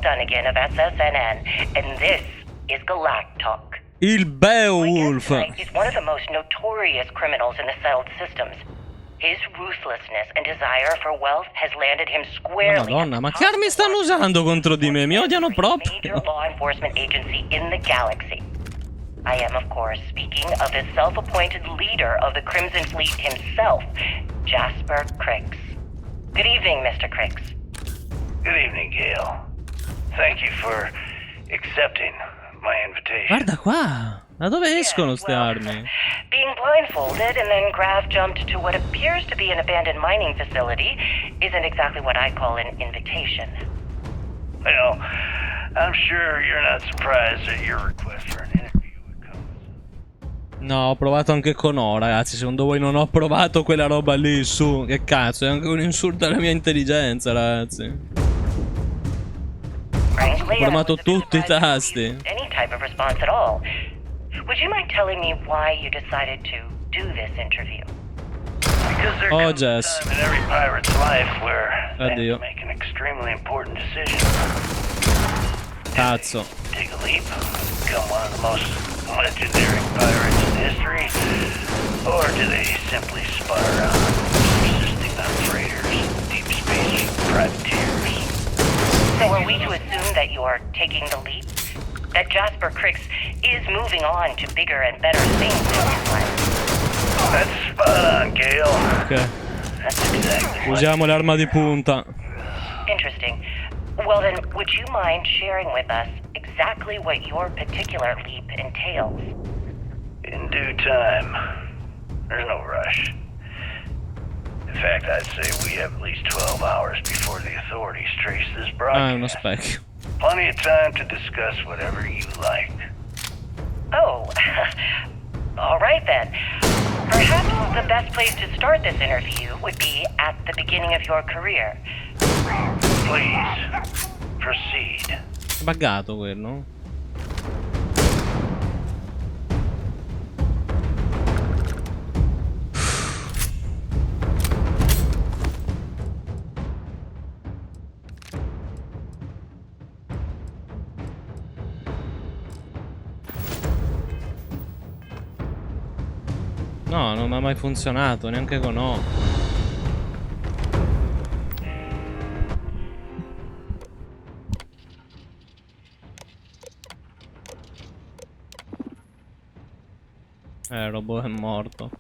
Dunnigan of SSNN, and this is Galactalk. Il Beowulf. He's one of the most notorious criminals in the settled systems. His ruthlessness and desire for wealth has landed him squarely. Madonna, ma che armi stanno usando contro di me? Mi odiano proprio. Major law enforcement agency in the galaxy. I am, of course, speaking of the self-appointed leader of the Crimson Fleet himself, Jasper Crix. Good evening, Mr. Crix. Good evening, Gale. Thank you for accepting my invitation. Guarda qua. Da dove escono ste armi? Being blindfolded and then Graf jumped to what appears to be an abandoned mining facility isn't exactly what I call an invitation. Well, I'm sure you're not surprised at your request for an interview would come. No, ho provato anche con O, ragazzi. Secondo voi non ho provato quella roba lì, su? Che cazzo, è anche un insulto alla mia intelligenza, ragazzi. Ho premato tutti i tasti. Any type of response at all. Would you mind telling me why you decided to do this interview? Because there comes a time in every pirate's life where they have to make an extremely important decision. Cazzo. Take a leap, become one of the most legendary pirates in history, or do they simply spun around, persisting on freighters, deep space privateers? So are we to assume that you're taking the leap? That Jasper Crix is moving on to bigger and better things in his life? That's spot on, Gale. Ok. That's exactly Usiamo l'arma di punta. Interesting. Well then, would you mind sharing with us exactly what your particular leap entails? in due time. There's no rush. In fact, I'd say we have at least 12 hours before the authorities trace this broadcast. uno specchio. Plenty of time to discuss whatever you like. Oh, all right then. Perhaps the best place to start this interview would be at the beginning of your career. Please, proceed. Buggato quello. No, non mi ha mai funzionato, neanche con O. Il robot è morto.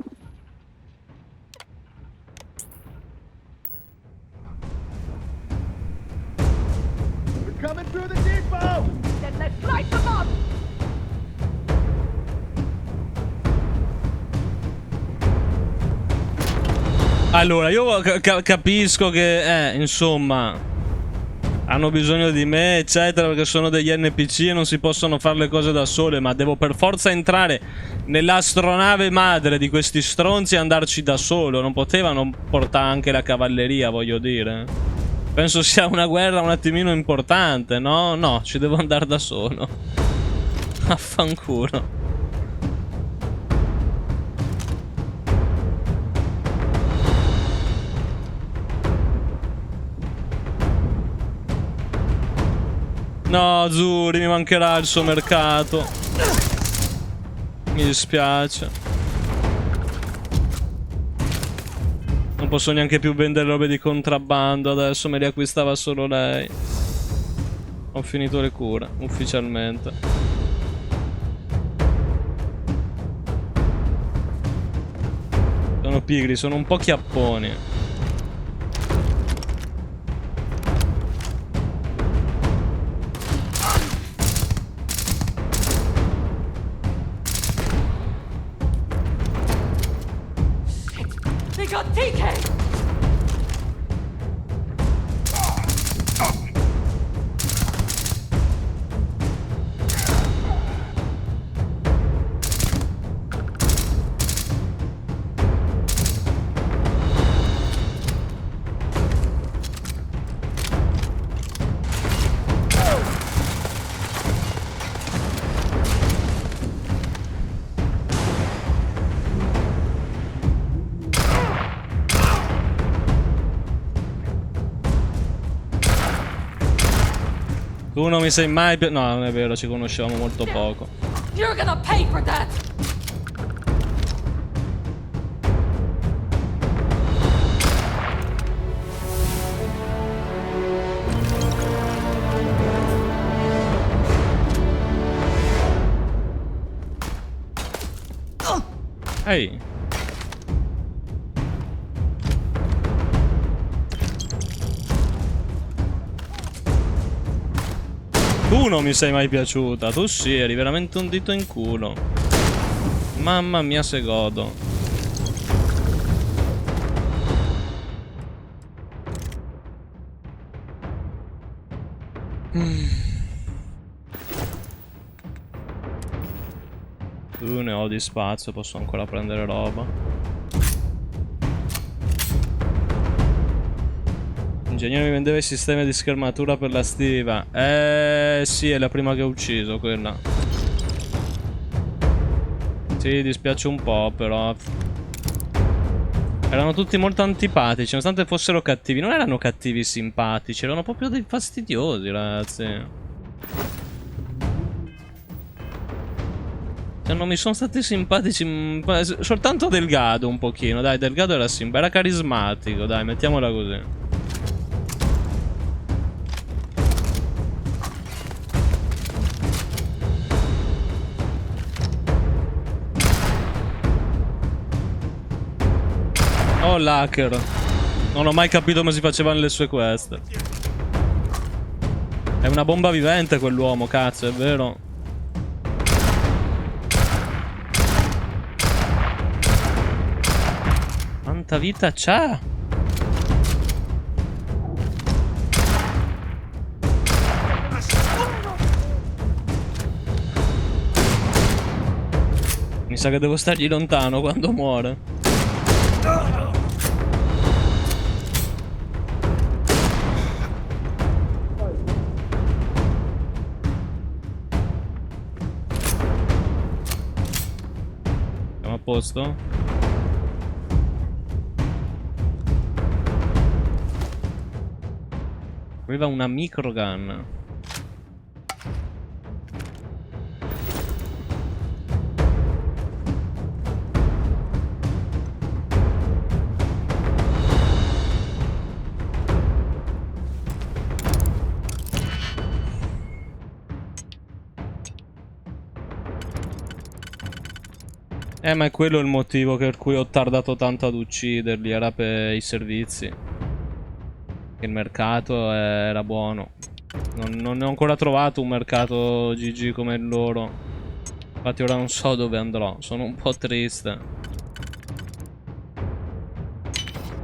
We're coming through the depot! Then let's light them up! Allora, io capisco che, insomma, hanno bisogno di me, eccetera, perché sono degli NPC e non si possono fare le cose da sole, ma devo per forza entrare nell'astronave madre di questi stronzi e andarci da solo. Non potevano portare anche la cavalleria, voglio dire. Penso sia una guerra un attimino importante, no? No, ci devo andare da solo. Affanculo. No, Zuri, mi mancherà il suo mercato. Mi dispiace. Non posso neanche più vendere robe di contrabbando. Adesso me li acquistava solo lei. Ho finito le cure, ufficialmente. Sono pigri, sono un po' chiapponi. They got TK! Tu non mi sei mai no, non è vero, ci conoscevamo molto poco. You're gonna pay for that! Ehi. Tu non mi sei mai piaciuta. Tu sì, eri veramente un dito in culo. Mamma mia se godo. Ne ho di spazio, posso ancora prendere roba. L'ingegnere mi vendeva i sistemi di schermatura per la stiva. Sì, è la prima che ho ucciso quella. Sì, dispiace un po', però. Erano tutti molto antipatici, nonostante fossero cattivi. Non erano cattivi simpatici, erano proprio dei fastidiosi, ragazzi. Cioè, non mi sono stati simpatici. Soltanto Delgado un pochino. Dai, Delgado era simpatico. Era carismatico, dai, mettiamola così. Oh, l'hacker. Non ho mai capito come si facevano le sue quest. È una bomba vivente quell'uomo, cazzo, è vero. Quanta vita c'ha? Mi sa che devo stargli lontano quando muore. Siamo a posto? Aveva una microgun. Ma è quello il motivo per cui ho tardato tanto ad ucciderli, era per i servizi. Che il mercato era buono. Non ne ho ancora trovato un mercato GG come il loro. Infatti ora non so dove andrò, sono un po' triste.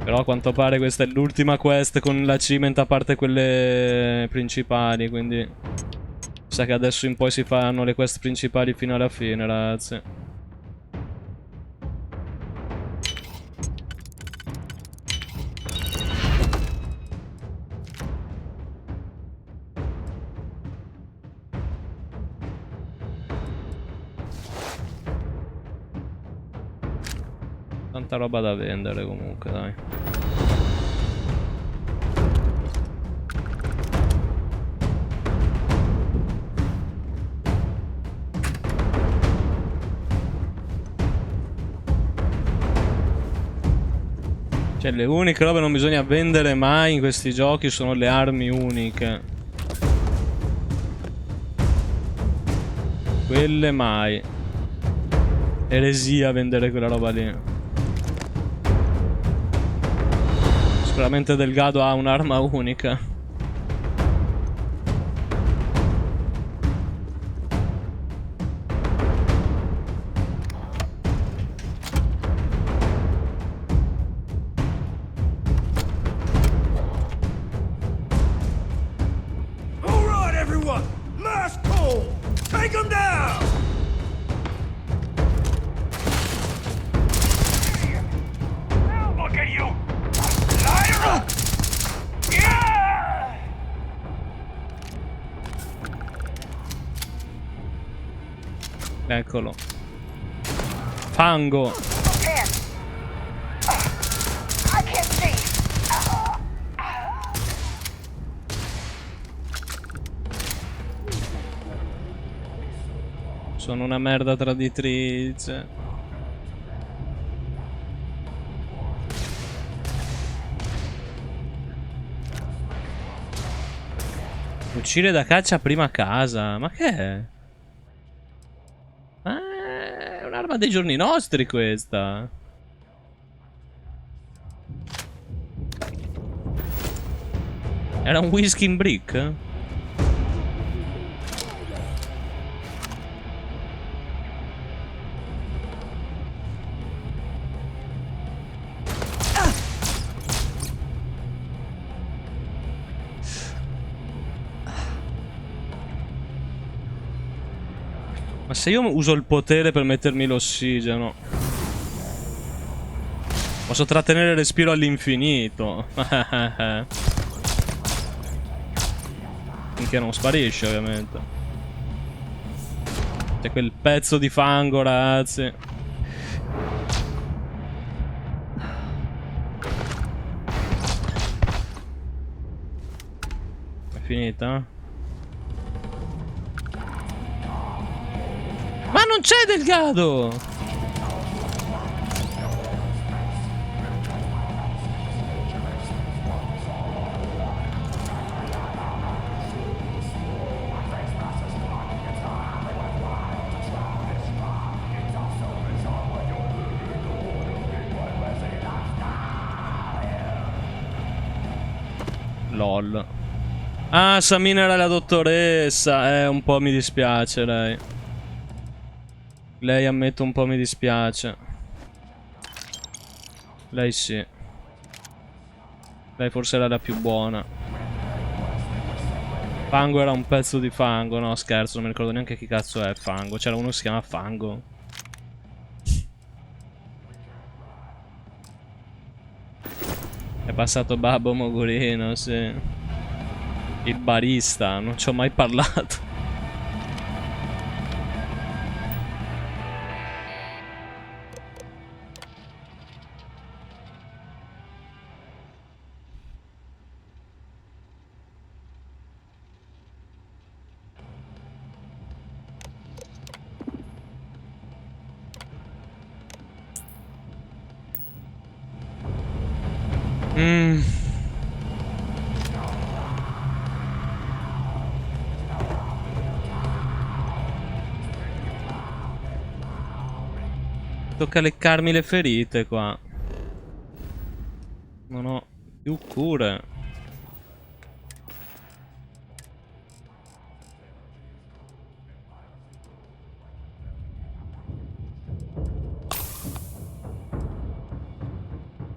Però a quanto pare questa è l'ultima quest con l'achievement a parte quelle principali, quindi... sa che adesso in poi si fanno le quest principali fino alla fine, ragazzi. Tanta roba da vendere comunque, dai. Cioè, le uniche robe che non bisogna vendere mai in questi giochi sono le armi uniche. Quelle mai. Eresia vendere quella roba lì. Sicuramente Delgado ha un'arma unica. All right, everyone! Last call! Take them down! Look at you! Liar! Yeah! Eccolo. Fango. I can't see! Sono una merda traditrice. Fucile da caccia prima casa. Ma che è? È un'arma dei giorni nostri questa. Era un whisky in brick? Ma se io uso il potere per mettermi l'ossigeno, posso trattenere il respiro all'infinito. Finché non sparisce, ovviamente. C'è quel pezzo di fango, ragazzi. È finita? Ma non c'è Delgado! LOL. Ah, Samina era la dottoressa. Un po' mi dispiace lei. Lei, ammetto, un po' mi dispiace. Lei sì. Lei forse era la più buona. Fango era un pezzo di fango. No, scherzo, non mi ricordo neanche chi cazzo è Fango. C'era uno che si chiama Fango. È passato Babbo Mogurino, sì. Il barista, non ci ho mai parlato. Tocca leccarmi le ferite qua. Non ho più cure.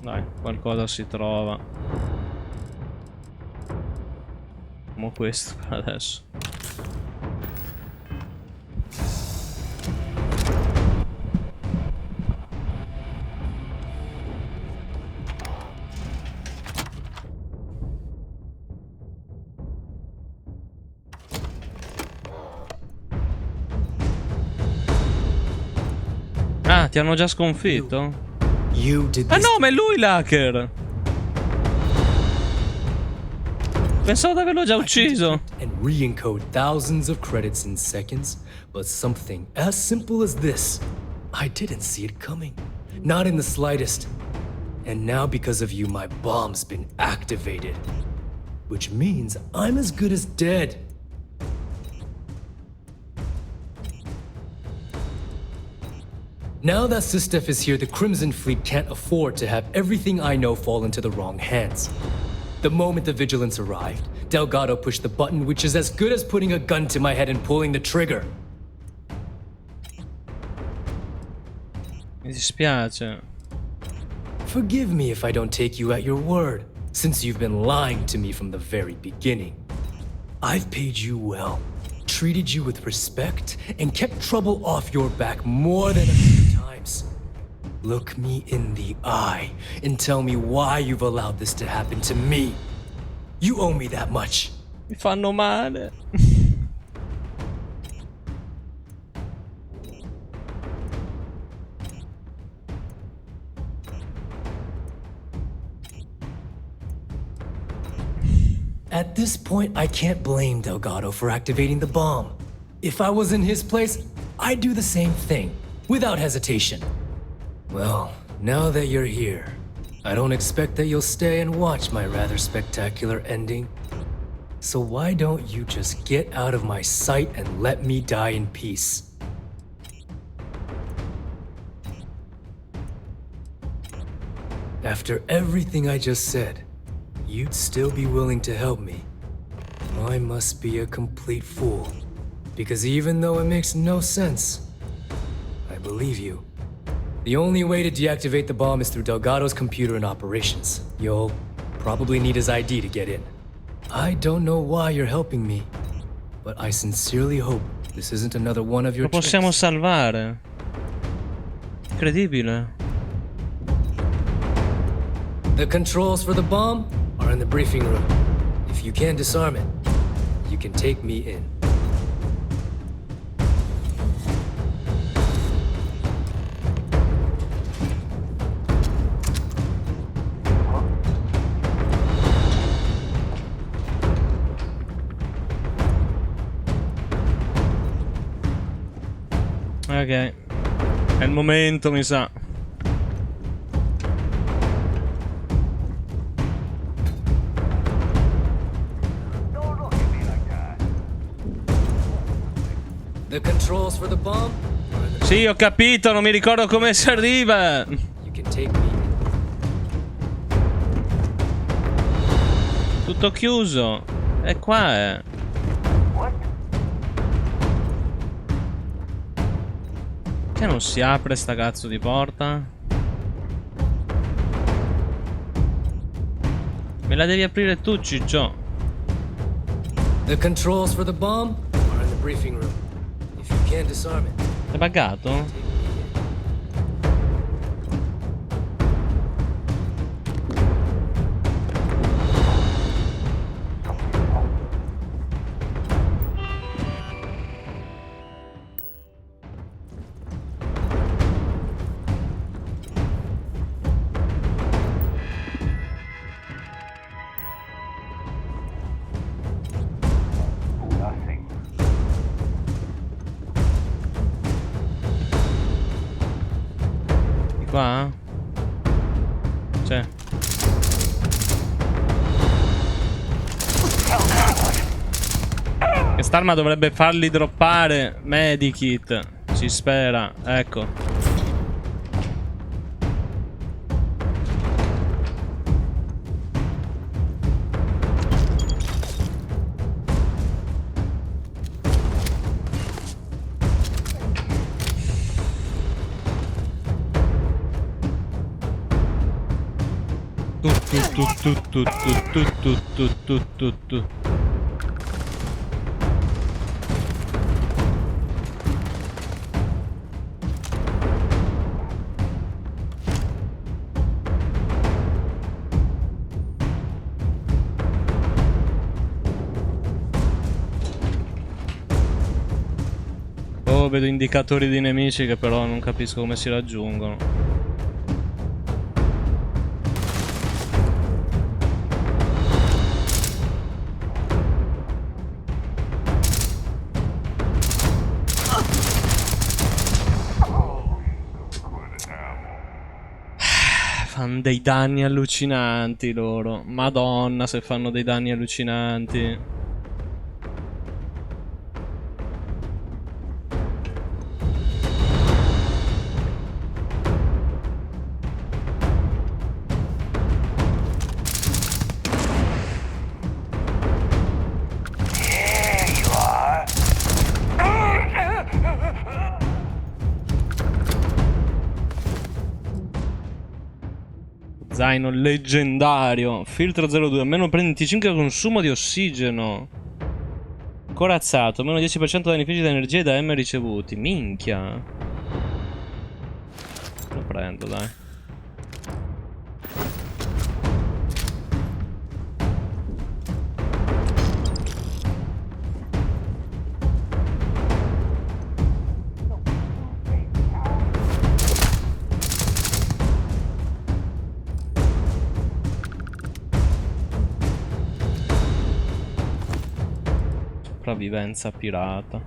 Dai, qualcosa si trova. Mo questo per adesso. Ah, ti hanno già sconfitto? Ah no, ma è lui l'hacker! Pensavo di averlo già ucciso. And re-encode thousands of credits in seconds, but something as simple as this, I didn't see it coming. Not in the slightest. And now because of you, my bomb's been activated. Which means I'm as good as dead. Now that Sistef is here, the Crimson Fleet can't afford to have everything I know fall into the wrong hands. The moment the Vigilance arrived, Delgado pushed the button, which is as good as putting a gun to my head and pulling the trigger. Mi dispiace. Forgive me if I don't take you at your word, since you've been lying to me from the very beginning. I've paid you well, treated you with respect, and kept trouble off your back more than a few times. Look me in the eye and tell me why you've allowed this to happen to me. You owe me that much. Mi fanno male. At this point, I can't blame Delgado for activating the bomb. If I was in his place, I'd do the same thing, without hesitation. Well, now that you're here, I don't expect that you'll stay and watch my rather spectacular ending. So why don't you just get out of my sight and let me die in peace? After everything I just said, you'd still be willing to help me. I must be a complete fool. Because even though it makes no sense, I believe you. The only way to deactivate the bomb is through Delgado's computer and operations. You'll probably need his ID to get in. I don't know why you're helping me, but I sincerely hope this isn't another one of your Lo possiamo salvare. Incredibile. The controls for the bomb are in the briefing room. If you can disarm it, you can take me in. Ok. È il momento, mi sa. The controls for the bomb? Sì, ho capito, non mi ricordo come si arriva. You can take me. Tutto chiuso. E qua è. Che non si apre sta cazzo di porta? Me la devi aprire tu, ciccio. The controls for the bomb are in the briefing room. If you can disarm it. È buggato? Qua? C'è. Quest'arma dovrebbe farli droppare medikit. Si spera. Ecco. Oh, vedo indicatori di nemici che però non capisco come si raggiungono. Fanno dei danni allucinanti loro. Madonna, se fanno dei danni allucinanti. Zaino leggendario. Filtro 02. Meno 25 consumo di ossigeno. Corazzato. Meno 10% da benefici di energia e da M ricevuti. Minchia. Lo prendo, dai. Sopravvivenza pirata.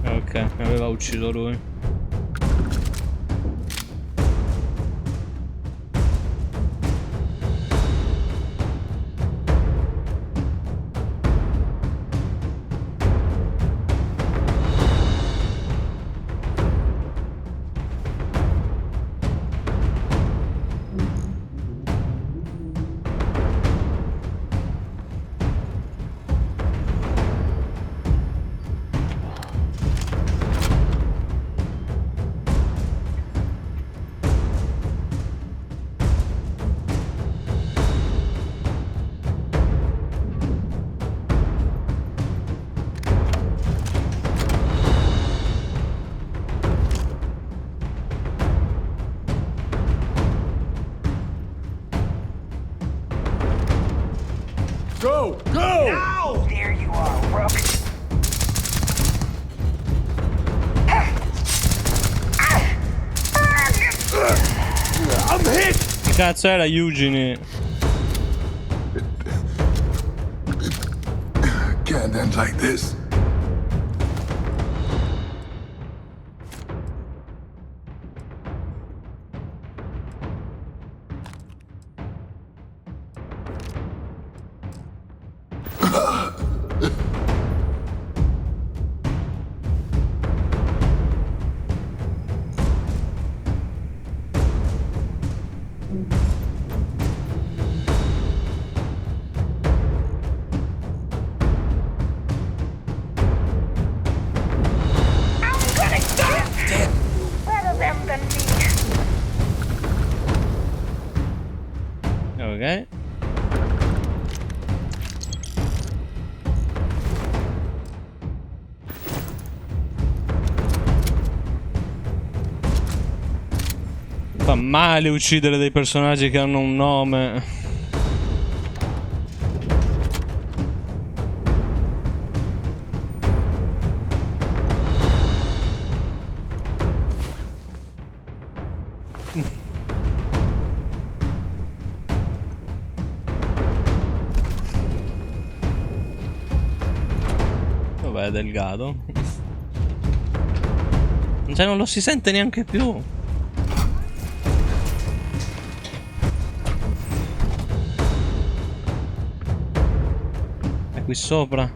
Ok, mi aveva ucciso lui. Go! Go! Now! There you are, Rook. I'm hit! Che cazzo era Eugene? Can't end like this. Ok. Fa male uccidere dei personaggi che hanno un nome. Dov'è Delgado? Cioè non lo si sente neanche più. È qui sopra.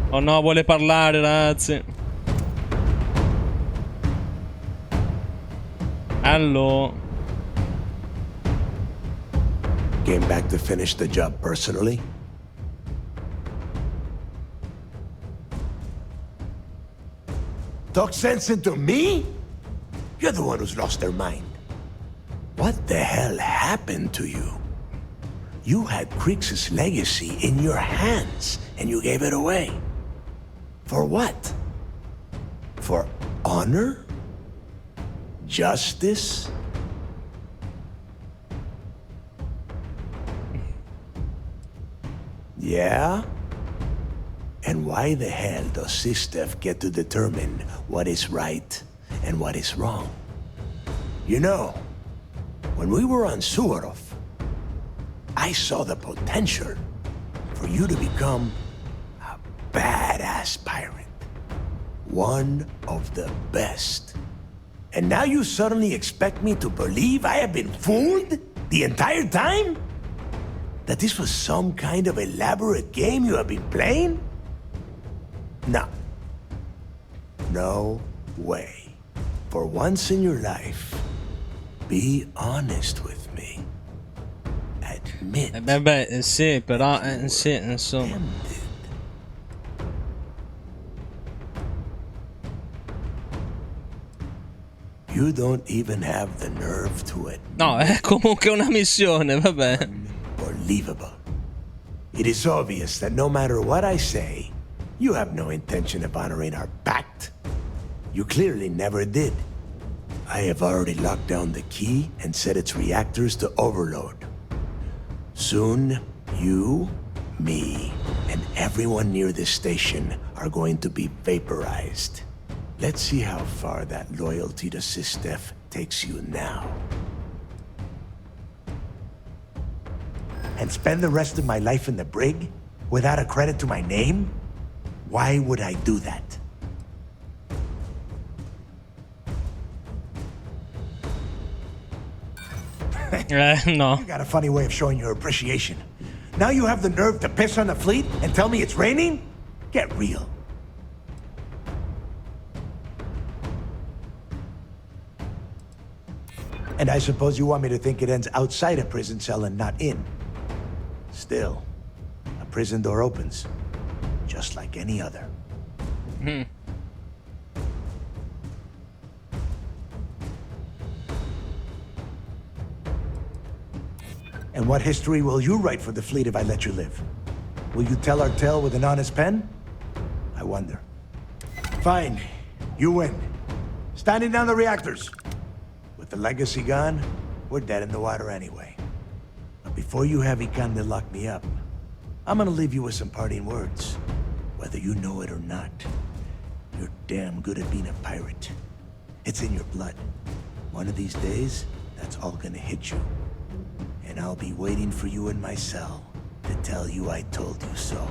Oh no, vuole parlare, ragazzi. Hello. Came back to finish the job personally? Talk sense into me? You're the one who's lost their mind. What the hell happened to you? You had Creeks' legacy in your hands, and you gave it away. For what? For honor? Justice? Yeah? And why the hell does Sistef get to determine what is right and what is wrong? You know, when we were on Suarov, I saw the potential for you to become a badass pirate. One of the best. And now you suddenly expect me to believe I have been fooled the entire time? That this was some kind of elaborate game you have been playing? No. No way. For once in your life, be honest with me. Admit. Beh, sì, però, sì, insomma. You don't even have the nerve to it. No, è comunque una missione, vabbè. Unbelievable. It is obvious that no matter what I say, you have no intention of honoring our pact. You clearly never did. I have already locked down the key and set its reactors to overload. Soon, you, me, and everyone near this station are going to be vaporized. Let's see how far that loyalty to Sistef takes you now. And spend the rest of my life in the brig without a credit to my name? Why would I do that? No. You got a funny way of showing your appreciation. Now you have the nerve to piss on the fleet and tell me it's raining? Get real. And I suppose you want me to think it ends outside a prison cell and not in. Still, a prison door opens, just like any other. And what history will you write for the fleet if I let you live? Will you tell our tale with an honest pen? I wonder. Fine, you win. Standing down the reactors. With the legacy gone, we're dead in the water anyway. But before you have Ikande lock me up, I'm gonna leave you with some parting words. Whether you know it or not, you're damn good at being a pirate. It's in your blood. One of these days, that's all gonna hit you. And I'll be waiting for you in my cell to tell you I told you so.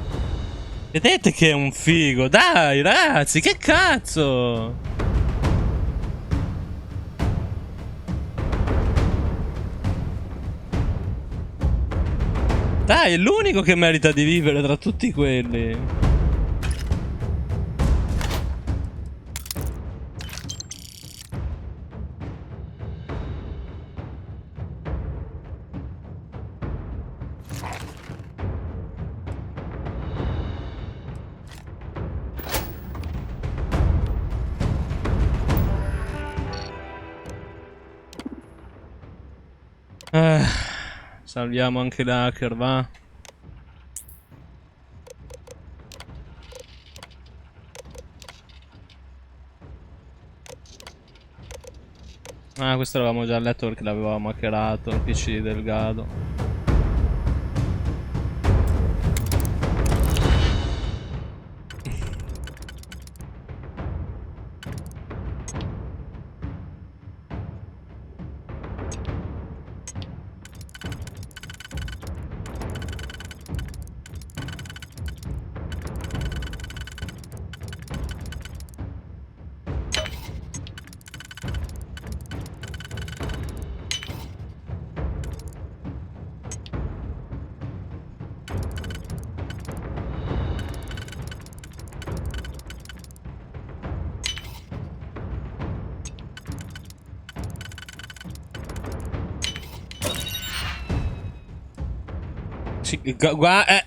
Vedete che è un figo, dai ragazzi, che cazzo! Dai, è l'unico che merita di vivere tra tutti quelli. Salviamo anche l'hacker, va. Ah, questo l'avevamo già letto perché l'avevamo hackerato, il PC di Delgado.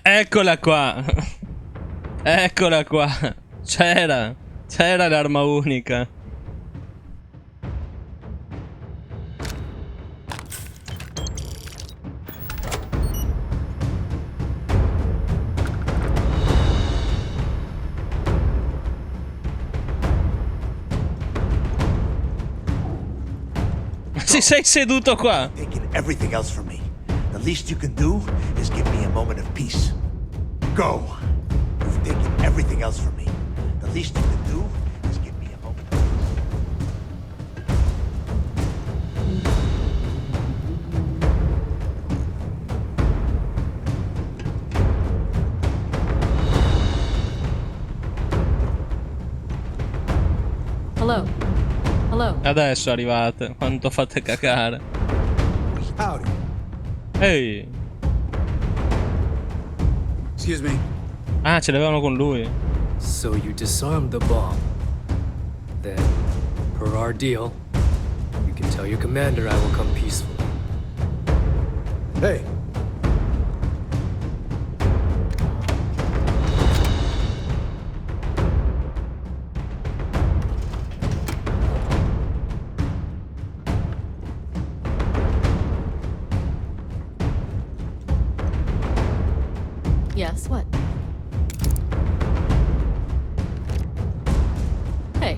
Eccola qua. Eccola qua. C'era l'arma unica. Sì, sei seduto qua. Taking everything else from me. The least you can do is give me a moment of peace. Go. You've taken everything else from me. The least you can do is give me a moment of Hello. Hello. Adesso arrivate. Quanto fate cacare. Howdy. Ehi. Excuse me. Ah, ce l'avevano con lui. So you disarmed the bomb. Then, per our deal, you can tell your commander I will come peacefully. Hey. Yes, what? Hey.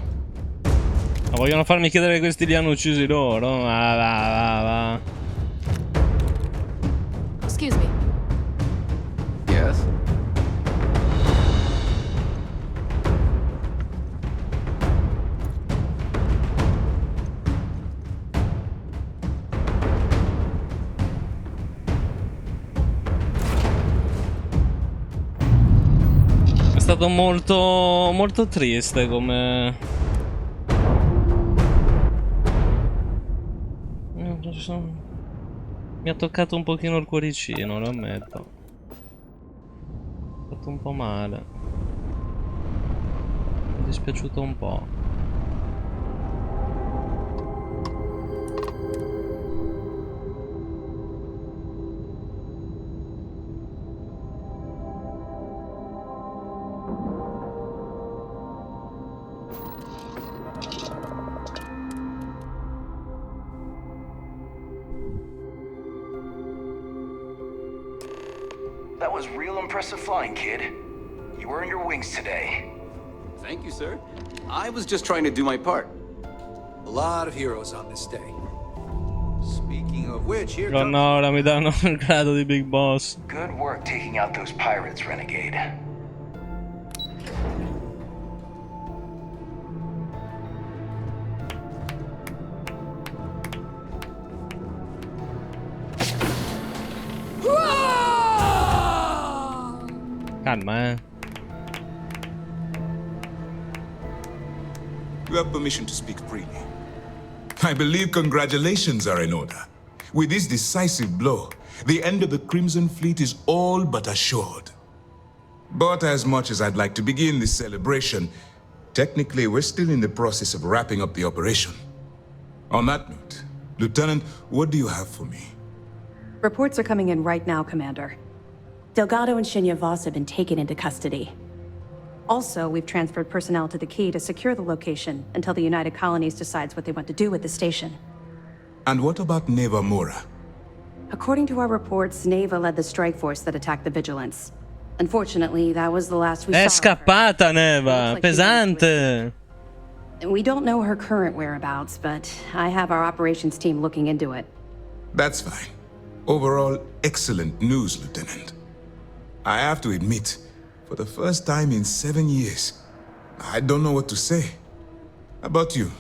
Ma vogliono farmi chiedere che questi li hanno uccisi loro. Va. Excuse me. Yes? È stato molto triste come... Mi ha toccato un pochino il cuoricino, lo ammetto. Mi ha fatto un po' male. Mi è dispiaciuto un po'. That was real impressive flying, kid. You earned your wings today. Thank you, sir. I was just trying to do my part. A lot of heroes on this day. Speaking of which, here Oh comes... no, ora mi danno il grado di Big Boss. Good work taking out those pirates, Renegade. Calma, You have permission to speak freely. I believe congratulations are in order. With this decisive blow, the end of the Crimson Fleet is all but assured. But as much as I'd like to begin this celebration, technically we're still in the process of wrapping up the operation. On that note, Lieutenant, what do you have for me? Reports are coming in right now, Commander. Delgado and Shinya Voss have been taken into custody. Also, we've transferred personnel to the Key to secure the location until the United Colonies decides what they want to do with the station. And what about Neva Mora? According to our reports, Neva led the strike force that attacked the Vigilance. Unfortunately, that was the last we È saw of her. scappata Neva, Like pesante. We don't know her current whereabouts, but I have our operations team looking into it. That's fine. Overall, excellent news, Lieutenant. I have to admit, for the first time in 7 years, I don't know what to say. How about you?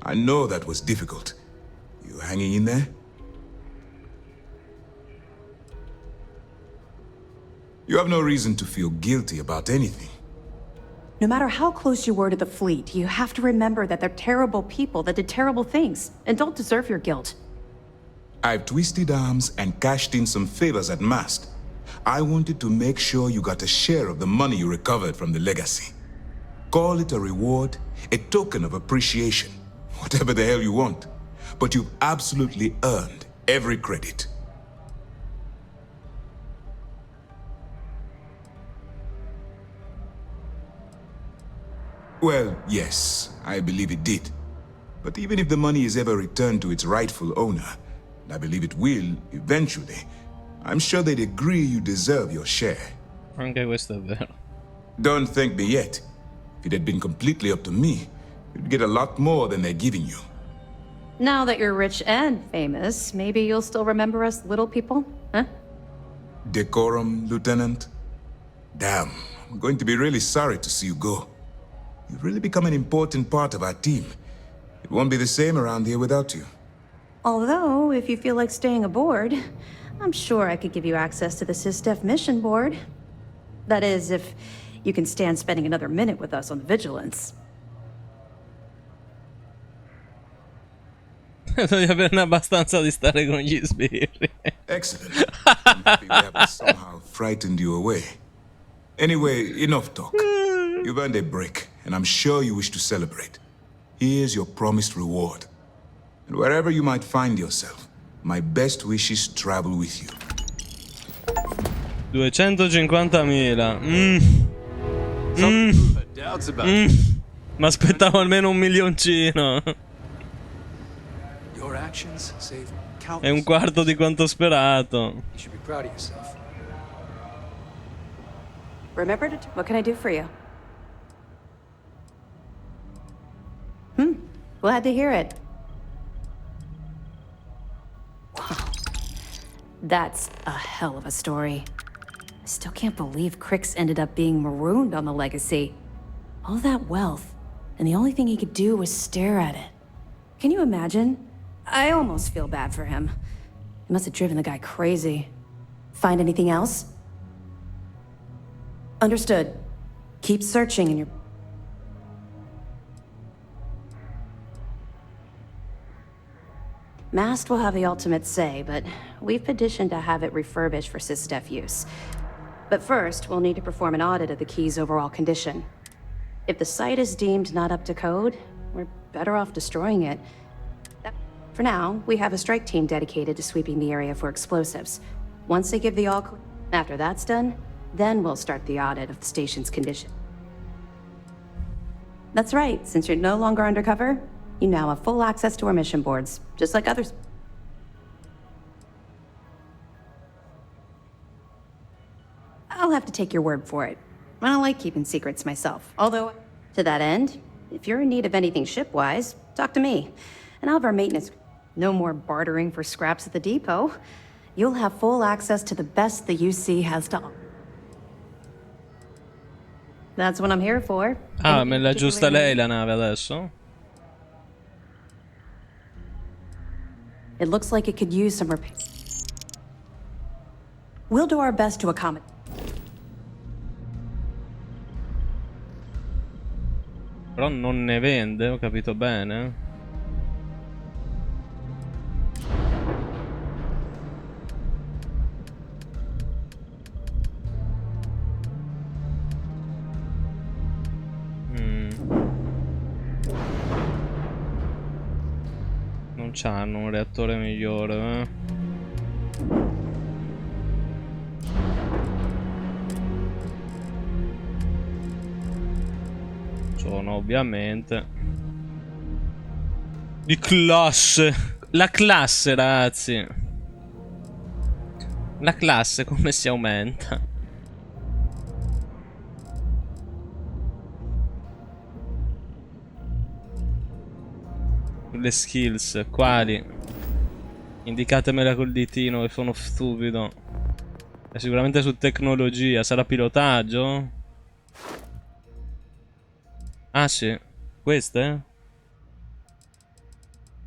I know that was difficult. You hanging in there? You have no reason to feel guilty about anything. No matter how close you were to the fleet, you have to remember that they're terrible people that did terrible things and don't deserve your guilt. I've twisted arms and cashed in some favors at Mast. I wanted to make sure you got a share of the money you recovered from the legacy. Call it a reward, a token of appreciation, whatever the hell you want. But you've absolutely earned every credit. Well, yes, I believe it did. But even if the money is ever returned to its rightful owner, and I believe it will eventually, I'm sure they'd agree you deserve your share. Anche questo è vero. Don't thank me yet. If it had been completely up to me, you'd get a lot more than they're giving you. Now that you're rich and famous, maybe you'll still remember us little people, huh? Decorum, Lieutenant? Damn, I'm going to be really sorry to see you go. You've really become an important part of our team. It won't be the same around here without you. Although, if you feel like staying aboard, I'm sure I could give you access to the SysDef mission board. That is, if you can stand spending another minute with us on the Vigilance. Devi averne abbastanza di stare con gli sbirri. Excellent. I'm happy we haven't somehow frightened you away. Anyway, enough talk. You've earned a break, and I'm sure you wish to celebrate. Here's your promised reward. And wherever you might find yourself, my best wishes travel with you. 250.000. Ma aspettavo almeno un milioncino. Your actions save È countless. un quarto di quanto sperato. You should be proud of yourself. Remember to... What can I do for you? Glad to hear it. Wow. That's a hell of a story. I still can't believe Crix ended up being marooned on the Legacy. All that wealth, and the only thing he could do was stare at it. Can you imagine? I almost feel bad for him. It must have driven the guy crazy. Find anything else? Understood. Keep searching in your... Mast will have the ultimate say, but we've petitioned to have it refurbished for SysDef use. But first, we'll need to perform an audit of the key's overall condition. If the site is deemed not up to code, we're better off destroying it. For now, we have a strike team dedicated to sweeping the area for explosives. Once they give the all-clear, after that's done, then we'll start the audit of the station's condition. That's right, since you're no longer undercover, you now have full access to our mission boards, just like others. I'll have to take your word for it. I don't like keeping secrets myself. Although, to that end, if you're in need of anything ship-wise, talk to me. And I'll have our maintenance. No more bartering for scraps at the depot. You'll have full access to the best the UC has to offer. That's what I'm here for. Ah, me l'ha giusta lei la nave adesso? It looks like it could use some repair. We'll do our best to accommodate. Però non ne vende, ho capito bene. Non c'hanno un reattore migliore, eh? Sono ovviamente di classe. La classe, ragazzi. La classe come si aumenta? Le skills, quali? Indicatemela col ditino che sono stupido. È sicuramente su tecnologia. Sarà pilotaggio? Ah sì. Queste?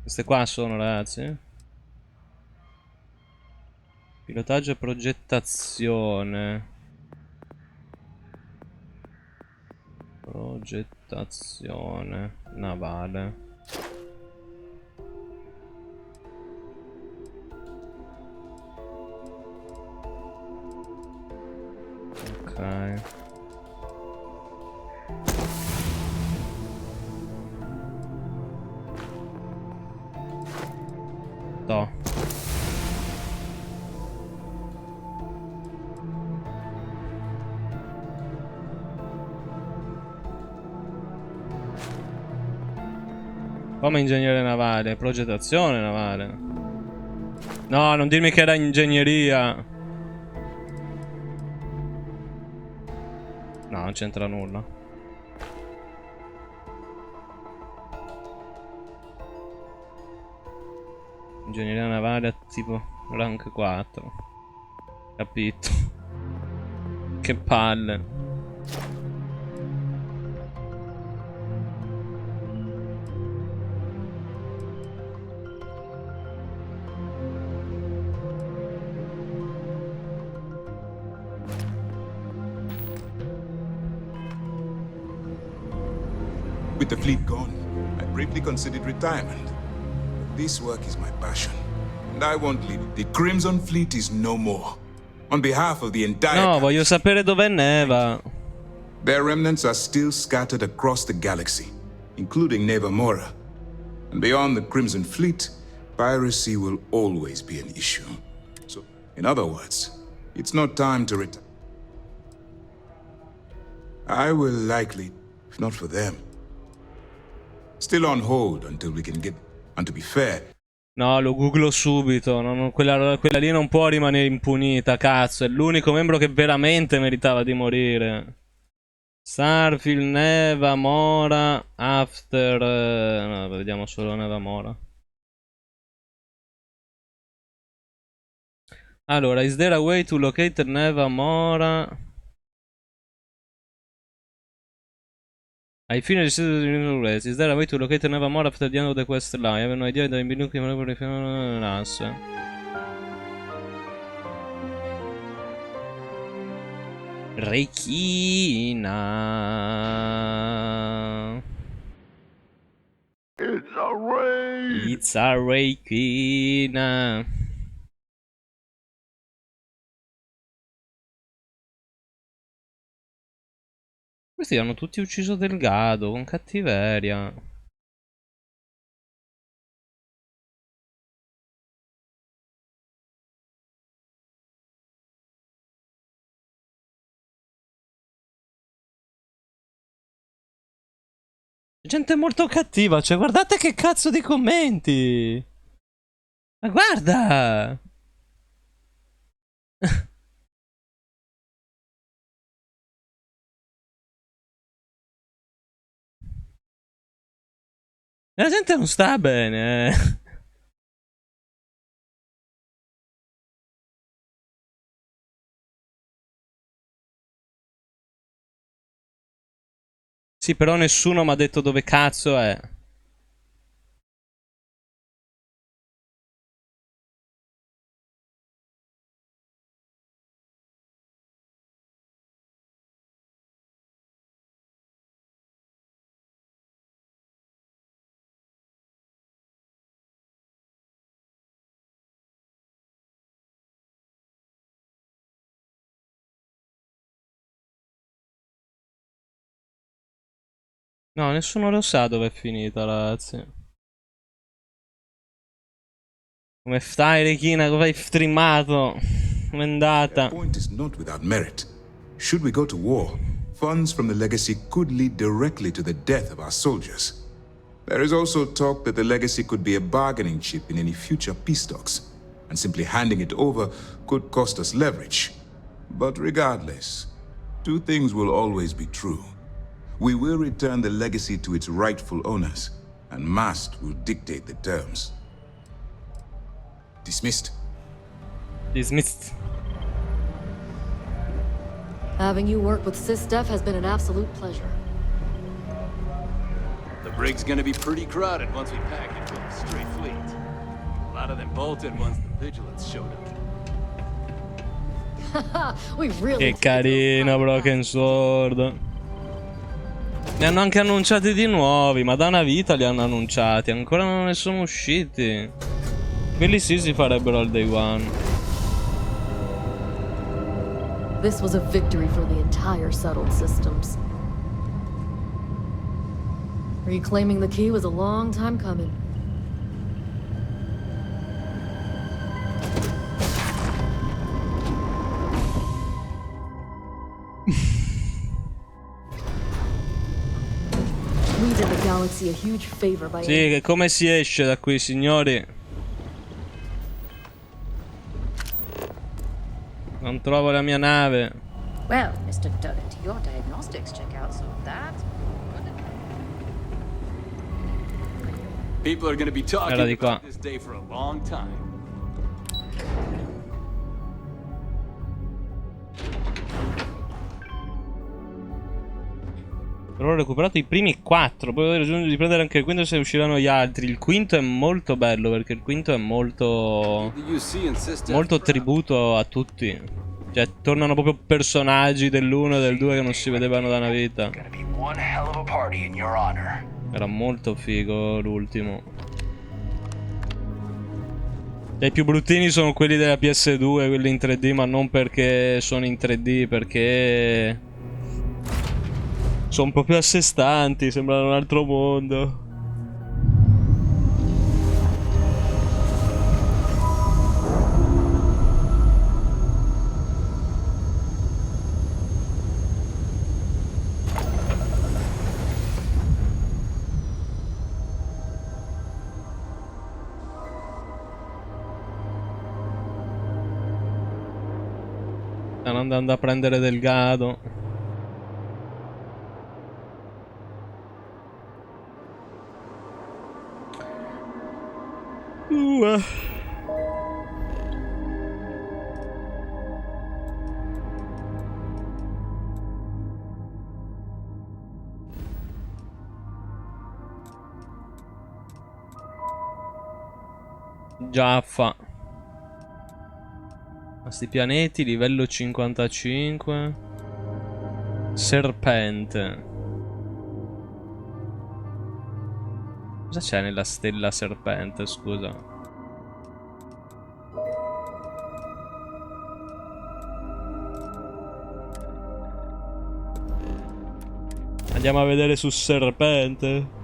Queste qua sono, ragazzi. Pilotaggio e progettazione. Progettazione navale. Ok. No. Come ingegnere navale, progettazione navale. No, non dirmi che era ingegneria. No, non c'entra nulla. Ingegneria navale tipo rank 4. Capito. Che palle. With the fleet gone, I briefly considered retirement. This work is my passion, and I won't leave it. The Crimson Fleet is no more. On behalf of the entire No, voglio sapere dove neva. Their remnants are still scattered across the galaxy, including Neva Mora. And beyond the Crimson Fleet, piracy will always be an issue. So, in other words, it's not time to retire. I will likely, if not for them, still on hold until we can get... And to be fair... No, lo googlo subito. Quella lì non può rimanere impunita, cazzo. È l'unico membro che veramente meritava di morire. Starfield, Neva, Mora, After... no, vediamo solo Neva Mora. Allora, is there a way to locate Neva Mora? I finished the race. Is there a way to locate Neva Mora after the end of the quest line? I have no idea that I've been looking for an answer. Reikina. It's a race. It's a Reikina. Questi hanno tutti ucciso Delgado con cattiveria. Gente molto cattiva, cioè guardate che cazzo di commenti. Ma guarda. La gente non sta bene. Sì, però nessuno mi ha detto dove cazzo è. No, nessuno lo sa dove è finita, ragazzi. Come stai, Rechina? Come hai streamato? Come è andata? The point is not without merit. Should we go to war, funds from the legacy could lead directly to the death of our soldiers. There is also talk that the legacy could be a bargaining chip in any future peace talks, and simply handing it over could cost us leverage. But regardless, two things will always be true. We will return the legacy to its rightful owners, and Mast will dictate the terms. Dismissed. Dismissed. Having you work with SysDef has been an absolute pleasure. The brig's gonna be pretty crowded once we pack it with a stray fleet. A lot of them bolted once the vigilance showed up. We really Che carino, Broken Sword. Ne hanno anche annunciati di nuovi, ma da una vita li hanno annunciati, ancora non ne sono usciti. Quelli sì si farebbero al day one. This was a victory for the entire settled systems. Reclaiming the key was a long time coming. We did the galaxy see a huge favor by Sì, che come si esce da qui, signori? Non trovo la mia nave. Well, Mr. Duggett, your diagnostics check out, so that's People are gonna be Era talking di qua. about this day for a long time. Però ho recuperato i primi 4. Poi ho raggiunto di prendere anche il quinto se usciranno gli altri. Il quinto è molto bello perché il quinto è molto tributo a tutti. Cioè tornano proprio personaggi dell'1 e del 2 che non si vedevano da una vita. One hell of a party in your honor. Era molto figo l'ultimo. I più bruttini sono quelli della PS2, quelli in 3D, ma non perché sono in 3D, perché sono proprio a sé stanti, sembrano un altro mondo. Stanno andando a prendere del gado. Giaffa. Questi pianeti, livello 55. Serpente. Cosa c'è nella stella serpente, scusa? Andiamo a vedere su serpente.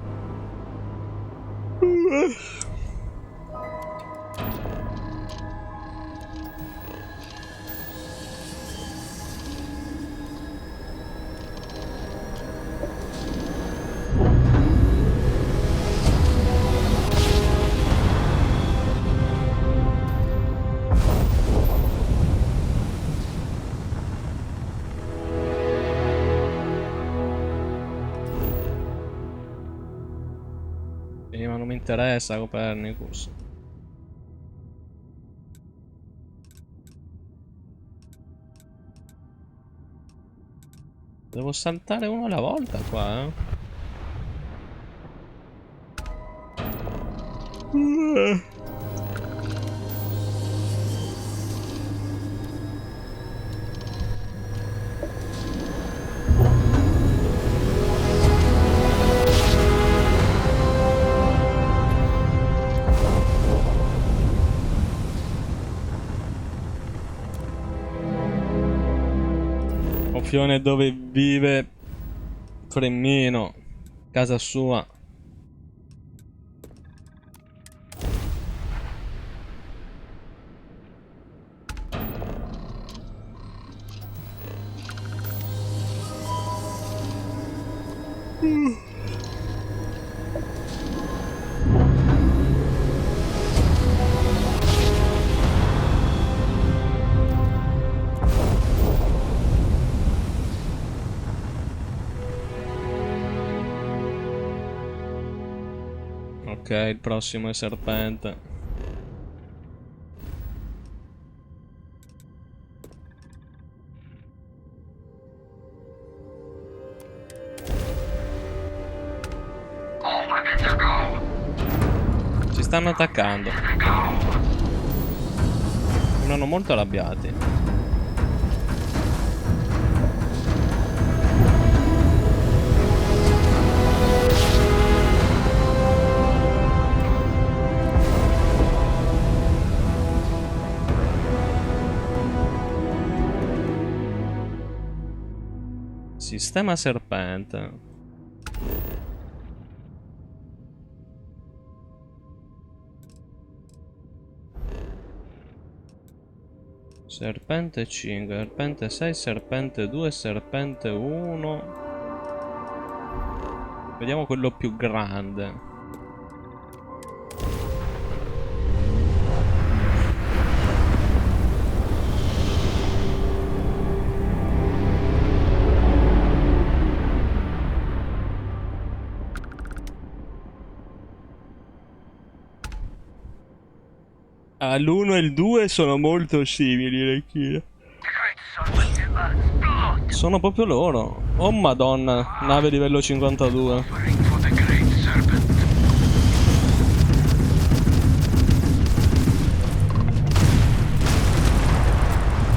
Ma non mi interessa Copernicus. Devo saltare uno alla volta qua, Opzione dove vive Fremmino. Casa sua. Ok, il prossimo è serpente. Ci stanno attaccando. Sembrano molto arrabbiati. Sistema serpente. Serpente 5, serpente 6, serpente 2, serpente 1. Vediamo quello più grande. L'1 e il 2 sono molto simili le chine. Sono proprio loro. Oh madonna, nave livello 52.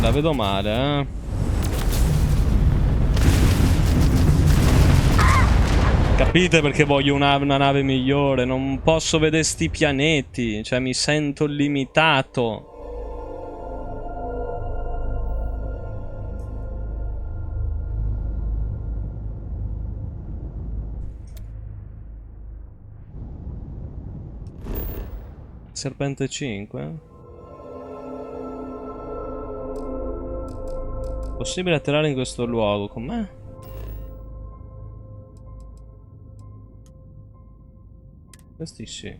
La vedo male, eh. Capite perché voglio una nave migliore? Non posso vedere sti pianeti. Cioè mi sento limitato. Serpente 5? Possibile atterrare in questo luogo, com'è? Questi sì.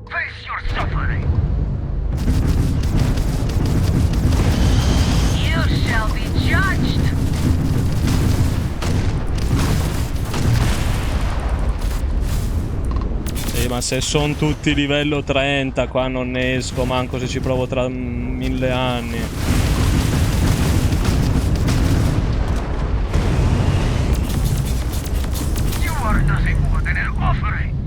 Face your suffering. You shall be judged. Ma se sono tutti livello 30, qua non ne esco manco se ci provo tra 1000 anni. You are nothing more than an offering.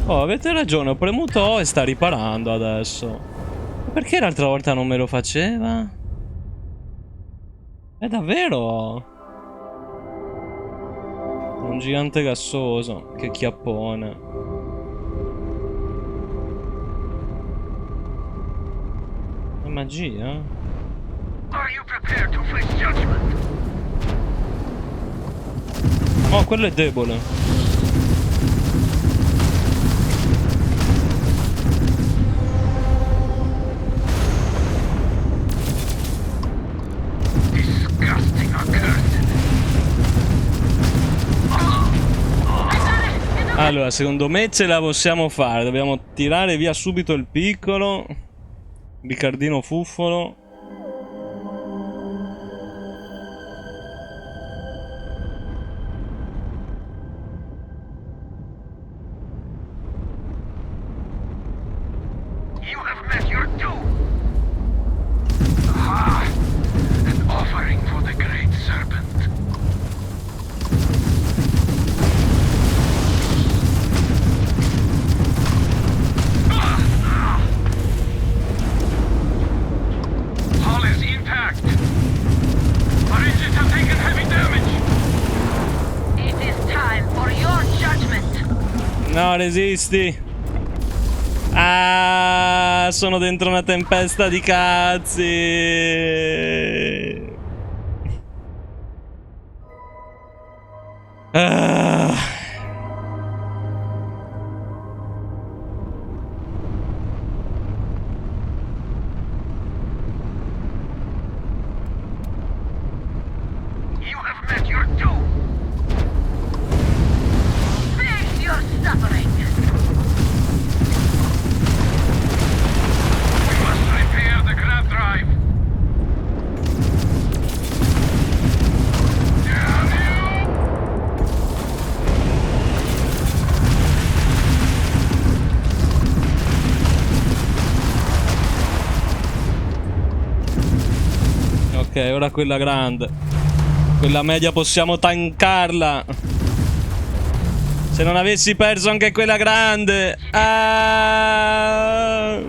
Oh, avete ragione, ho premuto O e sta riparando adesso. Perché l'altra volta non me lo faceva? È davvero? Un gigante gassoso. Che chiappone. È magia? Are you prepared to face judgment? Oh, quello è debole. Allora, secondo me ce la possiamo fare. Dobbiamo tirare via subito il piccolo. Riccardino Fuffolo. You have met your doom. Ah, an offering for the great serpent. Hull is intact. Our engines have taken heavy damage. It is time for your judgment. No, resisti. Ah, sono dentro una tempesta di cazzi. Ah. You have met your doom. Face your suffering. We must repair the grab drive. Damn you! Ok, ora quella grande. Quella media possiamo tankarla. Se non avessi perso anche quella grande. Ah!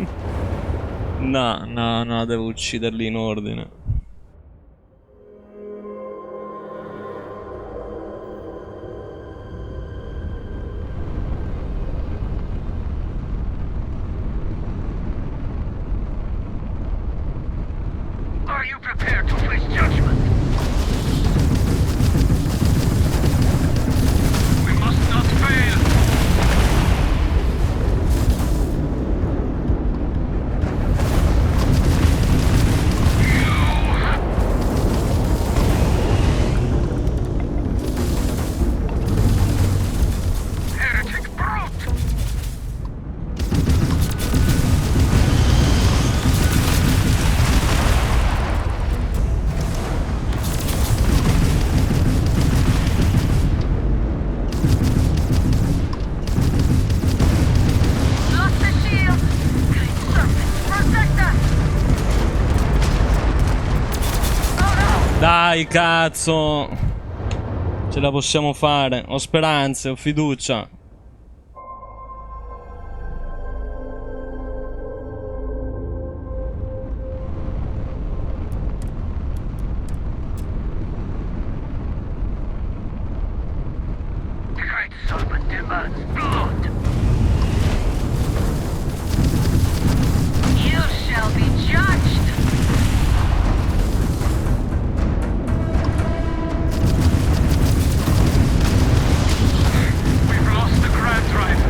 No, no, no, devo ucciderli in ordine. Dai, cazzo. Ce la possiamo fare. Ho speranze, ho fiducia. The great serpent demands blood. You shall be judged. We've lost the Grand Drive.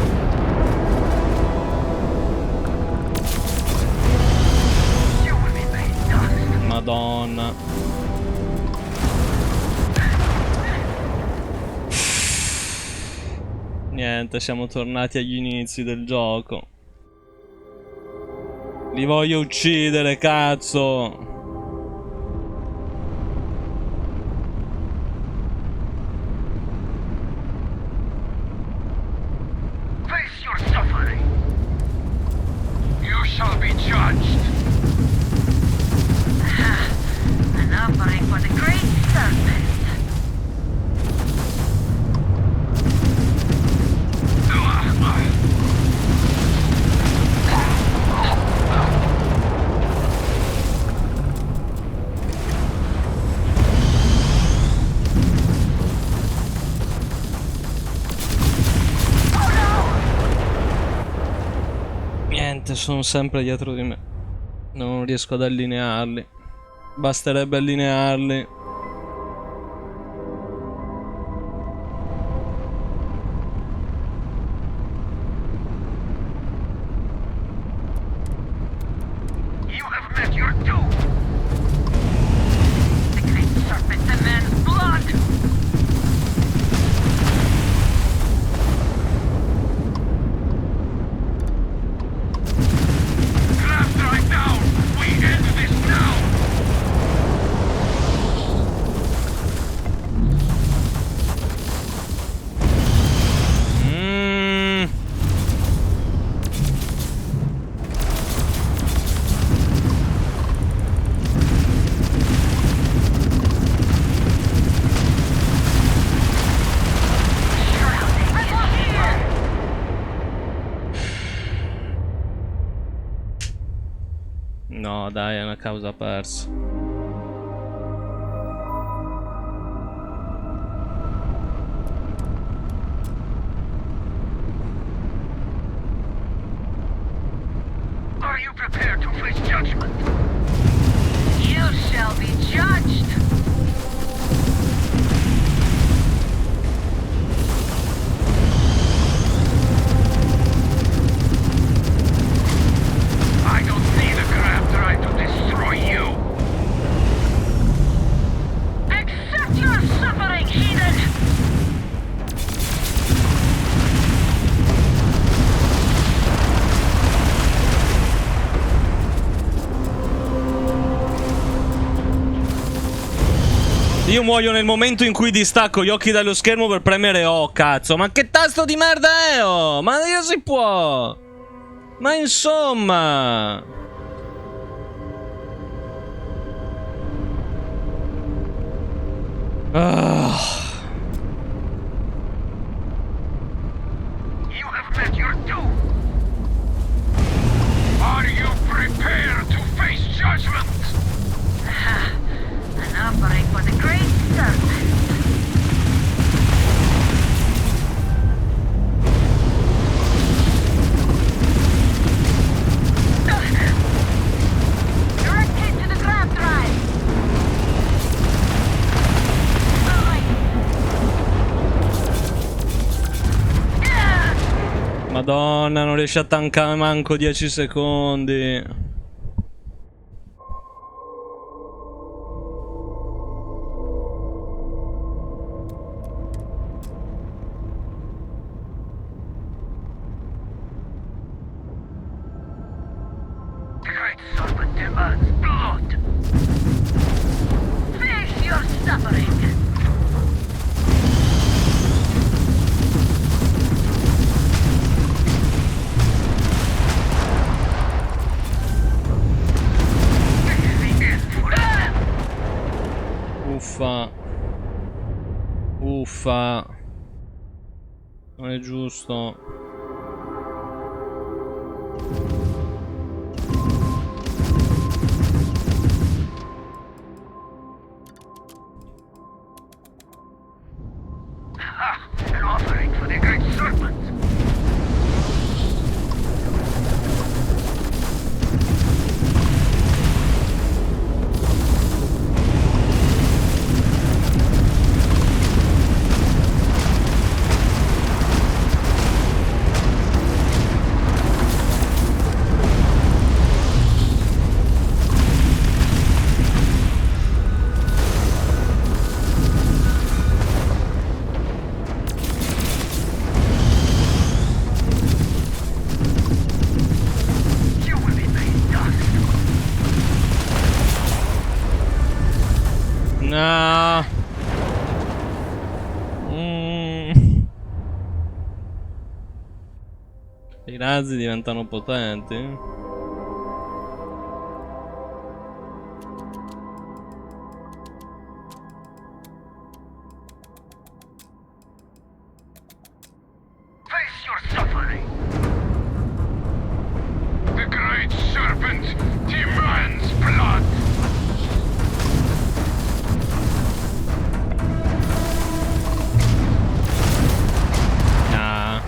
You will be made dust. Madonna. Niente, siamo tornati agli inizi del gioco. Li voglio uccidere, cazzo. Face your suffering. You shall be judged. An offering for the great serpent. Niente, sono sempre dietro di me. Non riesco ad allinearli. Basterebbe allinearli. You have met your doom. The great serpent demands blood. Grab right now. We end this now. No, dai, è una causa persa. Are you prepared to face judgment? You shall be judged. I don't see the Grab trying to destroy you. Accept your suffering, heathen. Io muoio nel momento in cui distacco gli occhi dallo schermo per premere O, cazzo. Ma che tasto di merda è, oh? Ma io si può. Ma insomma. You have met your doom. Are you prepared to face judgment? An offering for the great serpent. Directed to the grab drive. Madonna, non riesce a tankare manco 10 secondi. The great serpent demands blood. Face your suffering. Uffa. Uffa. Non è giusto. An offering for the great serpent. No. I razzi diventano potenti. Face your suffering. The great serpent demands blood. Nah.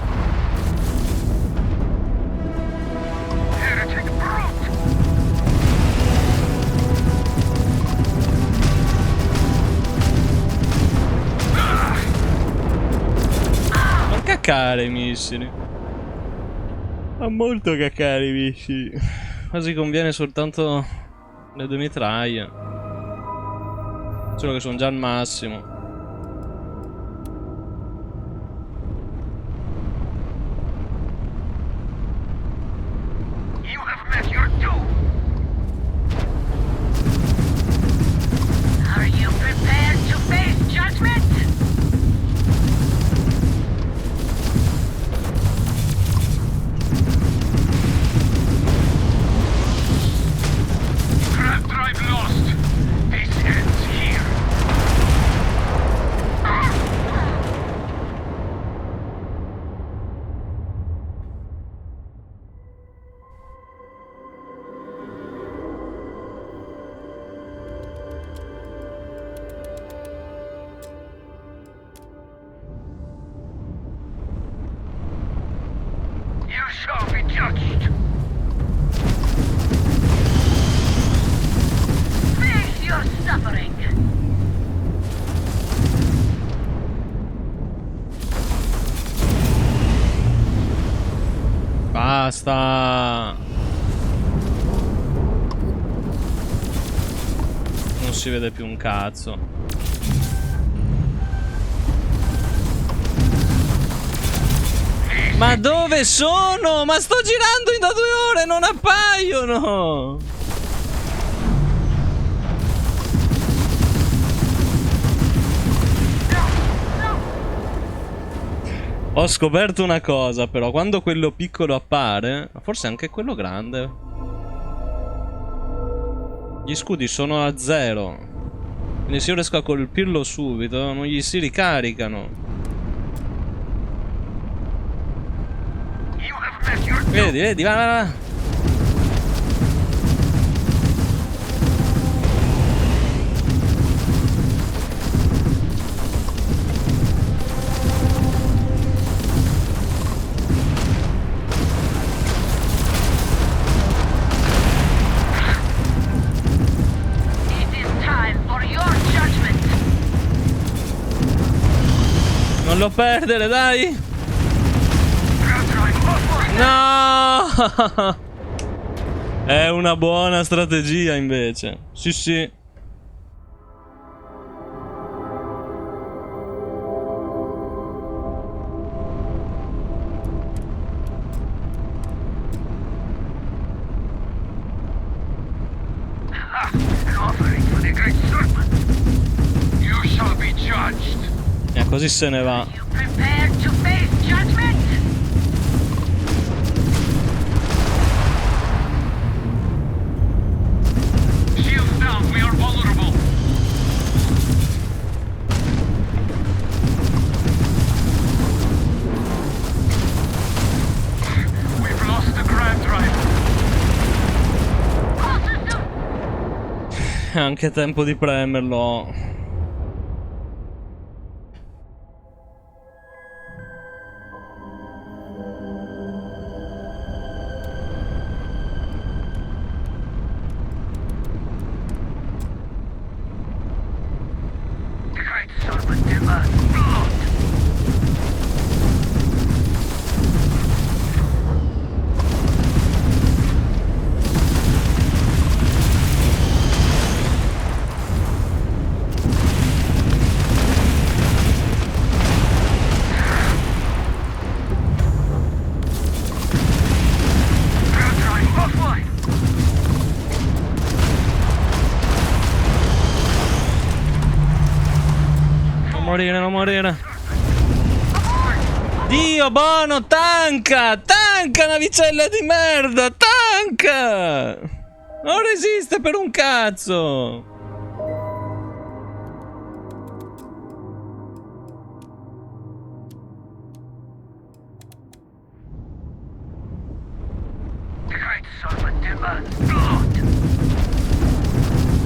Heretic brute. Ma cacare i missili. Fa molto cacare i missili. Quasi conviene soltanto le due mitraglie. Solo che sono già al massimo. You have met your doom. Are you prepared to face judgment? Crab drive lost. This ends here. You shall be judged. Face your suffering. Basta. Non si vede più un cazzo. Ma dove sono? Ma sto girando da 2 ore, non appaiono. Ho scoperto una cosa però, quando quello piccolo appare, forse anche quello grande, gli scudi sono a 0. Quindi se io riesco a colpirlo subito, non gli si ricaricano. Vedi, vedi, va, va, va. It is time for your judgment. Non lo perdere, dai. No! È una buona strategia invece. Sì, sì. An offering for the great serpent. You shall be judged. E così se ne va. Prepared to face judgment? Shields down, we are vulnerable. neanche tempo di premerlo. Non morire. Dio buono, tanca! Tanca, navicella di merda! Tanca! Non resiste per un cazzo!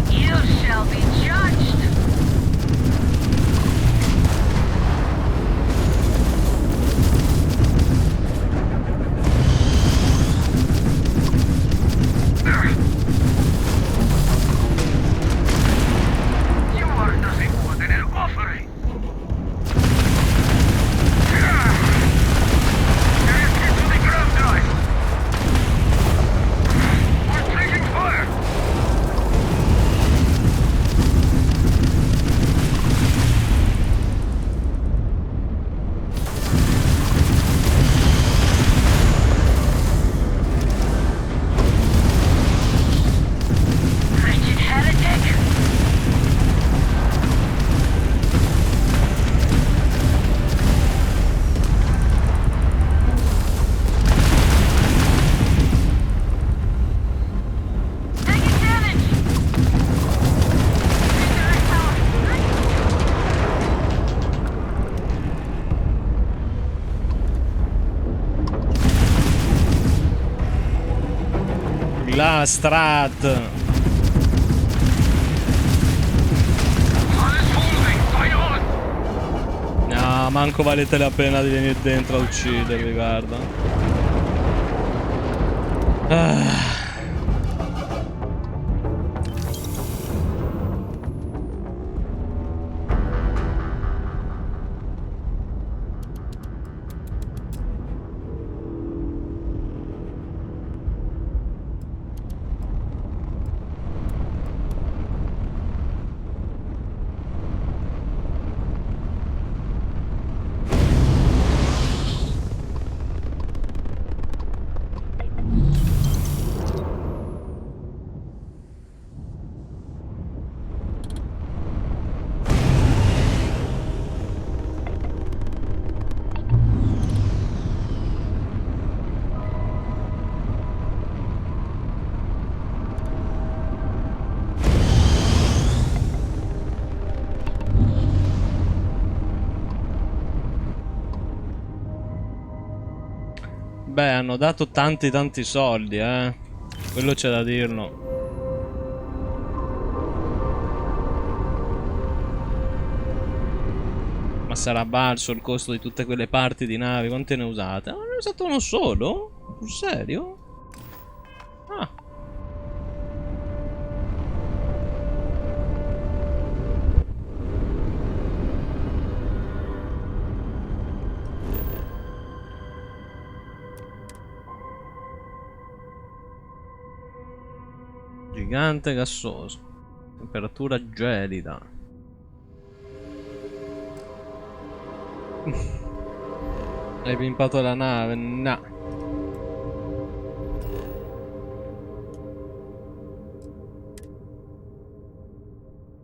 You shall be judged. You are nothing more than an offering. Get to the ground, guys. We're taking fire. Wretched heretic. Taking damage. La strat. No, manco valete la pena di venire dentro a uccidervi, guarda. Ah. Beh, hanno dato tanti soldi, Quello c'è da dirlo. Ma sarà valso il costo di tutte quelle parti di navi? Quante ne usate? Ma ne ho usato uno solo? Sul serio? Ah. Gigante gassoso. Temperatura gelida. Hai pimpato la nave? No.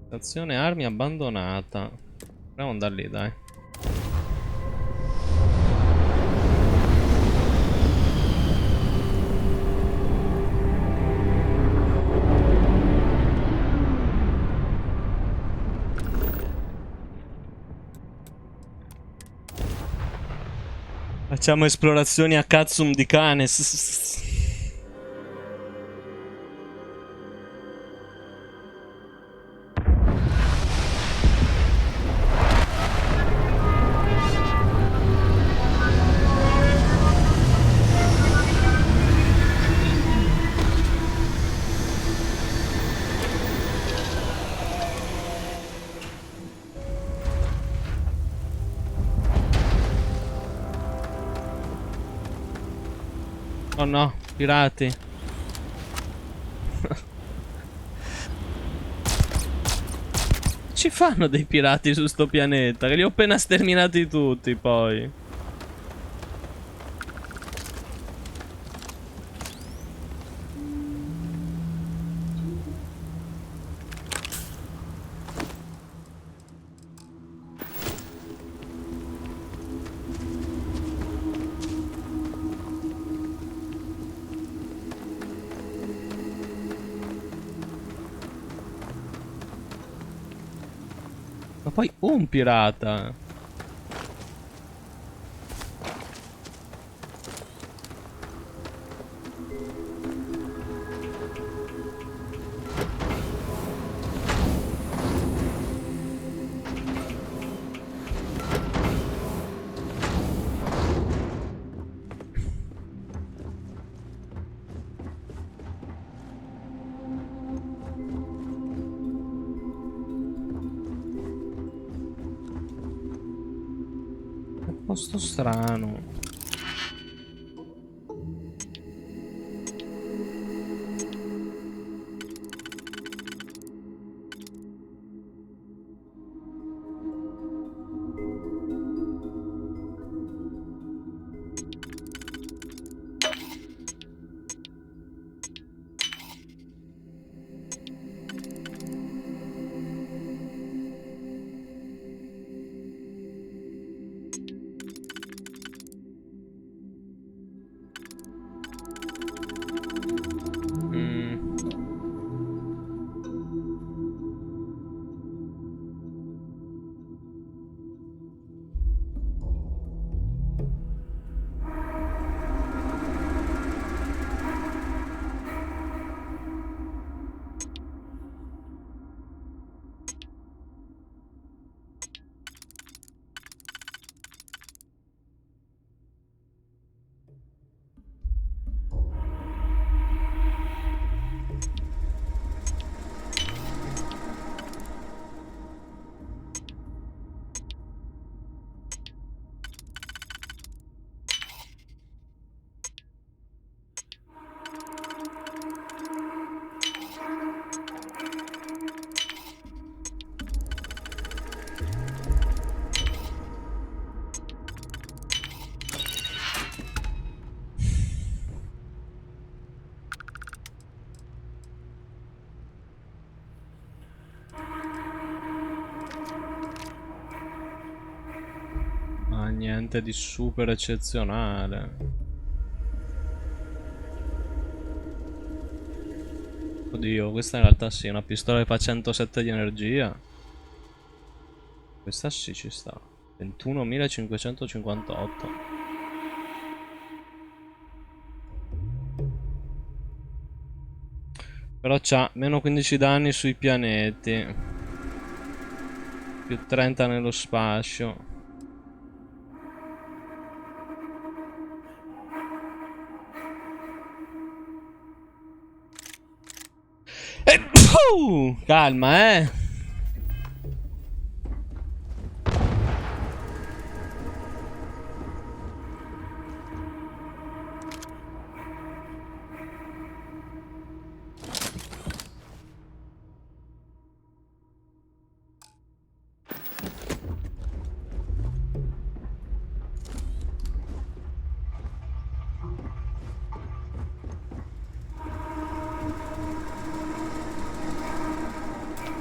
Stazione armi abbandonata. Proviamo ad andare lì, dai. Facciamo esplorazioni a cazzum di cane. Oh no, pirati. Ci fanno dei pirati su sto pianeta? Che li ho appena sterminati tutti poi. Ma poi un pirata. Posto strano. Ma niente di super eccezionale. Oddio, questa in realtà sì, una pistola che fa 107 di energia. Questa sì ci sta. 21.558. Però c'ha meno 15 danni sui pianeti. Più 30 nello spazio. Calma, eh.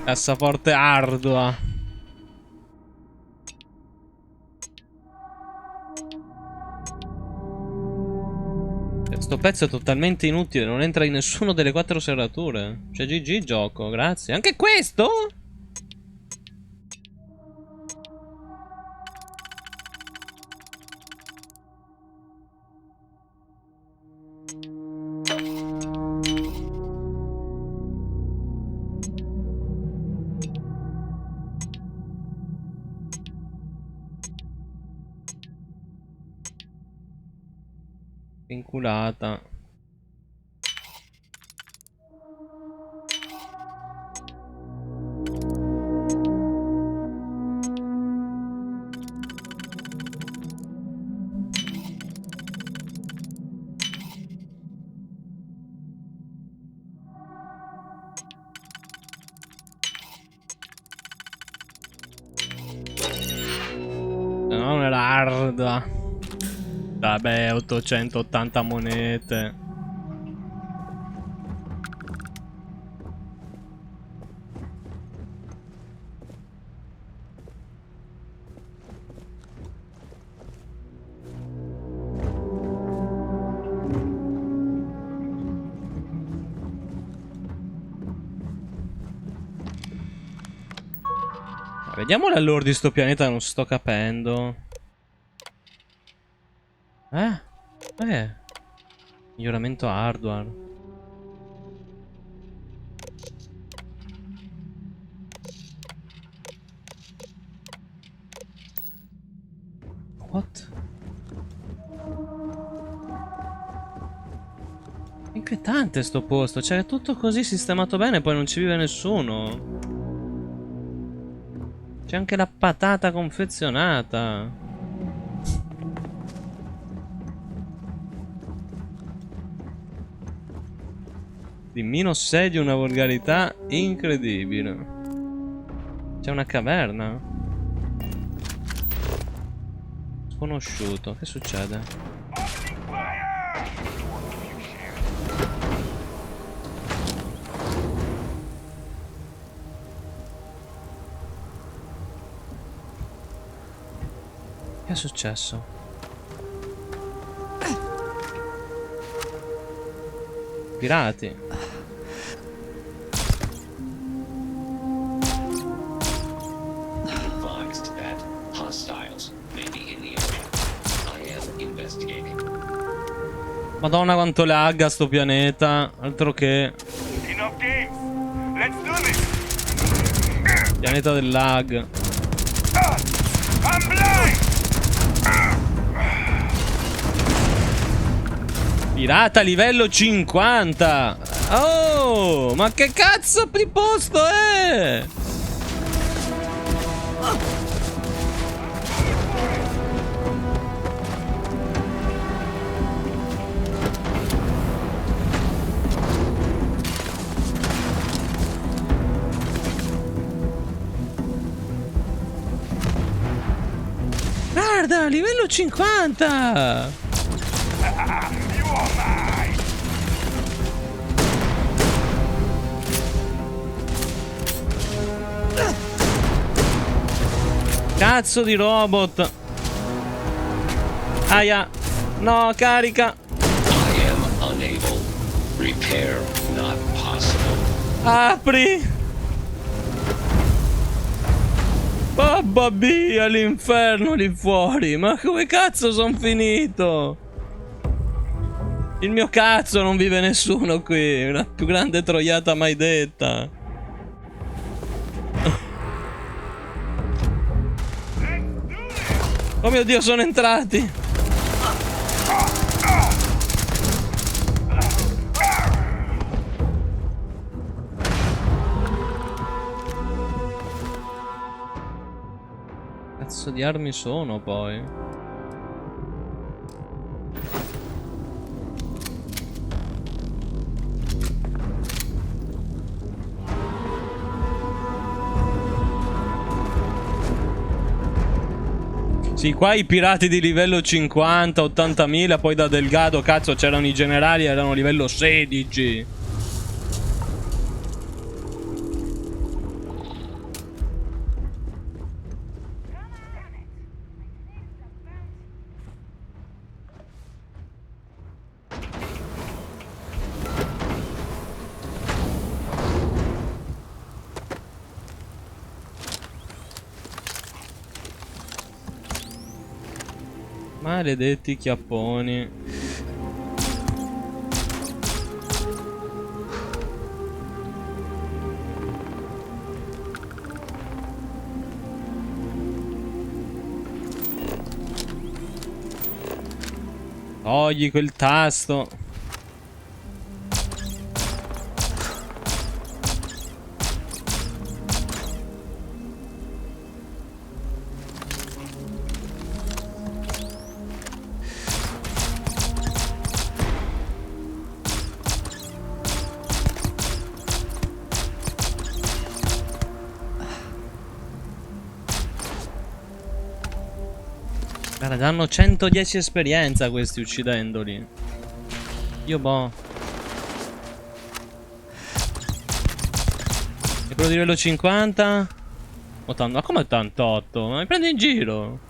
Cassaforte ardua. Sto pezzo è totalmente inutile, non entra in nessuna delle 4 serrature. Cioè GG gioco, grazie. Anche questo? Inculata. Se no non era arda. Vabbè, 880 monete. Vediamo l'allure di sto pianeta, non sto capendo. Miglioramento hardware. What? È inquietante sto posto, cioè è tutto così sistemato bene, poi non ci vive nessuno. C'è anche la patata confezionata. Di -6 di una volgarità incredibile. C'è una caverna. Sconosciuto. Che succede? Che è successo? Pirati. Madonna quanto lagga sto pianeta. Altro che pianeta del lag. Pirata livello 50. Oh, ma che cazzo di posto è? Guarda, livello 50. Cazzo di robot. Aia. No, carica. Apri. Babba mia, l'inferno lì fuori. Ma come cazzo son finito? Il mio cazzo, non vive nessuno qui. La più grande troiata mai detta. Oh mio Dio, sono entrati. Cazzo di armi sono poi? Sì, qua i pirati di livello 50, 80.000, poi da Delgado, cazzo, c'erano i generali, erano livello 16. Maledetti chiapponi. Togli quel tasto. Guarda, danno 110 esperienza questi uccidendoli. Io boh. E quello di livello 50? Ma come 88? Ma mi prendi in giro?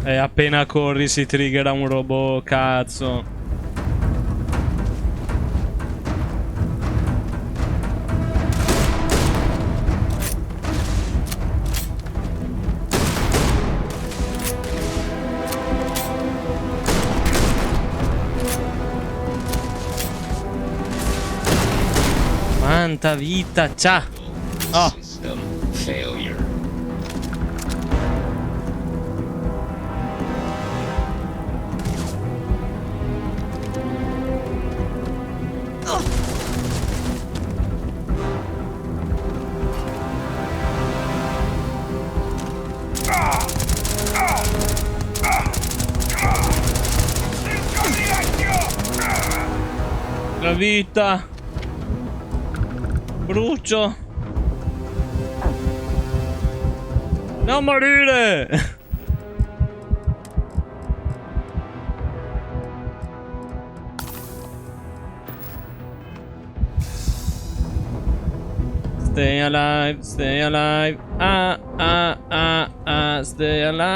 E appena corri si triggera un robot, cazzo. Quanta vita c'ha? Oh. Failure. La vita. Brucio. Non morire. Stay alive, stay alive. Stay alive.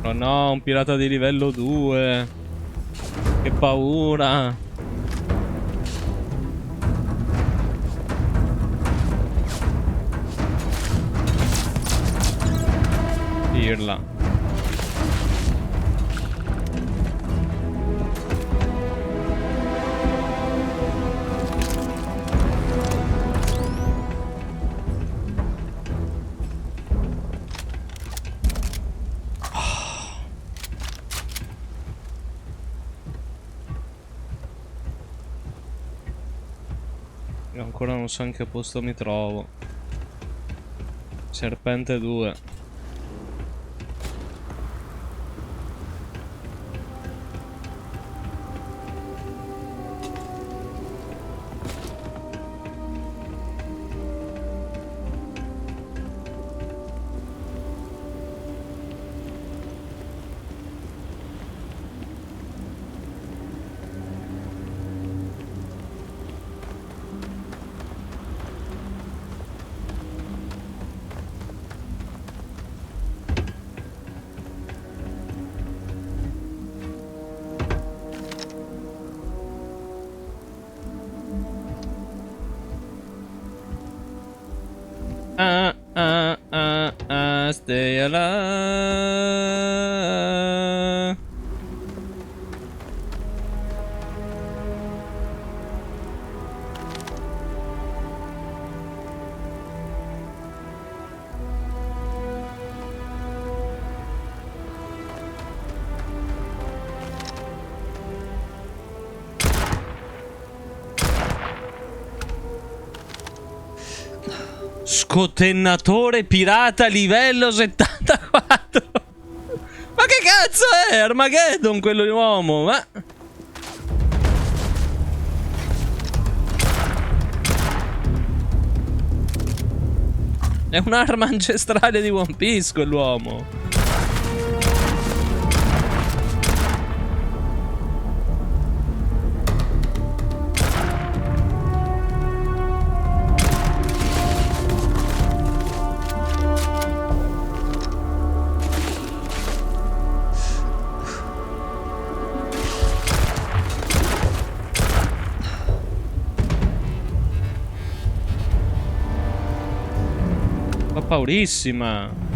Oh no, un pirata di livello 2. Che paura. Pirla. Io ancora non so in che posto mi trovo. Serpente 2. Stay alive. Scotennatore pirata livello 74. Ma che cazzo è? Armageddon quello di uomo, ma... È un'arma ancestrale di One Piece quell'uomo. Fa paurissima.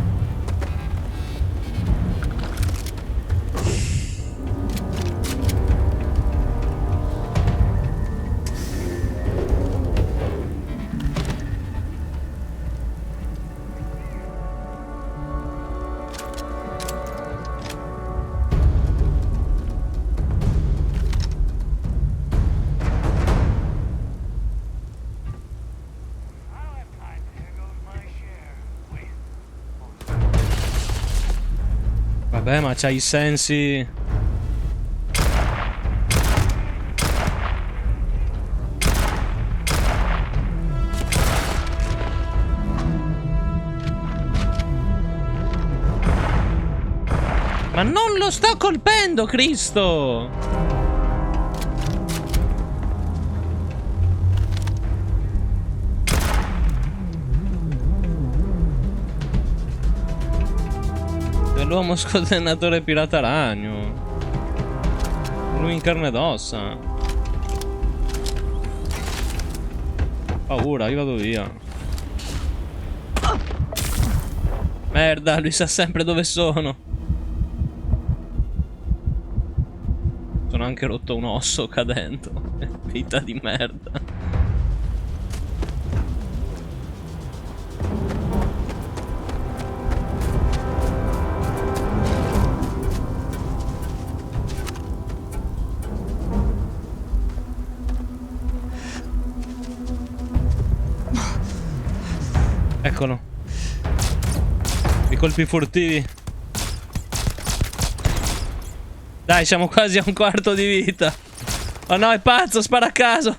Beh, ma c'hai i sensi. Ma non lo sto colpendo, Cristo! È l'uomo scotennatore pirata ragno. Lui in carne ed ossa. Paura, io vado via. Merda, lui sa sempre dove sono. Sono anche rotto un osso cadendo. Vita di merda. Eccolo. I colpi furtivi. Dai, siamo quasi a un quarto di vita. Oh no, è pazzo, spara a caso.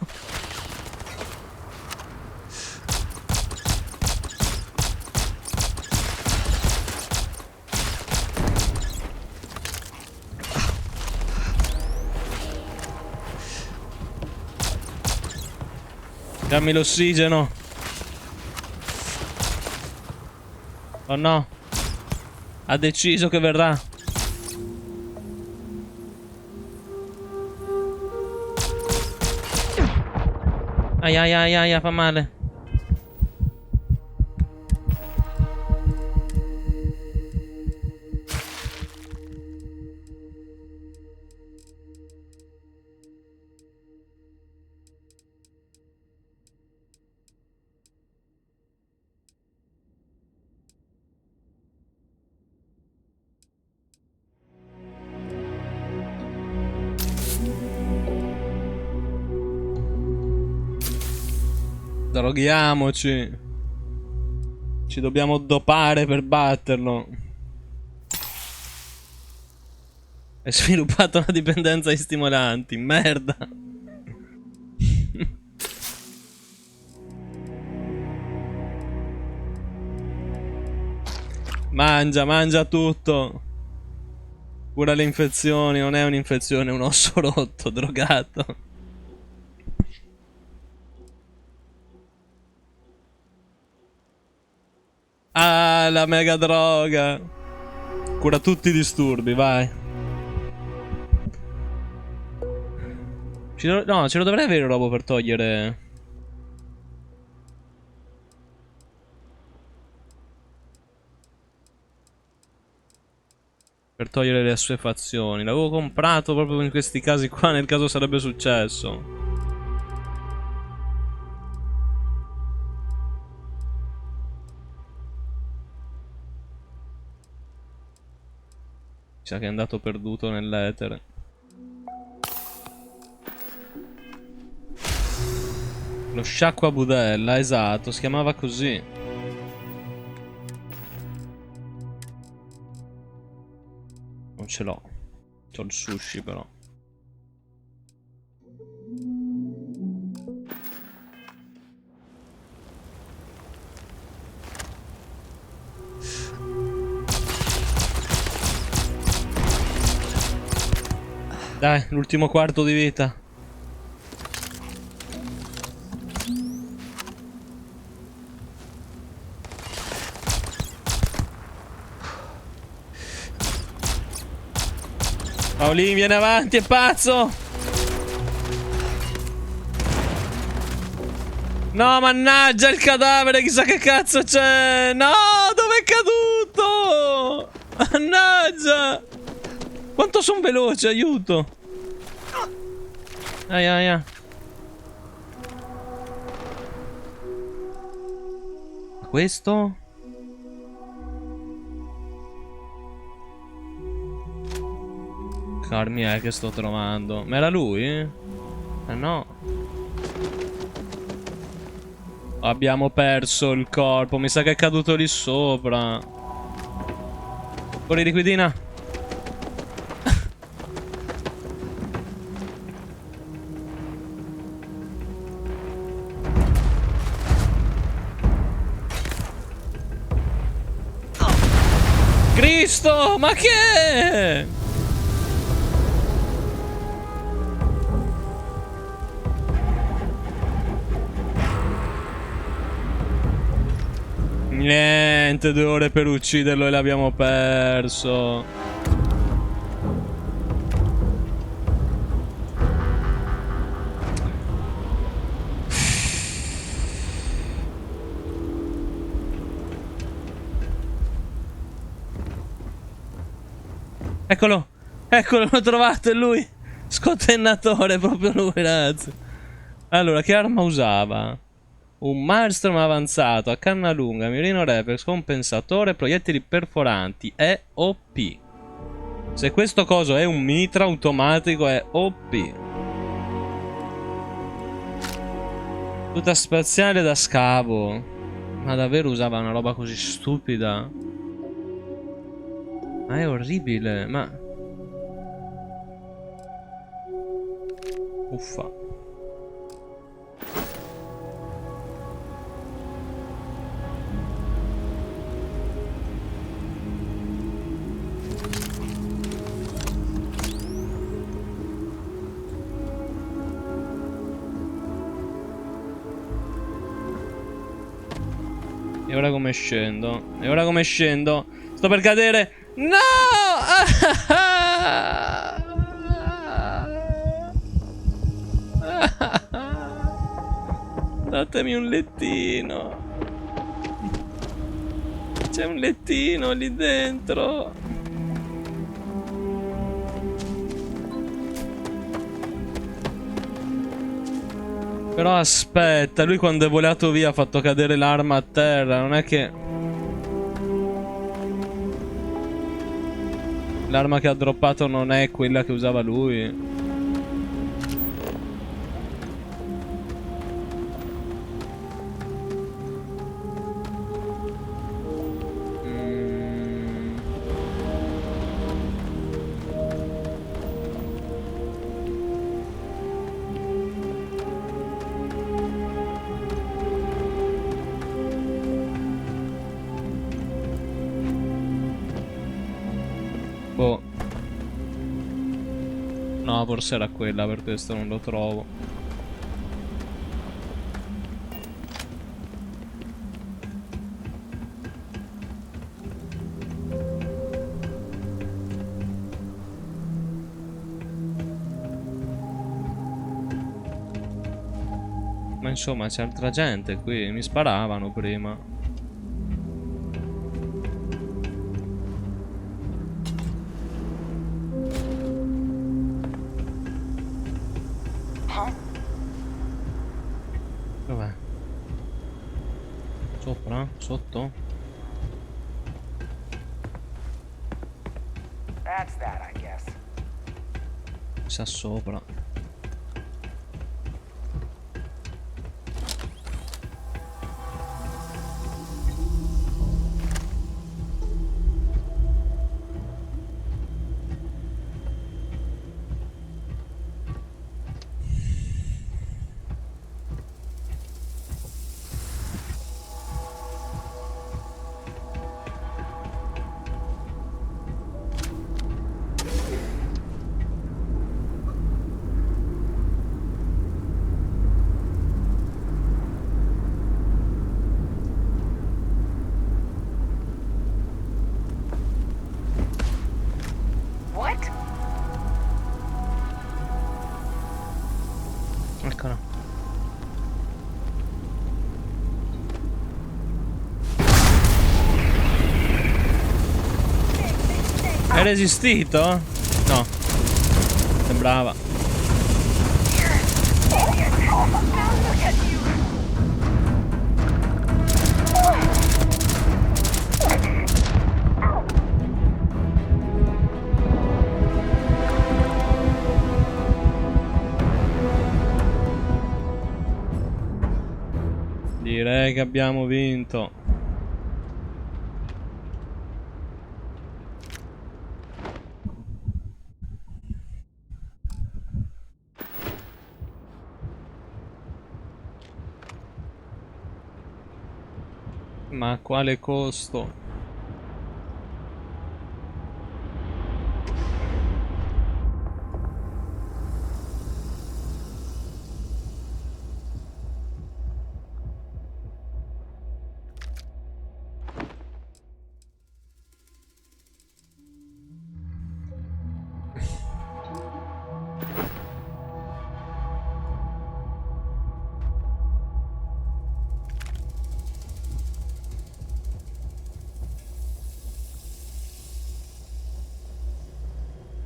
Dammi l'ossigeno. Oh no. Ha deciso che verrà. Ai ai ai ai, fa male. Droghiamoci. Ci dobbiamo dopare per batterlo. Hai sviluppato una dipendenza ai stimolanti. Merda. Mangia, mangia tutto. Cura le infezioni. Non è un'infezione, è un osso rotto, drogato. Ah, la mega droga. Cura tutti i disturbi, vai. No, ce lo dovrei avere robo per togliere. Per togliere le assuefazioni. L'avevo comprato proprio in questi casi qua, nel caso sarebbe successo. Mi sa che è andato perduto nell'etere. Lo sciacquabudella, esatto, si chiamava così. Non ce l'ho. C'ho il sushi però. Dai, l'ultimo quarto di vita. Paolini, vieni avanti, è pazzo! No, mannaggia il cadavere, chissà che cazzo c'è! No, dove è caduto? Mannaggia! Quanto sono veloce, aiuto! Ai ai ai. Questo? Carmi è che sto trovando. Ma era lui? Eh no. Abbiamo perso il corpo. Mi sa che è caduto lì sopra. Corri, liquidina. questo? Ma che è? Niente, 2 ore per ucciderlo e l'abbiamo perso. Eccolo, eccolo, l'ho trovato, è lui. Scotennatore, proprio lui, ragazzi. Allora, che arma usava? Un maelstrom avanzato a canna lunga, mirino reflex, compensatore, proiettili perforanti. È OP. Se questo coso è un mitra automatico è OP. Tuta spaziale da scavo. Ma davvero usava una roba così stupida? Ma è orribile, ma... Uffa. E ora come scendo? E ora come scendo? Sto per cadere. No! Datemi un lettino. C'è un lettino lì dentro. Però aspetta, lui quando è volato via ha fatto cadere l'arma a terra, non è che... L'arma che ha droppato non è quella che usava lui. Boh. No, forse era quella, per questo non lo trovo. Ma insomma c'è altra gente qui, mi sparavano prima. Dov'è? Sopra? Sotto? That's that, I guess. Sta sopra. What? Eccola. Hai resistito? No. Sembrava. Direi che abbiamo vinto. Ma a quale costo?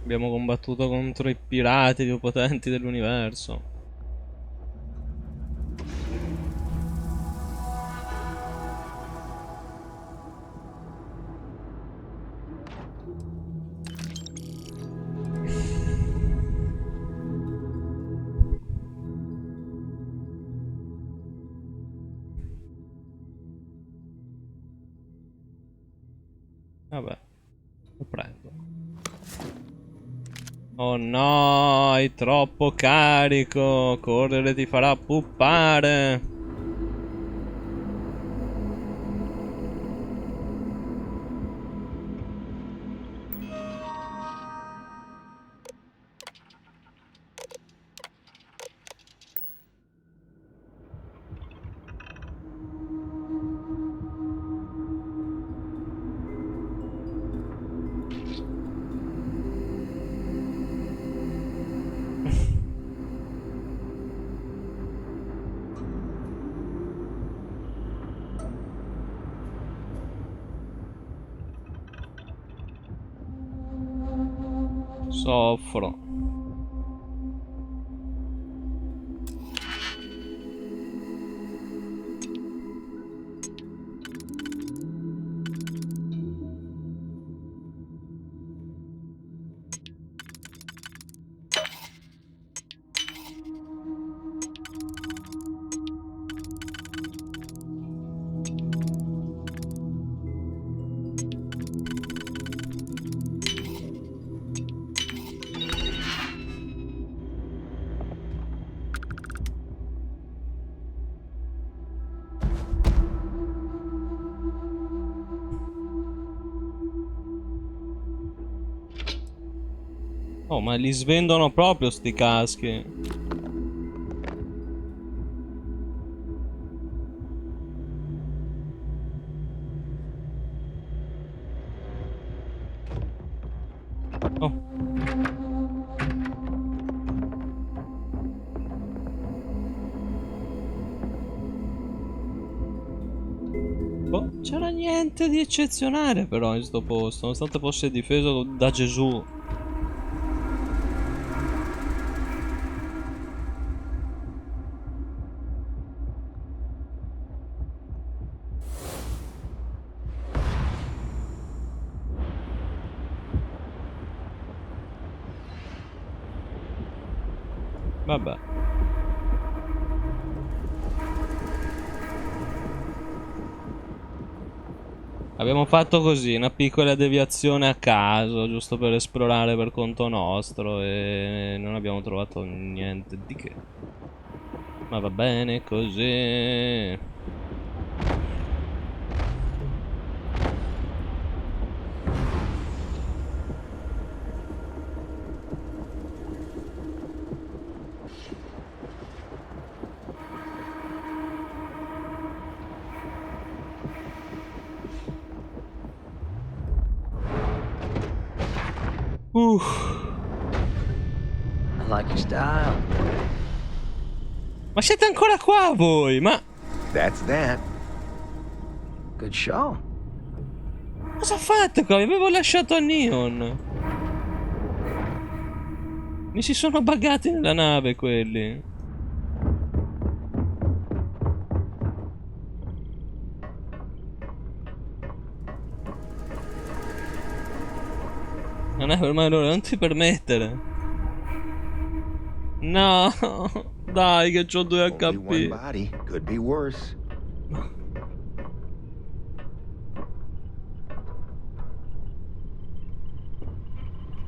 Abbiamo combattuto contro i pirati più potenti dell'universo. Vabbè, lo prendo. Oh no, hai troppo carico. Correre ti farà puppare. Soffro. Oh, ma li svendono proprio sti caschi. Oh. Boh, c'era niente di eccezionale però in sto posto, nonostante fosse difeso da Gesù. Vabbè. Abbiamo fatto così, una piccola deviazione a caso, giusto per esplorare per conto nostro e non abbiamo trovato niente di che. Ma va bene così. I like your style. Ma siete ancora qua voi? Ma That's that. Good show. cosa fate qua? Vi avevo lasciato a Neon. Mi si sono buggati nella nave quelli. Non è per me allora, non ti permettere. No, dai che c'ho 2 HP. One body could be worse.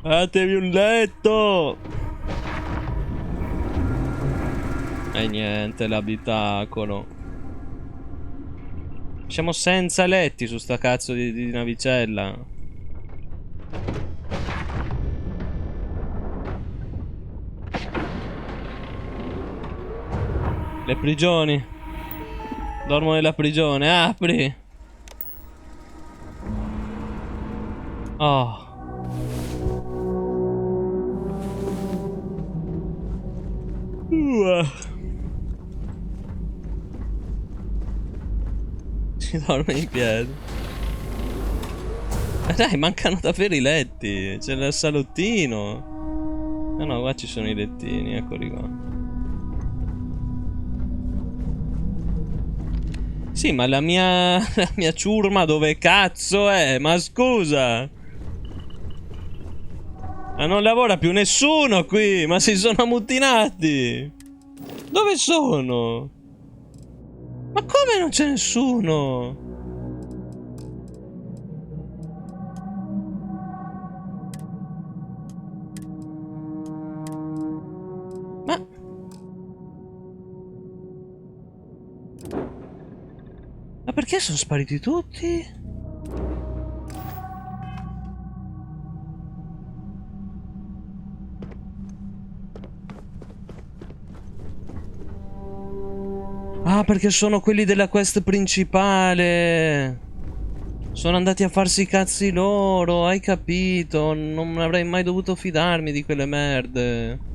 Fatevi un letto. E niente, l'abitacolo. Siamo senza letti su sta cazzo di navicella. Le prigioni. Dormo nella prigione. Apri. Oh. Si dorme in piedi. Dai, mancano davvero i letti. C'è il salottino. No, no, qua ci sono i lettini, eccoli qua. Sì, ma la mia ciurma dove cazzo è? Ma scusa! Ma non lavora più nessuno qui! Ma si sono ammutinati! Dove sono? Ma come non c'è nessuno? Ma perché sono spariti tutti? Ah, perché sono quelli della quest principale. Sono andati a farsi i cazzi loro, hai capito? Non avrei mai dovuto fidarmi di quelle merde.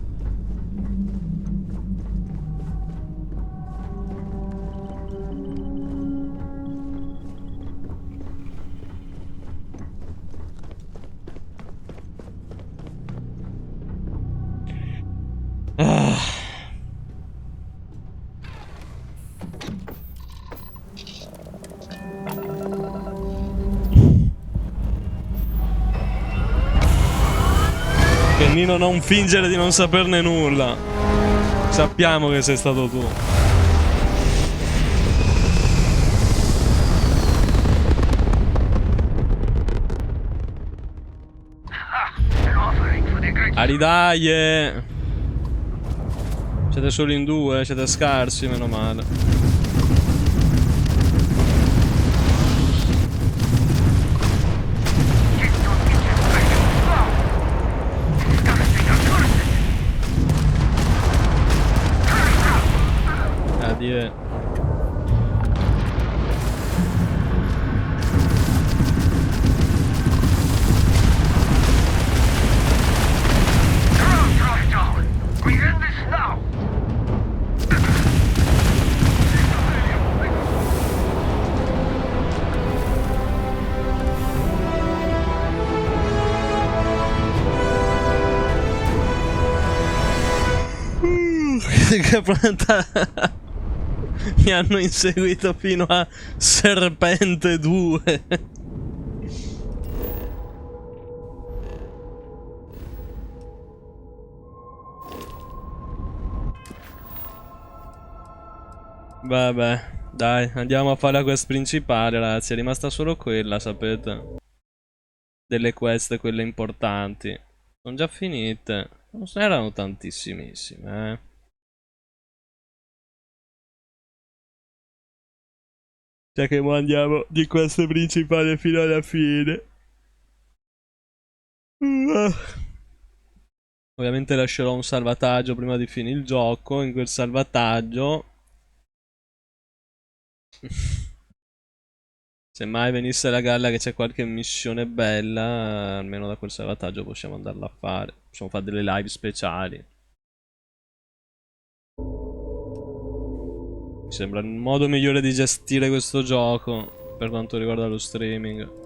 Ah. Nino, non fingere di non saperne nulla. Sappiamo che sei stato tu. Aridaie. Siete solo in due, siete scarsi, meno male. Addio. Che planta. Mi hanno inseguito fino a Serpente 2. Vabbè, dai, andiamo a fare la quest principale, ragazzi. È rimasta solo quella, sapete? Delle quest, quelle importanti. Sono già finite. Non erano tantissimissime, eh. Cioè che mo andiamo di queste principali fino alla fine. Ovviamente lascerò un salvataggio prima di finire il gioco. In quel salvataggio, se mai venisse la galla che c'è qualche missione bella, almeno da quel salvataggio possiamo andarla a fare. Possiamo fare delle live speciali. Mi sembra il modo migliore di gestire questo gioco per quanto riguarda lo streaming.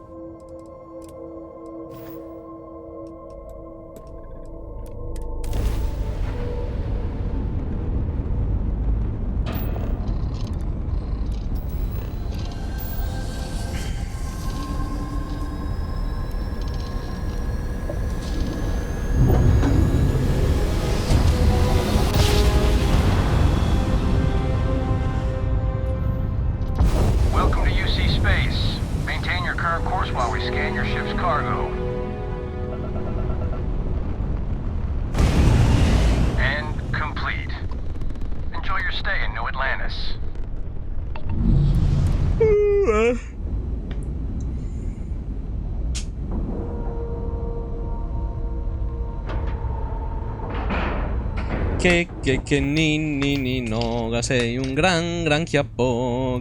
Che ninni no, sei un gran chiappo,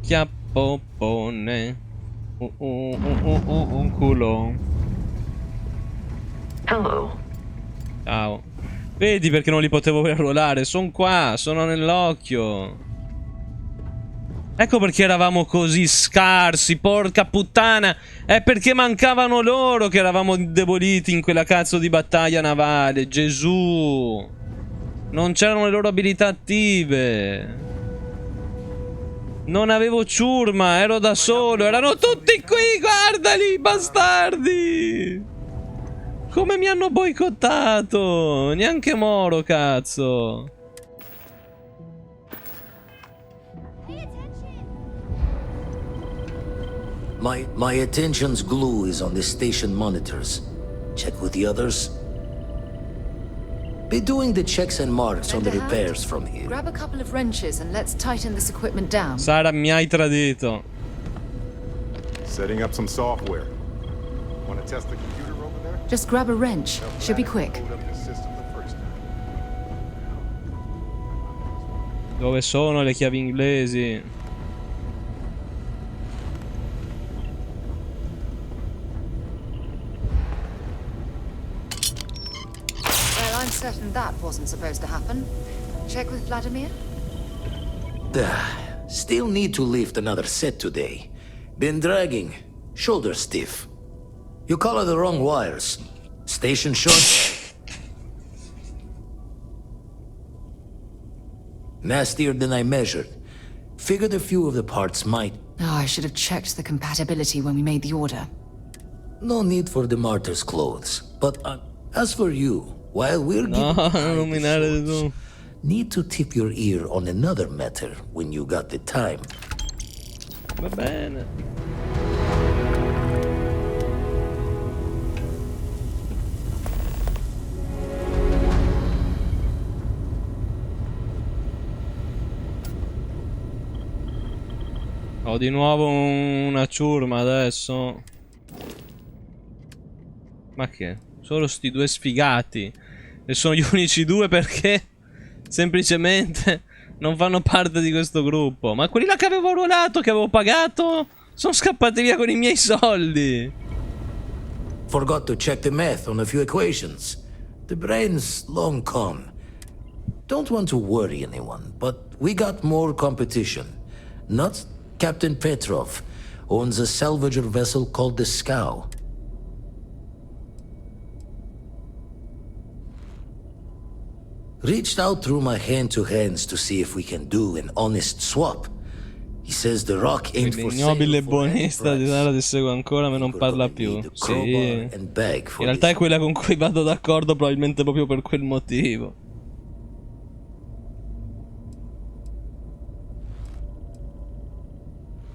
chiappopone. Un culo. Hello. Ciao. Vedi perché non li potevo arruolare? Sono qua, sono nell'occhio. Ecco perché eravamo così scarsi, porca puttana. È perché mancavano loro che eravamo indeboliti in quella cazzo di battaglia navale. Gesù. Non c'erano le loro abilità attive. Non avevo ciurma, ero da solo. Erano tutti qui, guardali, bastardi. Come mi hanno boicottato. Neanche Moro, cazzo. My attention's glue is on the station monitors. Check with the others. Be doing the checks and marks on the repairs from here. Grab a couple of wrenches and let's tighten this equipment down. Sara, mi hai tradito. Setting up some software. Want to test the computer over there? Just grab a wrench. Should be quick. Dove sono le chiavi inglesi? Well, I'm certain that wasn't supposed to happen. Check with Vladimir? Still need to lift another set today. Been dragging. Shoulder stiff. You color the wrong wires. Station short. Nastier than I measured. Figured a few of the parts might. Oh, I should have checked the compatibility when we made the order. No need for the martyr's clothes. But as for you, while we're giving need to tip your ear on another matter when you got the time. Va bene. Ho di nuovo una ciurma adesso. Ma che? Solo sti due sfigati. E sono gli unici due perché semplicemente non fanno parte di questo gruppo. Ma quelli là che avevo ruolato, che avevo pagato, sono scappati via con i miei soldi. Forgot to check the math on a few equations. The brain's long gone. Don't want to worry anyone, but we got more competition. Not Captain Petrov owns a salvager vessel called the Scow. Reached out through my hand-to-hands to see if we can do an honest swap. He says the rock ain't for sale. Ignobile buonista di Sara ti segue ancora ma non parla più. Sì. In realtà è quella con cui vado d'accordo probabilmente proprio per quel motivo.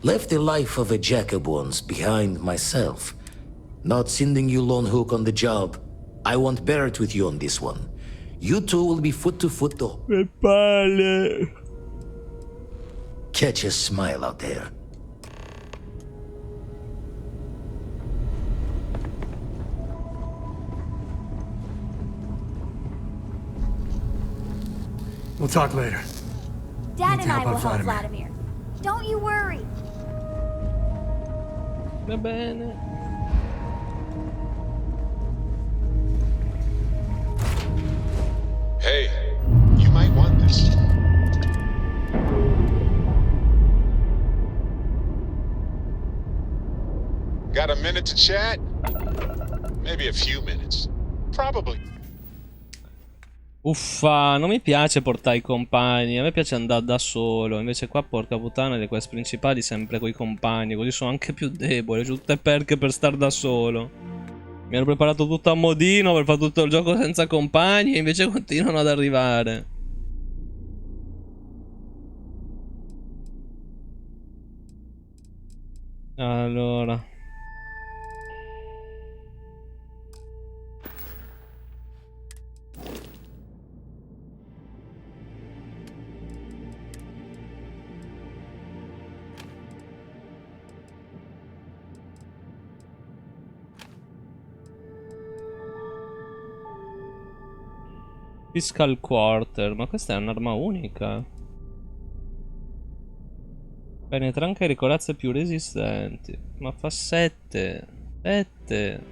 Left the life of a jacob once behind myself. Not sending you lone hook on the job. I want Barrett with you on this one. You two will be foot to foot the... Che palle. Catch a smile out there. We'll talk later. Dad Need and to I help will out help Vladimir. Vladimir. Don't you worry. Va bene. Hey, you might want this. Got a minute to chat? Maybe a few minutes. Probably. Uffa, non mi piace portare i compagni, a me piace andare da solo. Invece qua, porca puttana, le quest principali sempre coi compagni, così sono anche più debole. C'ho tutte perche per star da solo. Mi hanno preparato tutto a modino per fare tutto il gioco senza compagni e invece continuano ad arrivare. Allora. Fiscal Quarter, ma questa è un'arma unica. Penetra anche le corazze più resistenti. Ma fa 7. 7.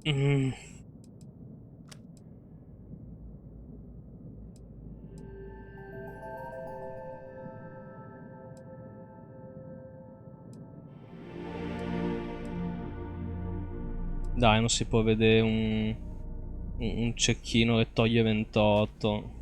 Dai, non si può vedere un cecchino che toglie 28.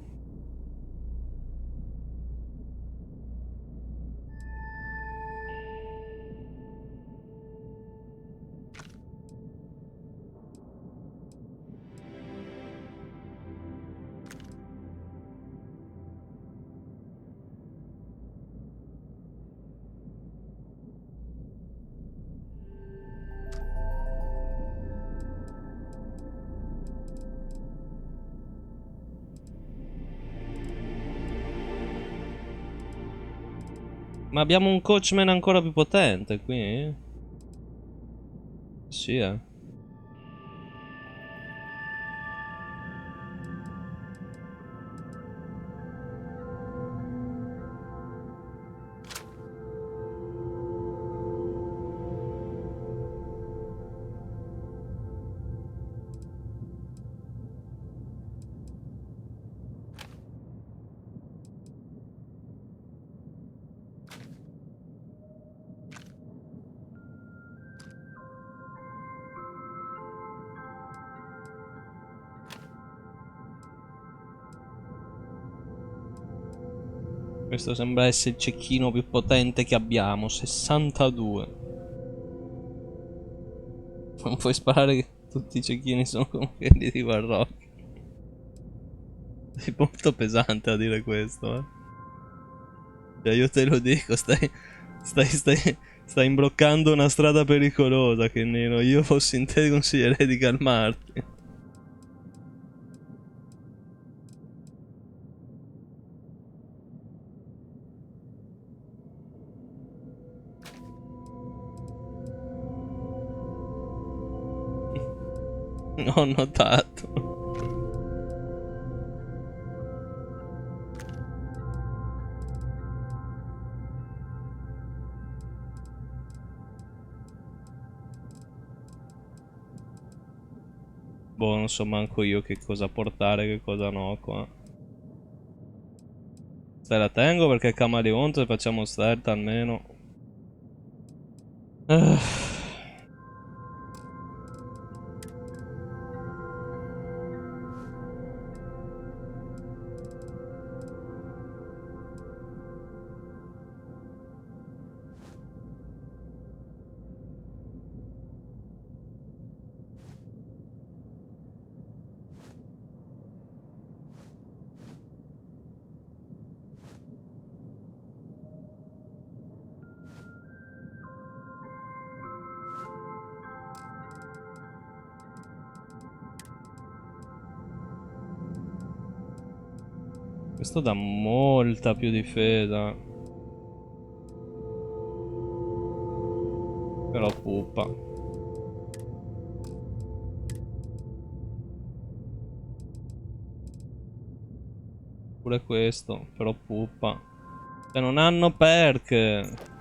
Ma abbiamo un coachman ancora più potente qui? Sì, Questo sembra essere il cecchino più potente che abbiamo. 62. Non puoi sparare che tutti i cecchini sono come quelli di Warrock. Sei molto pesante a dire questo, Cioè io te lo dico, stai imbroccando una strada pericolosa, che nero. Io fossi in te consiglierei di calmarti. Ho notato. Boh, non so manco io che cosa portare, che cosa no qua. Te la tengo perché è camaleonte e facciamo stealth almeno. Questo dà molta più difesa. Però puppa. Pure questo, però puppa. Cioè non hanno perk.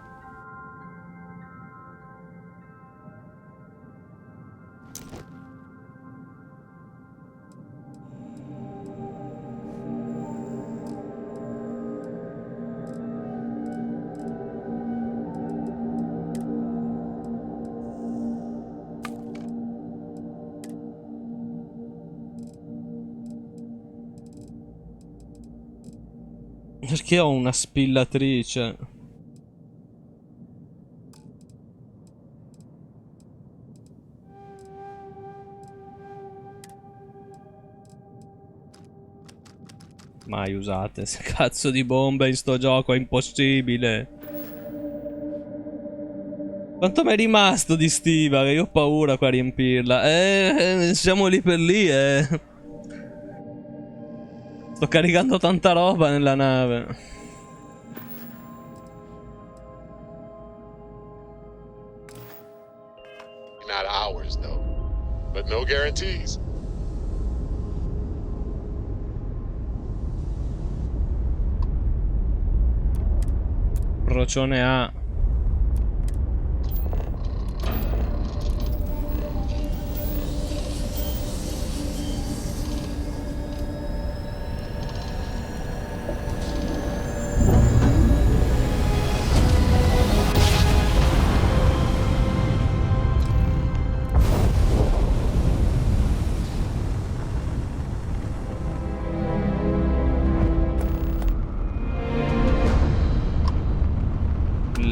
Perché ho una spillatrice? Mai usate queste cazzo di bombe in sto gioco, è impossibile. Quanto mi è rimasto di stiva? Che io ho paura qua a riempirla. Siamo lì per lì, Sto caricando tanta roba nella nave. Not ours, though. But no guarantees. Procione A.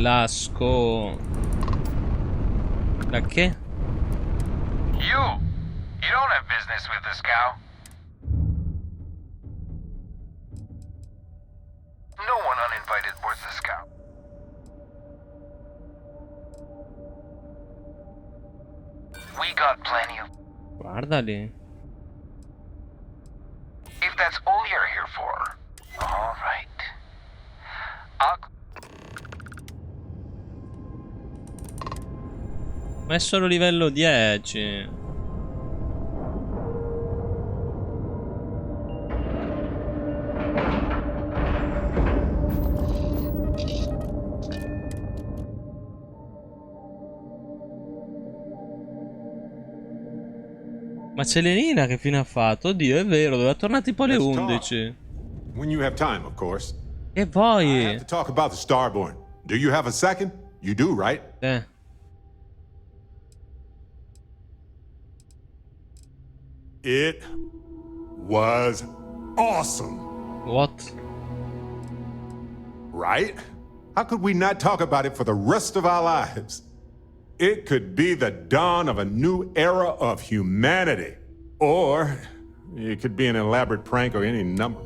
Lasco. La che? You don't have business with this cow. No one uninvited boards this cow. We got plenty of... Guardali. If that's all you're here for, all right. Ma è solo livello 10. Ma c'è Lenina che fine ha fatto? Oddio, è vero, doveva tornare tipo alle 11. When you have time, of course. E poi? I have to talk about the Starborn. Do you have a second? You do, right? It was awesome. What? Right? How could we not talk about it for the rest of our lives? It could be the dawn of a new era of humanity. Or it could be an elaborate prank or any number.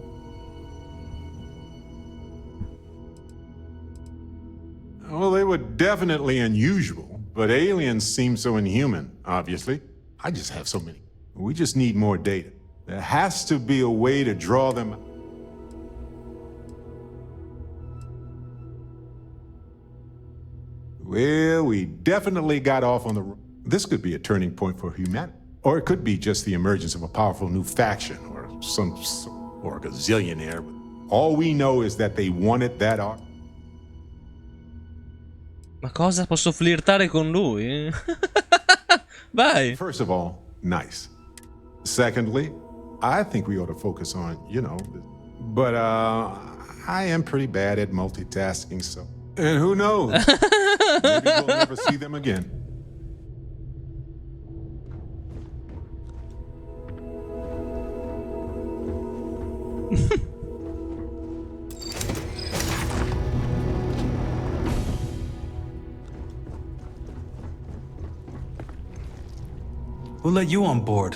Well, they were definitely unusual, but aliens seem so inhuman, obviously. I just have so many. We just need more data. There has to be a way to draw them. Well, we definitely got off on the... This could be a turning point for humanity. Or it could be just the emergence of a powerful new faction, or or a gazillionaire. All we know is that they wanted that art. Ma cosa? Posso flirtare con lui? Vai. First of all, nice. Secondly, I think we ought to focus on, but I am pretty bad at multitasking, so... And who knows? Maybe we'll never see them again. Who let you on board?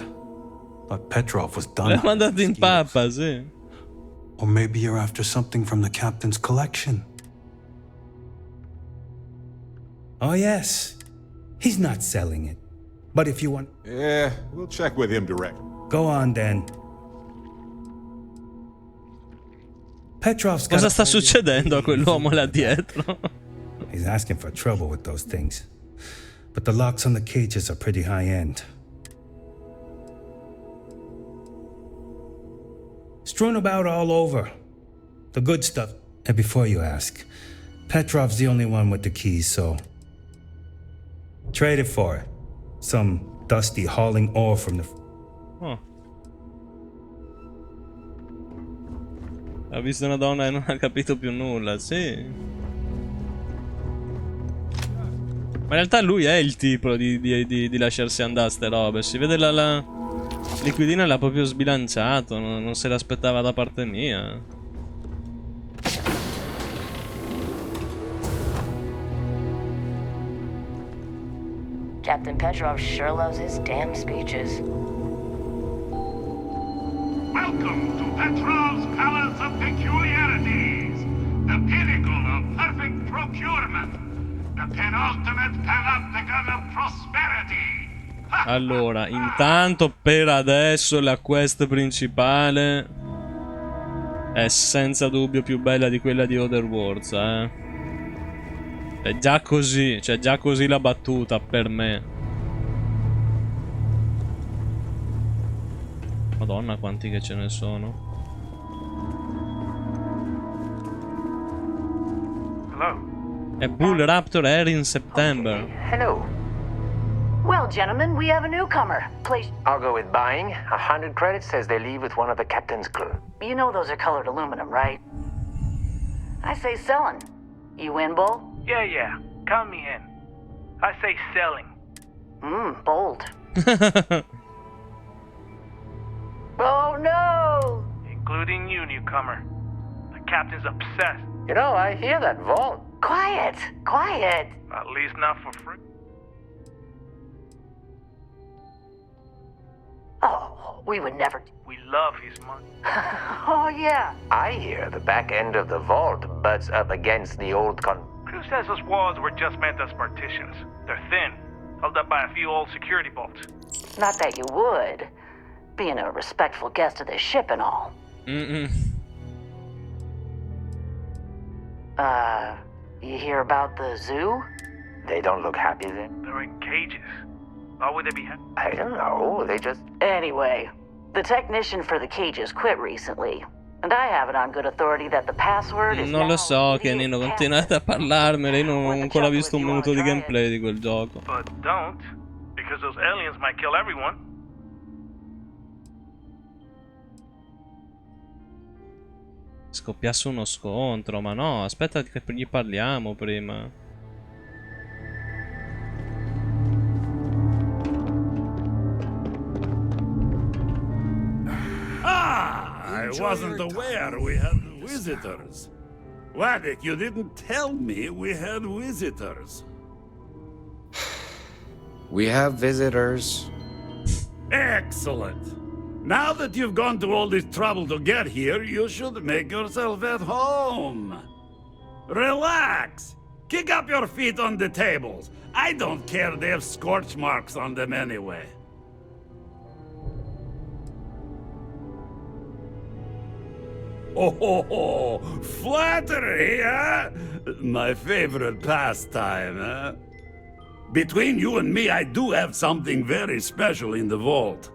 Thought Petrov was done. L'ha mandato in pappa, sì. Or maybe you're after something from the captain's collection. Oh, yes. He's not selling it. But if you want... Yeah, we'll check with him directly. Go on, then. Petrov's got... Cosa sta succedendo a quell'uomo là dietro? He's asking for trouble with those things. But the locks on the cages are pretty high-end. Strewn about all over. The good stuff. And before you ask, Petrov's the only one with the keys, so... Trade it for it. Some dusty hauling ore from the... Oh. Ha visto una donna e non ha capito più nulla, sì. Ma in realtà lui è il tipo di lasciarsi andare ste robe. Si vede la liquidina l'ha proprio sbilanciato. Non se l'aspettava da parte mia. Captain Petrov sure loves his damn speeches. Welcome to Petrov's Palace of Peculiarities, the pinnacle of perfect procurement, the penultimate panopticon of prosperity. Allora, intanto per adesso la quest principale è senza dubbio più bella di quella di Other Worlds, È già così, cioè già così la battuta per me. Madonna quanti che ce ne sono. Hello. È Bull Raptor Air in September. Hello. Well, gentlemen, we have a newcomer. Please. I'll go with buying. 100 credits says they leave with one of the captain's crew. You know those are colored aluminum, right? I say selling. You in, Bull? Yeah. Count me in. I say selling. Bold. Oh, no! Including you, newcomer. The captain's obsessed. You know, I hear that vault. quiet, quiet. At least not for free. Oh, we would never. We love his money. Oh, yeah. I hear the back end of the vault butts up against the old Who says those walls were just meant as partitions? They're thin, held up by a few old security bolts. Not that you would, being a respectful guest of this ship and all. You hear about the zoo? They don't look happy then? They're in cages. Why would they be happy? I don't know, they just... Anyway, the technician for the cages quit recently. And I have it on good authority that the password is Non lo so, Kenino, continuate a parlarmene. Io non ho ancora visto un minuto di gameplay di quel gioco. But don't, because those aliens might kill everyone. Scoppiasse uno scontro, ma no, aspetta che gli parliamo prima. I wasn't aware we had visitors. Waddick, you didn't tell me we had visitors. We have visitors. Excellent. Now that you've gone to all this trouble to get here, you should make yourself at home. Relax. Kick up your feet on the tables. I don't care they have scorch marks on them anyway. Oh, flattery, huh? My favorite pastime, huh? Between you and me, I do have something very special in the vault.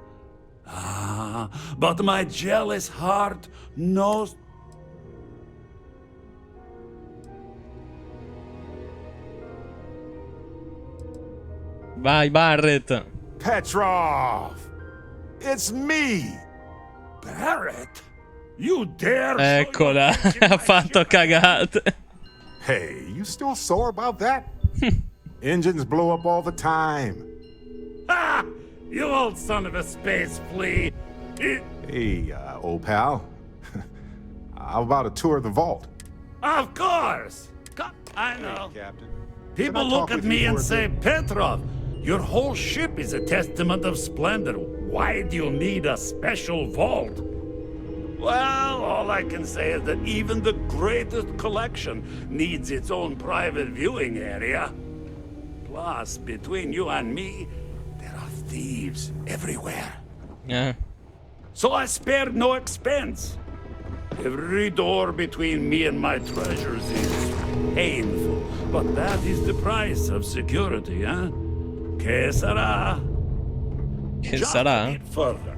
Ah, but my jealous heart knows... Vai, Barrett. Petrov! It's me! Barrett? You dare... Eccola, ha fatto cagate. Hey, you still sore about that? Engines blow up all the time. Ha! You old son of a space flea! Hey, old pal. How about a tour of the vault? Of course! I know. Hey, Captain. People Can I look talk at with me you and for a say, bit? Petrov, your whole ship is a testament of splendor. Why do you need a special vault? Well, all I can say is that even the greatest collection needs its own private viewing area. Plus, between you and me, there are thieves everywhere. Yeah. So I spared no expense. Every door between me and my treasures is painful, but that is the price of security, huh? Que sarà? Che sarà? Further.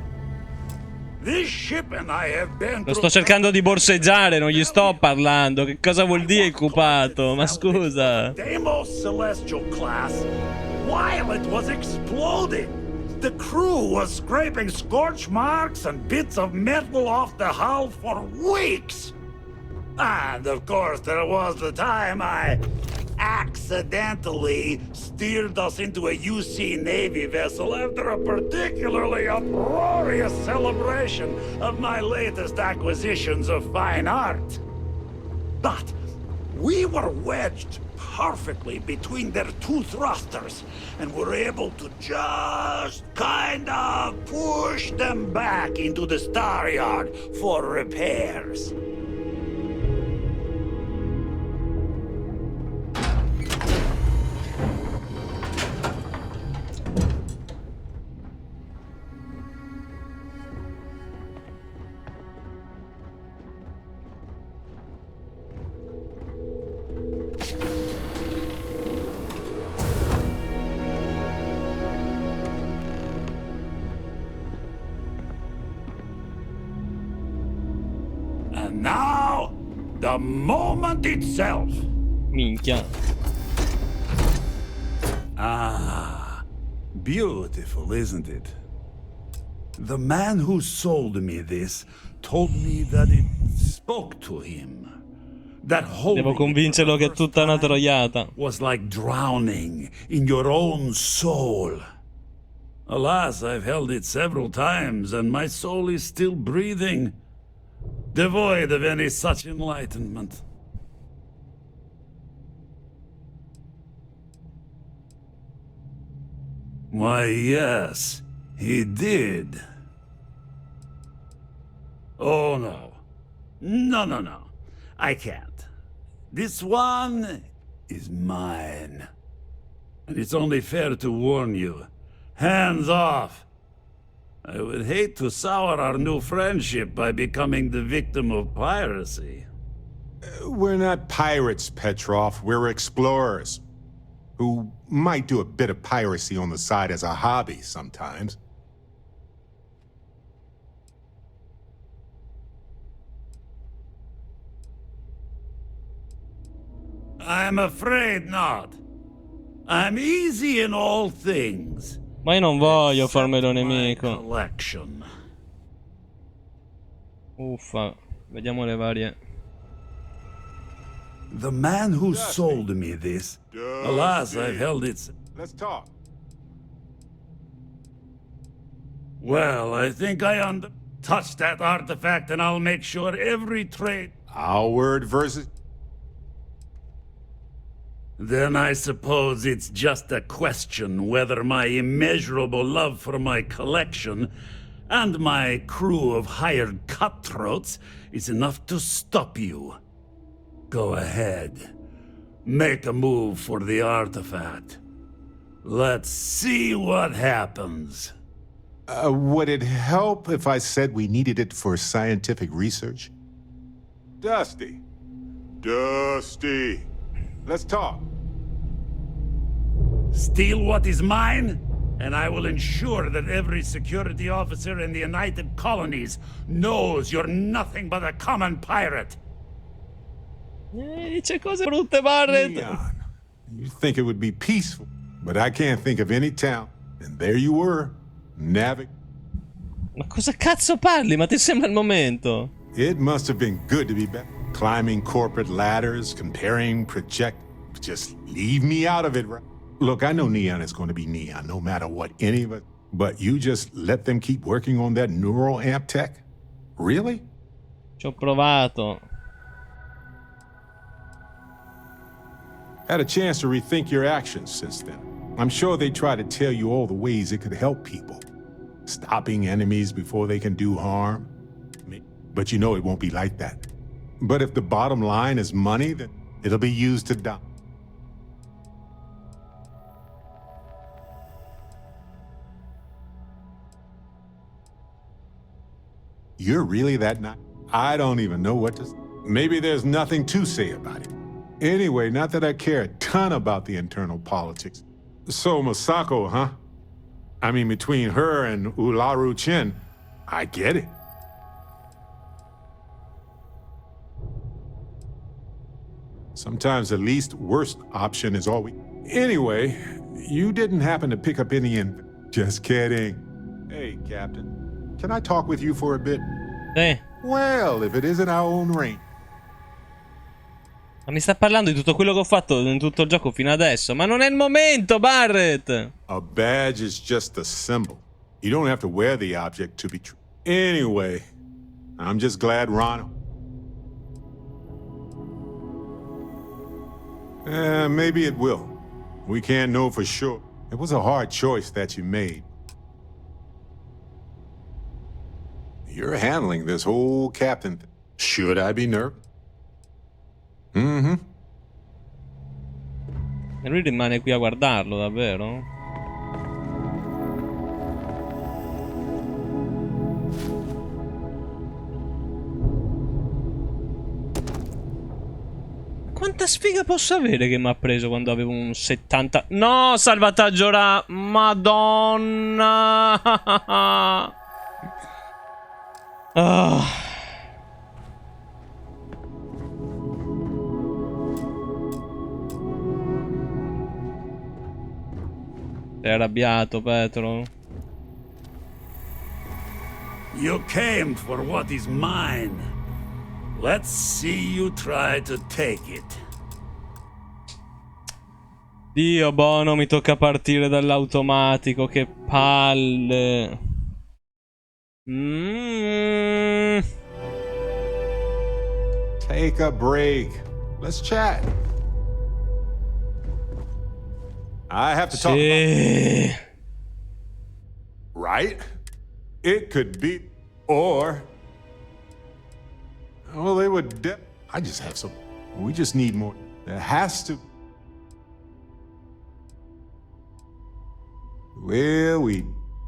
This ship and I have been Lo sto cercando di borseggiare, non gli sto parlando. Che cosa vuol dire occupato? Ma scusa. Deimos Celestial class while it was exploding. The crew was scraping scorch marks and bits of metal off the hull for weeks. And of course, there was the time I accidentally steered us into a UC Navy vessel after a particularly uproarious celebration of my latest acquisitions of fine art. But we were wedged perfectly between their two thrusters and were able to just kind of push them back into the star yard for repairs. And now, the moment itself. Minchia. Ah, beautiful, isn't it? The man who sold me this told me that it spoke to him. That Devo convincerlo che è tutta una troiata. was like drowning in your own soul. Alas, I've held it several times, and my soul is still breathing, devoid of any such enlightenment. Why, yes, he did. Oh, no. No. I can't. This one is mine. And it's only fair to warn you. Hands off! I would hate to sour our new friendship by becoming the victim of piracy. We're not pirates, Petrov. We're explorers. Who might do a bit of piracy on the side as a hobby sometimes. I'm afraid not. I'm easy in all things. Ma io non voglio farmelo nemico. Collection. Uffa, vediamo le varie. The man who sold me this, alas, I've held it. Let's talk. Well, I think I touch that artifact and I'll make sure every trade. Our word versus... Then I suppose it's just a question whether my immeasurable love for my collection and my crew of hired cutthroats is enough to stop you. Go ahead. Make a move for the artifact. Let's see what happens. Would it help if I said we needed it for scientific research? Dusty. Dusty. Let's talk. Steal what is mine, and I will ensure that every security officer in the United Colonies knows you're nothing but a common pirate. Dice cose brutte, Barret. Neon. You think it would be peaceful, but I can't think of any town. And there you were, Ma cosa cazzo parli? Ma ti sembra il momento? It must have been good to be back. Climbing corporate ladders, comparing project. Just leave me out of it, right? Look, I know Neon is going to be Neon, no matter what any of it. But you just let them keep working on that neural amp tech? Really? Ci ho provato. Had a chance to rethink your actions since then. I'm sure they try to tell you all the ways it could help people. Stopping enemies before they can do harm. But you know it won't be like that. But if the bottom line is money, then it'll be used to die. You're really that nice? I don't even know what to say. Maybe there's nothing to say about it. Anyway, not that I care a ton about the internal politics. So Masako, huh? I mean, between her and Ularu Chen, I get it. Sometimes the least worst option is all we... Anyway, you didn't happen to pick up any Just kidding. Hey, Captain. Can I talk with you for a bit? Sì. Well, if it isn't our own rain. Ma mi sta parlando di tutto quello che ho fatto in tutto il gioco fino adesso. Ma non è il momento, Barret! A badge is just a symbol. You don't have to wear the object to be true. Anyway, I'm just glad Ron... maybe it will. We can't know for sure. It was a hard choice that you made. You're handling this whole captain thing. Should I be nervous? Mm-hmm. E lui rimane qui a guardarlo, davvero? Quanta sfiga posso avere che mi ha preso quando avevo un 70... No, salvataggio ora! Madonna! Oh. Sei arrabbiato, Petro? You came for what is mine. Let's see you try to take it. Dio buono, mi tocca partire dall'automatico, che palle. Take a break. Let's chat. I have to talk about... right? It could be, or, well, they would. I just have some. We just need more. There has to. Well,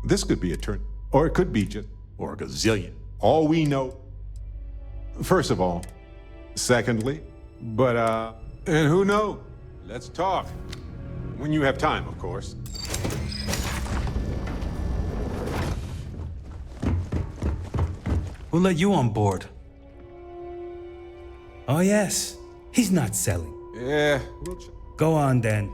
this could be a turn, or it could be just, or a gazillion. All we know. First of all, secondly, but and who knows? Let's talk. When you have time, of course. Who let you on board? Oh, yes. He's not selling. Yeah. Go on, then.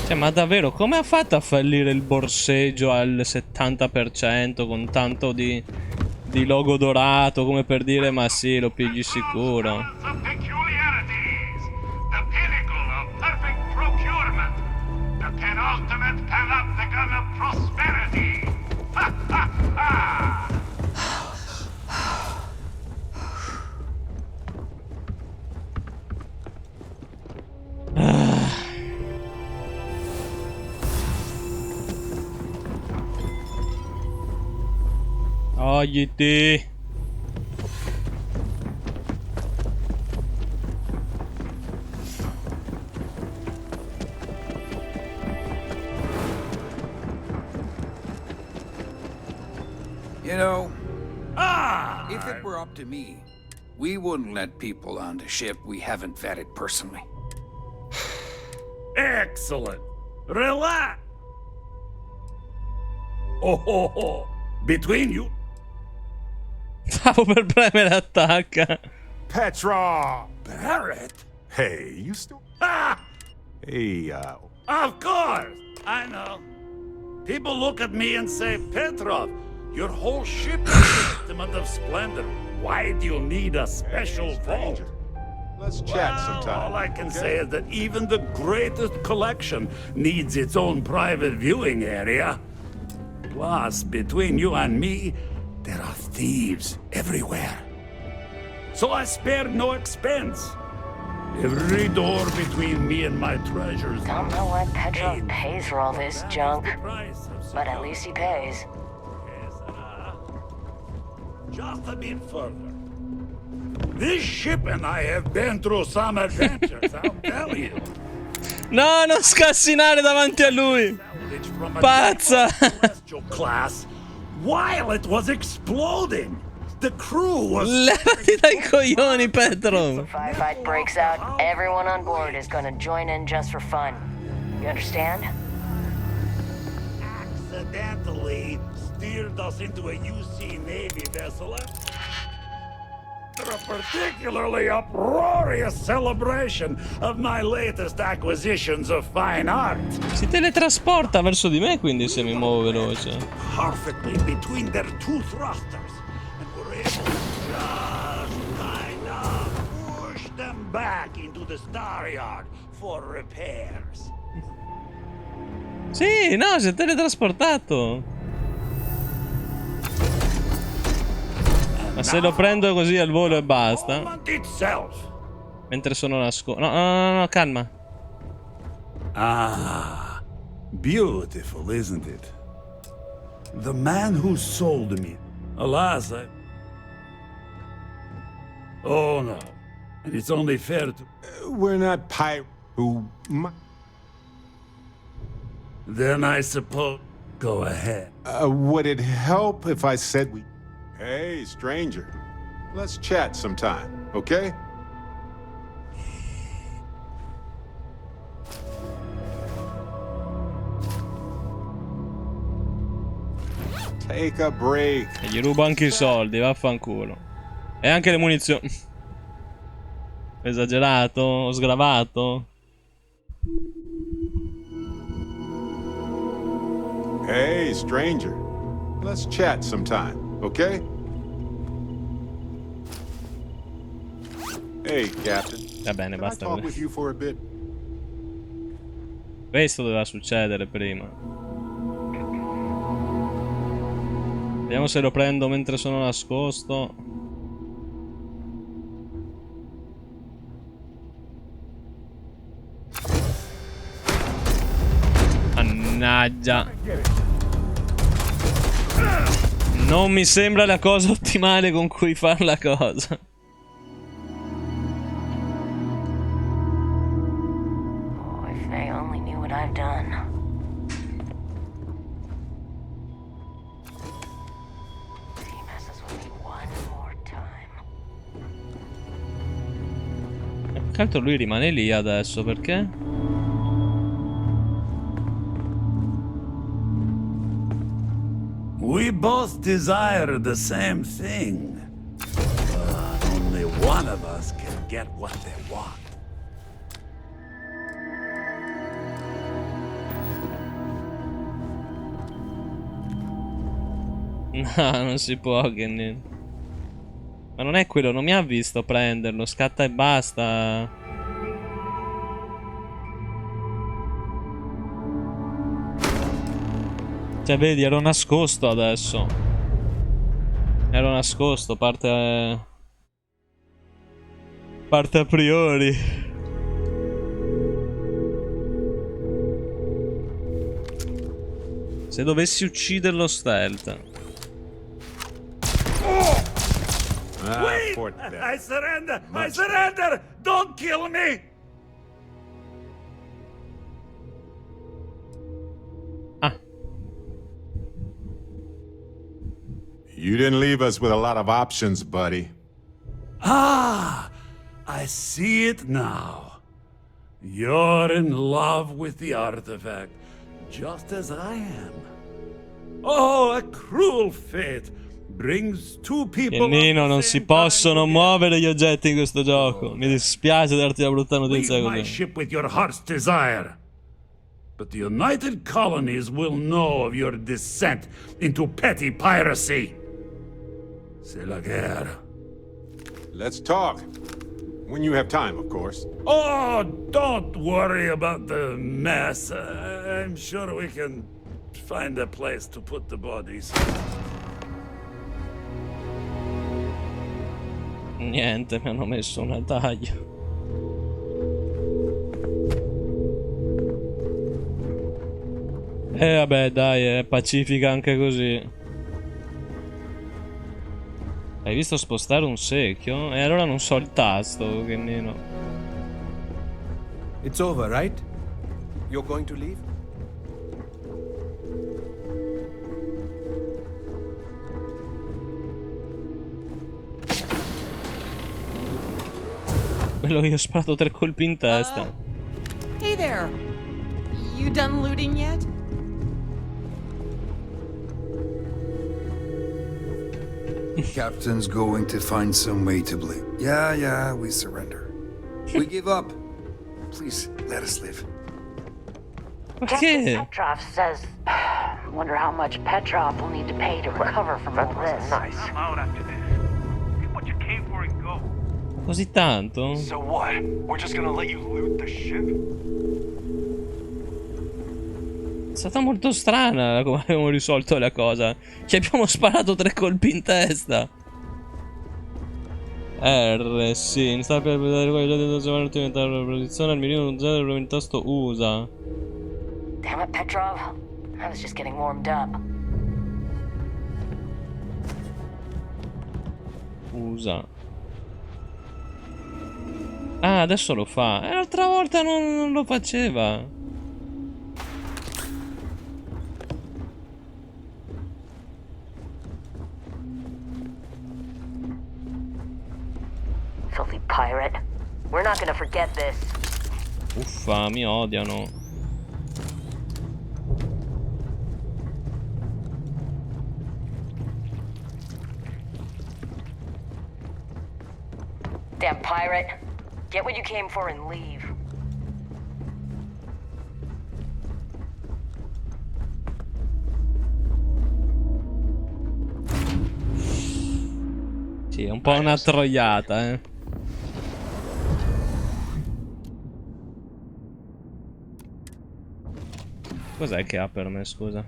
Cioè, ma davvero, come ha fatto a fallire il borseggio al 70% con tanto di logo dorato, come per dire, ma sì, lo pigli sicuro. Togliti. You know, if it were up to me, we wouldn't let people on the ship we haven't vetted personally. Excellent. Relax. Oh, ho, ho. Between you. Stavo per premere attacca. Petrov! Barrett? Hey, you still... Ah! Hey, Of course! I know. People look at me and say, Petrov, your whole ship is a testament of splendor. Why do you need a special vault? Let's chat sometime. All I can say is that even the greatest collection needs its own private viewing area. Plus, between you and me, there are thieves everywhere. So I spared no expense. Every door between me and my treasures. Don't know what Petrov pays for all this junk, but at least he pays. Just a bit further. This ship and I have been through some adventures, I'll tell you. No, non scassinare davanti a lui. Pazza. Class, while it was exploding, the crew was. Levati dai coglioni, Petro. If a fight breaks out, everyone on board is gonna join in just for fun. You understand? Accidentally steered us into a UC Navy vessel after a particularly uproarious celebration of my latest acquisitions of fine art. Si teletrasporta verso di me, quindi se mi muovo veloce. Perfectly between their two thrusters, and were able to just kind of push them back into the star yard for repairs. Sì, no, si è teletrasportato. Ma se lo prendo così al volo e basta. Mentre sono nascosto. No, calma. Ah, beautiful, isn't it? The man who sold me. Alas, oh no. And it's only fair to. We're not pirates who. Then I suppose. Go ahead. Would it help if I said we. Hey, stranger. Let's chat sometime, okay? Take a break. E gli rubo anche i soldi, vaffanculo. E anche le munizioni. Esagerato? Ho sgravato? Hey, stranger. Let's chat sometime, okay? Hey, Captain. Va bene, basta. Can I talk with you for a bit? Questo doveva succedere prima. Vediamo se lo prendo mentre sono nascosto. Mannaggia. Non mi sembra la cosa ottimale con cui fare la cosa. Oh, if they only knew what I've done. He messes with me one more time. Più che altro lui rimane lì adesso, perché? We both desire the same thing. But only one of us can get what they want. No, non si può, che... Ma non è quello, non mi ha visto prenderlo, scatta e basta. Cioè, vedi, ero nascosto adesso. Ero nascosto, parte a priori. Se dovessi ucciderlo stealth. Wait! I surrender! I surrender! Don't kill me! You didn't leave us with a lot of options, buddy. Ah! I see it now. You're in love with the artifact, just as I am. Oh, a cruel fate brings two people. Nino, non si possono muovere gli oggetti in questo gioco. Mi dispiace darti la brutta notizia Leave my così. ship with your heart's desire. But the United Colonies will know of your descent into petty piracy. C'est la guerre. Let's talk. When you have time, of course. Oh, don't worry about the mess. I'm sure we can find a place to put the bodies. Niente, mi hanno messo una taglia. Vabbè, dai, è pacifica anche così. Hai visto spostare un secchio? E allora non so il tasto, che nino. It's over, right? You're going to leave? Quello che gli ho sparato 3 colpi in testa. Hey there. You done looting yet? Captain's going to find some way to bleed. Yeah, we surrender. We give up. Please, let us live. Captain Petrov says... Wonder how much Petrov will need to pay to recover from all this. Nice. I'm out after this. Get what you came for and go. Così tanto? So what? We're just gonna let you loot the ship? È stata molto strana come abbiamo risolto la cosa. Ci abbiamo sparato 3 colpi in testa. R, sì. Mi sta per vedere quello di diventare la posizione al mirino non zero il tasto USA. Damn it, Petrov. I was just getting warmed up. USA. Ah, adesso lo fa. L'altra volta non lo faceva. Filthy pirate. We're not gonna forget this. Uffa, mi odiano. Damn pirate. Get what you came for and leave. Sì, è un po' una troiata, eh. Cos'è che ha per me, scusa?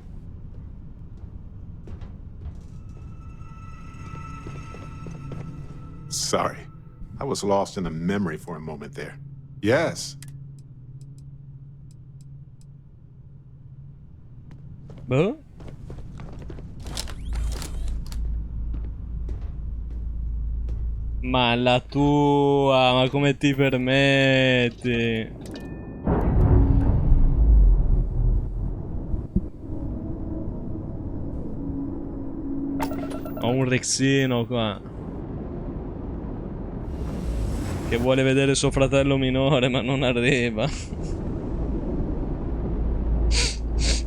Sorry. I was lost in a memory for a moment there. Yes. Boh. Ma la tua, ma come ti permetti? Ho un rexino qua che vuole vedere suo fratello minore ma non arriva.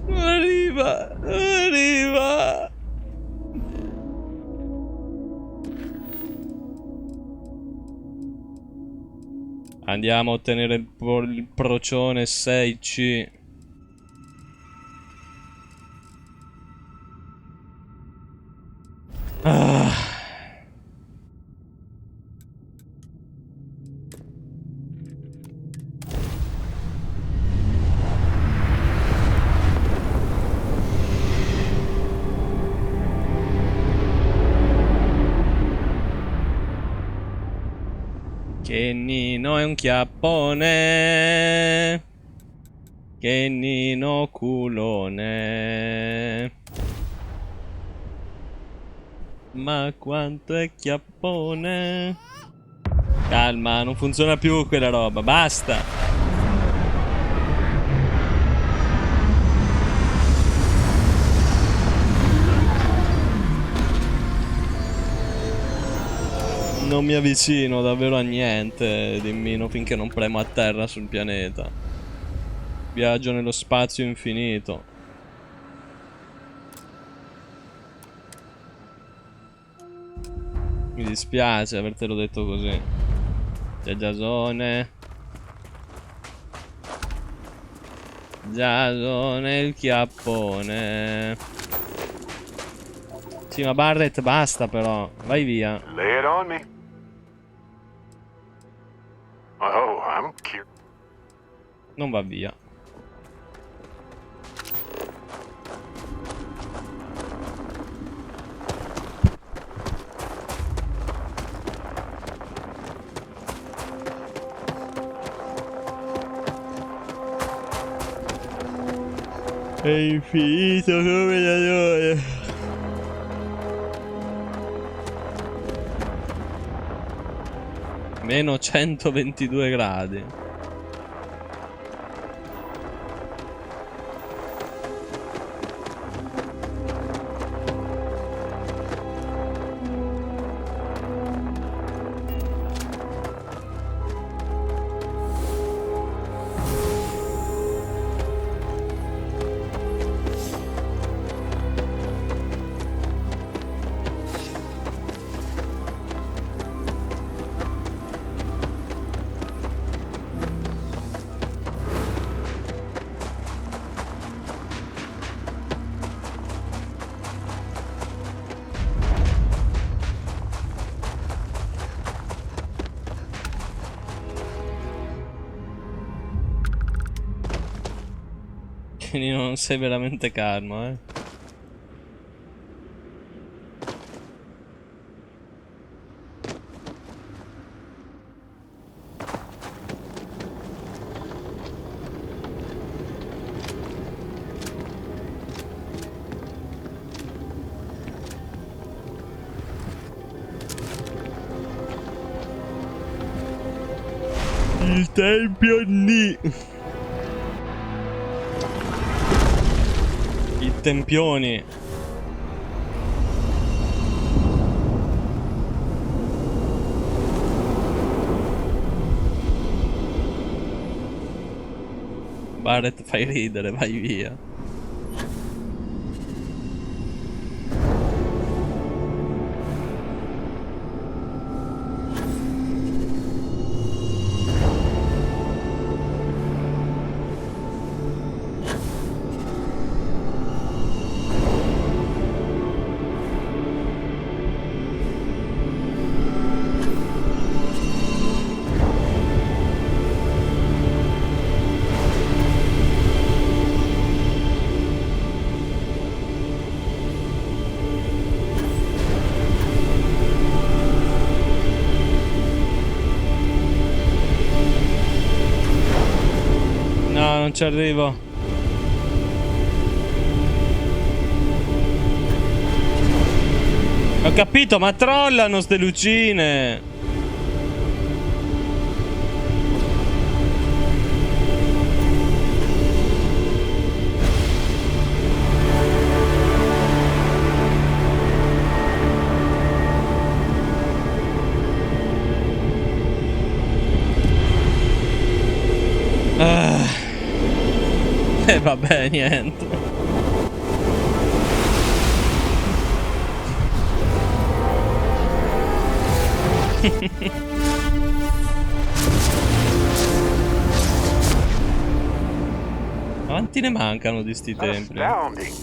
Non arriva, non arriva. Andiamo a ottenere il procione 6C. Ah. Che Nino è un chiappone. Che Nino culone. Ma quanto è chiappone. Calma, non funziona più quella roba, basta. Non mi avvicino davvero a niente di Mino finché non premo a terra sul pianeta. Viaggio nello spazio infinito. Mi dispiace avertelo detto così. C'è Giasone. Giasone il chiappone. Sì, ma Barret basta però. Vai via. Lay it on me. Oh, I'm curious. Non va via. È infinito come la notte. Meno 122 gradi. Quindi non sei veramente calmo, eh. Il tempio Ni. I tempioni. Barret, fai ridere, vai via. No, non ci arrivo. Ho capito, ma trollano ste lucine. E vabbè, niente. Quanti ne mancano di sti templi? Astounding.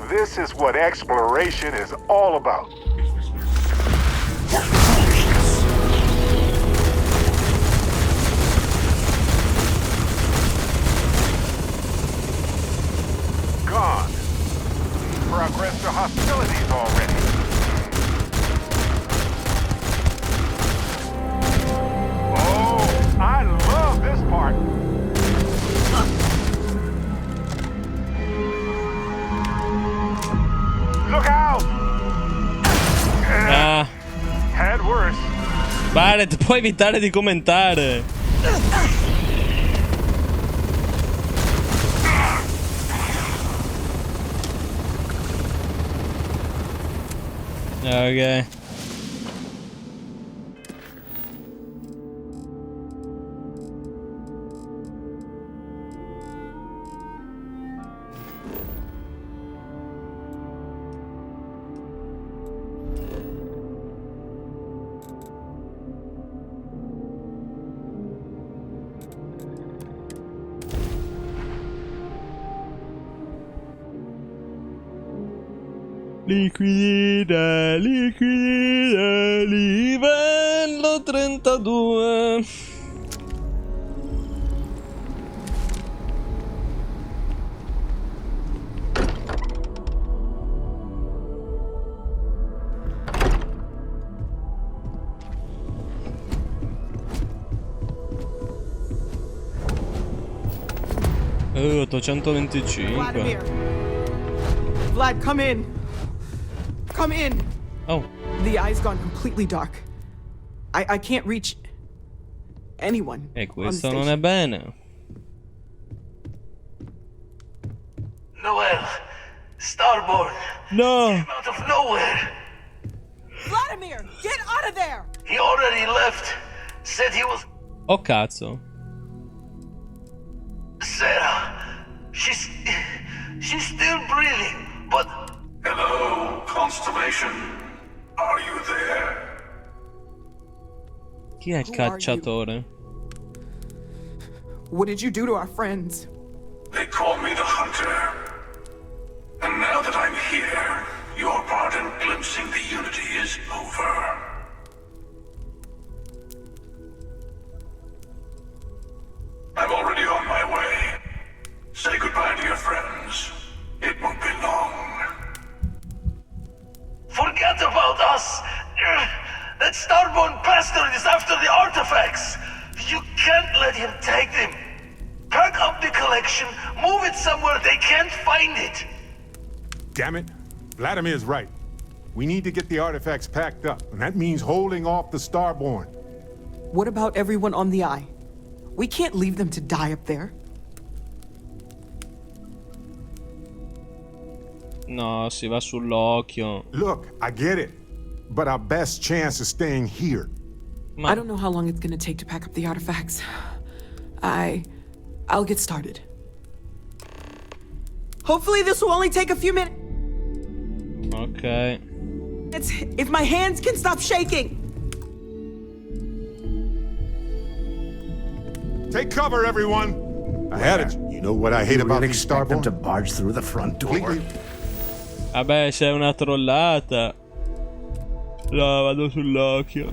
This is what exploration is all about. Gone. Progress to hostilities already. Oh, I love this part. Look out! Ah. Had worse. Barret, puoi evitare di commentare. Ok. Liquida, liquida, livello 32. Vladimir. 825. Vlad, come in. Come in. Oh. The eye's gone completely dark. I can't reach anyone. E questo non è bene. Noel, Starborn. No. Came out of nowhere. Vladimir, get out of there. He already left. Said he was. Oh cazzo. Sarah. She's still breathing, but. Hello, Constellation. Are you there? Chi è il cacciatore? What did you do to our friends? They call me the Hunter. And now that I'm here, your part in glimpsing the Unity is over. I'm already on my way. Say goodbye to your friends. It won't be long. Forget about us! That Starborn bastard is after the artifacts! You can't let him take them! Pack up the collection, move it somewhere they can't find it! Damn it. Vladimir's right. We need to get the artifacts packed up, and that means holding off the Starborn. What about everyone on the Eye? We can't leave them to die up there. No, si va sull'occhio. Look, I get it. But our best chance is staying here. I don't know how long it's gonna take to pack up the artifacts. I'll get started. Hopefully this will only take a few minutes. Ok. If my hands can stop shaking. Take cover, everyone. I had it. You know what I hate about these Starborn? To barge through the front door. Vabbè, sei una trollata. No, vado sull'occhio.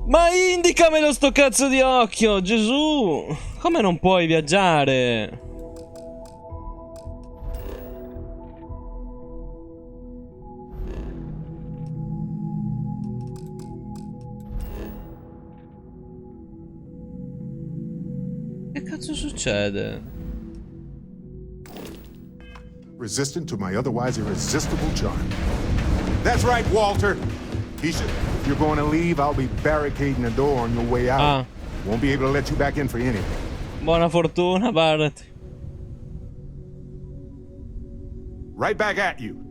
Ma indicamelo sto cazzo di occhio, Gesù! Come non puoi viaggiare? Che cazzo succede? resistant to my otherwise irresistible charm. That's right, Walter. He should. If you're going to leave, I'll be barricading the door on your way out. Won't be able to let you back in for anything. Buona fortuna, Barrett. Right back at you.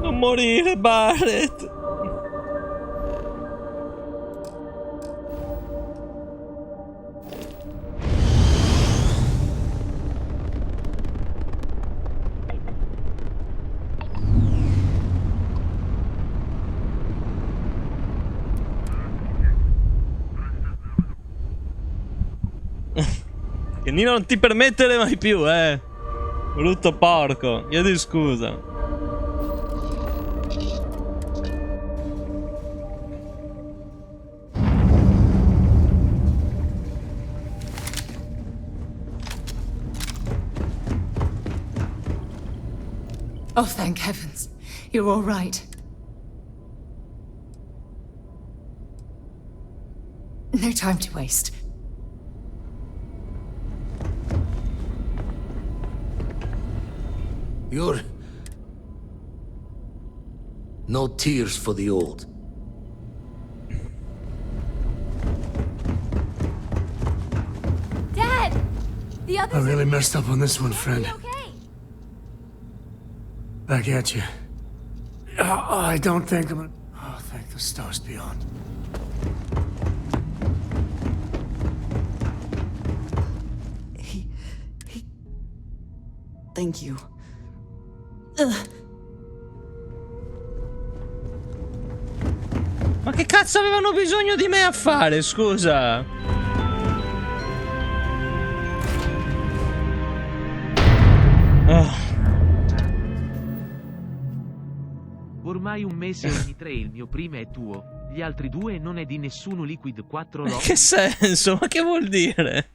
Non morire, Barrett. Che Nino non ti permettere mai più, brutto porco. Chiedi scusa. Oh, thank heavens. You're all right. No time to waste. You're... No tears for the old. Dad! The others I really messed up on this one, friend. okay. Back at you. I don't think I'm gonna... Oh, thank the stars beyond. Thank you. Ma che cazzo avevano bisogno di me a fare, scusa? Ormai un mese ogni 3 il mio primo è tuo, gli altri 2 non è di nessuno Liquid 4 Lock. Che senso? Ma che vuol dire?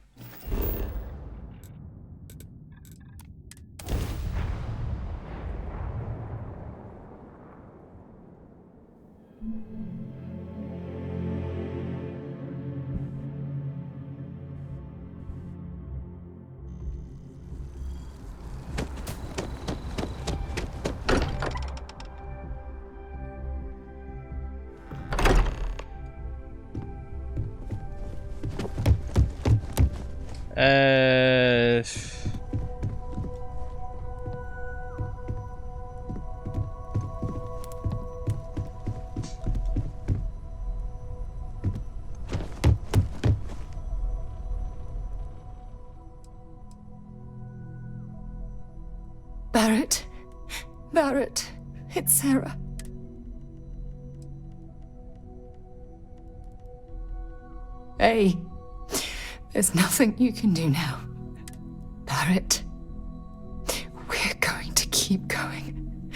Barrett. Barrett. It's Sarah. Hey. There's nothing you can do now. Barrett. We're going to keep going.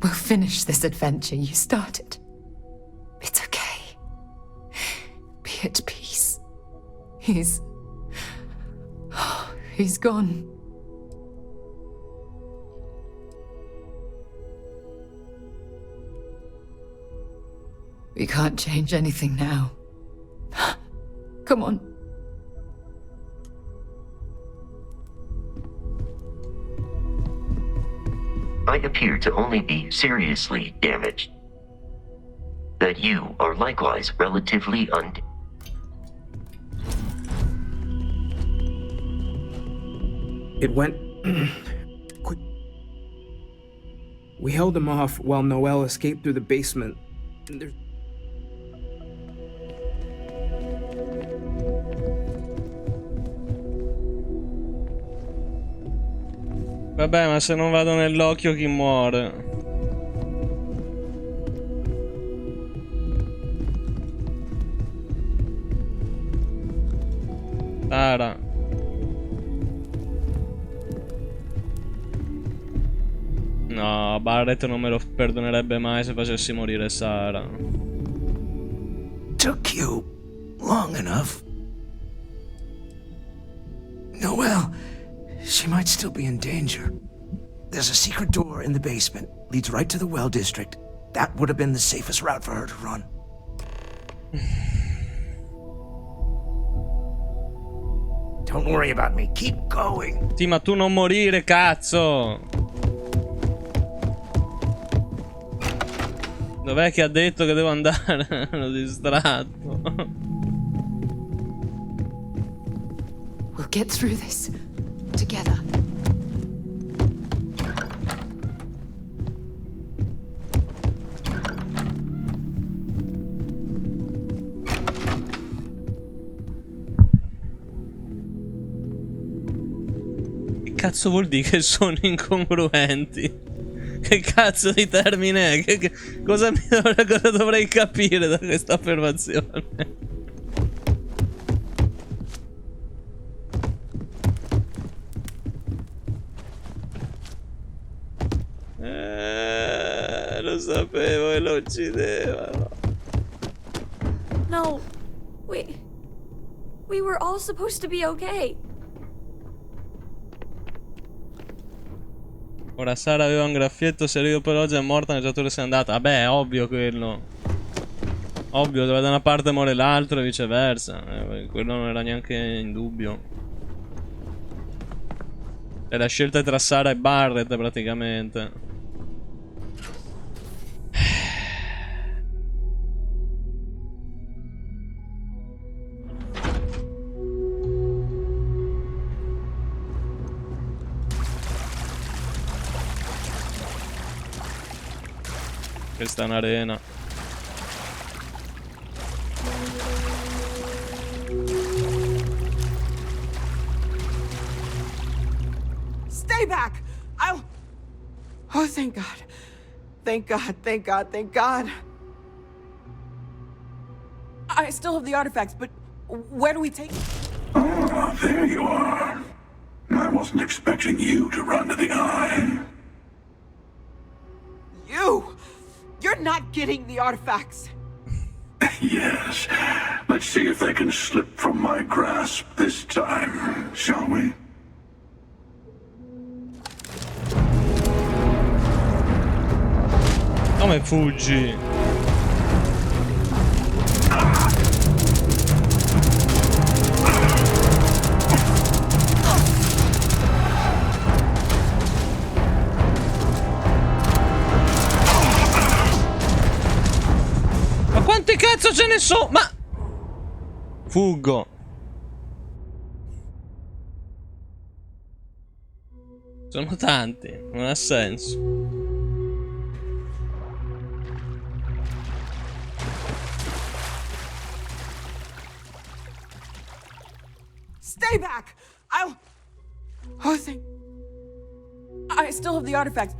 We'll finish this adventure you started. It's okay. Be at peace. He's gone. We can't change anything now. Come on. I appear to only be seriously damaged. That you are likewise relatively It went... quick. We held him off while Noel escaped through the basement. Vabbè, ma se non vado nell'occhio chi muore? Sara. No, Barrett non me lo perdonerebbe mai se facessi morire Sara. took you long enough. Noelle, she might still be in danger. There's a secret door in the basement, leads right to the well district. That would have been the safest route for her to run. Don't worry about me, keep going. Sì, ma tu non morire, cazzo! Dov'è che ha detto che devo andare? L'ho distratto. We'll get through this together. Che cazzo vuol dire che sono incongruenti? Che cazzo di termine è? Cosa dovrei capire da questa affermazione? Lo sapevo e lo uccidevano. No, we were all supposed to be okay. Ora Sara aveva un graffietto, se arrivo per oggi è morta, nel giocatore se n'è andata. Vabbè, è ovvio quello. Ovvio, dove da una parte muore l'altro e viceversa. Quello non era neanche in dubbio. È la scelta tra Sara e Barrett praticamente. Questa è un'arena. Stay back! I'll... Oh, thank God. Thank God, thank God, thank God. I still have the artifacts, but where do we take... Ah, there you are. I wasn't expecting you to run to the eye. You! You're not getting the artifacts. Yes. Let's see if they can slip from my grasp this time, shall we? Come fuggi? Ma quanti cazzo ce ne sono? Ma... Fuggo. Sono tanti, non ha senso. Stay back! I'll... Oh, thank... I still have the artifacts.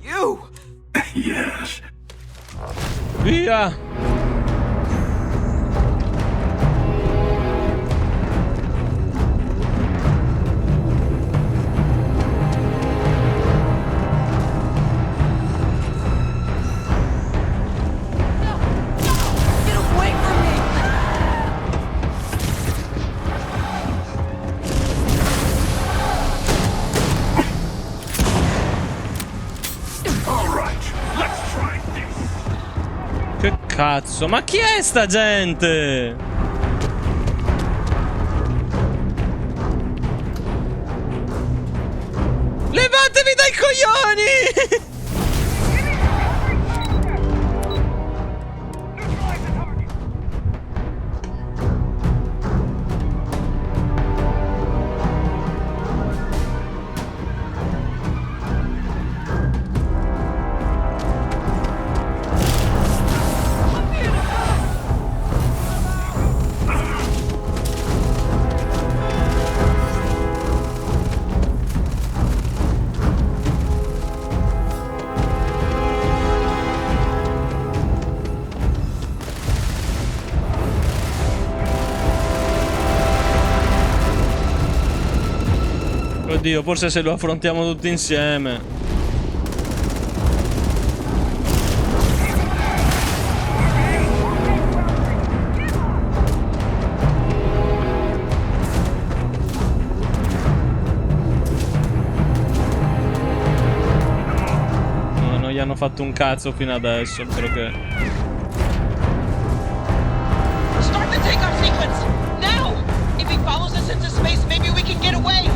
You! Yes. Via! Get away from me! All right, let's try this. Che cazzo? Ma chi è sta gente? Levatevi dai coglioni! Oddio, forse se lo affrontiamo tutti insieme. hanno fatto un cazzo fino adesso, spero che... Start the takeoff sequence! Now! If he follows us into space, maybe we can get away!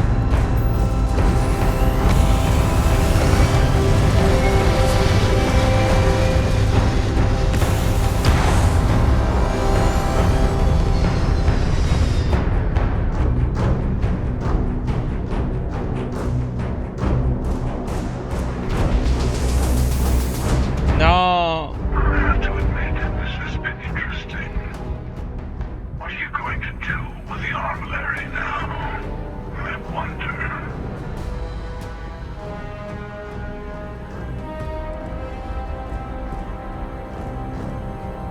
No! I have to admit, this has been interesting. What are you going to do with the armillary now? I wonder.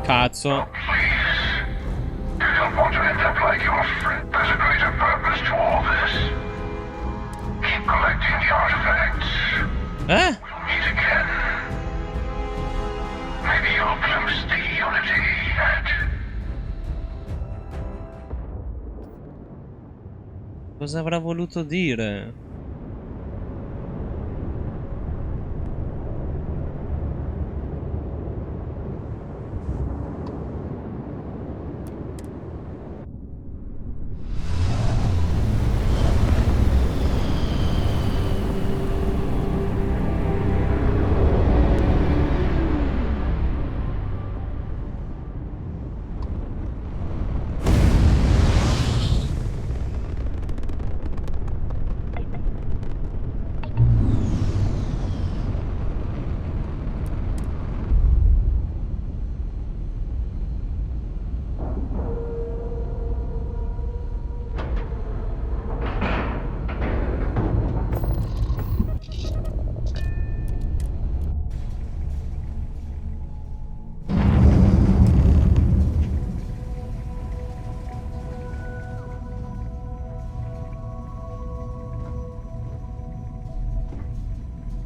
Cazzo. You don't want to end up like your friend. There's a greater purpose to all this. Keep collecting the artifacts. Eh? We'll meet again. Maybe you'll glimpse the unity that... Cosa avrà voluto dire?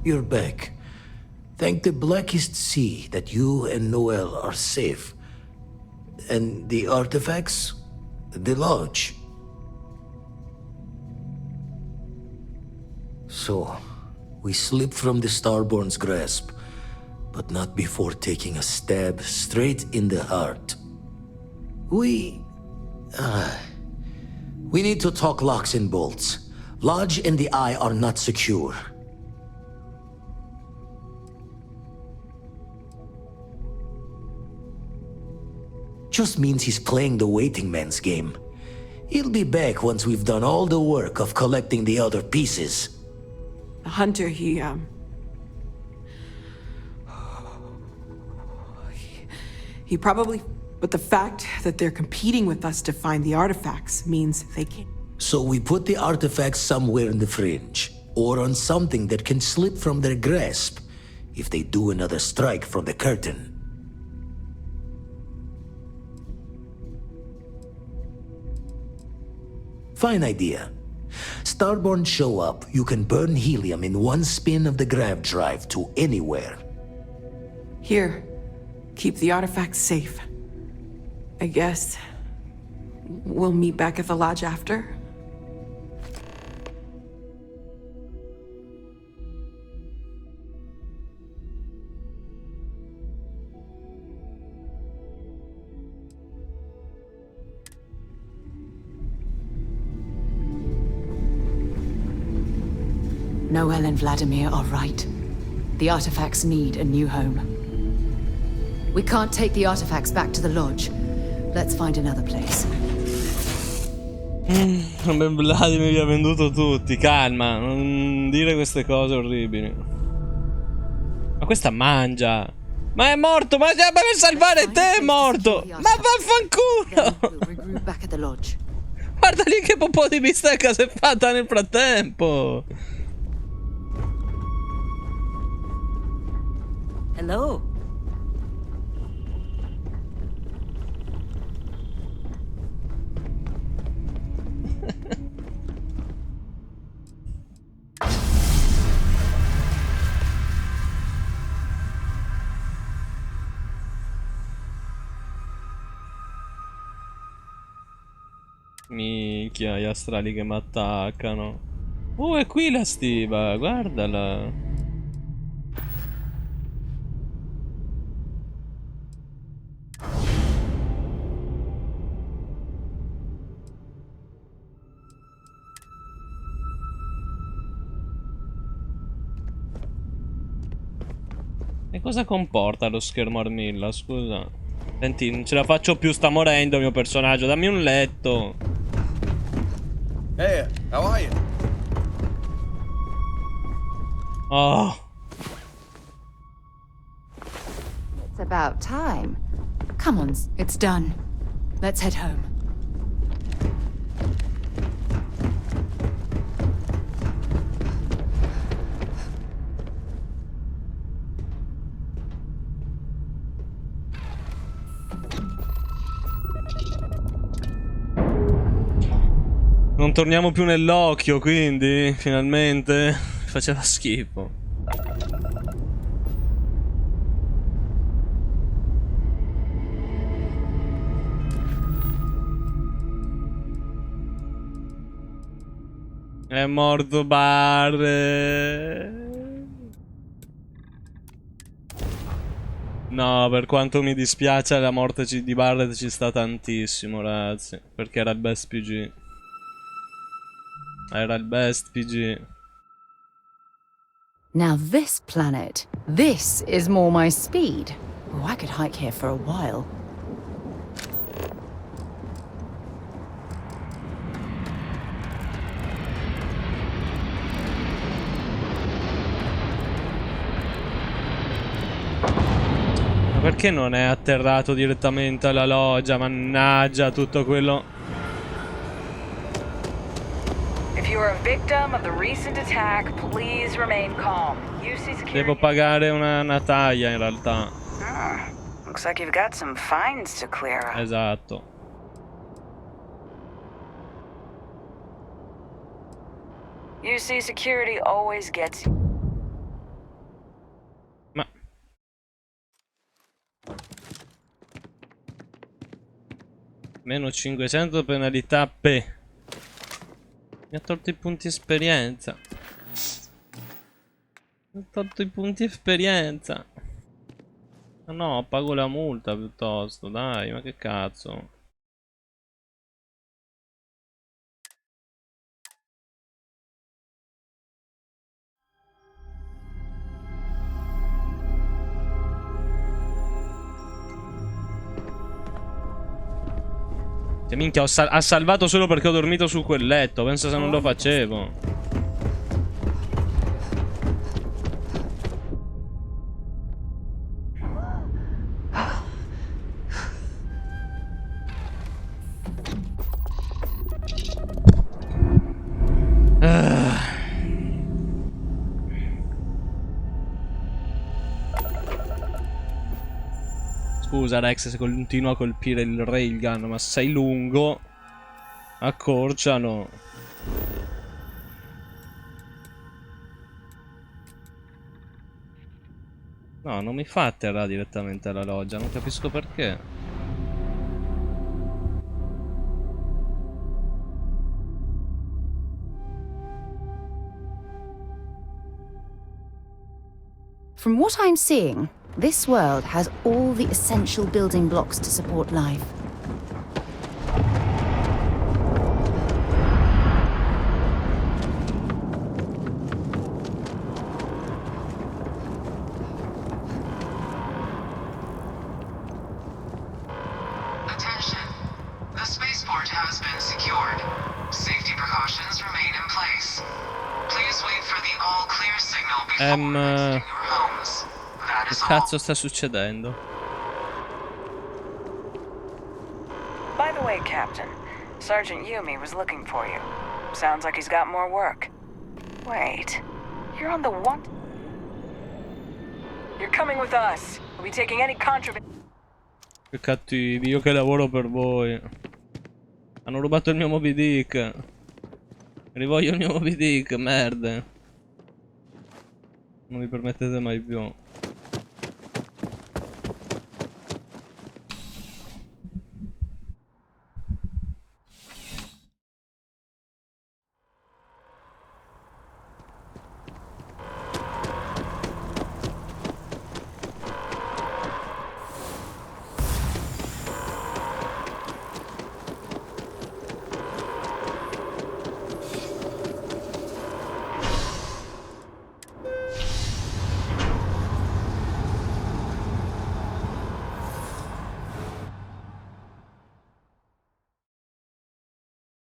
You're back. Thank the blackest sea that you and Noel are safe. And the artifacts? The lodge. So, we slipped from the Starborn's grasp, but not before taking a stab straight in the heart. We need to talk locks and bolts. Lodge and the Eye are not secure. Just means he's playing the waiting man's game. He'll be back once we've done all the work of collecting the other pieces. The hunter, he probably... But the fact that they're competing with us to find the artifacts means they can't... So we put the artifacts somewhere in the fringe, or on something that can slip from their grasp if they do another strike from the curtain. Fine idea. Starborn show up, you can burn helium in one spin of the grav drive to anywhere. Here, keep the artifacts safe. I guess we'll meet back at the lodge after. Noel and Vladimir are right. The artifacts need a new home. We can't take the artifacts back to the lodge. Let's find another place. Vladimir vi ha venduto tutti. Calma, non dire queste cose orribili. Ma questa mangia. Ma è morto, ma per salvare te è morto. Ma vaffanculo. Guarda lì che popò di bistecca si è fatta nel frattempo. Hello. Minchia, gli astrali che mi attaccano. Oh, è qui la stiva, guardala. E cosa comporta lo schermo armilla, scusa? Senti, non ce la faccio più, sta morendo il mio personaggio, dammi un letto. Hey, how are you? Oh. It's about time. Come on, it's done. Let's head home. Non torniamo più nell'occhio, quindi, finalmente. Faceva schifo. È morto Barre. No, per quanto mi dispiace, la morte di Barret ci sta tantissimo, ragazzi. Perché era il best PG. Era il best PG. Now this planet, this is more my speed. Oh, I could hike here for a while. Ma perché non è atterrato direttamente alla loggia? Mannaggia, tutto quello... If you are a victim of the recent attack, please remain calm. UC security. Devo pagare una taglia in realtà. Looks like you've got some fines to clear up. Esatto. UC security always gets you. Ma... Meno 500 penalità P. Mi ha tolto i punti esperienza. Mi ha tolto i punti esperienza. Ma no, pago la multa piuttosto, dai, ma che cazzo. Cioè, minchia, ha salvato solo perché ho dormito su quel letto. Pensa se non lo facevo. Scusa Rex se continuo a colpire il railgun, ma sei lungo. Accorciano. No, non mi fa atterrare direttamente alla loggia, non capisco perché. From what I'm seeing, this world has all the essential building blocks to support life. Attention. The spaceport has been secured. Safety precautions remain in place. Please wait for the all-clear signal before exiting your homes. That Che is all. cazzo sta succedendo? By the way, Captain, Sergeant Yumi was looking for you. Sounds like he's got more work. Wait, you're on the want. You're coming with us. We'll be taking any contraband. Che cattivi, io che lavoro per voi. Hanno rubato il mio Moby Dick. Rivoglio il mio Moby Dick, merda. Non mi permettete mai più.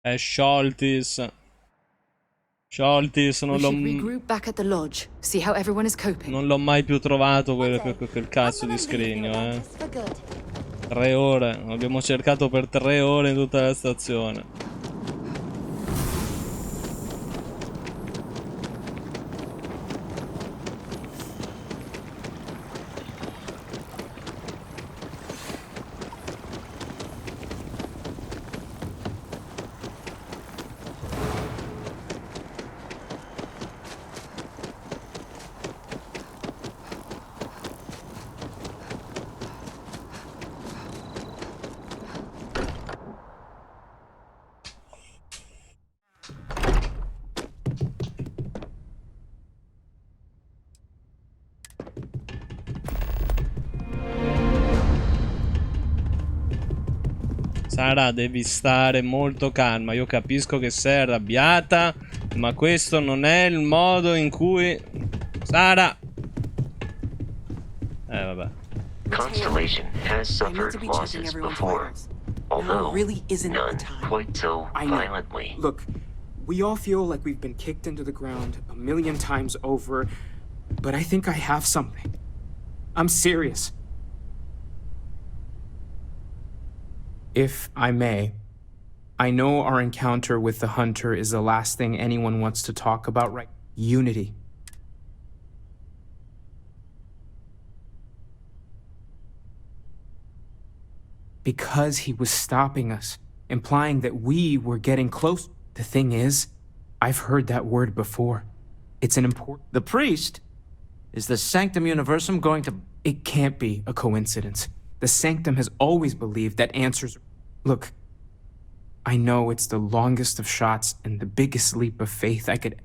Scioltis. Scioltis, We should regroup back at the lodge, see how everyone is coping. non l'ho mai più trovato quel cazzo di scrigno, 3 ore, l'abbiamo cercato per 3 ore in tutta la stazione. Sara, devi stare molto calma. Io capisco che sei arrabbiata, ma questo non è il modo in cui... Sara! Vabbè. Constellation has suffered losses before, although none quite so violently. Look, we all feel like we've been kicked into the ground a million times over, but I think I have something. I'm serious. If I may, I know our encounter with the Hunter is the last thing anyone wants to talk about, right? Unity. Because he was stopping us, implying that we were getting close. The thing is, I've heard that word before. It's an important... The priest? Is the Sanctum Universum going to... It can't be a coincidence. The Sanctum has always believed that answers... Look, I know it's the longest of shots and the biggest leap of faith I could...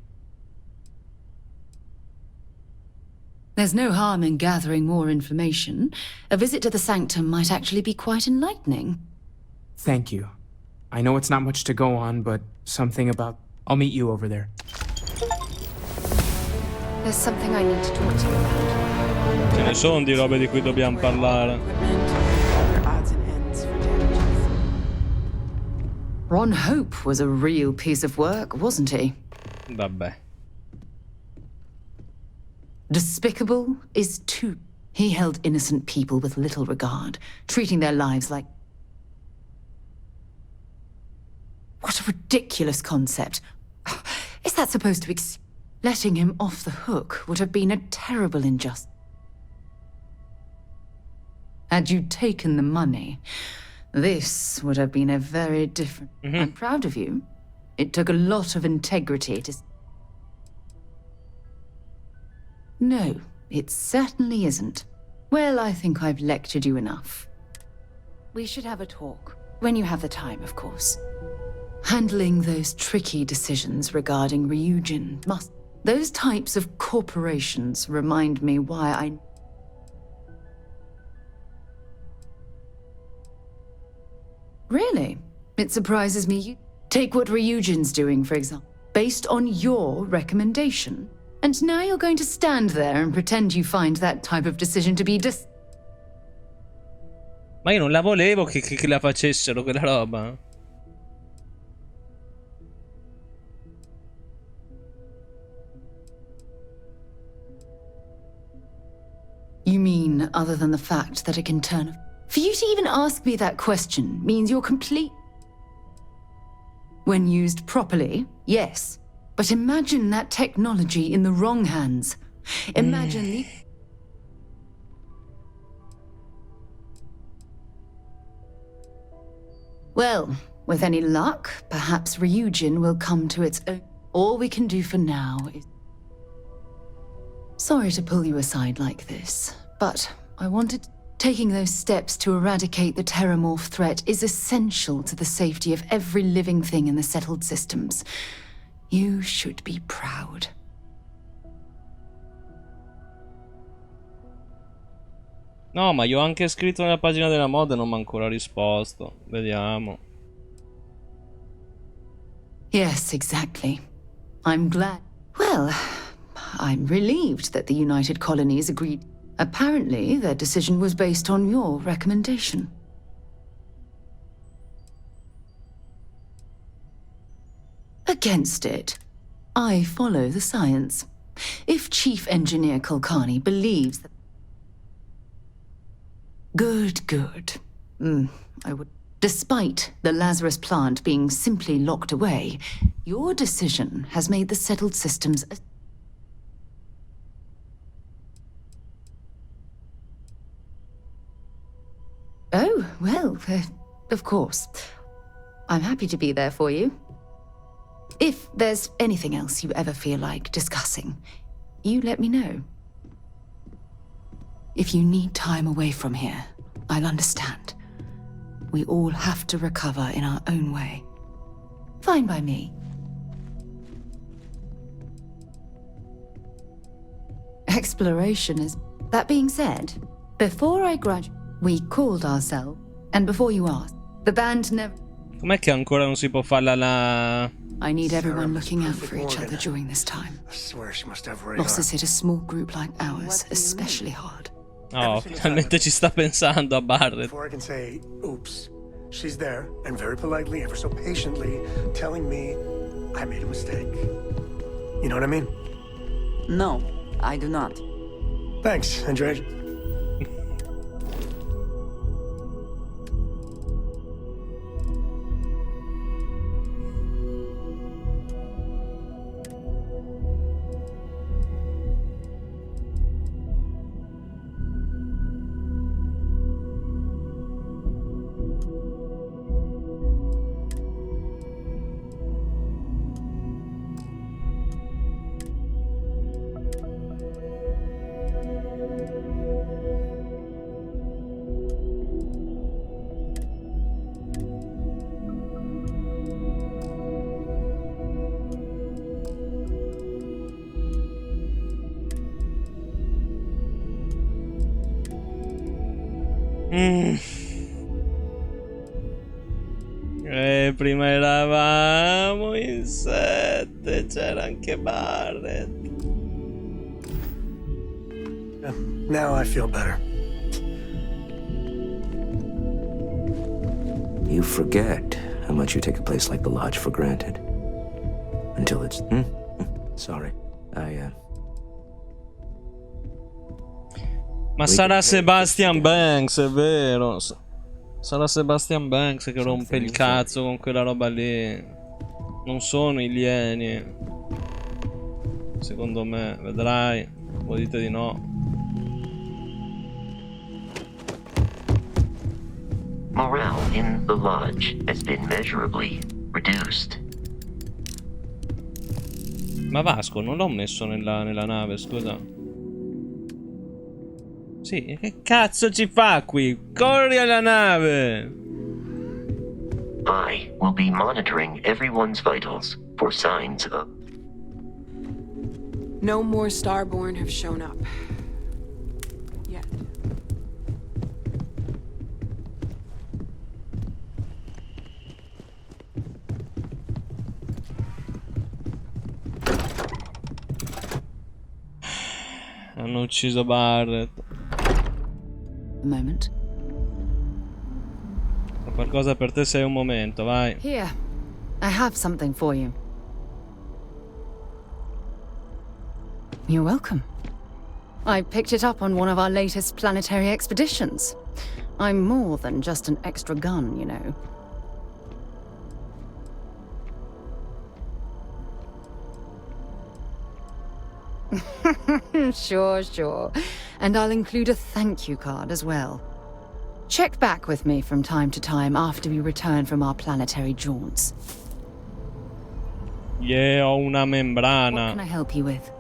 There's no harm in gathering more information. A visit to the Sanctum might actually be quite enlightening. Thank you. I know it's not much to go on, but something about... I'll meet you over there. There's something I need to talk to you about. Ce ne sono di robe di cui dobbiamo parlare. Ron Hope was a real piece of work, wasn't he? Vabbè. Despicable is too. He held innocent people with little regard, treating their lives like... What a ridiculous concept. Is that supposed to Letting him off the hook would have been a terrible injustice. Had you taken the money, this would have been a very different... I'm proud of you. It took a lot of integrity to... No, it certainly isn't. Well, I think I've lectured you enough. We should have a talk. When you have the time, of course. Handling those tricky decisions regarding Ryujin must... Those types of corporations remind me why I... Really? It surprises me you... Take what Ryujin's doing, for example. Based on your recommendation. And now you're going to stand there and pretend you find that type of decision to be Ma io non la volevo che la facessero quella roba. You mean other than the fact that it can turn... For you to even ask me that question means you're complete... When used properly, yes. But imagine that technology in the wrong hands. Imagine the... Well, with any luck, perhaps Ryujin will come to its own. All we can do for now is... Sorry to pull you aside like this, but I wanted... Taking those steps to eradicate the Terramorph threat is essential to the safety of every living thing in the settled systems. You should be proud. No, ma io ho anche scritto nella pagina della mod e non mi ha ancora risposto. Vediamo. Yes, exactly. I'm glad. Well, I'm relieved that the United Colonies agreed. Apparently, their decision was based on your recommendation. against it. I follow the science. If Chief Engineer Kulkarni believes that... Good. I would... Despite the Lazarus plant being simply locked away, your decision has made the settled systems... Oh, well, of course. I'm happy to be there for you. If there's anything else you ever feel like discussing, you let me know. If you need time away from here, I'll understand. We all have to recover in our own way. Fine by me. Exploration is... That being said, before I graduated, we called ourselves, and before you asked, the band never... Com'è che ancora non si può farla la... I need everyone looking out for each other during this time. I swear she must have Losses hit a small group like ours especially hard. Oh, finalmente ci sta pensando a Barret. Before I can say, oops, she's there, and very politely, ever so patiently, telling me I made a mistake. You know what I mean? No, I do not. Thanks, Andrej. Prima eravamo in 7, c'era anche Barret. Now I feel better. You forget how much you take a place like the Lodge for granted. Until it's... Sorry. Ma sarà Sebastian Banks, è vero. Sarà Sebastian Banks che rompe il cazzo con quella roba lì. Non sono i alieni. Secondo me, vedrai. Voi dite di no. Morale in the lodge has been measurably reduced. Ma Vasco, non l'ho messo nella nave, scusa. Sì, che cazzo ci fa qui? Corri alla nave! I will be monitoring everyone's vitals for signs of... No more Starborn have shown up. Yet. Hanno ucciso Barret. A moment. Ho qualcosa per te se hai un momento, vai. Here, I have something for you. You're welcome. I picked it up on one of our latest planetary expeditions. I'm more than just an extra gun, you know. Sure. And I'll include a thank you card as well. Check back with me from time to time after we return from our planetary jaunts. Yeah, ho una membrana. What can I help you with?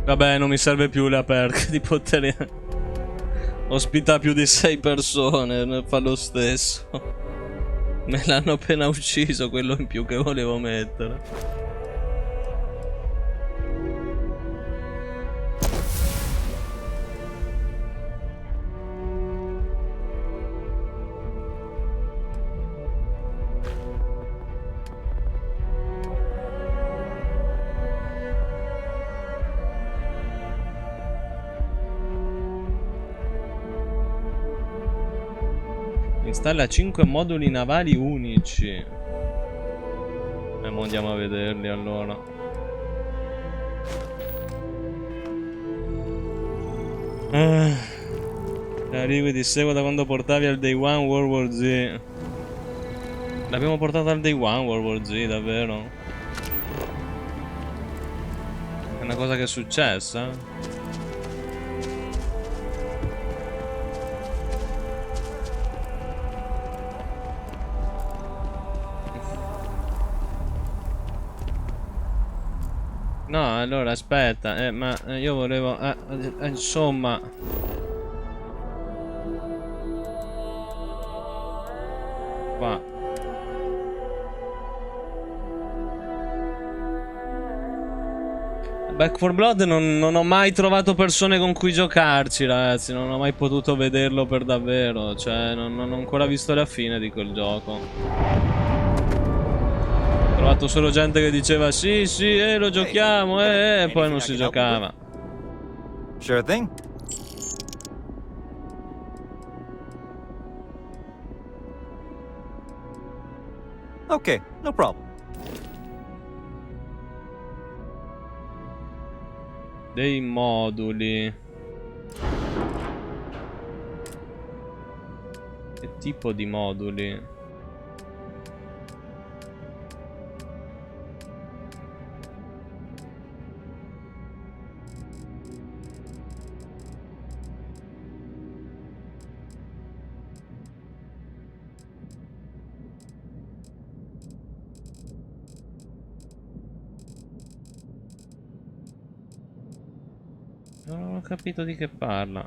Vabbè, non mi serve più la perk di poter ospitare più di 6 persone, fa lo stesso. Me l'hanno appena ucciso, quello in più che volevo mettere. Installa 5 moduli navali unici. Mo andiamo a vederli allora. Arrivi di seguito da quando portavi al Day One World War Z. L'abbiamo portato al Day One World War Z, davvero? È una cosa che è successa? No, allora aspetta, ma io volevo... insomma... Qua. Back 4 Blood non ho mai trovato persone con cui giocarci, ragazzi. Non ho mai potuto vederlo per davvero. Cioè, non ho ancora visto la fine di quel gioco. Ho trovato solo gente che diceva sì, lo giochiamo, e poi non si giocava. Sure thing. Okay, no problem. Dei moduli. Che tipo di moduli? Non ho capito di che parla.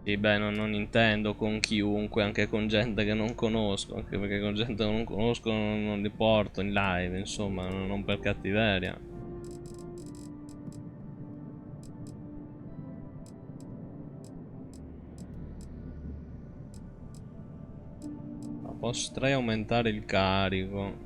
Sì, beh, non intendo con chiunque, anche con gente che non conosco, anche perché con gente che non conosco non li porto in live, insomma, non per cattiveria. Ma potrei aumentare il carico.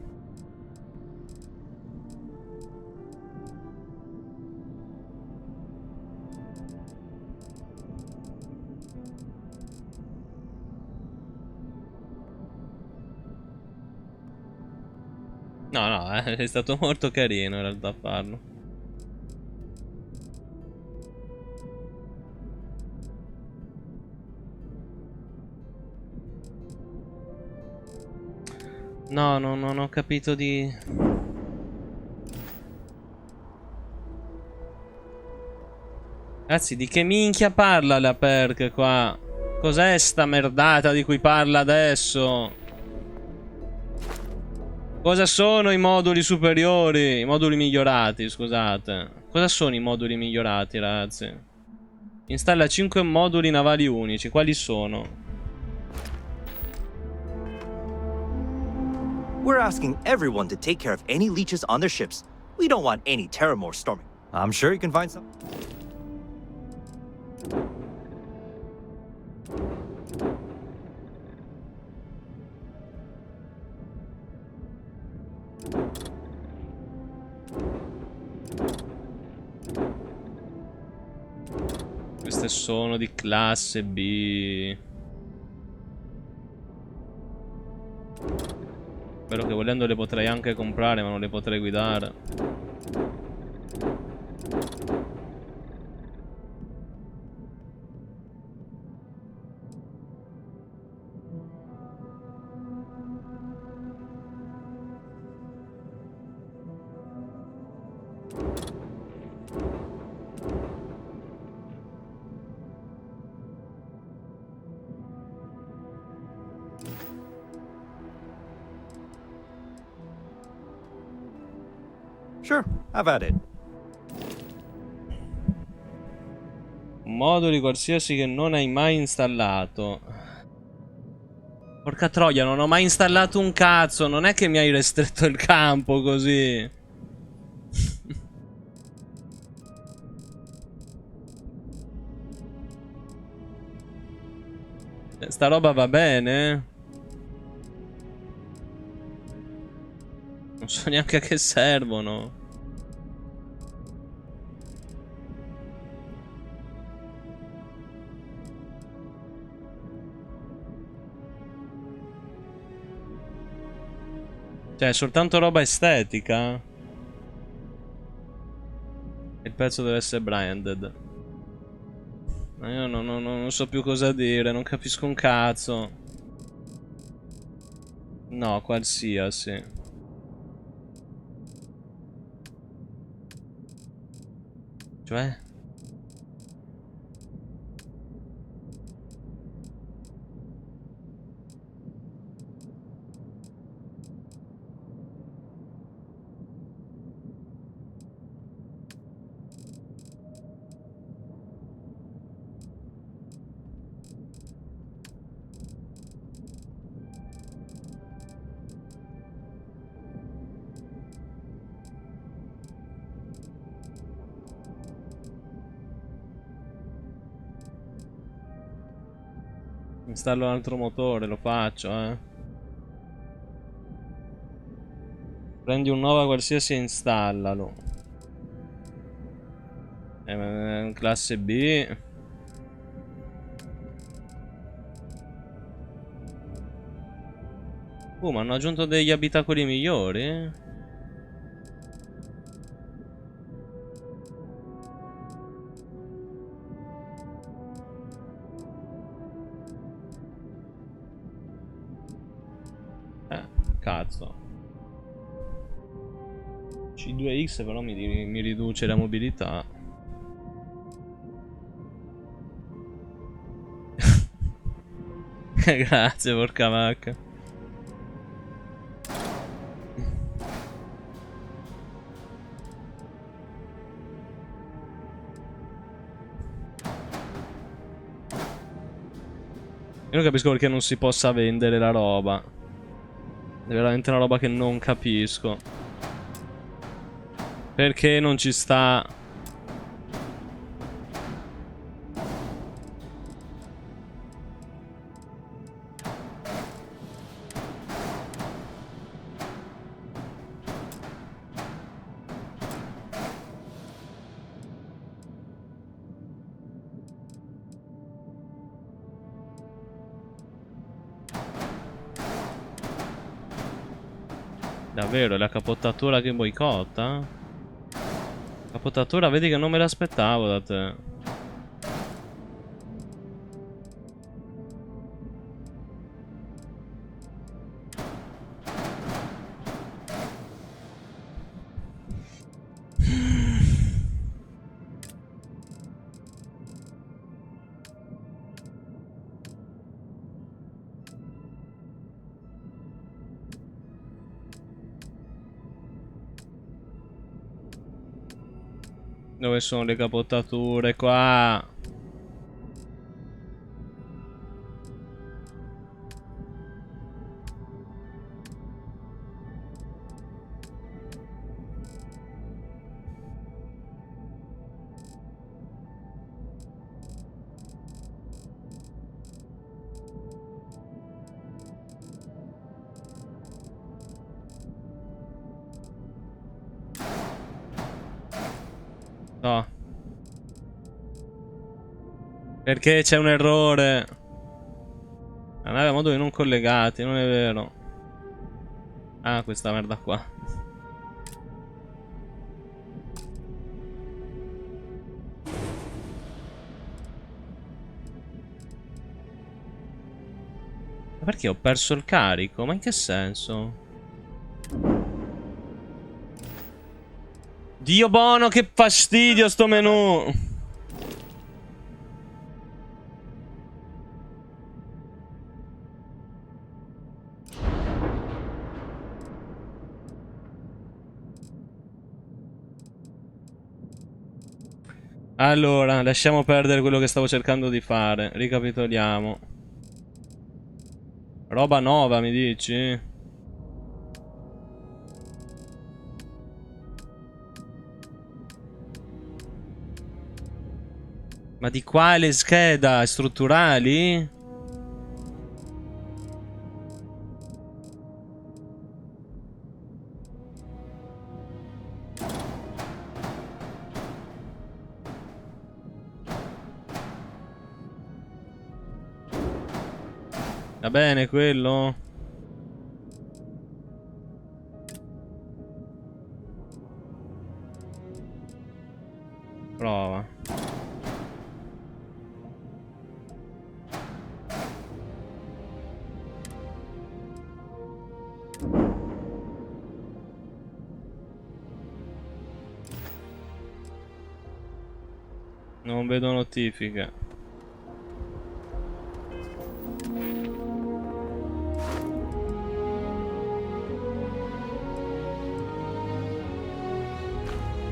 No, è stato molto carino in realtà farlo. No, non ho capito di... Ragazzi, di che minchia parla la perk qua? Cos'è sta merdata di cui parla adesso? Cosa sono i moduli superiori? I moduli migliorati, scusate. Cosa sono i moduli migliorati, ragazzi? Installa 5 moduli navali unici. Quali sono? We're asking everyone to take care of any leeches on their ships. We don't want any Terramore storming. I'm sure you can find some. Queste sono di classe B. Spero che volendo le potrei anche comprare, ma non le potrei guidare. Sure, have at it. Moduli qualsiasi che non hai mai installato. Porca troia, non ho mai installato un cazzo. Non è che mi hai restretto il campo così. Sta roba va bene? Non so neanche a che servono. Cioè, è soltanto roba estetica? Il pezzo deve essere branded. Ma io non so più cosa dire, non capisco un cazzo. No, qualsiasi. Cioè? Installo un altro motore, lo faccio, Prendi un Nova qualsiasi e installalo. Classe B. Ma hanno aggiunto degli abitacoli migliori? Cazzo. C2X però mi riduce la mobilità. Grazie, porca vacca. Io non capisco perché non si possa vendere la roba. È veramente una roba che non capisco. Perché non ci sta? Davvero, è la capottatura che boicotta? Capottatura, vedi che non me l'aspettavo da te. Dove sono le capottature qua? No. Perché c'è un errore? Non aveva moduli non collegati, non è vero. Ah, questa merda qua. Ma perché ho perso il carico? Ma in che senso? Dio buono, che fastidio sto menù! Allora, lasciamo perdere quello che stavo cercando di fare. Ricapitoliamo. Roba nuova, mi dici? Ma di quale scheda? Strutturali? Va bene quello? Prova. Non vedo notifiche.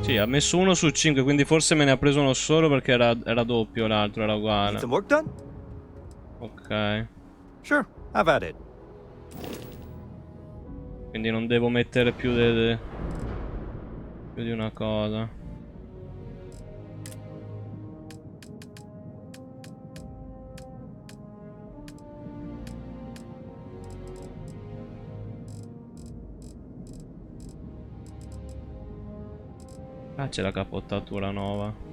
Sì, ha messo 1 su 5, quindi forse me ne ha preso uno solo perché era doppio, l'altro era uguale. Need some work done? Ok. Sure, have at it. Quindi non devo mettere più di una cosa. Ah, c'è la capottatura nuova.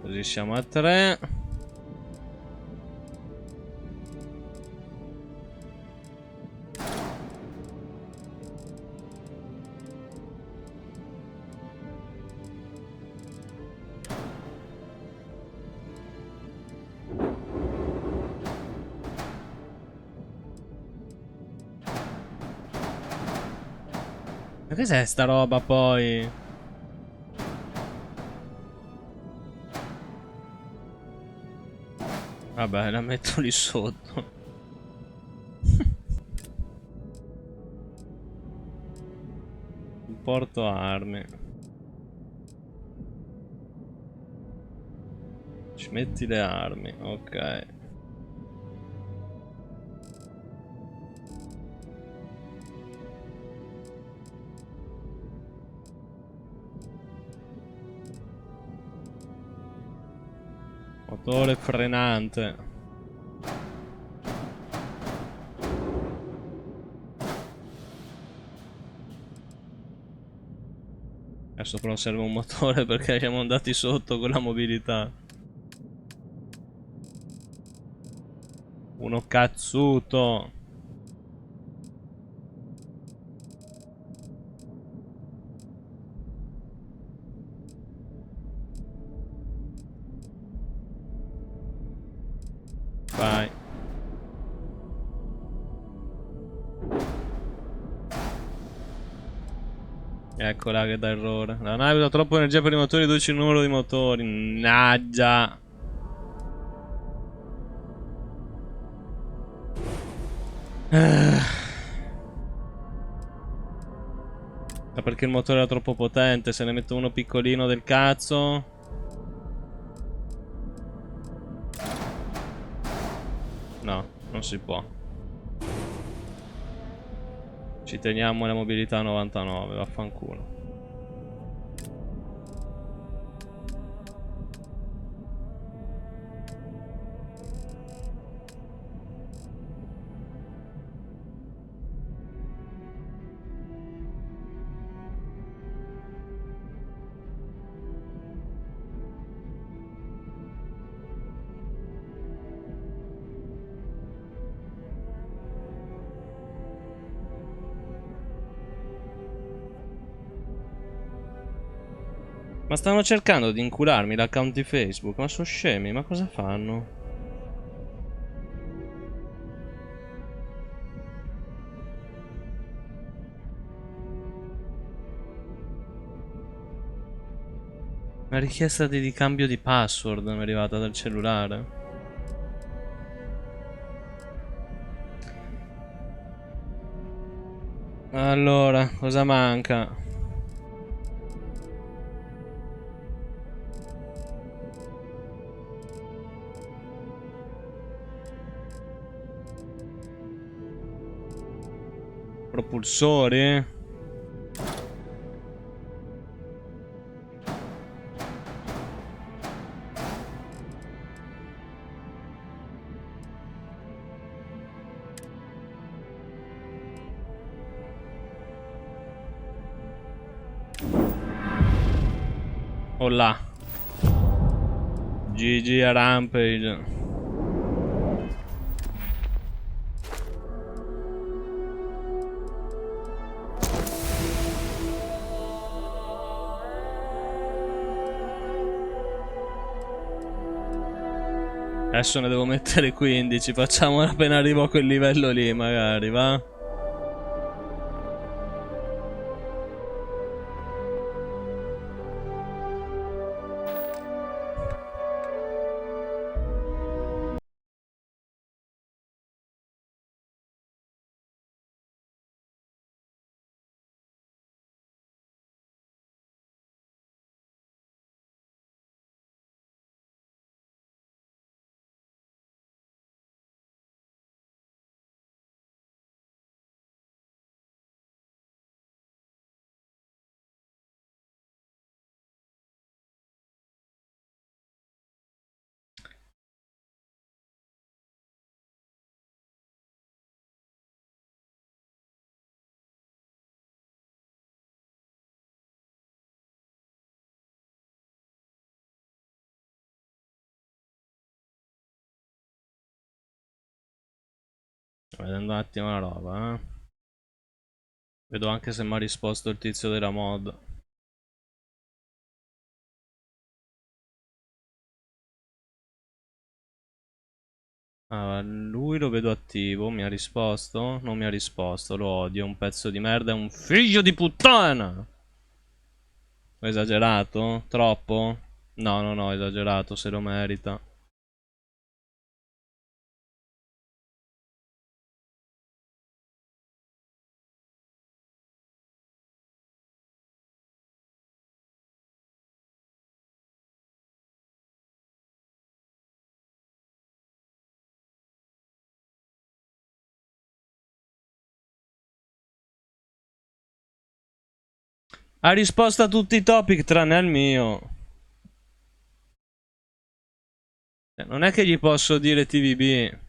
Così siamo a 3. Ma cos'è sta roba poi? Vabbè, la metto lì sotto. Porto armi. Ci metti le armi, ok. Motore frenante. Adesso però serve un motore perché siamo andati sotto con la mobilità. Uno cazzuto. Vai. Eccola che dà errore. La nave usa troppo energia per i motori, riduce il numero di motori. Mannaggia. Ma perché il motore era troppo potente. Se ne metto uno piccolino del cazzo. No, non si può. Ci teniamo la mobilità a 99, vaffanculo. Ma stanno cercando di incularmi l'account di Facebook. Ma sono scemi, ma cosa fanno? Una richiesta di cambio di password mi è arrivata dal cellulare. Allora, cosa manca? Propulsori? Oh là. GG a Rampage. Adesso ne devo mettere 15. Facciamola appena arrivo a quel livello lì, magari, va? Vedendo un attimo la roba, Vedo anche se mi ha risposto il tizio della mod. Ah, lui lo vedo attivo, mi ha risposto? Non mi ha risposto, lo odio, un pezzo di merda, è un figlio di puttana! Ho esagerato? Troppo? No, non ho esagerato, se lo merita. Ha risposto a tutti i topic tranne al mio. Non è che gli posso dire TVB.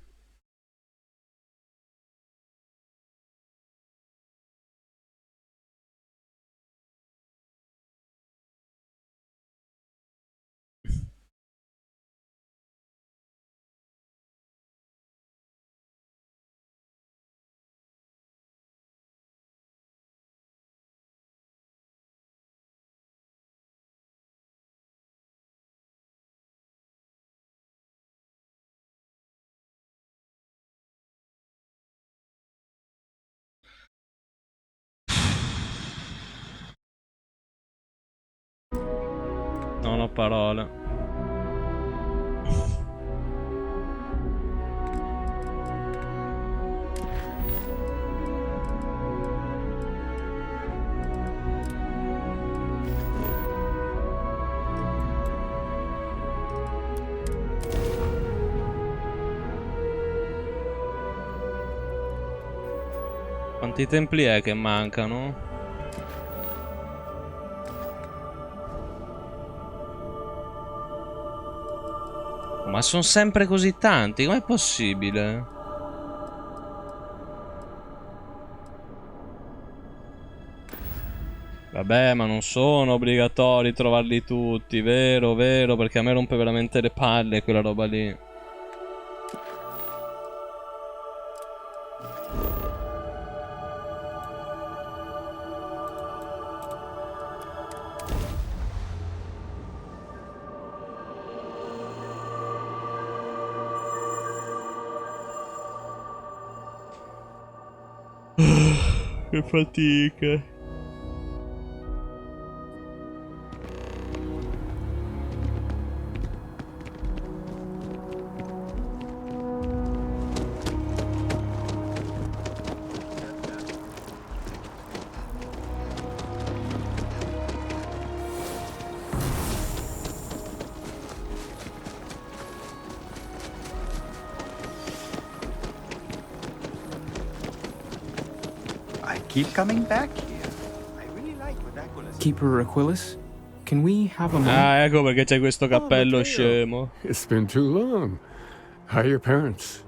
Non ho parole. Quanti templi è che mancano? Ma sono sempre così tanti, com'è possibile? Vabbè, ma non sono obbligatori trovarli tutti, vero, vero, perché a me rompe veramente le palle quella roba lì. Che fatica. keep coming back here. I really like what Aquila. Keeper Aquilus, can we have a moment? Ah, ecco perché c'è questo cappello scemo. It's been too long. How are your parents?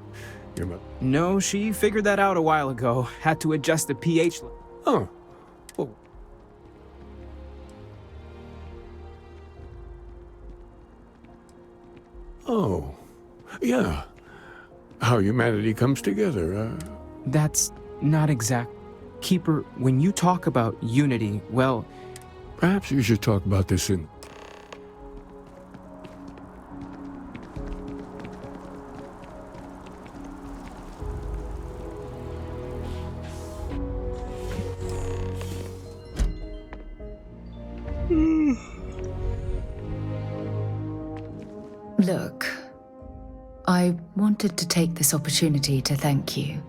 Your mother? No, she figured that out a while ago. Had to adjust the pH. Oh. Oh. Oh. Yeah. How humanity comes together, That's not exact. Keeper, when you talk about unity, well... Perhaps you should talk about this in... Look, I wanted to take this opportunity to thank you.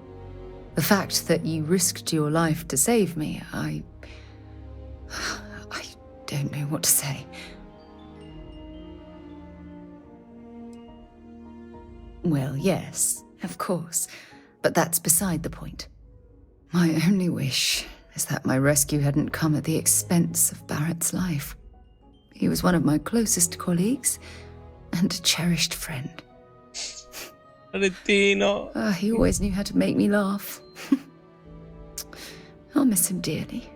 The fact that you risked your life to save me, I don't know what to say. Well, yes, of course, but that's beside the point. My only wish is that my rescue hadn't come at the expense of Barrett's life. He was one of my closest colleagues and a cherished friend. Rettino. He always knew how to make me laugh. I'll miss him dearly.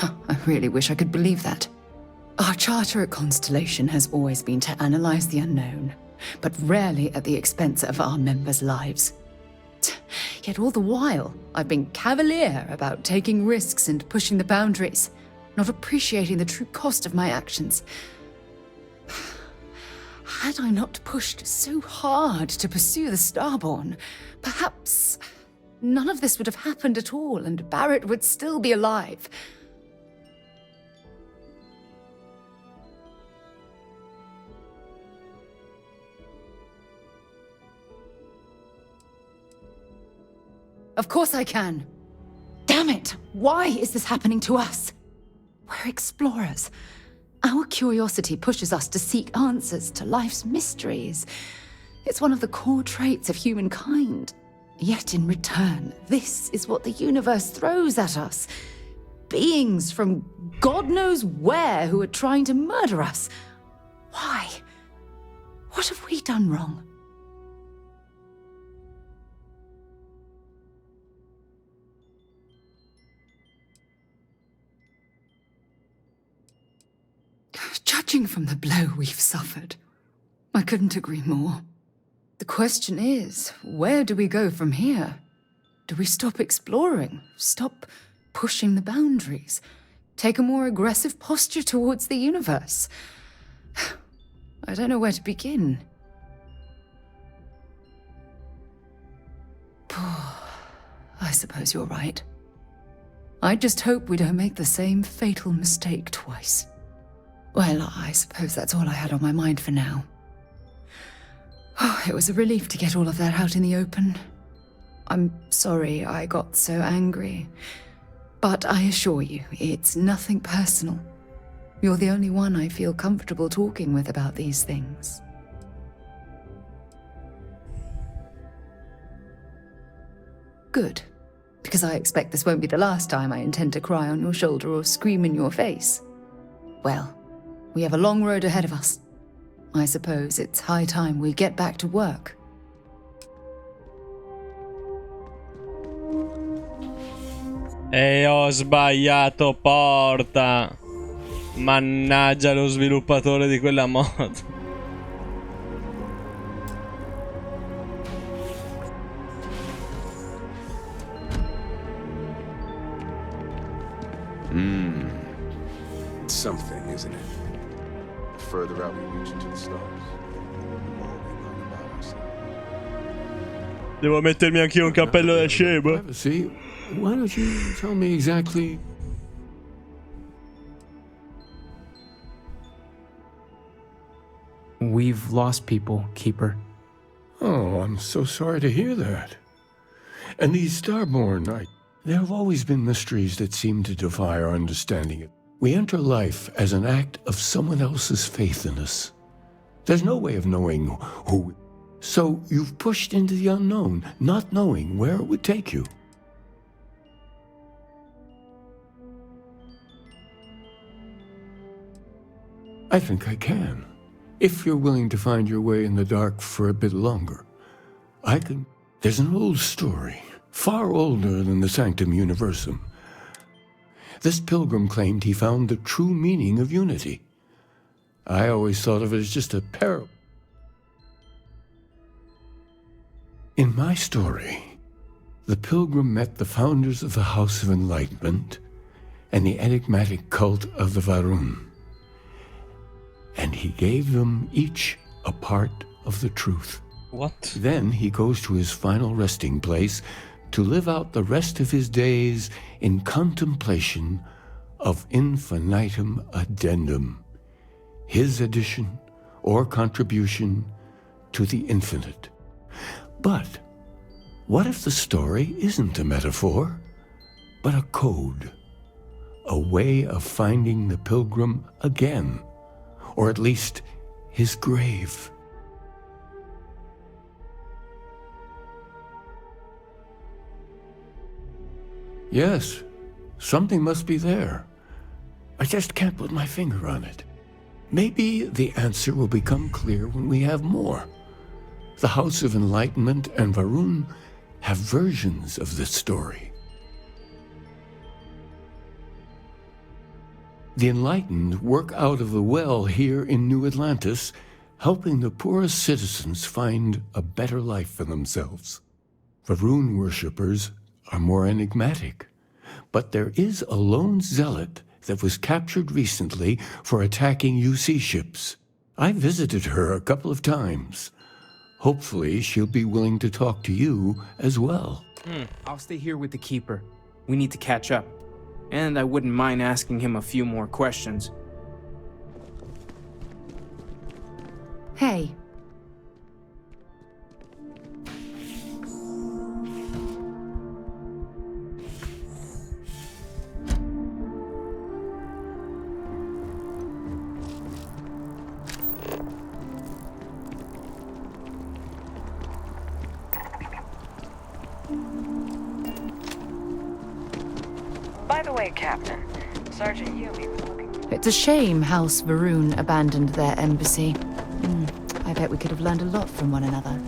I really wish I could believe that. Our charter at Constellation has always been to analyze the unknown, but rarely at the expense of our members' lives. Yet all the while, I've been cavalier about taking risks and pushing the boundaries, not appreciating the true cost of my actions. Had I not pushed so hard to pursue the Starborn, perhaps none of this would have happened at all, and Barrett would still be alive. Of course I can. Damn it! Why is this happening to us? We're explorers. Our curiosity pushes us to seek answers to life's mysteries. It's one of the core traits of humankind. Yet in return, this is what the universe throws at us. Beings from God knows where who are trying to murder us. Why? What have we done wrong? Judging from the blow we've suffered, I couldn't agree more. The question is, where do we go from here? Do we stop exploring? Stop pushing the boundaries? Take a more aggressive posture towards the universe? I don't know where to begin. I suppose you're right. I just hope we don't make the same fatal mistake twice. Well, I suppose that's all I had on my mind for now. Oh, it was a relief to get all of that out in the open. I'm sorry I got so angry. But I assure you, it's nothing personal. You're the only one I feel comfortable talking with about these things. Good. Because I expect this won't be the last time I intend to cry on your shoulder or scream in your face. Well, we have a long road ahead of us. I suppose it's high time we get back to work. E ho sbagliato porta. Mannaggia lo sviluppatore di quella mod. It's something, isn't it? The further out we reach into the stars, the more we learn about ourselves. Devo mettermi anch'io un cappello da scemo. See, why don't you tell me exactly... We've lost people, Keeper. Oh, I'm so sorry to hear that. And these Starborn, there have always been mysteries that seem to defy our understanding. We enter life as an act of someone else's faith in us. There's no way of knowing who... So you've pushed into the unknown, not knowing where it would take you. I think I can. If you're willing to find your way in the dark for a bit longer, I can... There's an old story, far older than the Sanctum Universum. This pilgrim claimed he found the true meaning of unity. I always thought of it as just a parable. In my story, the pilgrim met the founders of the House of Enlightenment and the enigmatic cult of the Varun. And he gave them each a part of the truth. What? Then he goes to his final resting place to live out the rest of his days in contemplation of infinitum addendum, his addition or contribution to the infinite. But what if the story isn't a metaphor, but a code, a way of finding the pilgrim again, or at least his grave? Yes, something must be there. I just can't put my finger on it. Maybe the answer will become clear when we have more. The House of Enlightenment and Varun have versions of this story. The Enlightened work out of the well here in New Atlantis, helping the poorest citizens find a better life for themselves. Varun worshippers are more enigmatic, but there is a lone zealot that was captured recently for attacking UC ships. I visited her a couple of times. Hopefully, she'll be willing to talk to you as well. I'll stay here with the Keeper. We need to catch up. And I wouldn't mind asking him a few more questions. Hey. By the way, Captain, Sergeant Yumi was looking... It's a shame House Varun abandoned their embassy. I bet we could have learned a lot from one another.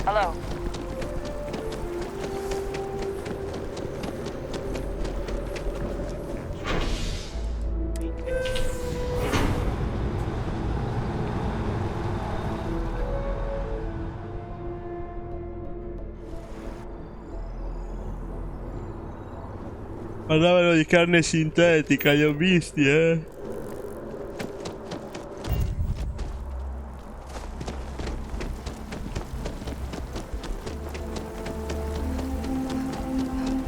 Hello. Parlavano di carne sintetica, li ho visti,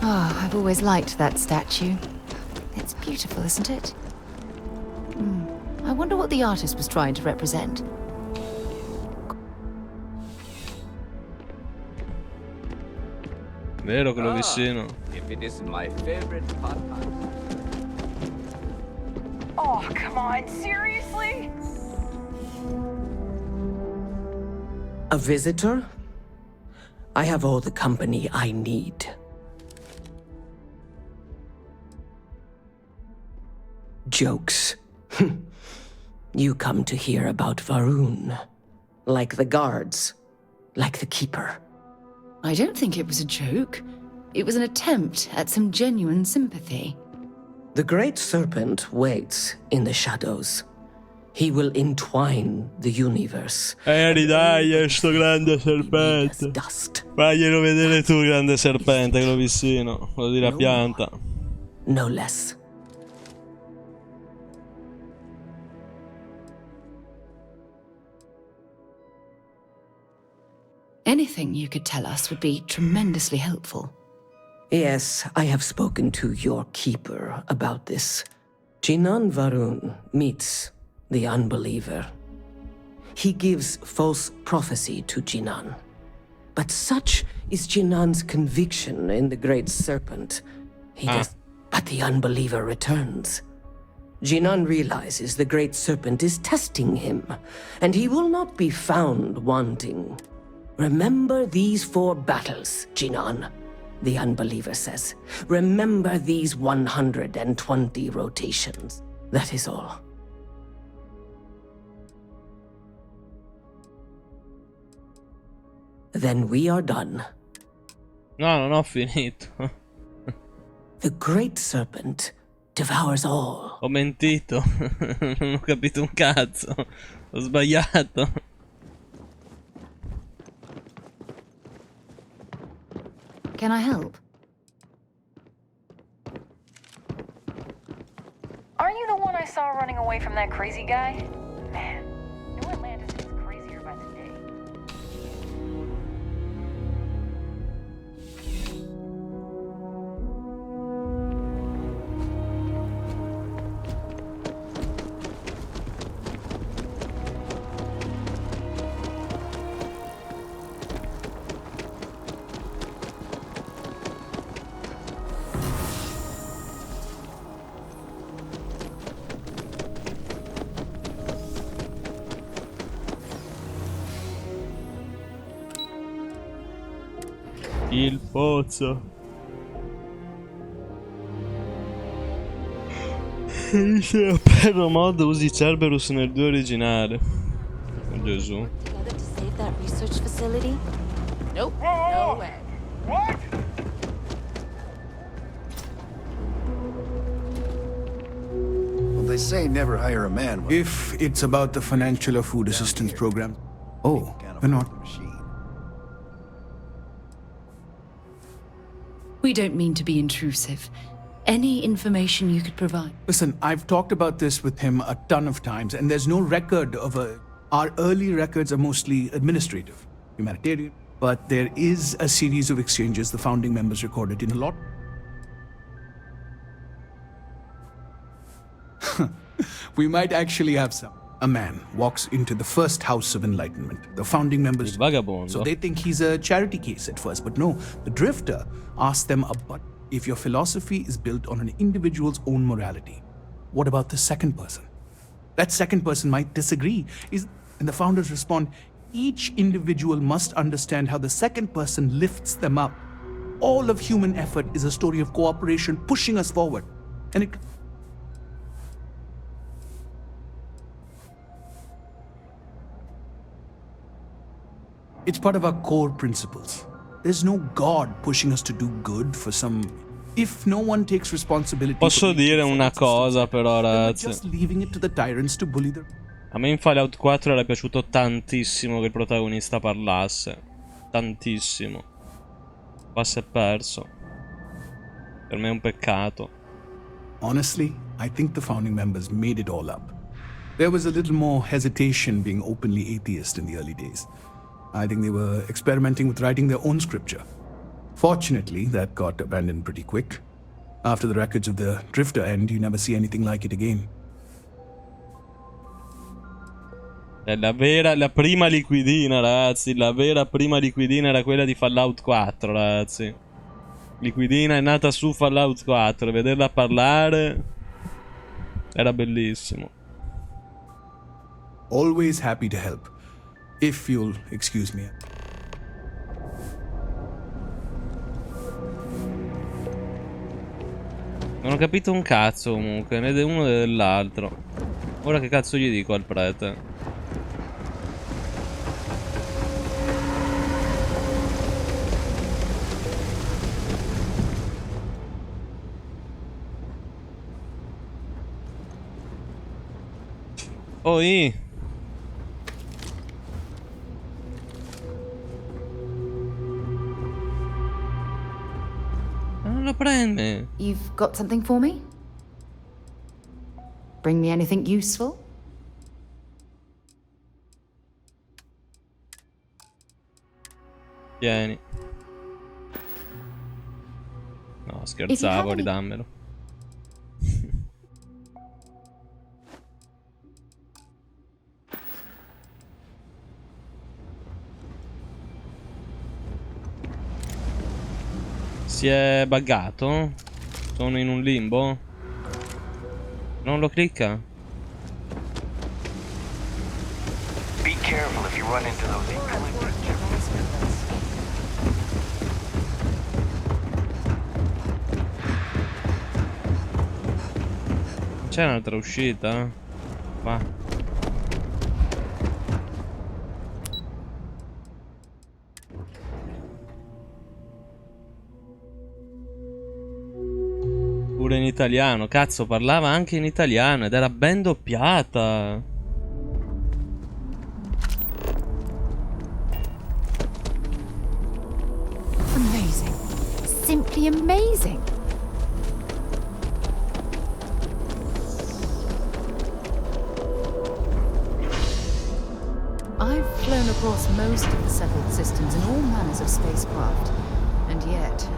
I've always liked that statue. It's beautiful, isn't it? I wonder what the artist was trying to represent. Vero quello vicino. If it isn't my favorite pot. Oh, come on, seriously? A visitor? I have all the company I need. Jokes. You come to hear about Varun. Like the guards. Like the Keeper. I don't think it was a joke. It was an attempt at some genuine sympathy. The Great Serpent waits in the shadows. He will entwine the universe. Ridaglia sto grande serpente. Faglielo vedere tu, grande serpente, quello vicino. Quello di la pianta. No less. Anything you could tell us would be tremendously helpful. Yes, I have spoken to your Keeper about this. Jinan Varun meets the unbeliever. He gives false prophecy to Jinan. But such is Jinan's conviction in the Great Serpent. But the unbeliever returns. Jinan realizes the Great Serpent is testing him, and he will not be found wanting. Remember these 4 battles, Jinan, the unbeliever says. Remember these 120 rotations. That is all. Then we are done. No, non ho finito. The Great Serpent devours all. Ho mentito. Non ho capito un cazzo. Ho sbagliato. Can I help? Aren't you the one I saw running away from that crazy guy? Man, New Atlantis gets crazier by the day. Il pozzo. Se per mod usi Cerberus nel 2 originale. Oh, Gesù. Together to save that research facility? Nope. No way. What? Well, they say never hire a man. If it's about the financial or food assistance program. Oh, we're not. We don't mean to be intrusive. Any information you could provide. Listen, I've talked about this with him a ton of times, and there's no record of a. Our early records are mostly administrative, humanitarian, but there is a series of exchanges the founding members recorded in a lot. We might actually have some. A man walks into the first house of enlightenment. The founding members. So they think he's a charity case at first, but no. The drifter asks them about if your philosophy is built on an individual's own morality. What about the second person? That second person might disagree. And the founders respond, each individual must understand how the second person lifts them up. All of human effort is a story of cooperation pushing us forward. And it's part of our core principles. There's no God pushing us to do good for some. If no one takes responsibility. Posso dire una cosa però, ragazzi. Just leaving it to the tyrants to bully their. A me in Fallout 4 era piaciuto tantissimo che il protagonista parlasse. Tantissimo. Qua si è perso. Per me è un peccato. Honestly, I think the founding members made it all up. There was a little more hesitation being openly atheist in the early days. I think they were experimenting with writing their own scripture. Fortunately, that got abandoned pretty quick. After the records of the Drifter end, you never see anything like it again. È la prima liquidina, ragazzi. La vera prima liquidina era quella di Fallout 4, ragazzi. Liquidina è nata su Fallout 4. Vederla parlare era bellissimo. Always happy to help. If you'll excuse me. Non ho capito un cazzo comunque, né di uno né dell'altro. Ora che cazzo gli dico al prete? Oi! Non lo prende. You've got something for me? Bring me anything useful? Tieni. No, scherzavo, ridammelo. Si è buggato? Sono in un limbo? Non lo clicca? Be careful if you run into those C'è un'altra uscita? Va. Pure in italiano, cazzo, parlava anche in italiano ed era ben doppiata. Amazing. Simply amazing. I've flown across most of the settled systems in all manners of spacecraft, and yet...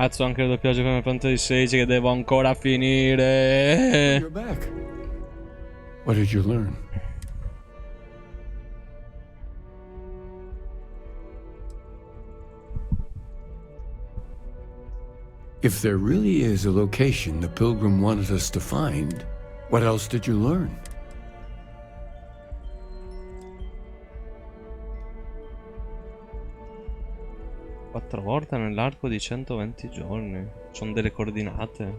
Cazzo, anche il doppiaggio come Fantasy 16 che devo ancora finire. You're back. What did you learn? If there really is a location the Pilgrim wanted us to find, what else did you learn? Quattro volte nell'arco di 120 giorni. Sono delle coordinate.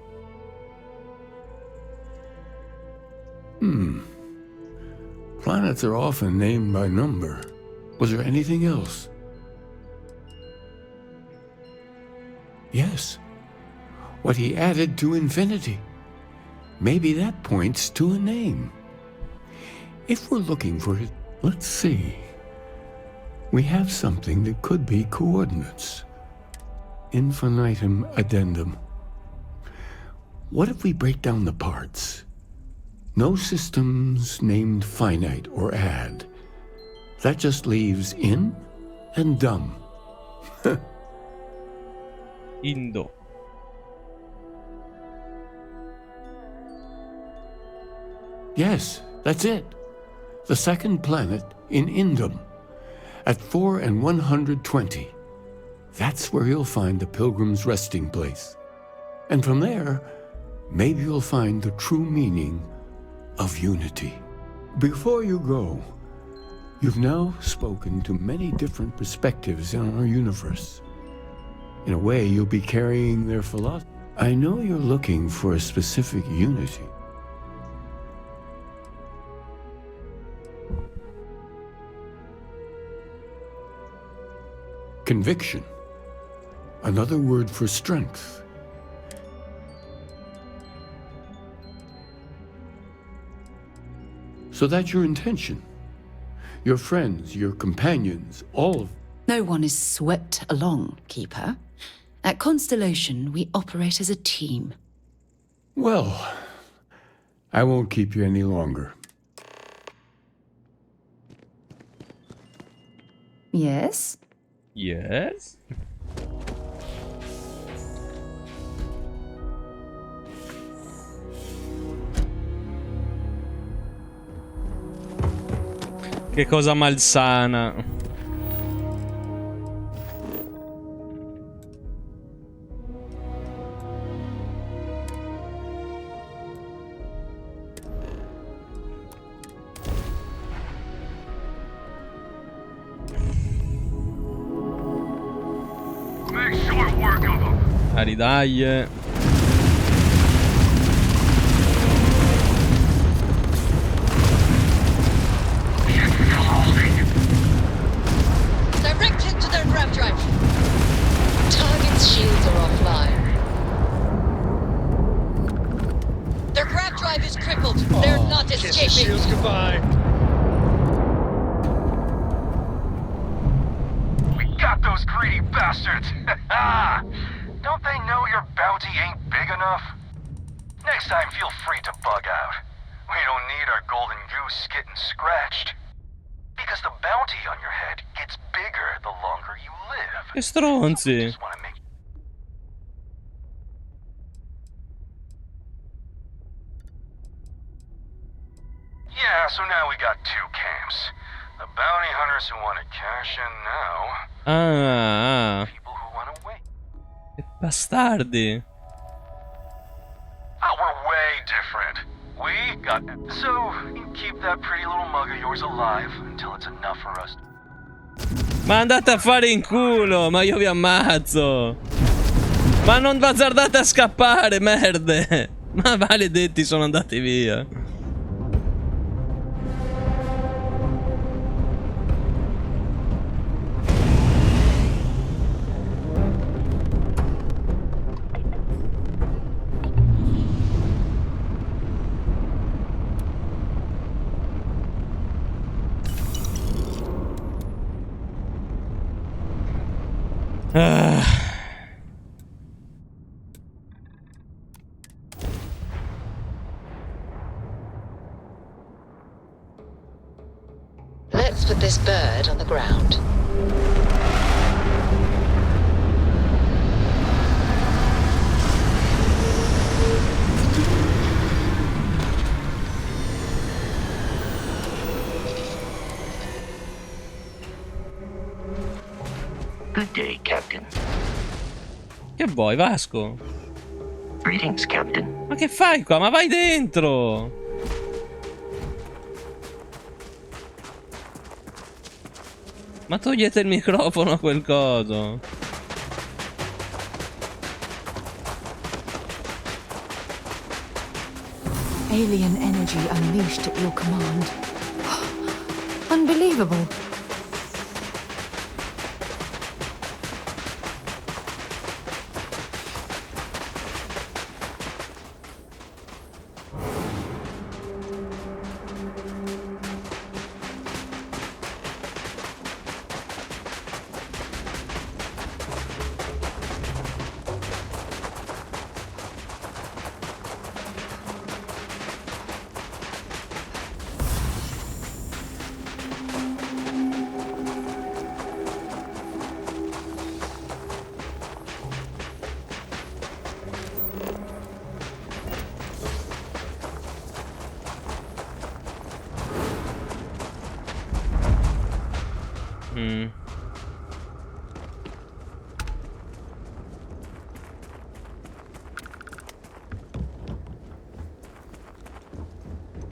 Planets are often named by number. Was there anything else? Yes. What he added to infinity. Maybe that points to a name. If we're looking for his... Let's see. We have something that could be coordinates. Infinitum addendum. What if we break down the parts? No systems named finite or add. That just leaves in and dumb. Indo. Yes, that's it. The second planet in Indum. At 4 and 120. That's where you'll find the Pilgrim's resting place. And from there, maybe you'll find the true meaning of unity. Before you go, you've now spoken to many different perspectives in our universe. In a way, you'll be carrying their philosophy. I know you're looking for a specific unity. Conviction. Another word for strength. So that's your intention. Your friends, your companions, all of... No one is swept along, Keeper. At Constellation, we operate as a team. Well, I won't keep you any longer. Yes? Yes? Che cosa malsana. Dai. Kiss the shields goodbye. We got those greedy bastards. Don't they know your bounty ain't big enough? Next time, feel free to bug out. We don't need our golden goose getting scratched. Because the bounty on your head gets bigger the longer you live. Che stronzi. Yeah, so now we got two camps. The bounty hunters who want to cash in now. Ah. People who want to wait. Che bastardi. Oh, we're way different. We got... So, you keep that pretty little mug of yours alive until it's enough for us. Ma andate a fare in culo, ma io vi ammazzo. Ma non azzardate a scappare, merde. Ma maledetti sono andati via. Let's put this bird on the ground. Good day, Captain. Che vuoi, Vasco? Greetings, Captain. Ma che fai qua? Ma vai dentro! Ma togliete il microfono a quel coso. Alien energy unleashed at your command. Unbelievable.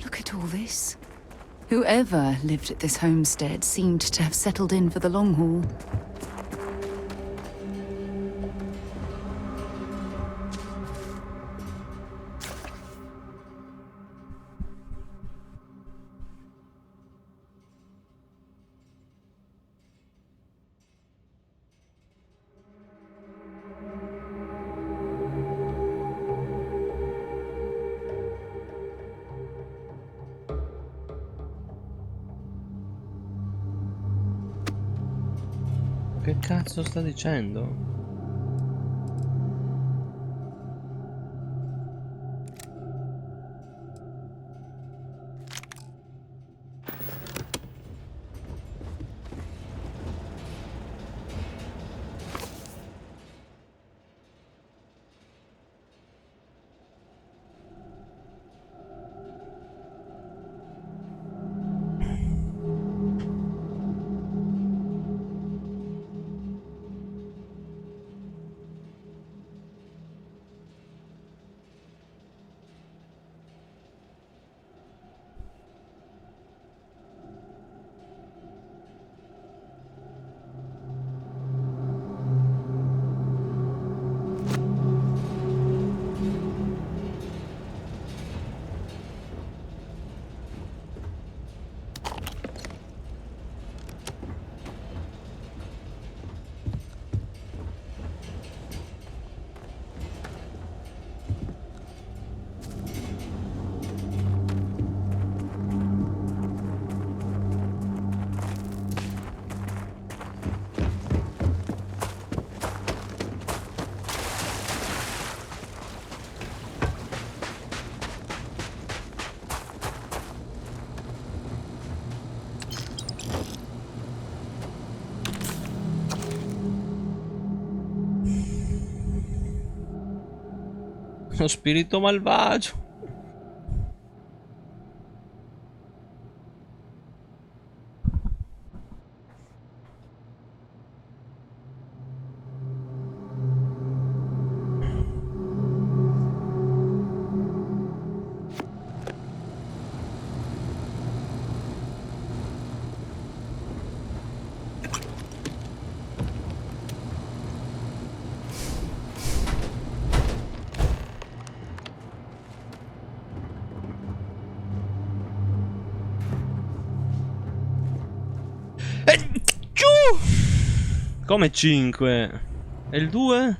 Look at all this. Whoever lived at this homestead seemed to have settled in for the long haul. Che cazzo sta dicendo? Uno spirito malvagio. Come 5? E il 2?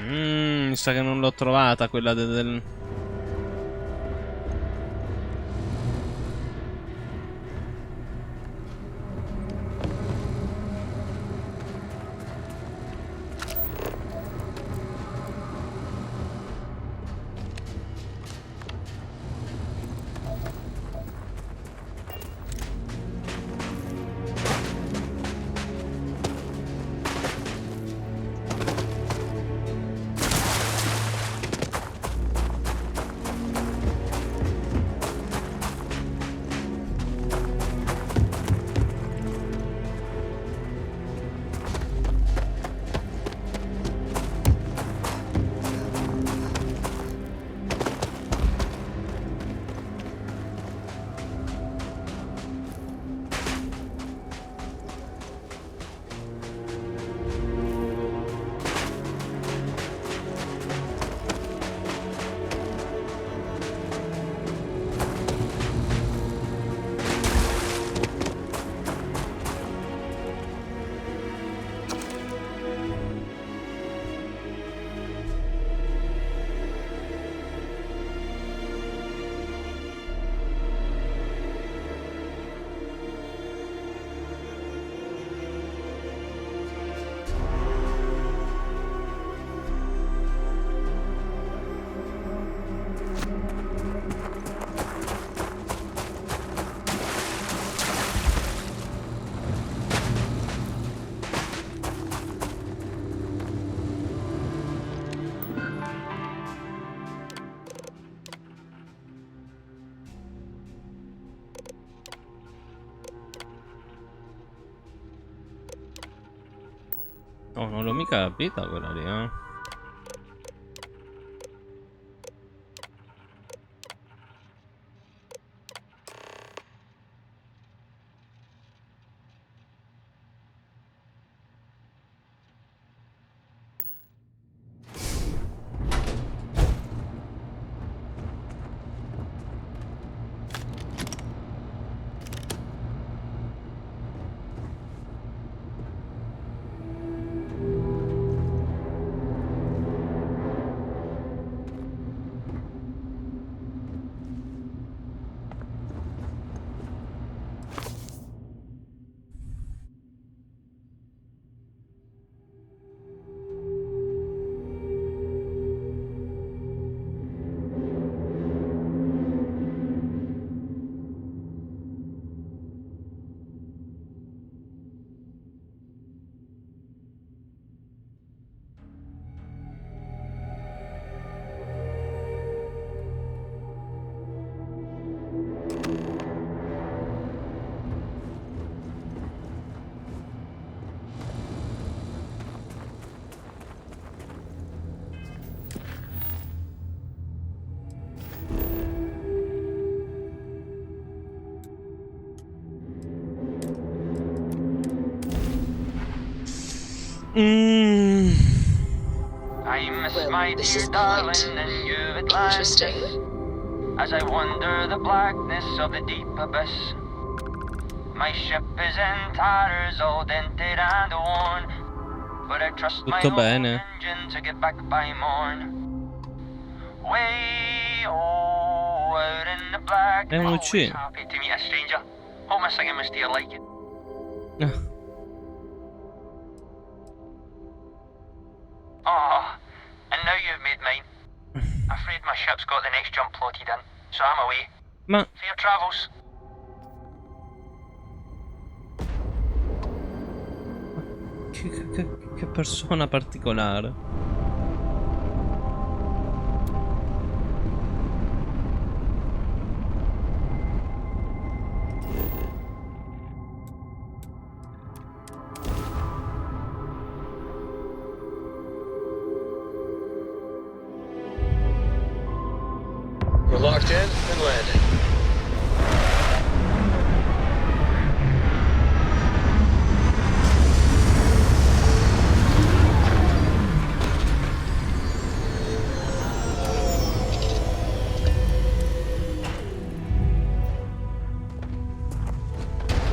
Mi sa che non l'ho trovata quella del... Oh, non l'ho mica capita quella lì, eh. Well, this is quite interesting. As I wander the blackness of the deep abyss, my ship is in tatters, all dented and worn, but I trust my own engine to get back by morn. Way out in the black, always happy to meet a stranger. Hope my singing must dear like it. Oh, and now you've made mine. Afraid my ship's got the next jump plotted in, so I'm away. Fair travels. Che persona particolare. We're locked in and landing.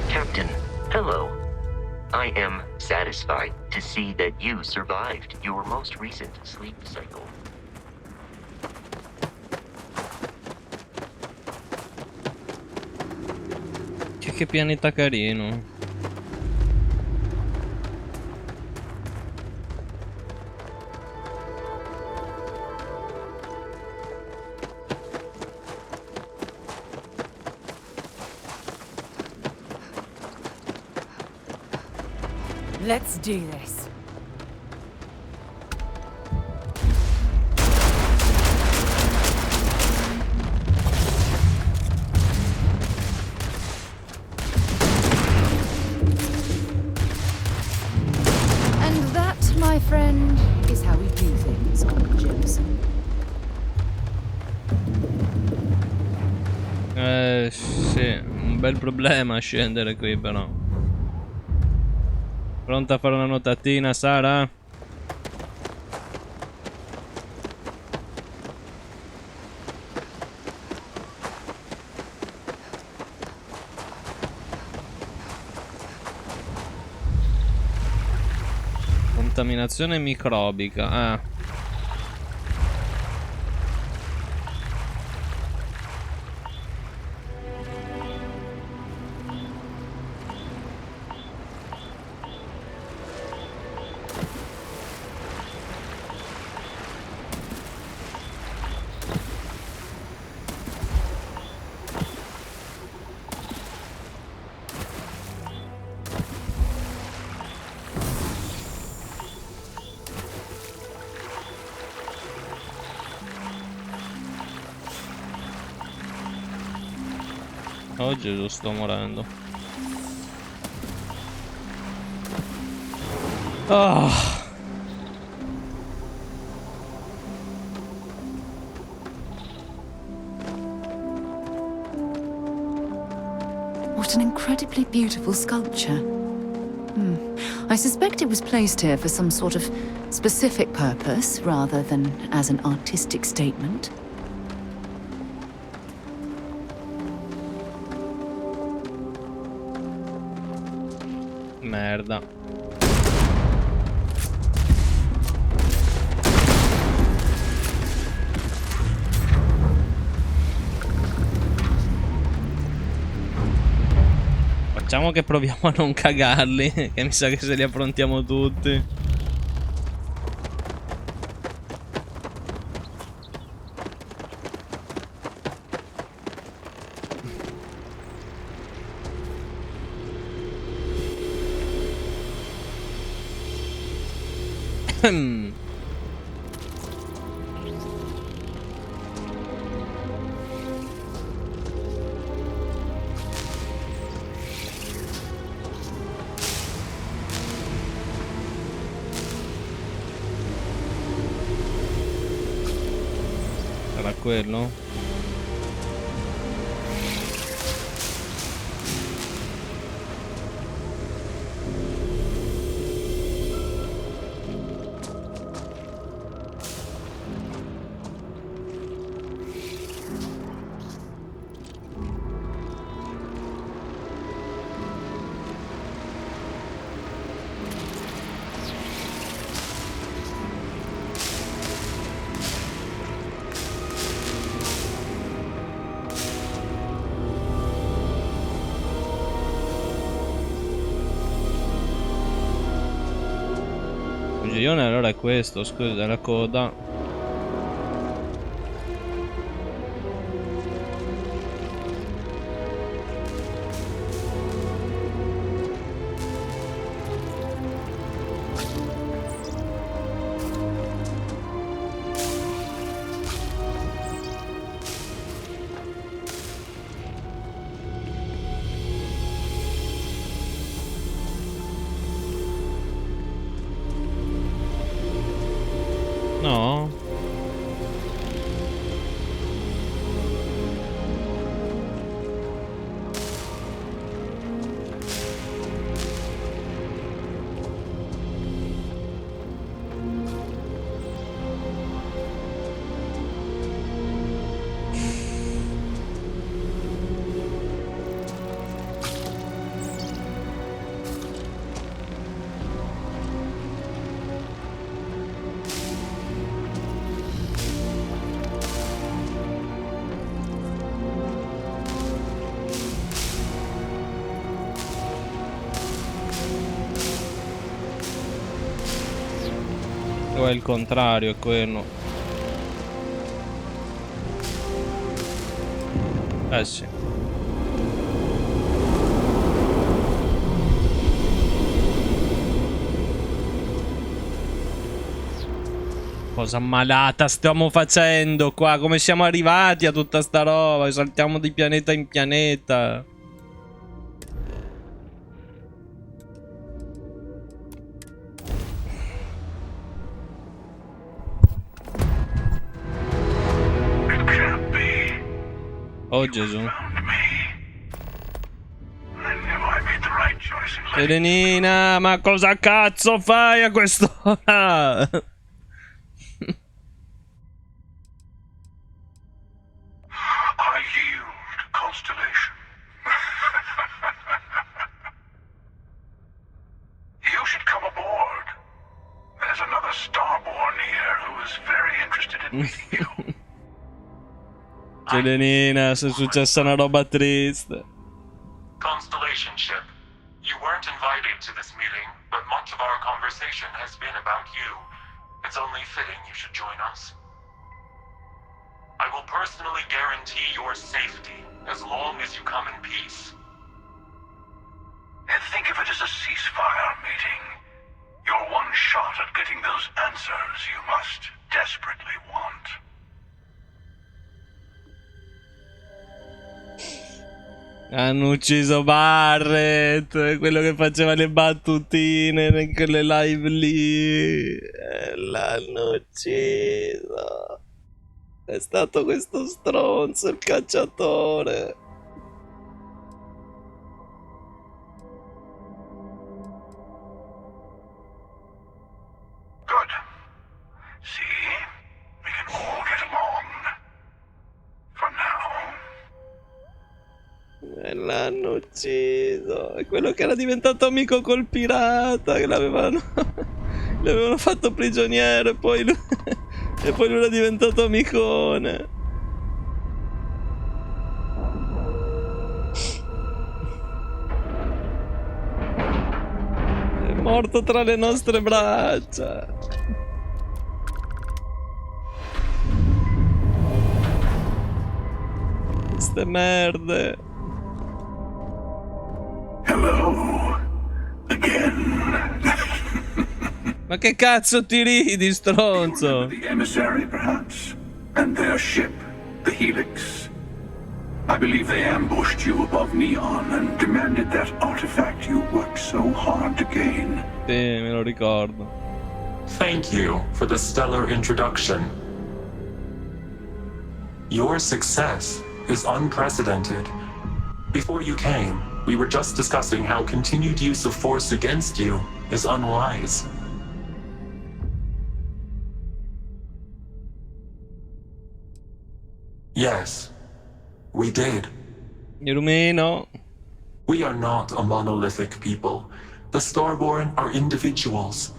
Captain, hello. I am satisfied to see that you survived your most recent sleep cycle. Che pianeta carino. Let's do this. My friend, is how we do things on Jemison. Sì, un bel problema scendere qui però. Pronta a fare una notatina, Sara? Contaminazione microbica. Oh Gesù, sto morendo. What an incredibly beautiful sculpture. I suspect it was placed here for some sort of specific purpose rather than as an artistic statement. Merda. Facciamo che proviamo a non cagarli, che mi sa che se li affrontiamo tutti. Era quello? Il gioione allora è questo, scusa, è la coda. No? O è il contrario, è quello. Eh sì. Cosa malata stiamo facendo qua? Come siamo arrivati a tutta sta roba? Saltiamo di pianeta in pianeta. Oh Gesù. Serenina, ma cosa cazzo fai a quest'ora? I yield, Constellation. You should come aboard. There's another Starborn here who is very interested in meeting you. Serenina, se è successa una roba triste. Constellation ship, you weren't invited to this meeting, but much of our conversation has been about you. It's only fitting you should join us. I will personally guarantee your safety as long as you come in peace. And think of it as a ceasefire meeting. Your one shot at getting those answers you must desperately want. Hanno ucciso Barrett, quello che faceva le battutine in quelle live lì. L'hanno ucciso. È stato questo stronzo, il cacciatore. Good. See? We can all get along. For now. L'hanno ucciso. È quello che era diventato amico col pirata. Che l'avevano fatto prigioniero. E poi lui era diventato amicone. È morto tra le nostre braccia. Queste merde. Hello. Again. Ma che cazzo ti ridi, stronzo? The emissary, perhaps, and their ship, the Helix. I believe they ambushed you above Neon and demanded that artifact you worked so hard to gain. Sì, me lo ricordo. Thank you for the stellar introduction. Your success is unprecedented. Before you came, we were just discussing how continued use of force against you is unwise. Yes, we did. Illumino. We are not a monolithic people. The Starborn are individuals.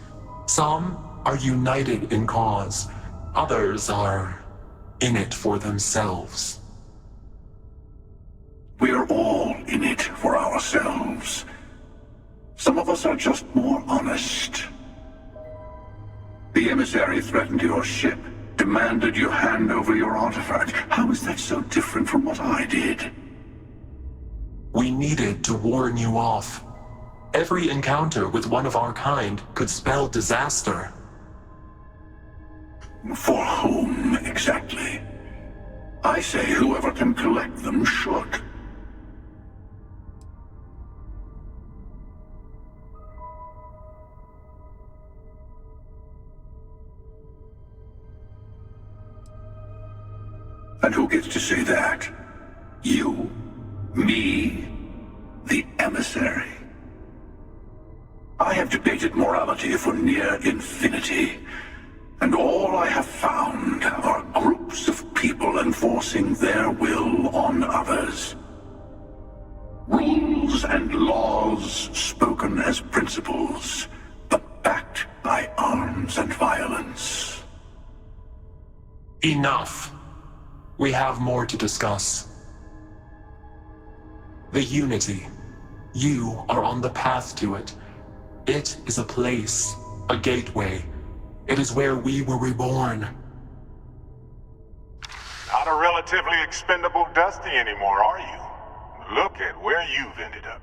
Some are united in cause. Others are in it for themselves. We are all in it for ourselves. Some of us are just more honest. The emissary threatened your ship, demanded you hand over your artifact. How is that so different from what I did? We needed to warn you off. Every encounter with one of our kind could spell disaster. For whom, exactly? I say whoever can collect them should. And who gets to say that? You? Me? The emissary? I have debated morality for near infinity, and all I have found are groups of people enforcing their will on others. Rules and laws spoken as principles, but backed by arms and violence. Enough. We have more to discuss. The Unity. You are on the path to it. It is a place, a gateway. It is where we were reborn. Not a relatively expendable Dusty anymore, are you? Look at where you've ended up.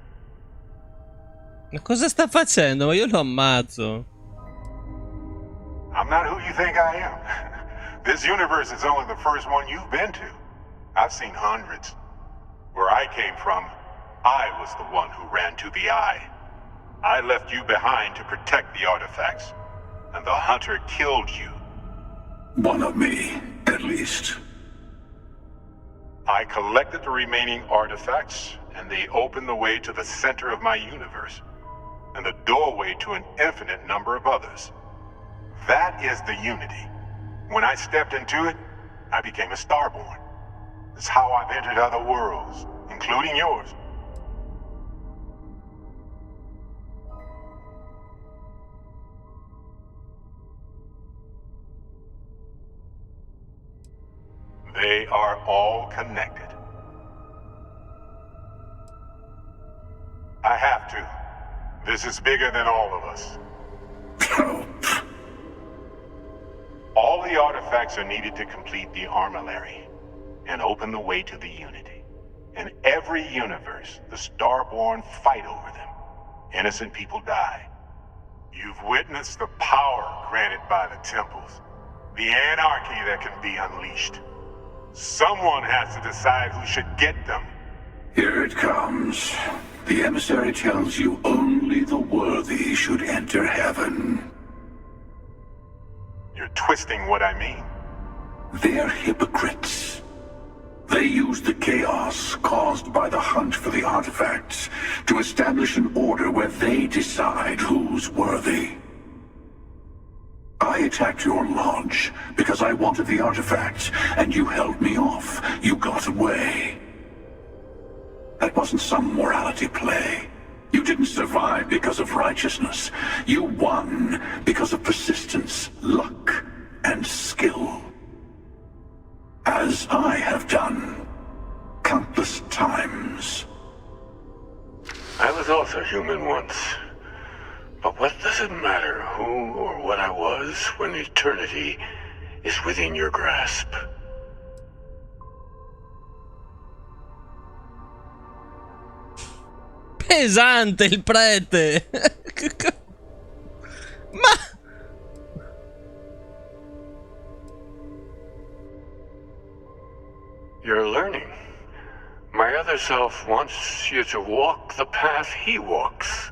Ma cosa sta facendo? Ma io lo ammazzo. I'm not who you think I am. This universe is only the first one you've been to. I've seen hundreds. Where I came from, I was the one who ran to the Eye. I left you behind to protect the artifacts, and the Hunter killed you. One of me, at least. I collected the remaining artifacts, and they opened the way to the center of my universe, and the doorway to an infinite number of others. That is the Unity. When I stepped into it, I became a Starborn. It's how I've entered other worlds, including yours. They are all connected. I have to. This is bigger than all of us. All the artifacts are needed to complete the armillary and open the way to the Unity. In every universe, the Starborn fight over them. Innocent people die. You've witnessed the power granted by the temples, the anarchy that can be unleashed. Someone has to decide who should get them. Here it comes. The emissary tells you only the worthy should enter heaven. You're twisting what I mean. They're hypocrites. They use the chaos caused by the hunt for the artifacts to establish an order where they decide who's worthy. I attacked your lodge because I wanted the artifacts, and you held me off. You got away. That wasn't some morality play. You didn't survive because of righteousness. You won because of persistence, luck, and skill. As I have done countless times. I was also human once. But what does it matter who or what I was when eternity is within your grasp? Pesante il prete. Ma You're learning. My other self wants you to walk the path he walks.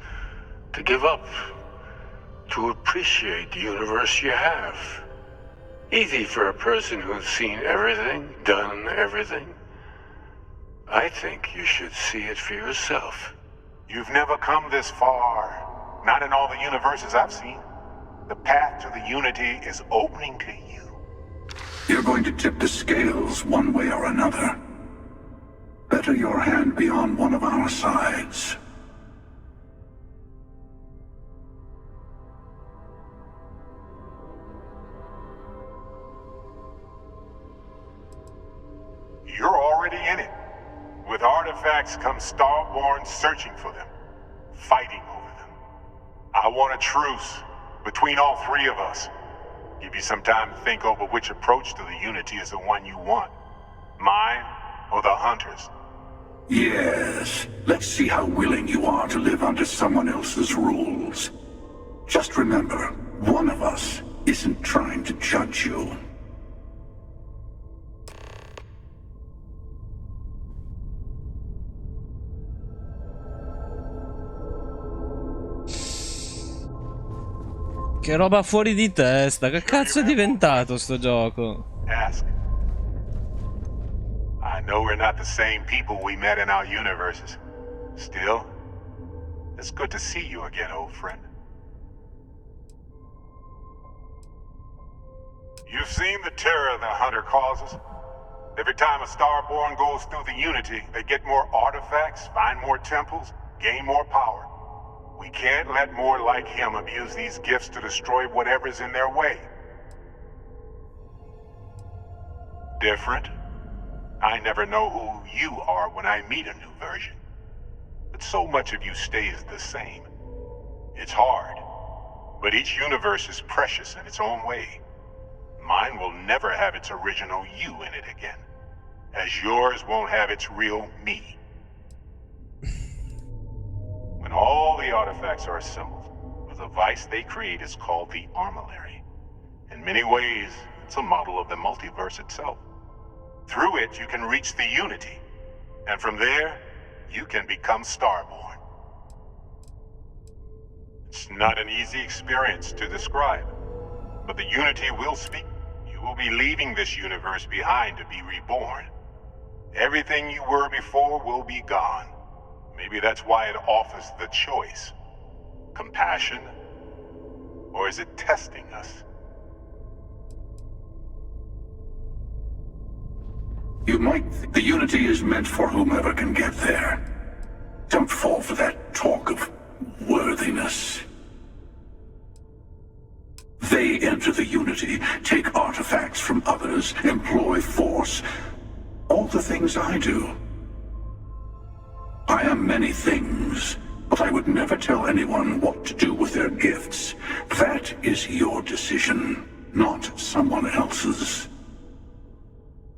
To give up. To appreciate the universe you have. Easy for a person who's seen everything, done everything. I think you should see it for yourself. You've never come this far. Not in all the universes I've seen. The path to the Unity is opening to you. You're going to tip the scales one way or another. Better your hand be on one of our sides. You're already in it. With artifacts come Starborn searching for them, fighting over them. I want a truce between all three of us. Give you some time to think over which approach to the Unity is the one you want. Mine or the Hunters? Yes. Let's see how willing you are to live under someone else's rules. Just remember, one of us isn't trying to judge you. Che roba fuori di testa, che cazzo è diventato sto gioco? Ask. I know we're not the same people we met in our universes. Still, it's good to see you again, old friend. You've seen the terror the Hunter causes. Every time a Starborn goes through the Unity, they get more artifacts, find more temples, gain more power. We can't let more like him abuse these gifts to destroy whatever's in their way. Different? I never know who you are when I meet a new version. But so much of you stays the same. It's hard, but each universe is precious in its own way. Mine will never have its original you in it again, as yours won't have its real me. When all the artifacts are assembled, the device they create is called the Armillary. In many ways, it's a model of the multiverse itself. Through it, you can reach the Unity, and from there, you can become Starborn. It's not an easy experience to describe, but the Unity will speak. You will be leaving this universe behind to be reborn. Everything you were before will be gone. Maybe that's why it offers the choice. Compassion? Or is it testing us? You might think the Unity is meant for whomever can get there. Don't fall for that talk of worthiness. They enter the Unity, take artifacts from others, employ force. All the things I do. I am many things, but I would never tell anyone what to do with their gifts. That is your decision, not someone else's.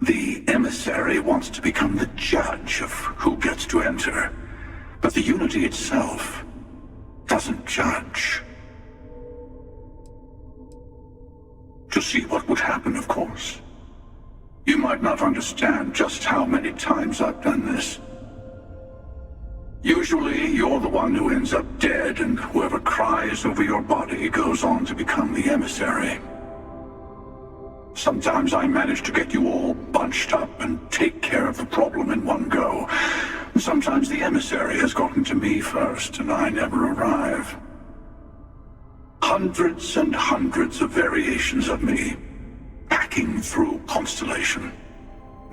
The emissary wants to become the judge of who gets to enter, but the Unity itself doesn't judge. To see what would happen, of course. You might not understand just how many times I've done this. Usually, you're the one who ends up dead, and whoever cries over your body goes on to become the emissary. Sometimes I manage to get you all bunched up and take care of the problem in one go. Sometimes the emissary has gotten to me first, and I never arrive. Hundreds and hundreds of variations of me, hacking through Constellation.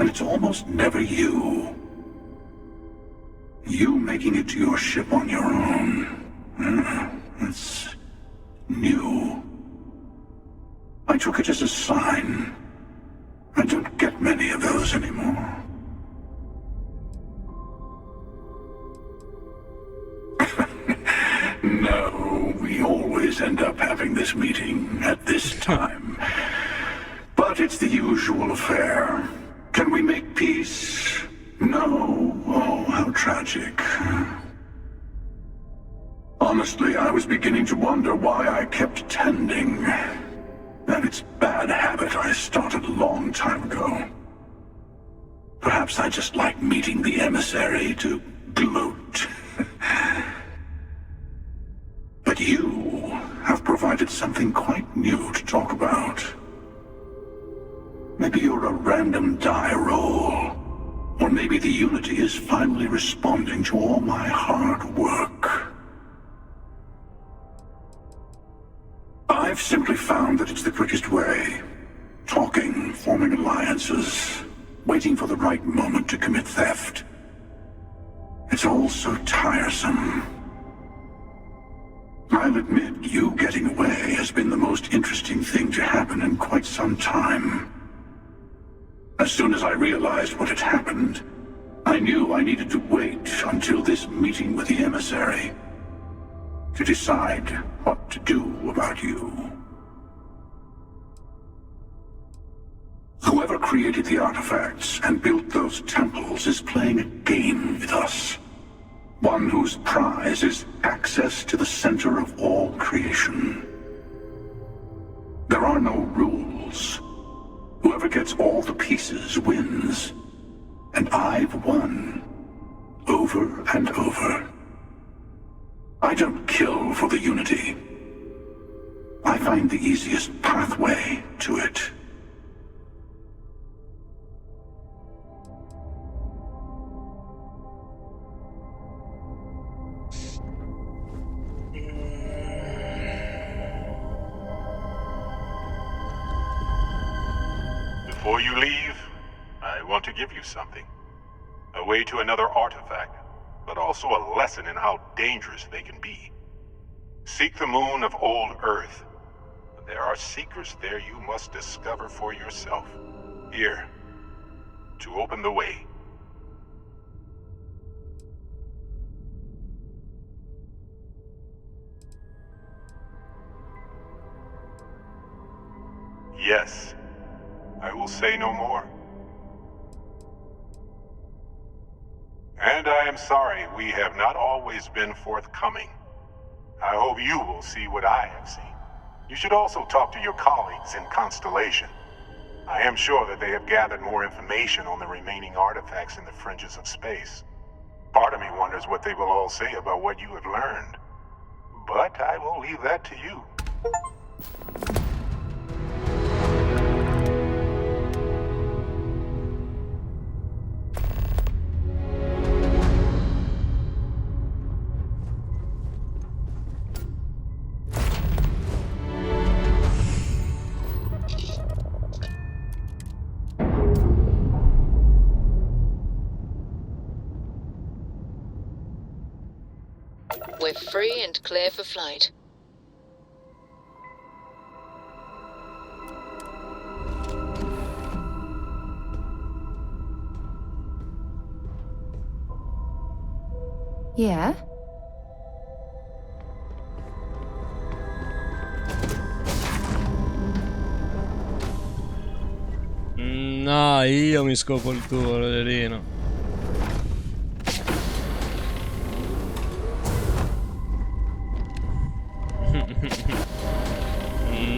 And it's almost never you. You making it to your ship on your own. It's new. I took it as a sign. I don't get many of those anymore. No, we always end up having this meeting at this time. But it's the usual affair. Can we make peace? No. Oh, how tragic. Honestly, I was beginning to wonder why I kept attending. And it's bad habit I started a long time ago. Perhaps I just like meeting the emissary to gloat. But you have provided something quite new to talk about. Maybe you're a random die roll. Or maybe the Unity is finally responding to all my hard work. I've simply found that it's the quickest way. Talking, forming alliances, waiting for the right moment to commit theft. It's all so tiresome. I'll admit, you getting away has been the most interesting thing to happen in quite some time. As soon as I realized what had happened, I knew I needed to wait until this meeting with the emissary to decide what to do about you. Whoever created the artifacts and built those temples is playing a game with us. One whose prize is access to the center of all creation. There are no rules. Whoever gets all the pieces wins. And I've won. Over and over. I don't kill for the Unity. I find the easiest pathway to it. Before you leave, I want to give you something. A way to another artifact, but also a lesson in how dangerous they can be. Seek the moon of old Earth. There are secrets there you must discover for yourself. Here, to open the way. Yes, I will say no more. And I am sorry we have not always been forthcoming. I hope you will see what I have seen. You should also talk to your colleagues in Constellation. I am sure that they have gathered more information on the remaining artifacts in the fringes of space. Part of me wonders what they will all say about what you have learned. But I will leave that to you. We're free and clear for flight. Yeah? No, io mi scopo il tuo, Roderino.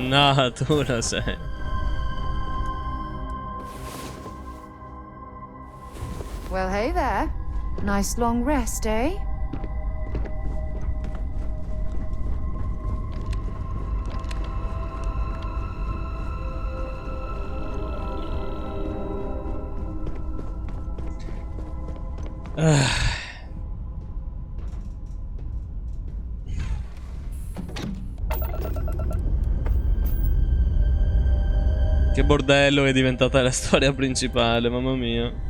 No, tu lo sei. Well, hey there. Nice long rest, eh? Che bordello è diventata la storia principale, mamma mia.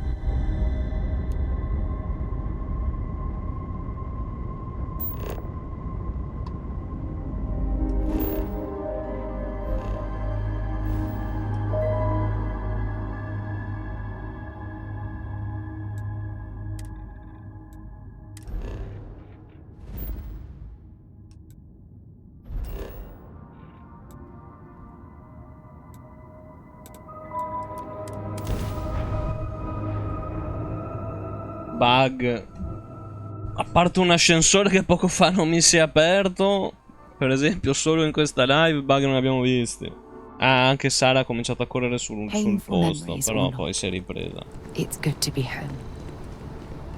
Bug. A parte un ascensore che poco fa non mi si è aperto. Per esempio, solo in questa live bug non abbiamo visti. Ah, anche Sara ha cominciato a correre sul posto, però poi si è ripresa.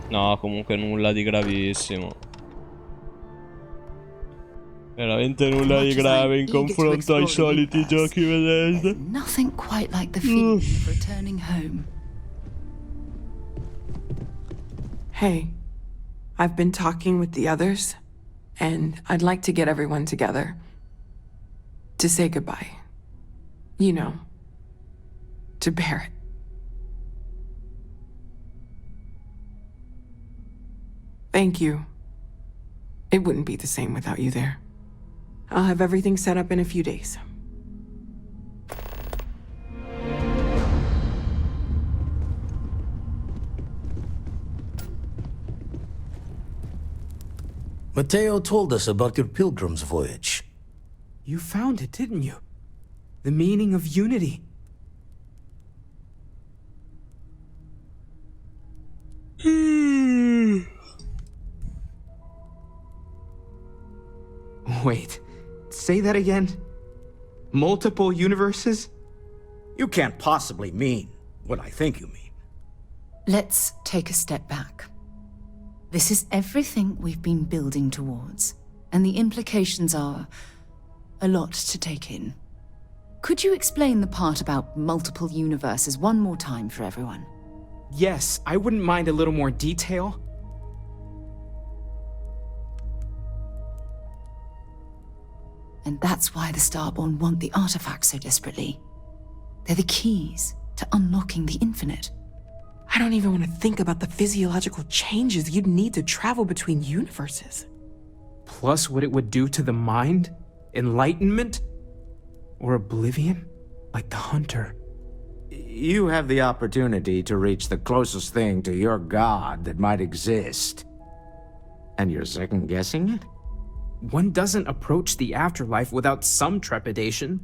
No, comunque nulla di gravissimo. Veramente nulla di grave in confronto ai soliti giochi Bethesda. Nothing quite like the feeling of returning home. Hey, I've been talking with the others, and I'd like to get everyone together. To say goodbye. You know, to Barrett. Thank you. It wouldn't be the same without you there. I'll have everything set up in a few days. Matteo told us about your pilgrim's voyage. You found it, didn't you? The meaning of unity. Wait, say that again? Multiple universes? You can't possibly mean what I think you mean. Let's take a step back. This is everything we've been building towards, and the implications are a lot to take in. Could you explain the part about multiple universes one more time for everyone? Yes, I wouldn't mind a little more detail. And that's why the Starborn want the artifacts so desperately. They're the keys to unlocking the infinite. I don't even want to think about the physiological changes you'd need to travel between universes. Plus what it would do to the mind? Enlightenment? Or oblivion? Like the Hunter. You have the opportunity to reach the closest thing to your god that might exist. And you're second-guessing it? One doesn't approach the afterlife without some trepidation.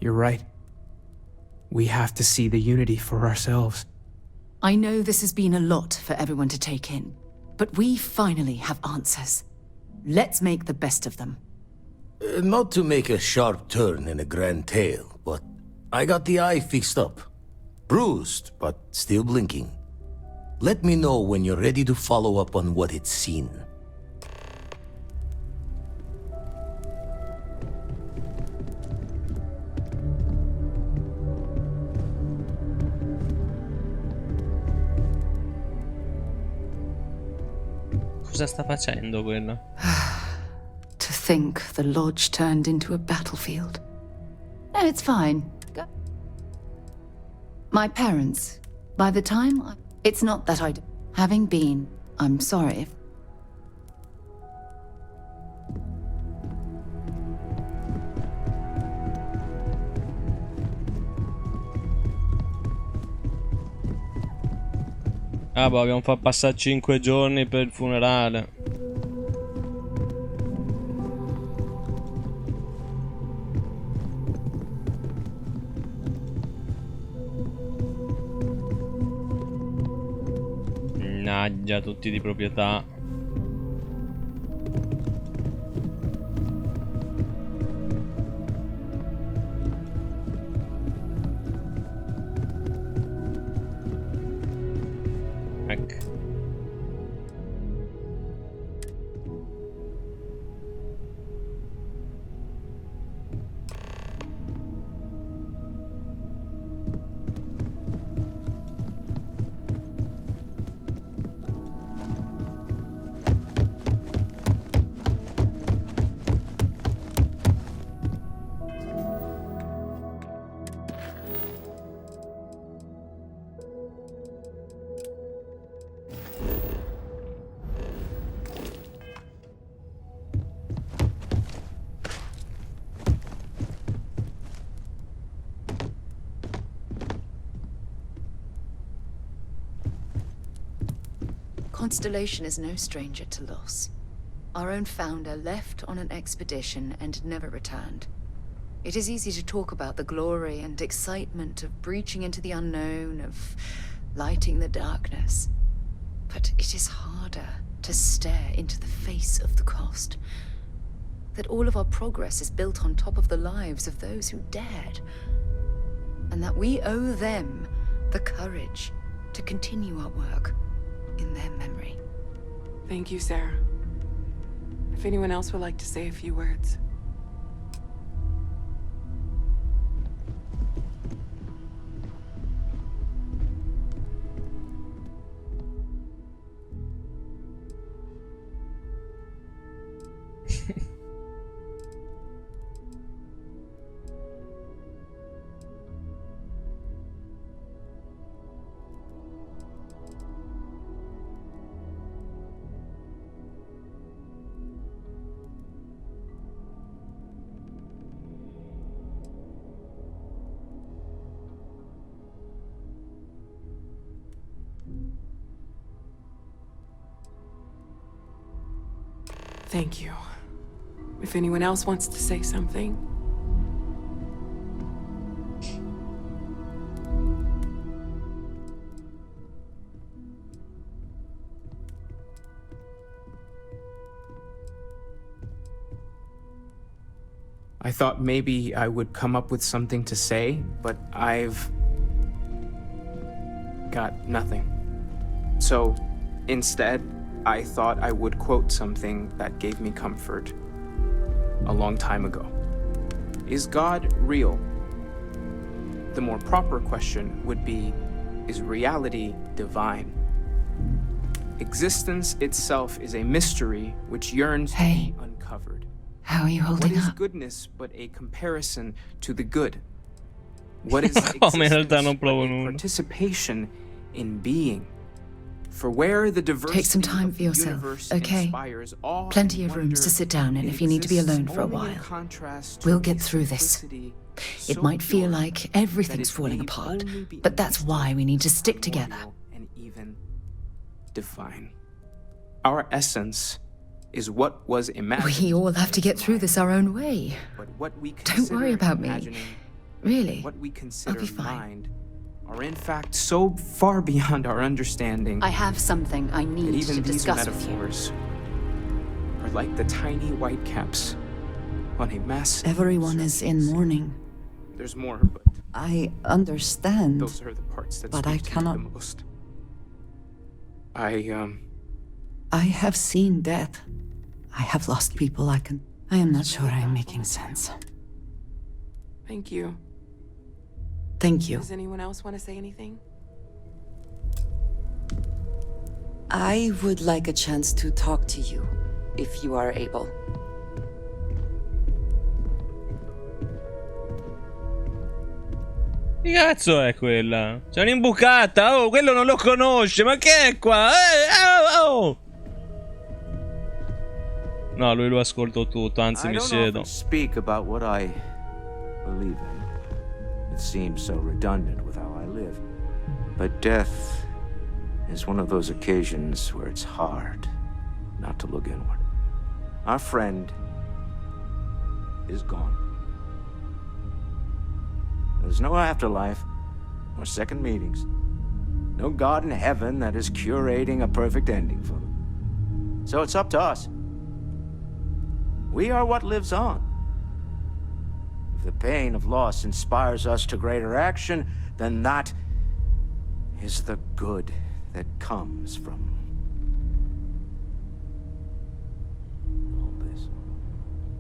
You're right. We have to see the unity for ourselves. I know this has been a lot for everyone to take in, but we finally have answers. Let's make the best of them. Not to make a sharp turn in a grand tale, but I got the eye fixed up. Bruised, but still blinking. Let me know when you're ready to follow up on what it's seen. Cosa sta facendo quello? To think the lodge turned into a battlefield. No, it's fine. Go. My parents, by the time it's not that having been, I'm sorry if... Ah, boh, abbiamo fatto passare 5 giorni per il funerale. Mannaggia, tutti di proprietà. Ecco. Constellation is no stranger to loss. Our own founder left on an expedition and never returned. It is easy to talk about the glory and excitement of breaching into the unknown, of lighting the darkness. But it is harder to stare into the face of the cost. That all of our progress is built on top of the lives of those who dared. And that we owe them the courage to continue our work in their memory. Thank you, Sarah. If anyone else would like to say a few words. Thank you. If anyone else wants to say something. I thought maybe I would come up with something to say, but I've got nothing. So instead, I thought I would quote something that gave me comfort a long time ago. Is God real? The more proper question would be, is reality divine? Existence itself is a mystery which yearns to be uncovered. How are you holding What is up? goodness but a comparison to the good? What is existence but a participation in being? For where the diversity Take some time of for the yourself, universe okay? inspires awe Plenty and of rooms to wonder, sit down in it if you need to be exists alone for a only in while. contrast to We'll a get through this. simplicity It so might feel pure like that everything's it falling need apart, only be but that's why we need to stick together. primordial and even divine. Our essence is what was imagined. We all have to get through this our own way. But what we Don't worry about me. imagining, Really. what we consider I'll be fine. mind, are in fact so far beyond our understanding I have something I that need even to these discuss with you. metaphors are like the tiny white caps on a massive. Everyone is in mourning. There's more, but I understand, those are the parts that but speak I to cannot. me the most. I have seen death. I have lost people I am not sure I'm making sense. Thank you. Thank you. Does anyone else want to say anything? I would like a chance to talk to you, if you are able. Che cazzo è quella? C'è un'imbucata! Oh, quello non lo conosce! Ma che è qua? Oh! No, lui lo ascolto tutto, anzi mi siedo. I don't speak about what I believe in. It seems so redundant with how I live. But death is one of those occasions where it's hard not to look inward. Our friend is gone. There's no afterlife, or second meetings. No God in heaven that is curating a perfect ending for them. So it's up to us. We are what lives on. If the pain of loss inspires us to greater action, then that is the good that comes from all this.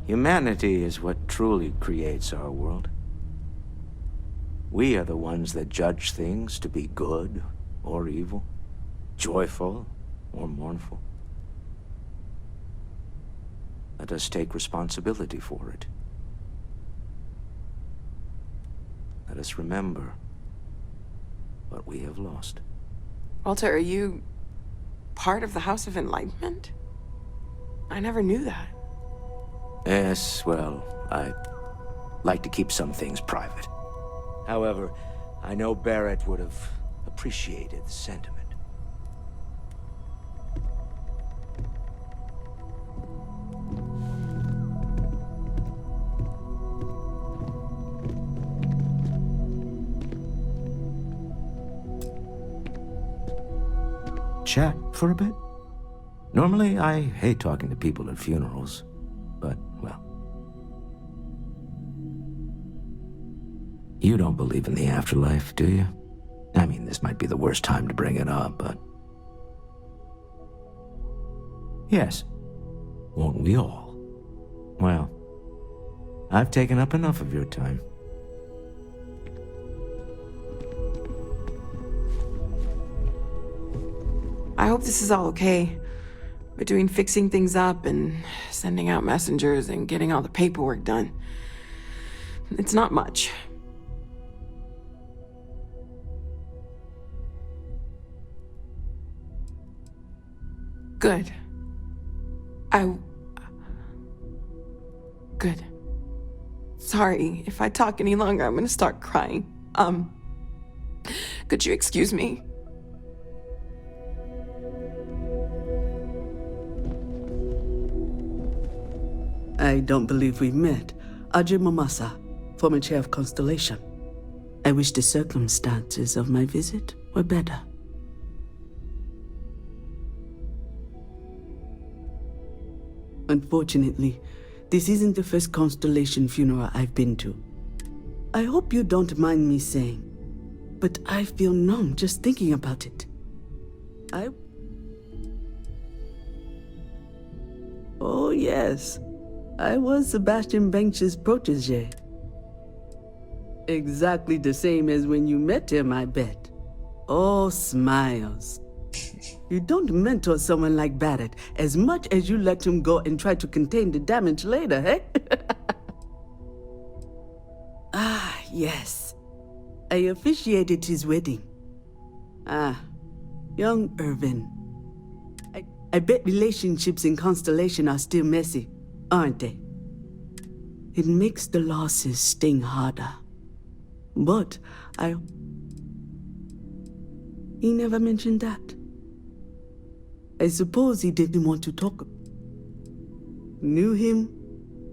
Humanity is what truly creates our world. We are the ones that judge things to be good or evil, joyful or mournful. Let us take responsibility for it. Let us remember what we have lost. Walter, are you part of the House of Enlightenment? I never knew that. Yes, well, I like to keep some things private. However, I know Barrett would have appreciated the sentiment. Chat for a bit? Normally, I hate talking to people at funerals, but, well. You don't believe in the afterlife, do you? I mean, this might be the worst time to bring it up, but... Yes. Won't we all? Well, I've taken up enough of your time. I hope this is all okay. Between fixing things up and sending out messengers and getting all the paperwork done. It's not much. Good. Good. Sorry, if I talk any longer, I'm gonna start crying. Could you excuse me? I don't believe we've met. Ajay Mamasa, former chair of Constellation. I wish the circumstances of my visit were better. Unfortunately, This isn't the first Constellation funeral I've been to. I hope you don't mind me saying, but I feel numb just thinking about it. Oh yes, I was Sebastian Banks's protege. Exactly the same as when you met him, I bet. Oh, smiles. You don't mentor someone like Barrett as much as you let him go and try to contain the damage later, eh? Ah, yes. I officiated his wedding. Ah, young Irvin. I bet relationships in Constellation are still messy, aren't they? It makes the losses sting harder. But he never mentioned that. I suppose he didn't want to talk. Knew him,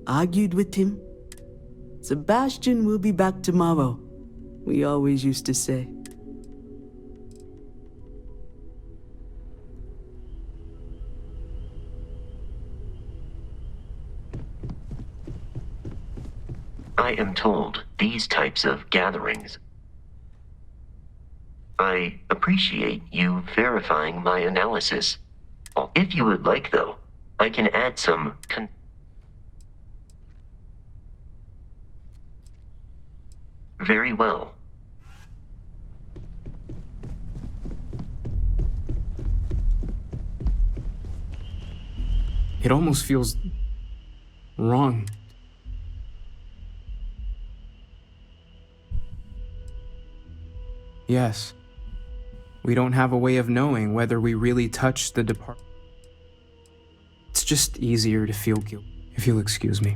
argued with him. Sebastian will be back tomorrow, we always used to say. I am told these types of gatherings. I appreciate you verifying my analysis. If you would like, though, I can add some Very well. It almost feels wrong. Yes. We don't have a way of knowing whether we really touched the department. It's just easier to feel guilty, if you'll excuse me.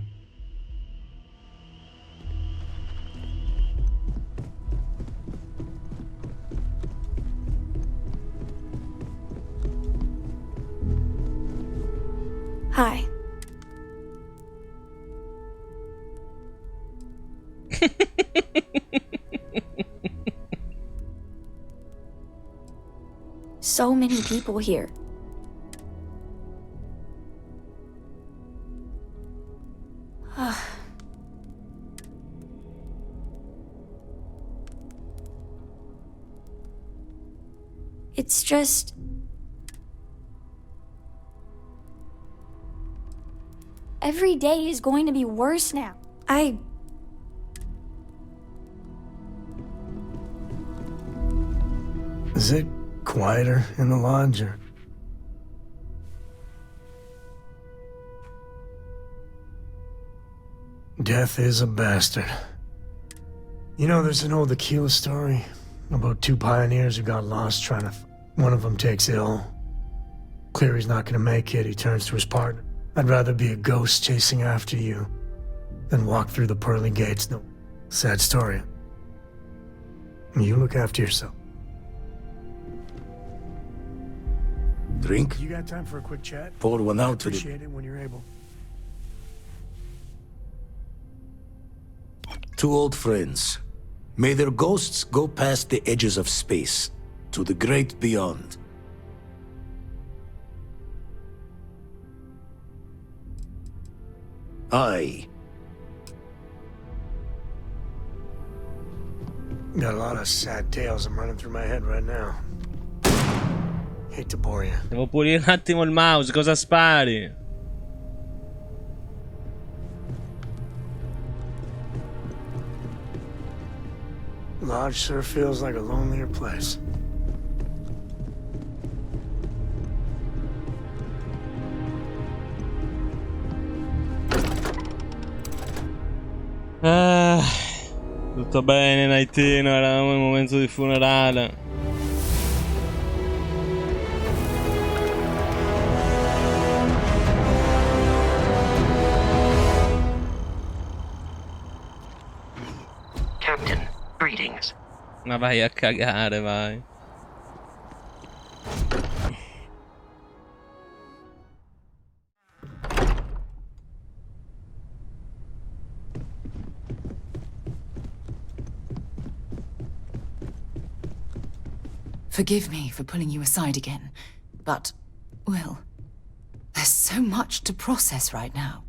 Hi. So many people here. It's just... every day is going to be worse now. Is it quieter in the lodge, or? Death is a bastard. You know, there's an old Aquila story about two pioneers who got lost trying to... One of them takes ill. Clear he's not gonna make it, he turns to his partner. I'd rather be a ghost chasing after you than walk through the pearly gates. No, sad story. You look after yourself. Drink? You got time for a quick chat? Pour one out to Appreciate it when you're able. Two old friends. May their ghosts go past the edges of space, to the great beyond. I... Got a lot of sad tales I'm running through my head right now. Hate to bore you. Devo pulire un attimo il mouse, cosa spari? Lodge sure feels like a lonelier place. Tutto bene, Nightino, eravamo in momento di funerale. Captain, greetings. Ma vai a cagare, vai. Forgive me for pulling you aside again, but, well, there's so much to process right now.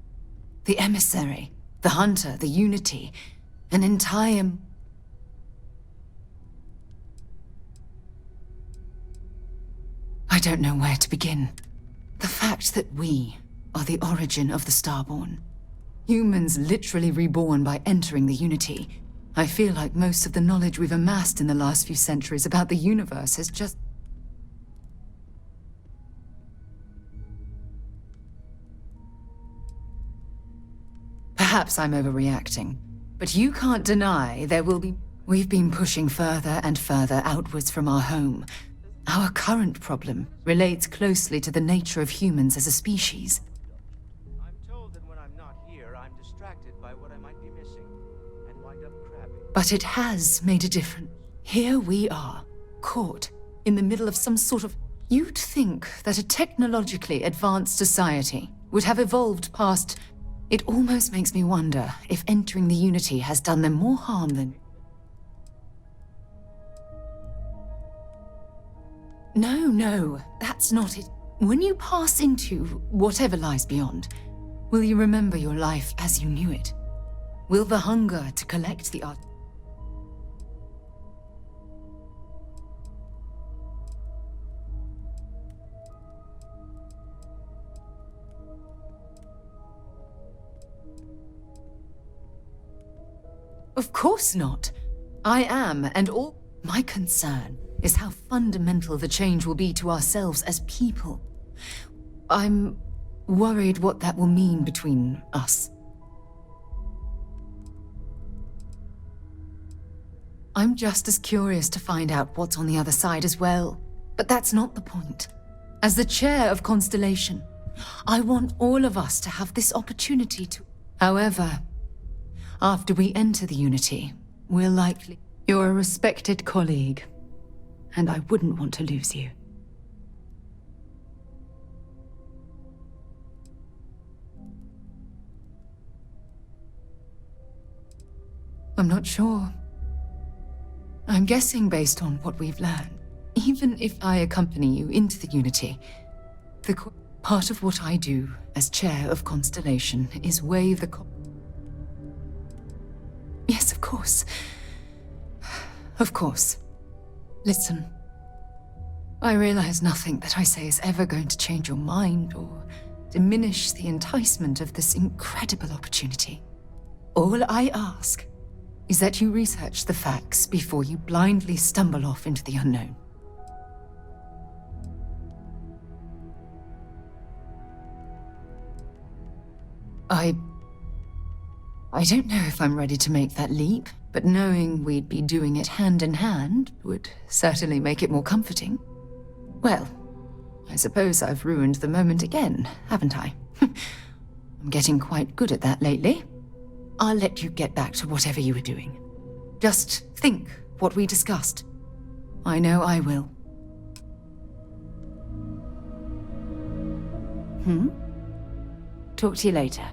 The emissary, the hunter, the unity, an entire... I don't know where to begin. The fact that we are the origin of the Starborn, humans literally reborn by entering the Unity, I feel like most of the knowledge we've amassed in the last few centuries about the universe has just... Perhaps I'm overreacting, but you can't deny there will be... We've been pushing further and further outwards from our home. Our current problem relates closely to the nature of humans as a species. I'm told that when I'm not here, I'm distracted by what I might be missing and wind up crabbing. But it has made a difference. Here we are, caught in the middle of some sort of... You'd think that a technologically advanced society would have evolved past... It almost makes me wonder if entering the Unity has done them more harm than... No, that's not it. When you pass into whatever lies beyond, will you remember your life as you knew it? Will the hunger to collect the art... Of course not. I am, and all... My concern is how fundamental the change will be to ourselves as people. I'm worried what that will mean between us. I'm just as curious to find out what's on the other side as well. But that's not the point. As the chair of Constellation, I want all of us to have this opportunity to... However, after we enter the Unity, we'll likely... You're a respected colleague, and I wouldn't want to lose you. I'm not sure. I'm guessing based on what we've learned. Even if I accompany you into the Unity, part of what I do as chair of Constellation is wave the... Yes, of course. Of course. Listen. I realize nothing that I say is ever going to change your mind or diminish the enticement of this incredible opportunity. All I ask is that you research the facts before you blindly stumble off into the unknown. I don't know if I'm ready to make that leap, but knowing we'd be doing it hand in hand would certainly make it more comforting. Well, I suppose I've ruined the moment again, haven't I? I'm getting quite good at that lately. I'll let you get back to whatever you were doing. Just think what we discussed. I know I will. Talk to you later.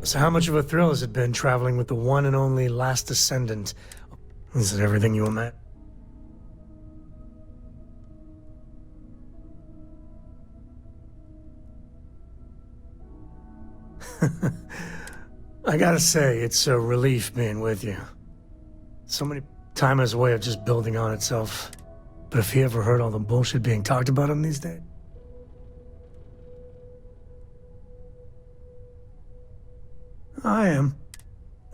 So how much of a thrill has it been traveling with the one and only last descendant? Is it everything you imagine? I gotta say, it's a relief being with you. So many time has a way of just building on itself. But if you ever heard all the bullshit being talked about him these days? I am.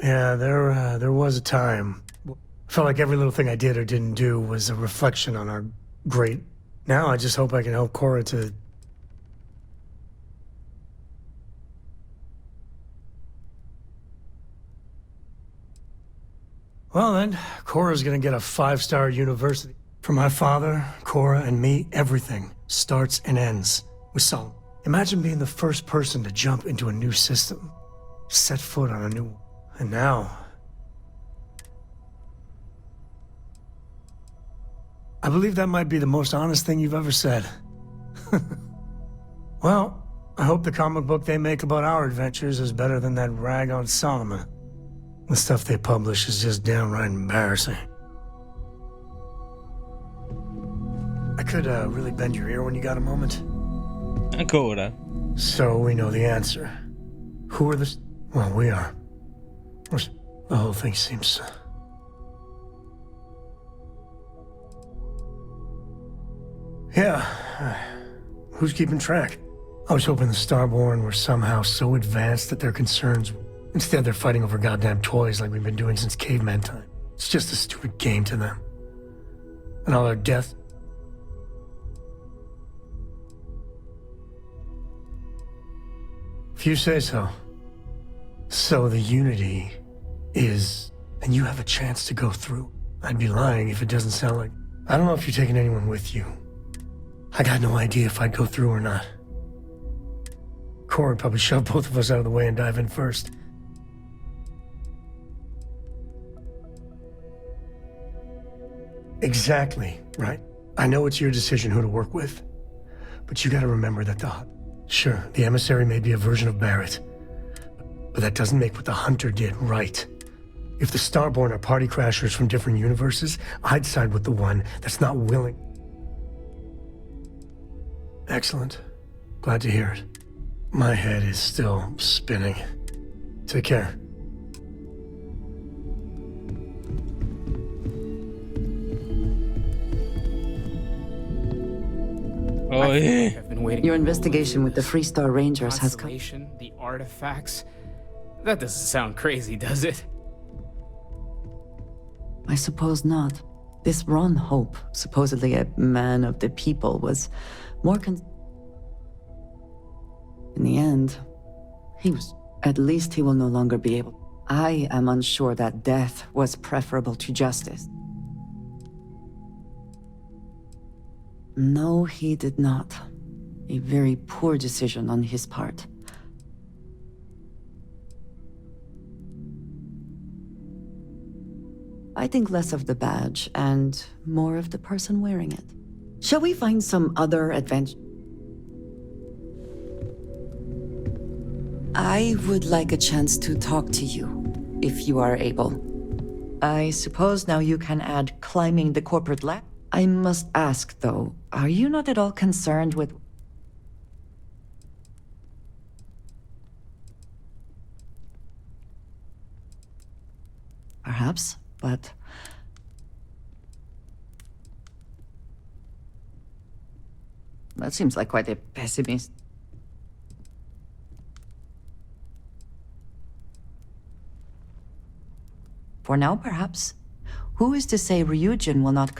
Yeah, there was a time. I felt like every little thing I did or didn't do was a reflection on our great... Now I just hope I can help Cora to... Well then, Cora's gonna get a 5-star university. For my father, Cora, and me, everything starts and ends with Solomon. Imagine being the first person to jump into a new system. Set foot on a new one. And now... I believe that might be the most honest thing you've ever said. Well, I hope the comic book they make about our adventures is better than that rag on Solomon. The stuff they publish is just downright embarrassing. I could really bend your ear when you got a moment? Ancora. So we know the answer. Who are the... Well, we are. The whole thing seems... Yeah. Who's keeping track? I was hoping the Starborn were somehow so advanced that their concerns... Instead, they're fighting over goddamn toys like we've been doing since caveman time. It's just a stupid game to them. And all their death... If you say so. So the Unity is... And you have a chance to go through. I'd be lying if it doesn't sound like... I don't know if you're taking anyone with you. I got no idea if I'd go through or not. Corey would probably shove both of us out of the way and dive in first. Exactly, right? I know it's your decision who to work with. But you gotta remember that Sure, the emissary may be a version of Barrett. But that doesn't make what the Hunter did right. If the Starborn are party crashers from different universes, I'd side with the one that's not willing. Excellent. Glad to hear it. My head is still spinning. Take care. Oh, yeah. I've been waiting. Your investigation with the Freestar Rangers has come. The artifacts. That doesn't sound crazy, does it? I suppose not. This Ron Hope, supposedly a man of the people, was more in the end, he was. At least he will no longer be able. I am unsure that death was preferable to justice. No, he did not. A very poor decision on his part. I think less of the badge and more of the person wearing it. Shall we find some other adventure? I would like a chance to talk to you, if you are able. I suppose now you can add climbing the corporate ladder. I must ask, though, are you not at all concerned with... Perhaps, but... That seems like quite a pessimist. For now, perhaps. Who is to say Ryujin will not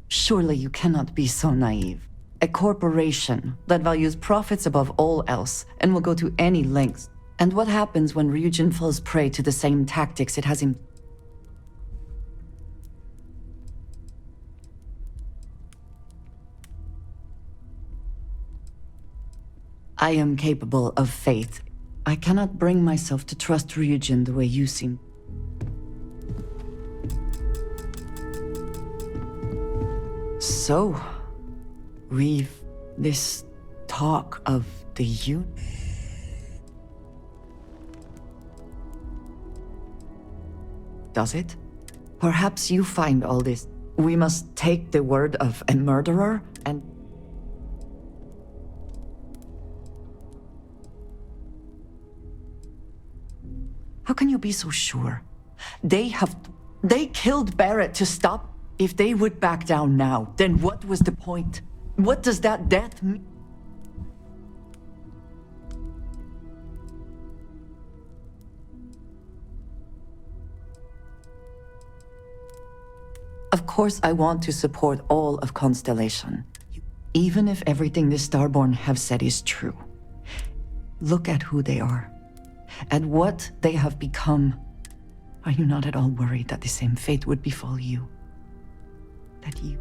Surely you cannot be so naive. A corporation that values profits above all else and will go to any lengths. And what happens when Ryujin falls prey to the same tactics it has in... I am capable of faith. I cannot bring myself to trust Ryujin the way you seem. So, we've this talk of the Does it? Perhaps you find all this. We must take the word of a murderer and... How can you be so sure? They killed Barrett to stop. If they would back down now, then what was the point? What does that death mean? Of course, I want to support all of Constellation, even if everything the Starborn have said is true. Look at who they are, and what they have become. Are you not at all worried that the same fate would befall you? That you...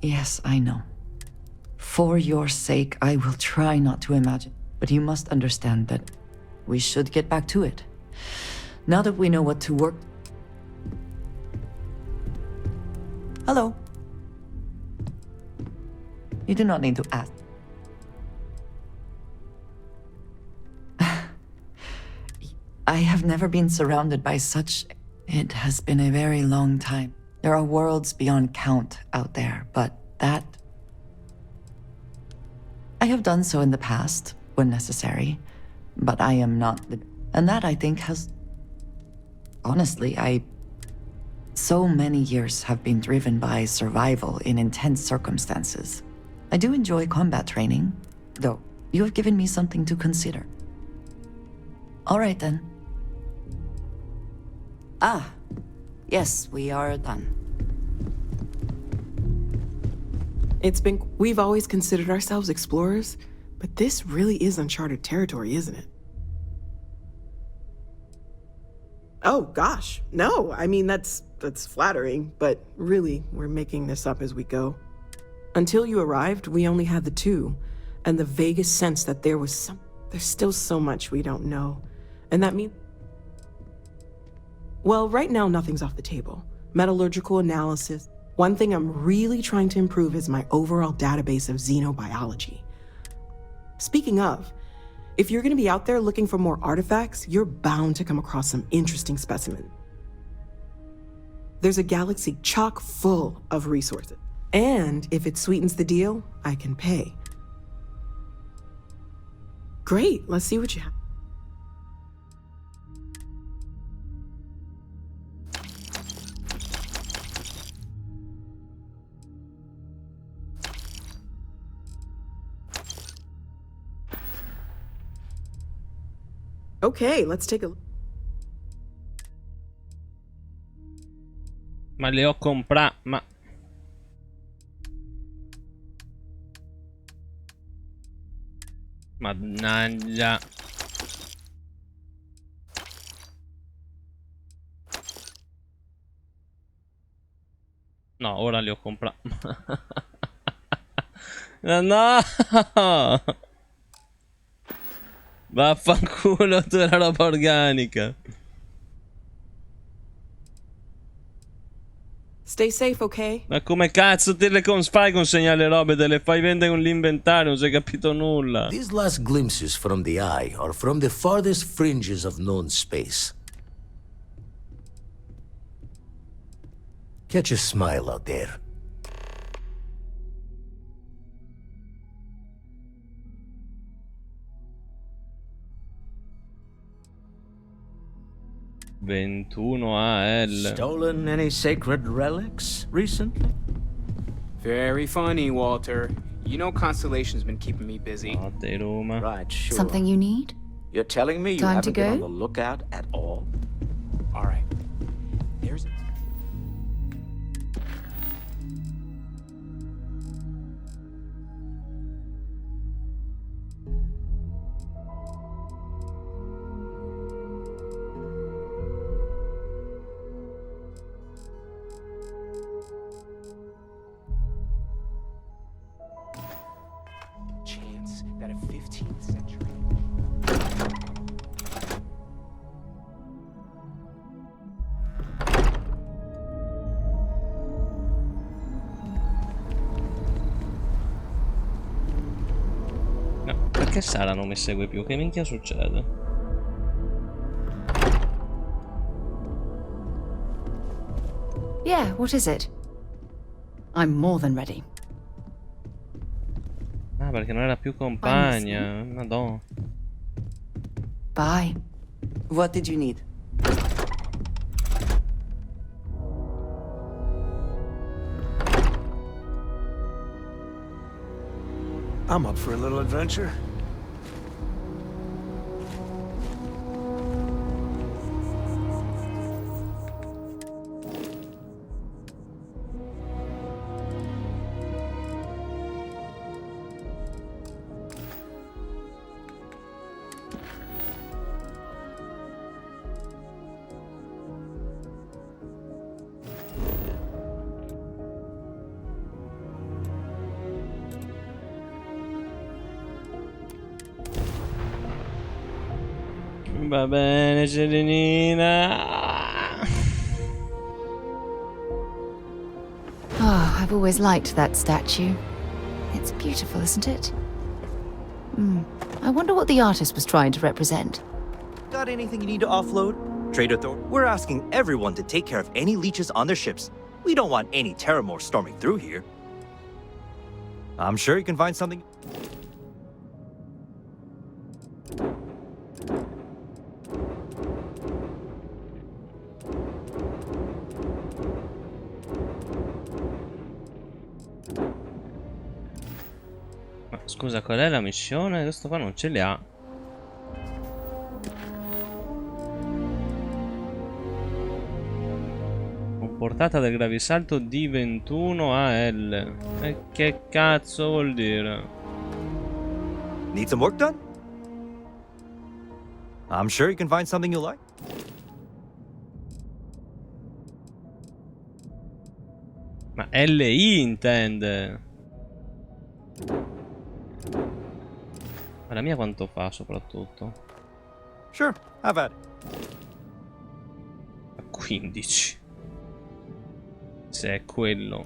Yes, I know. For your sake, I will try not to imagine. But you must understand that we should get back to it. Now that we know what to work... Hello. You do not need to ask. I have never been surrounded by such... It has been a very long time. There are worlds beyond count out there, but that... I have done so in the past, when necessary, but I am not the... And that, I think, has... Honestly, so many years have been driven by survival in intense circumstances. I do enjoy combat training, though you have given me something to consider. All right, then. Ah, yes, we are done. We've always considered ourselves explorers, but this really is uncharted territory, isn't it? Oh, gosh, no. I mean, that's flattering, but really, we're making this up as we go. Until you arrived, we only had the two, and the vaguest sense that there's still so much we don't know. And that means... Well, right now, nothing's off the table. Metallurgical analysis. One thing I'm really trying to improve is my overall database of xenobiology. Speaking of, if you're going to be out there looking for more artifacts, you're bound to come across some interesting specimens. There's a galaxy chock full of resources. And if it sweetens the deal, I can pay. Great, let's see what you have. Okay, let's take a look. Ma le ho comprate, ma... Mannaggia. No, ora li ho comprati. No! Vaffanculo, tu la roba organica. Stay safe, ok? Ma come cazzo te le fai consegnare le robe? Te le fai vendere con l'inventario, non si è capito nulla. These last glimpses from the eye are from the farthest fringes of known space. Catch a smile out there. AL. Stolen any sacred relics recently? Very funny, Walter. You know Constellation's been keeping me busy. Right, sure. Something you need? You're telling me you Time to haven't been go? on the lookout at all? All right. There's... chance that a 15th century... No, perché Sara non mi segue più? Che minchia succede? Yeah, what is it? I'm more than ready. Ah, perché non era più compagna. Madonna. Bye. What did you need? I'm up for a little adventure. Va bene, Serenina. Oh, I've always liked that statue. It's beautiful, isn't it? I wonder what the artist was trying to represent. Got anything you need to offload? Trader Thor, we're asking everyone to take care of any leeches on their ships. We don't want any Terramore storming through here. I'm sure you can find something. Ma scusa, qual è la missione? Questo qua non ce li ha. Portata del gravisalto D21 AL. E che cazzo vuol dire? Need some work done? I'm sure you can find something you like. Ma LI intende. Ma la mia quanto fa soprattutto? Sure, have at it. 15. Se è quello.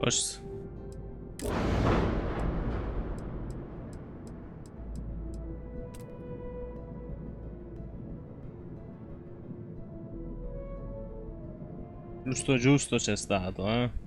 Posto. Giusto giusto c'è stato, eh.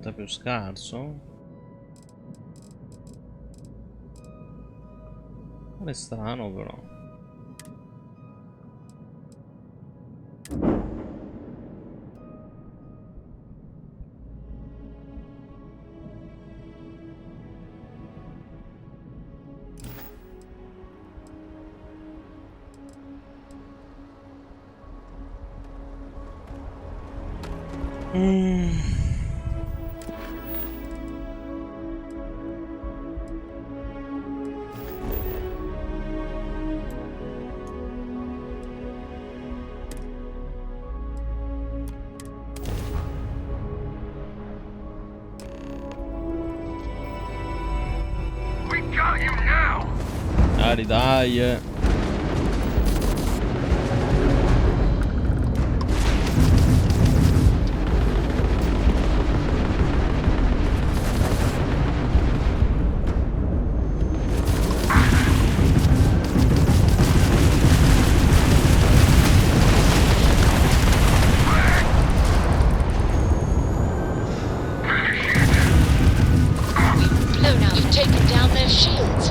Diventa più scarso. È strano però. Dai. Blown out and taken down their shields.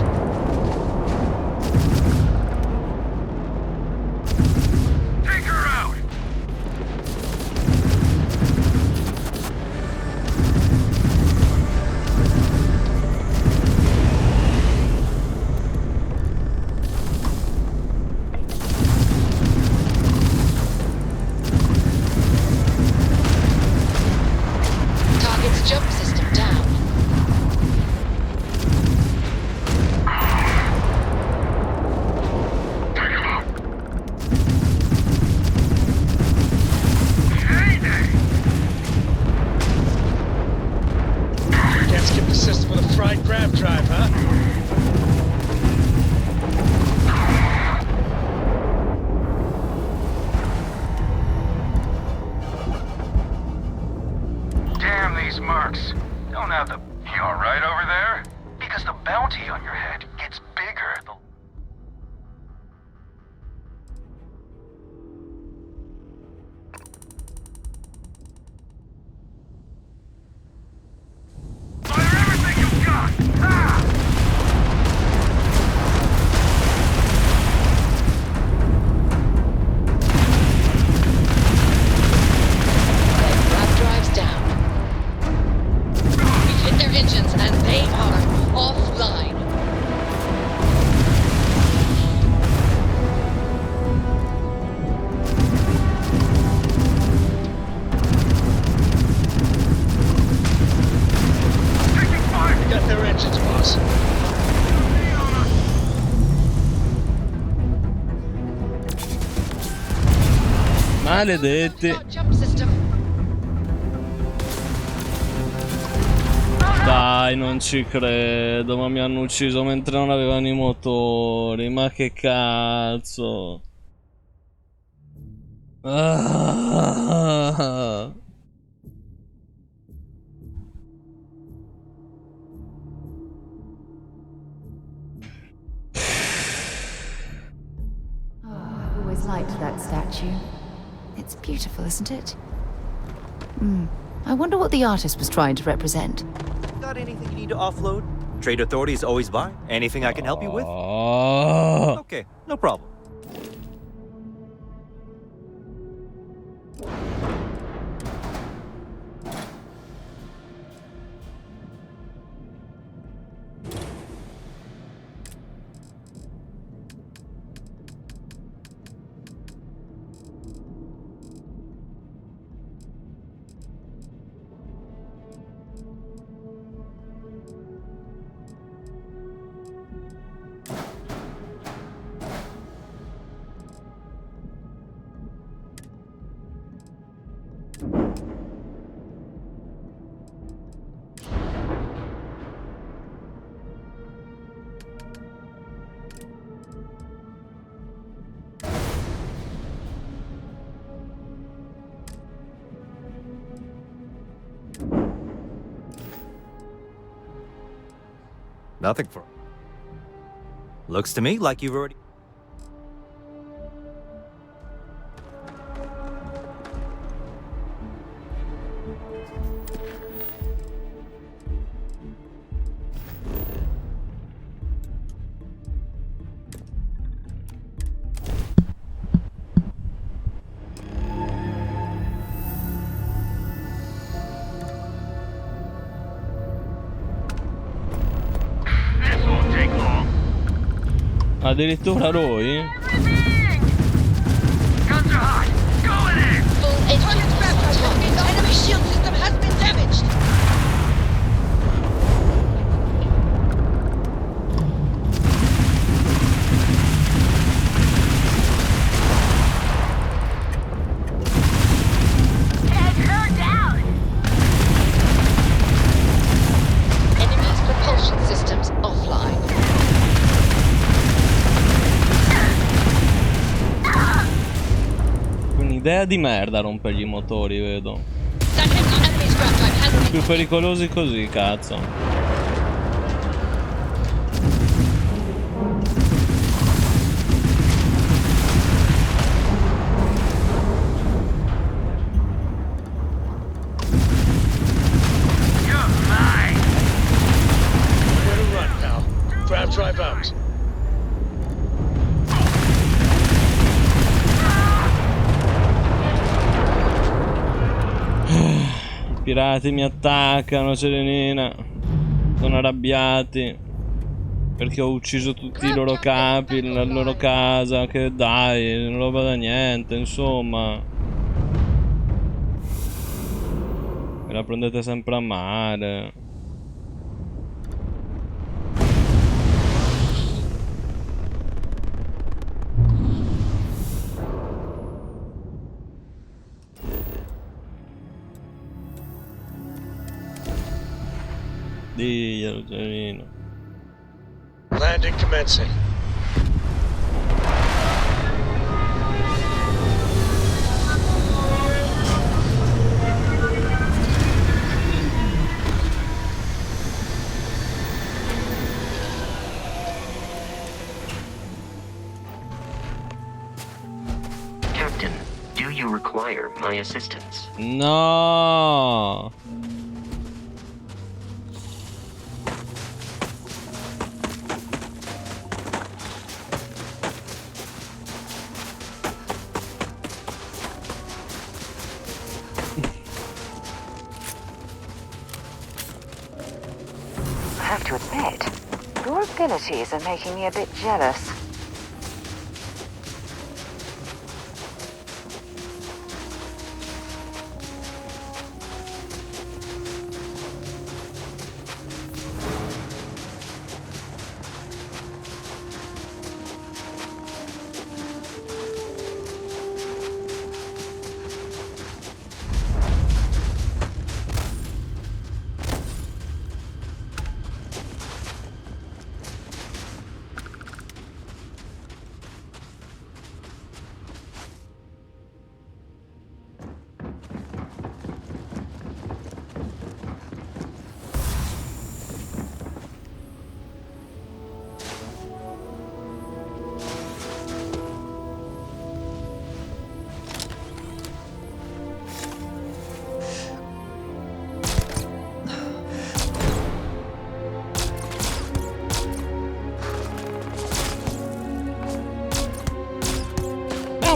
Maledetti. Dai, non ci credo, ma mi hanno ucciso mentre non avevano i motori. Ma che cazzo. Ah. I've always liked that statue. It's beautiful, isn't it? I wonder what the artist was trying to represent. Got anything you need to offload? Trade Authority is always by. Anything I can help you with? Okay, no problem. Nothing for. Looks to me like you've already. Addirittura lui? Guns are hot. Go in it! Full engine loss. The enemy shield system has been damaged. Take her down! Enemy's propulsion systems offline. Un'idea di merda rompergli i motori, vedo. Più pericolosi così, cazzo. Drive out. I pirati mi attaccano, Serenina. Sono arrabbiati perché ho ucciso tutti i loro capi, la loro casa. Che dai, non roba da niente, insomma. Me la prendete sempre a male. Diglielo, Gerino. Landing commencing. Captain, do you require my assistance? No. I have to admit, your abilities are making me a bit jealous.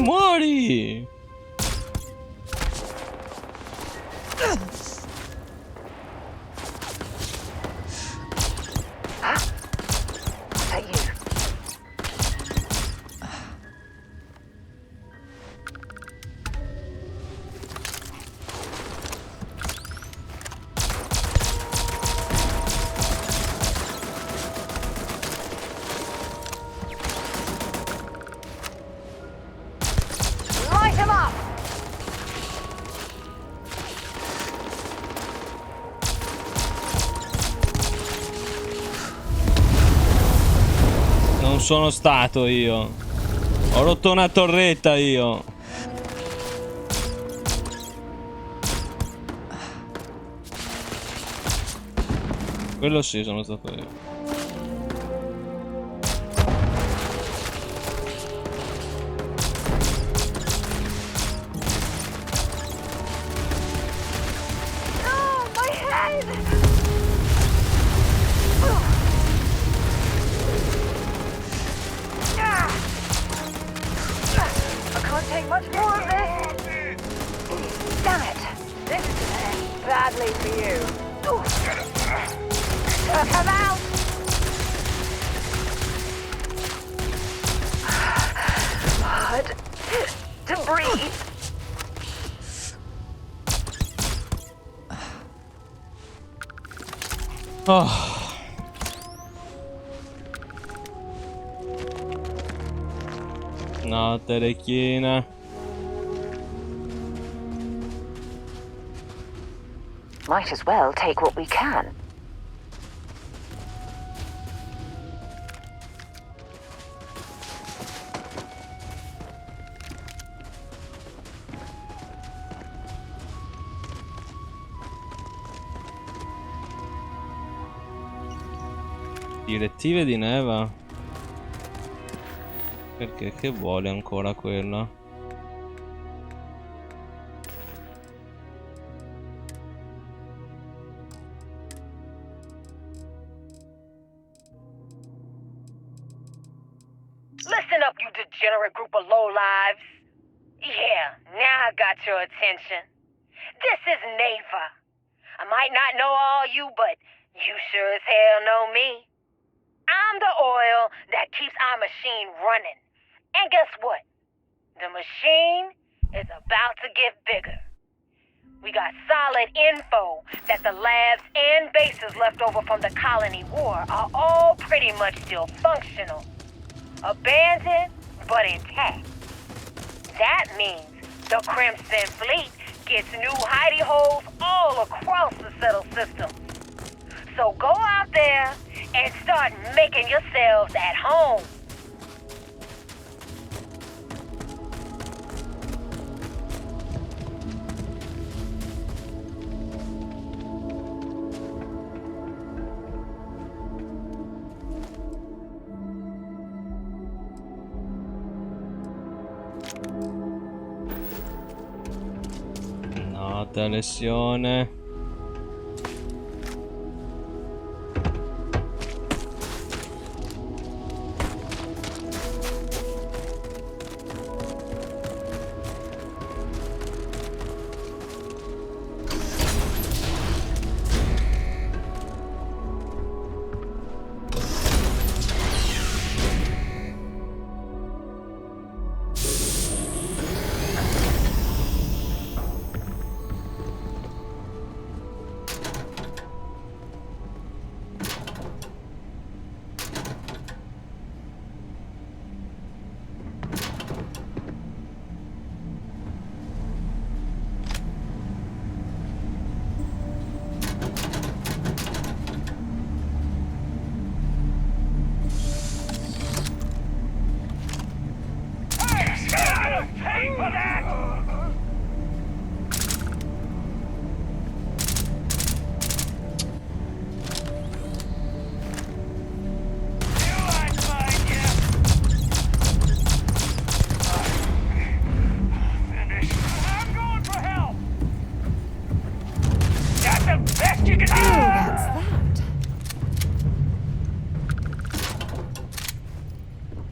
Muori! Is that you? Light him up! Non sono stato io. Ho rotto una torretta io. Quello sì, sono stato io. Oh, my head! I can't take much more of this. Damn it! This is gonna end badly for you. Come out! Oh. No, telecchina. Might as well take what we can. Direttive di Neva. Perché? Che vuole ancora quella? Listen up, you degenerate group of lowlives. Yeah, now I got your attention. This is Neva. I might not know all you, but you sure as hell know me. I'm the oil that keeps our machine running. And guess what? The machine is about to get bigger. We got solid info that the labs and bases left over from the colony war are all pretty much still functional. Abandoned, but intact. That means the Crimson Fleet gets new hidey holes all across the settled system. So go out there and start making yourselves at home. Nota lesione.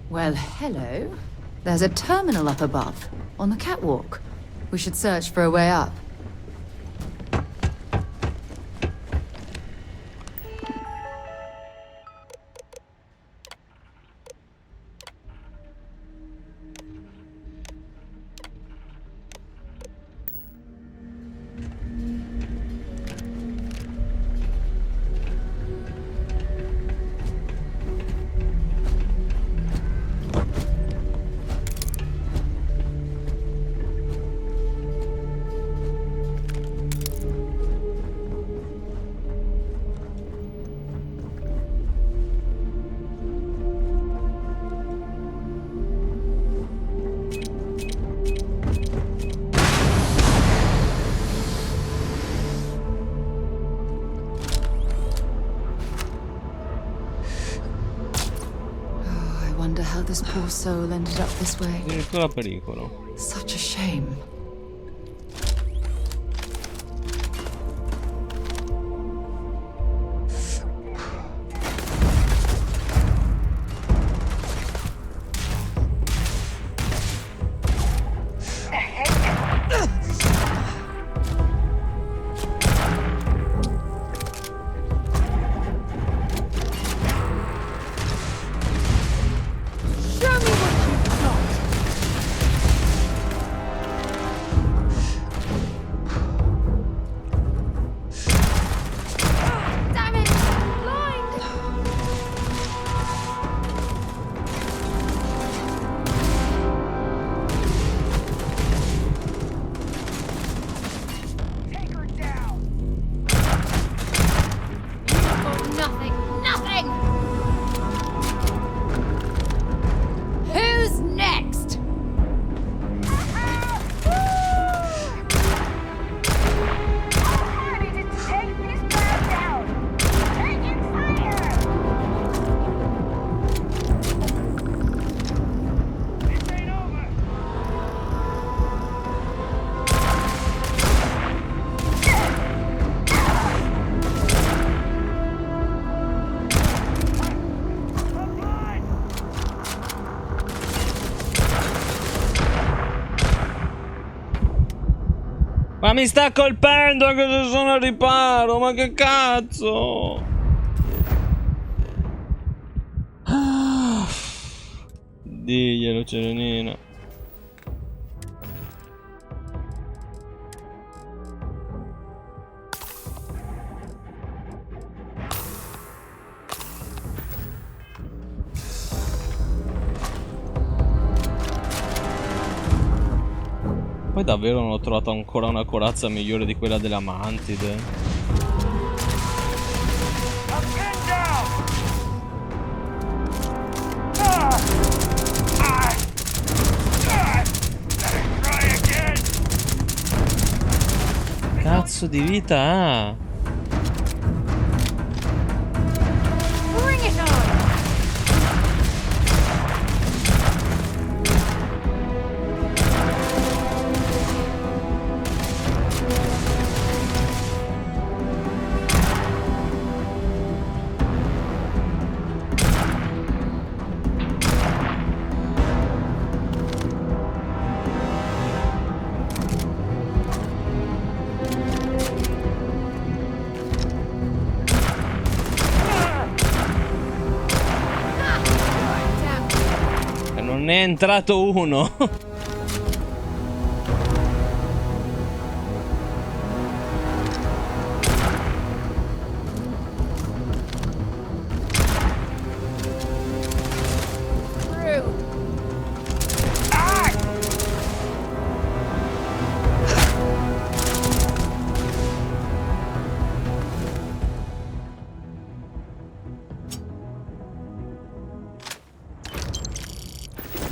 Well, hello. There's a terminal up above, on the catwalk. We should search for a way up. This poor soul ended up this way. Addirittura pericolo. Such a shame. Ma mi sta colpendo anche se sono al riparo, ma che cazzo? Diglielo, Cerenina. Poi davvero non ho trovato ancora una corazza migliore di quella della Mantide. Cazzo di vita ha? Bring it on! E non è entrato uno.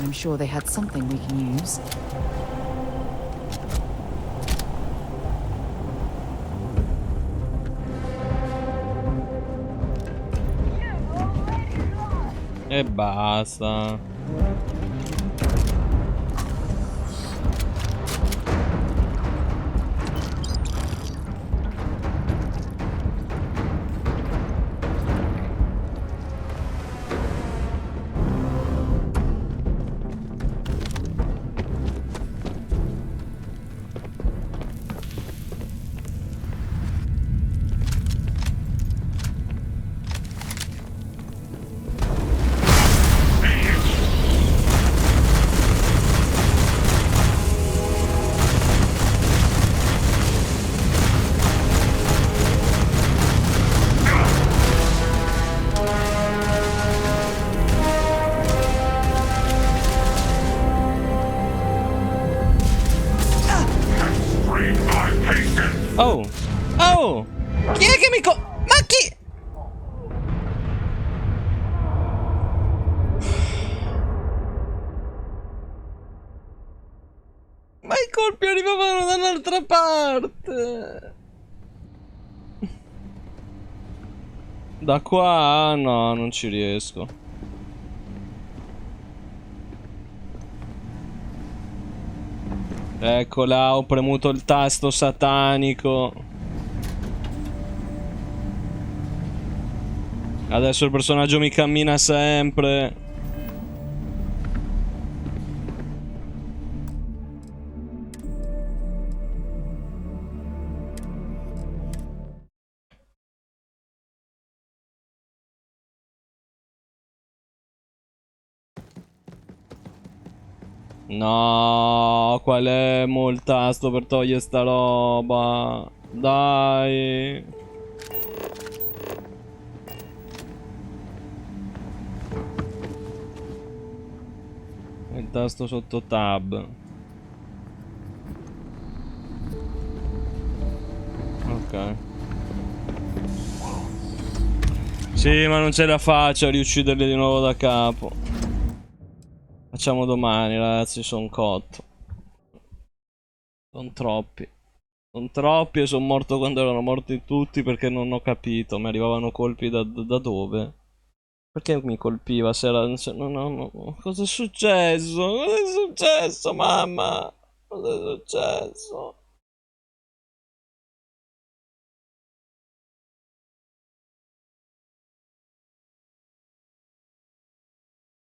I'm sure they had something we can use. E basta. Oh! Oh! Chi è che mi Ma chi? Ma i colpi arrivavano da un'altra parte! Da qua? No, non ci riesco. Eccola, ho premuto il tasto satanico. Adesso il personaggio mi cammina sempre. No, qual è il tasto per togliere sta roba? Dai. Il tasto sotto tab. Ok. Sì, ma non ce la faccio a riucciderli di nuovo da capo. Facciamo domani, ragazzi, sono cotto. Sono troppi. Sono troppi e sono morto quando erano morti tutti perché non ho capito. Mi arrivavano colpi da dove? Perché mi colpiva se era... no. Cosa è successo? Cosa è successo, mamma? Cosa è successo?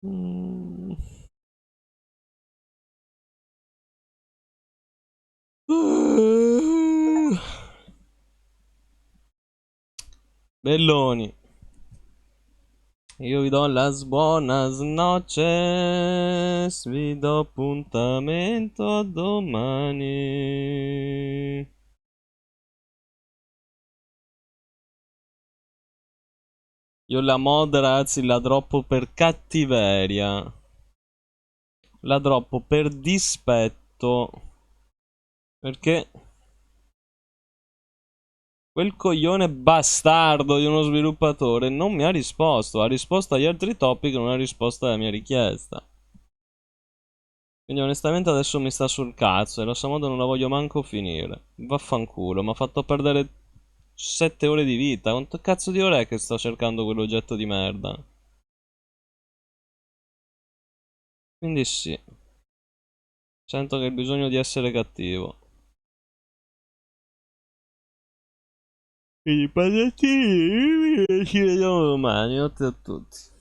Mm. Belloni. Io vi do las buonas noches. Vi do appuntamento a domani. Io la mod, ragazzi, la droppo per cattiveria. La droppo per dispetto. Perché quel coglione bastardo di uno sviluppatore non mi ha risposto. Ha risposto agli altri topic, non ha risposto alla mia richiesta. Quindi onestamente adesso mi sta sul cazzo e la sua moda non la voglio manco finire. Vaffanculo, mi ha fatto perdere 7 ore di vita. Quanto cazzo di ore è che sto cercando quell'oggetto di merda? Quindi sì. Sento che ho bisogno di essere cattivo. Quindi patatini, ci vediamo domani. Notte a tutti.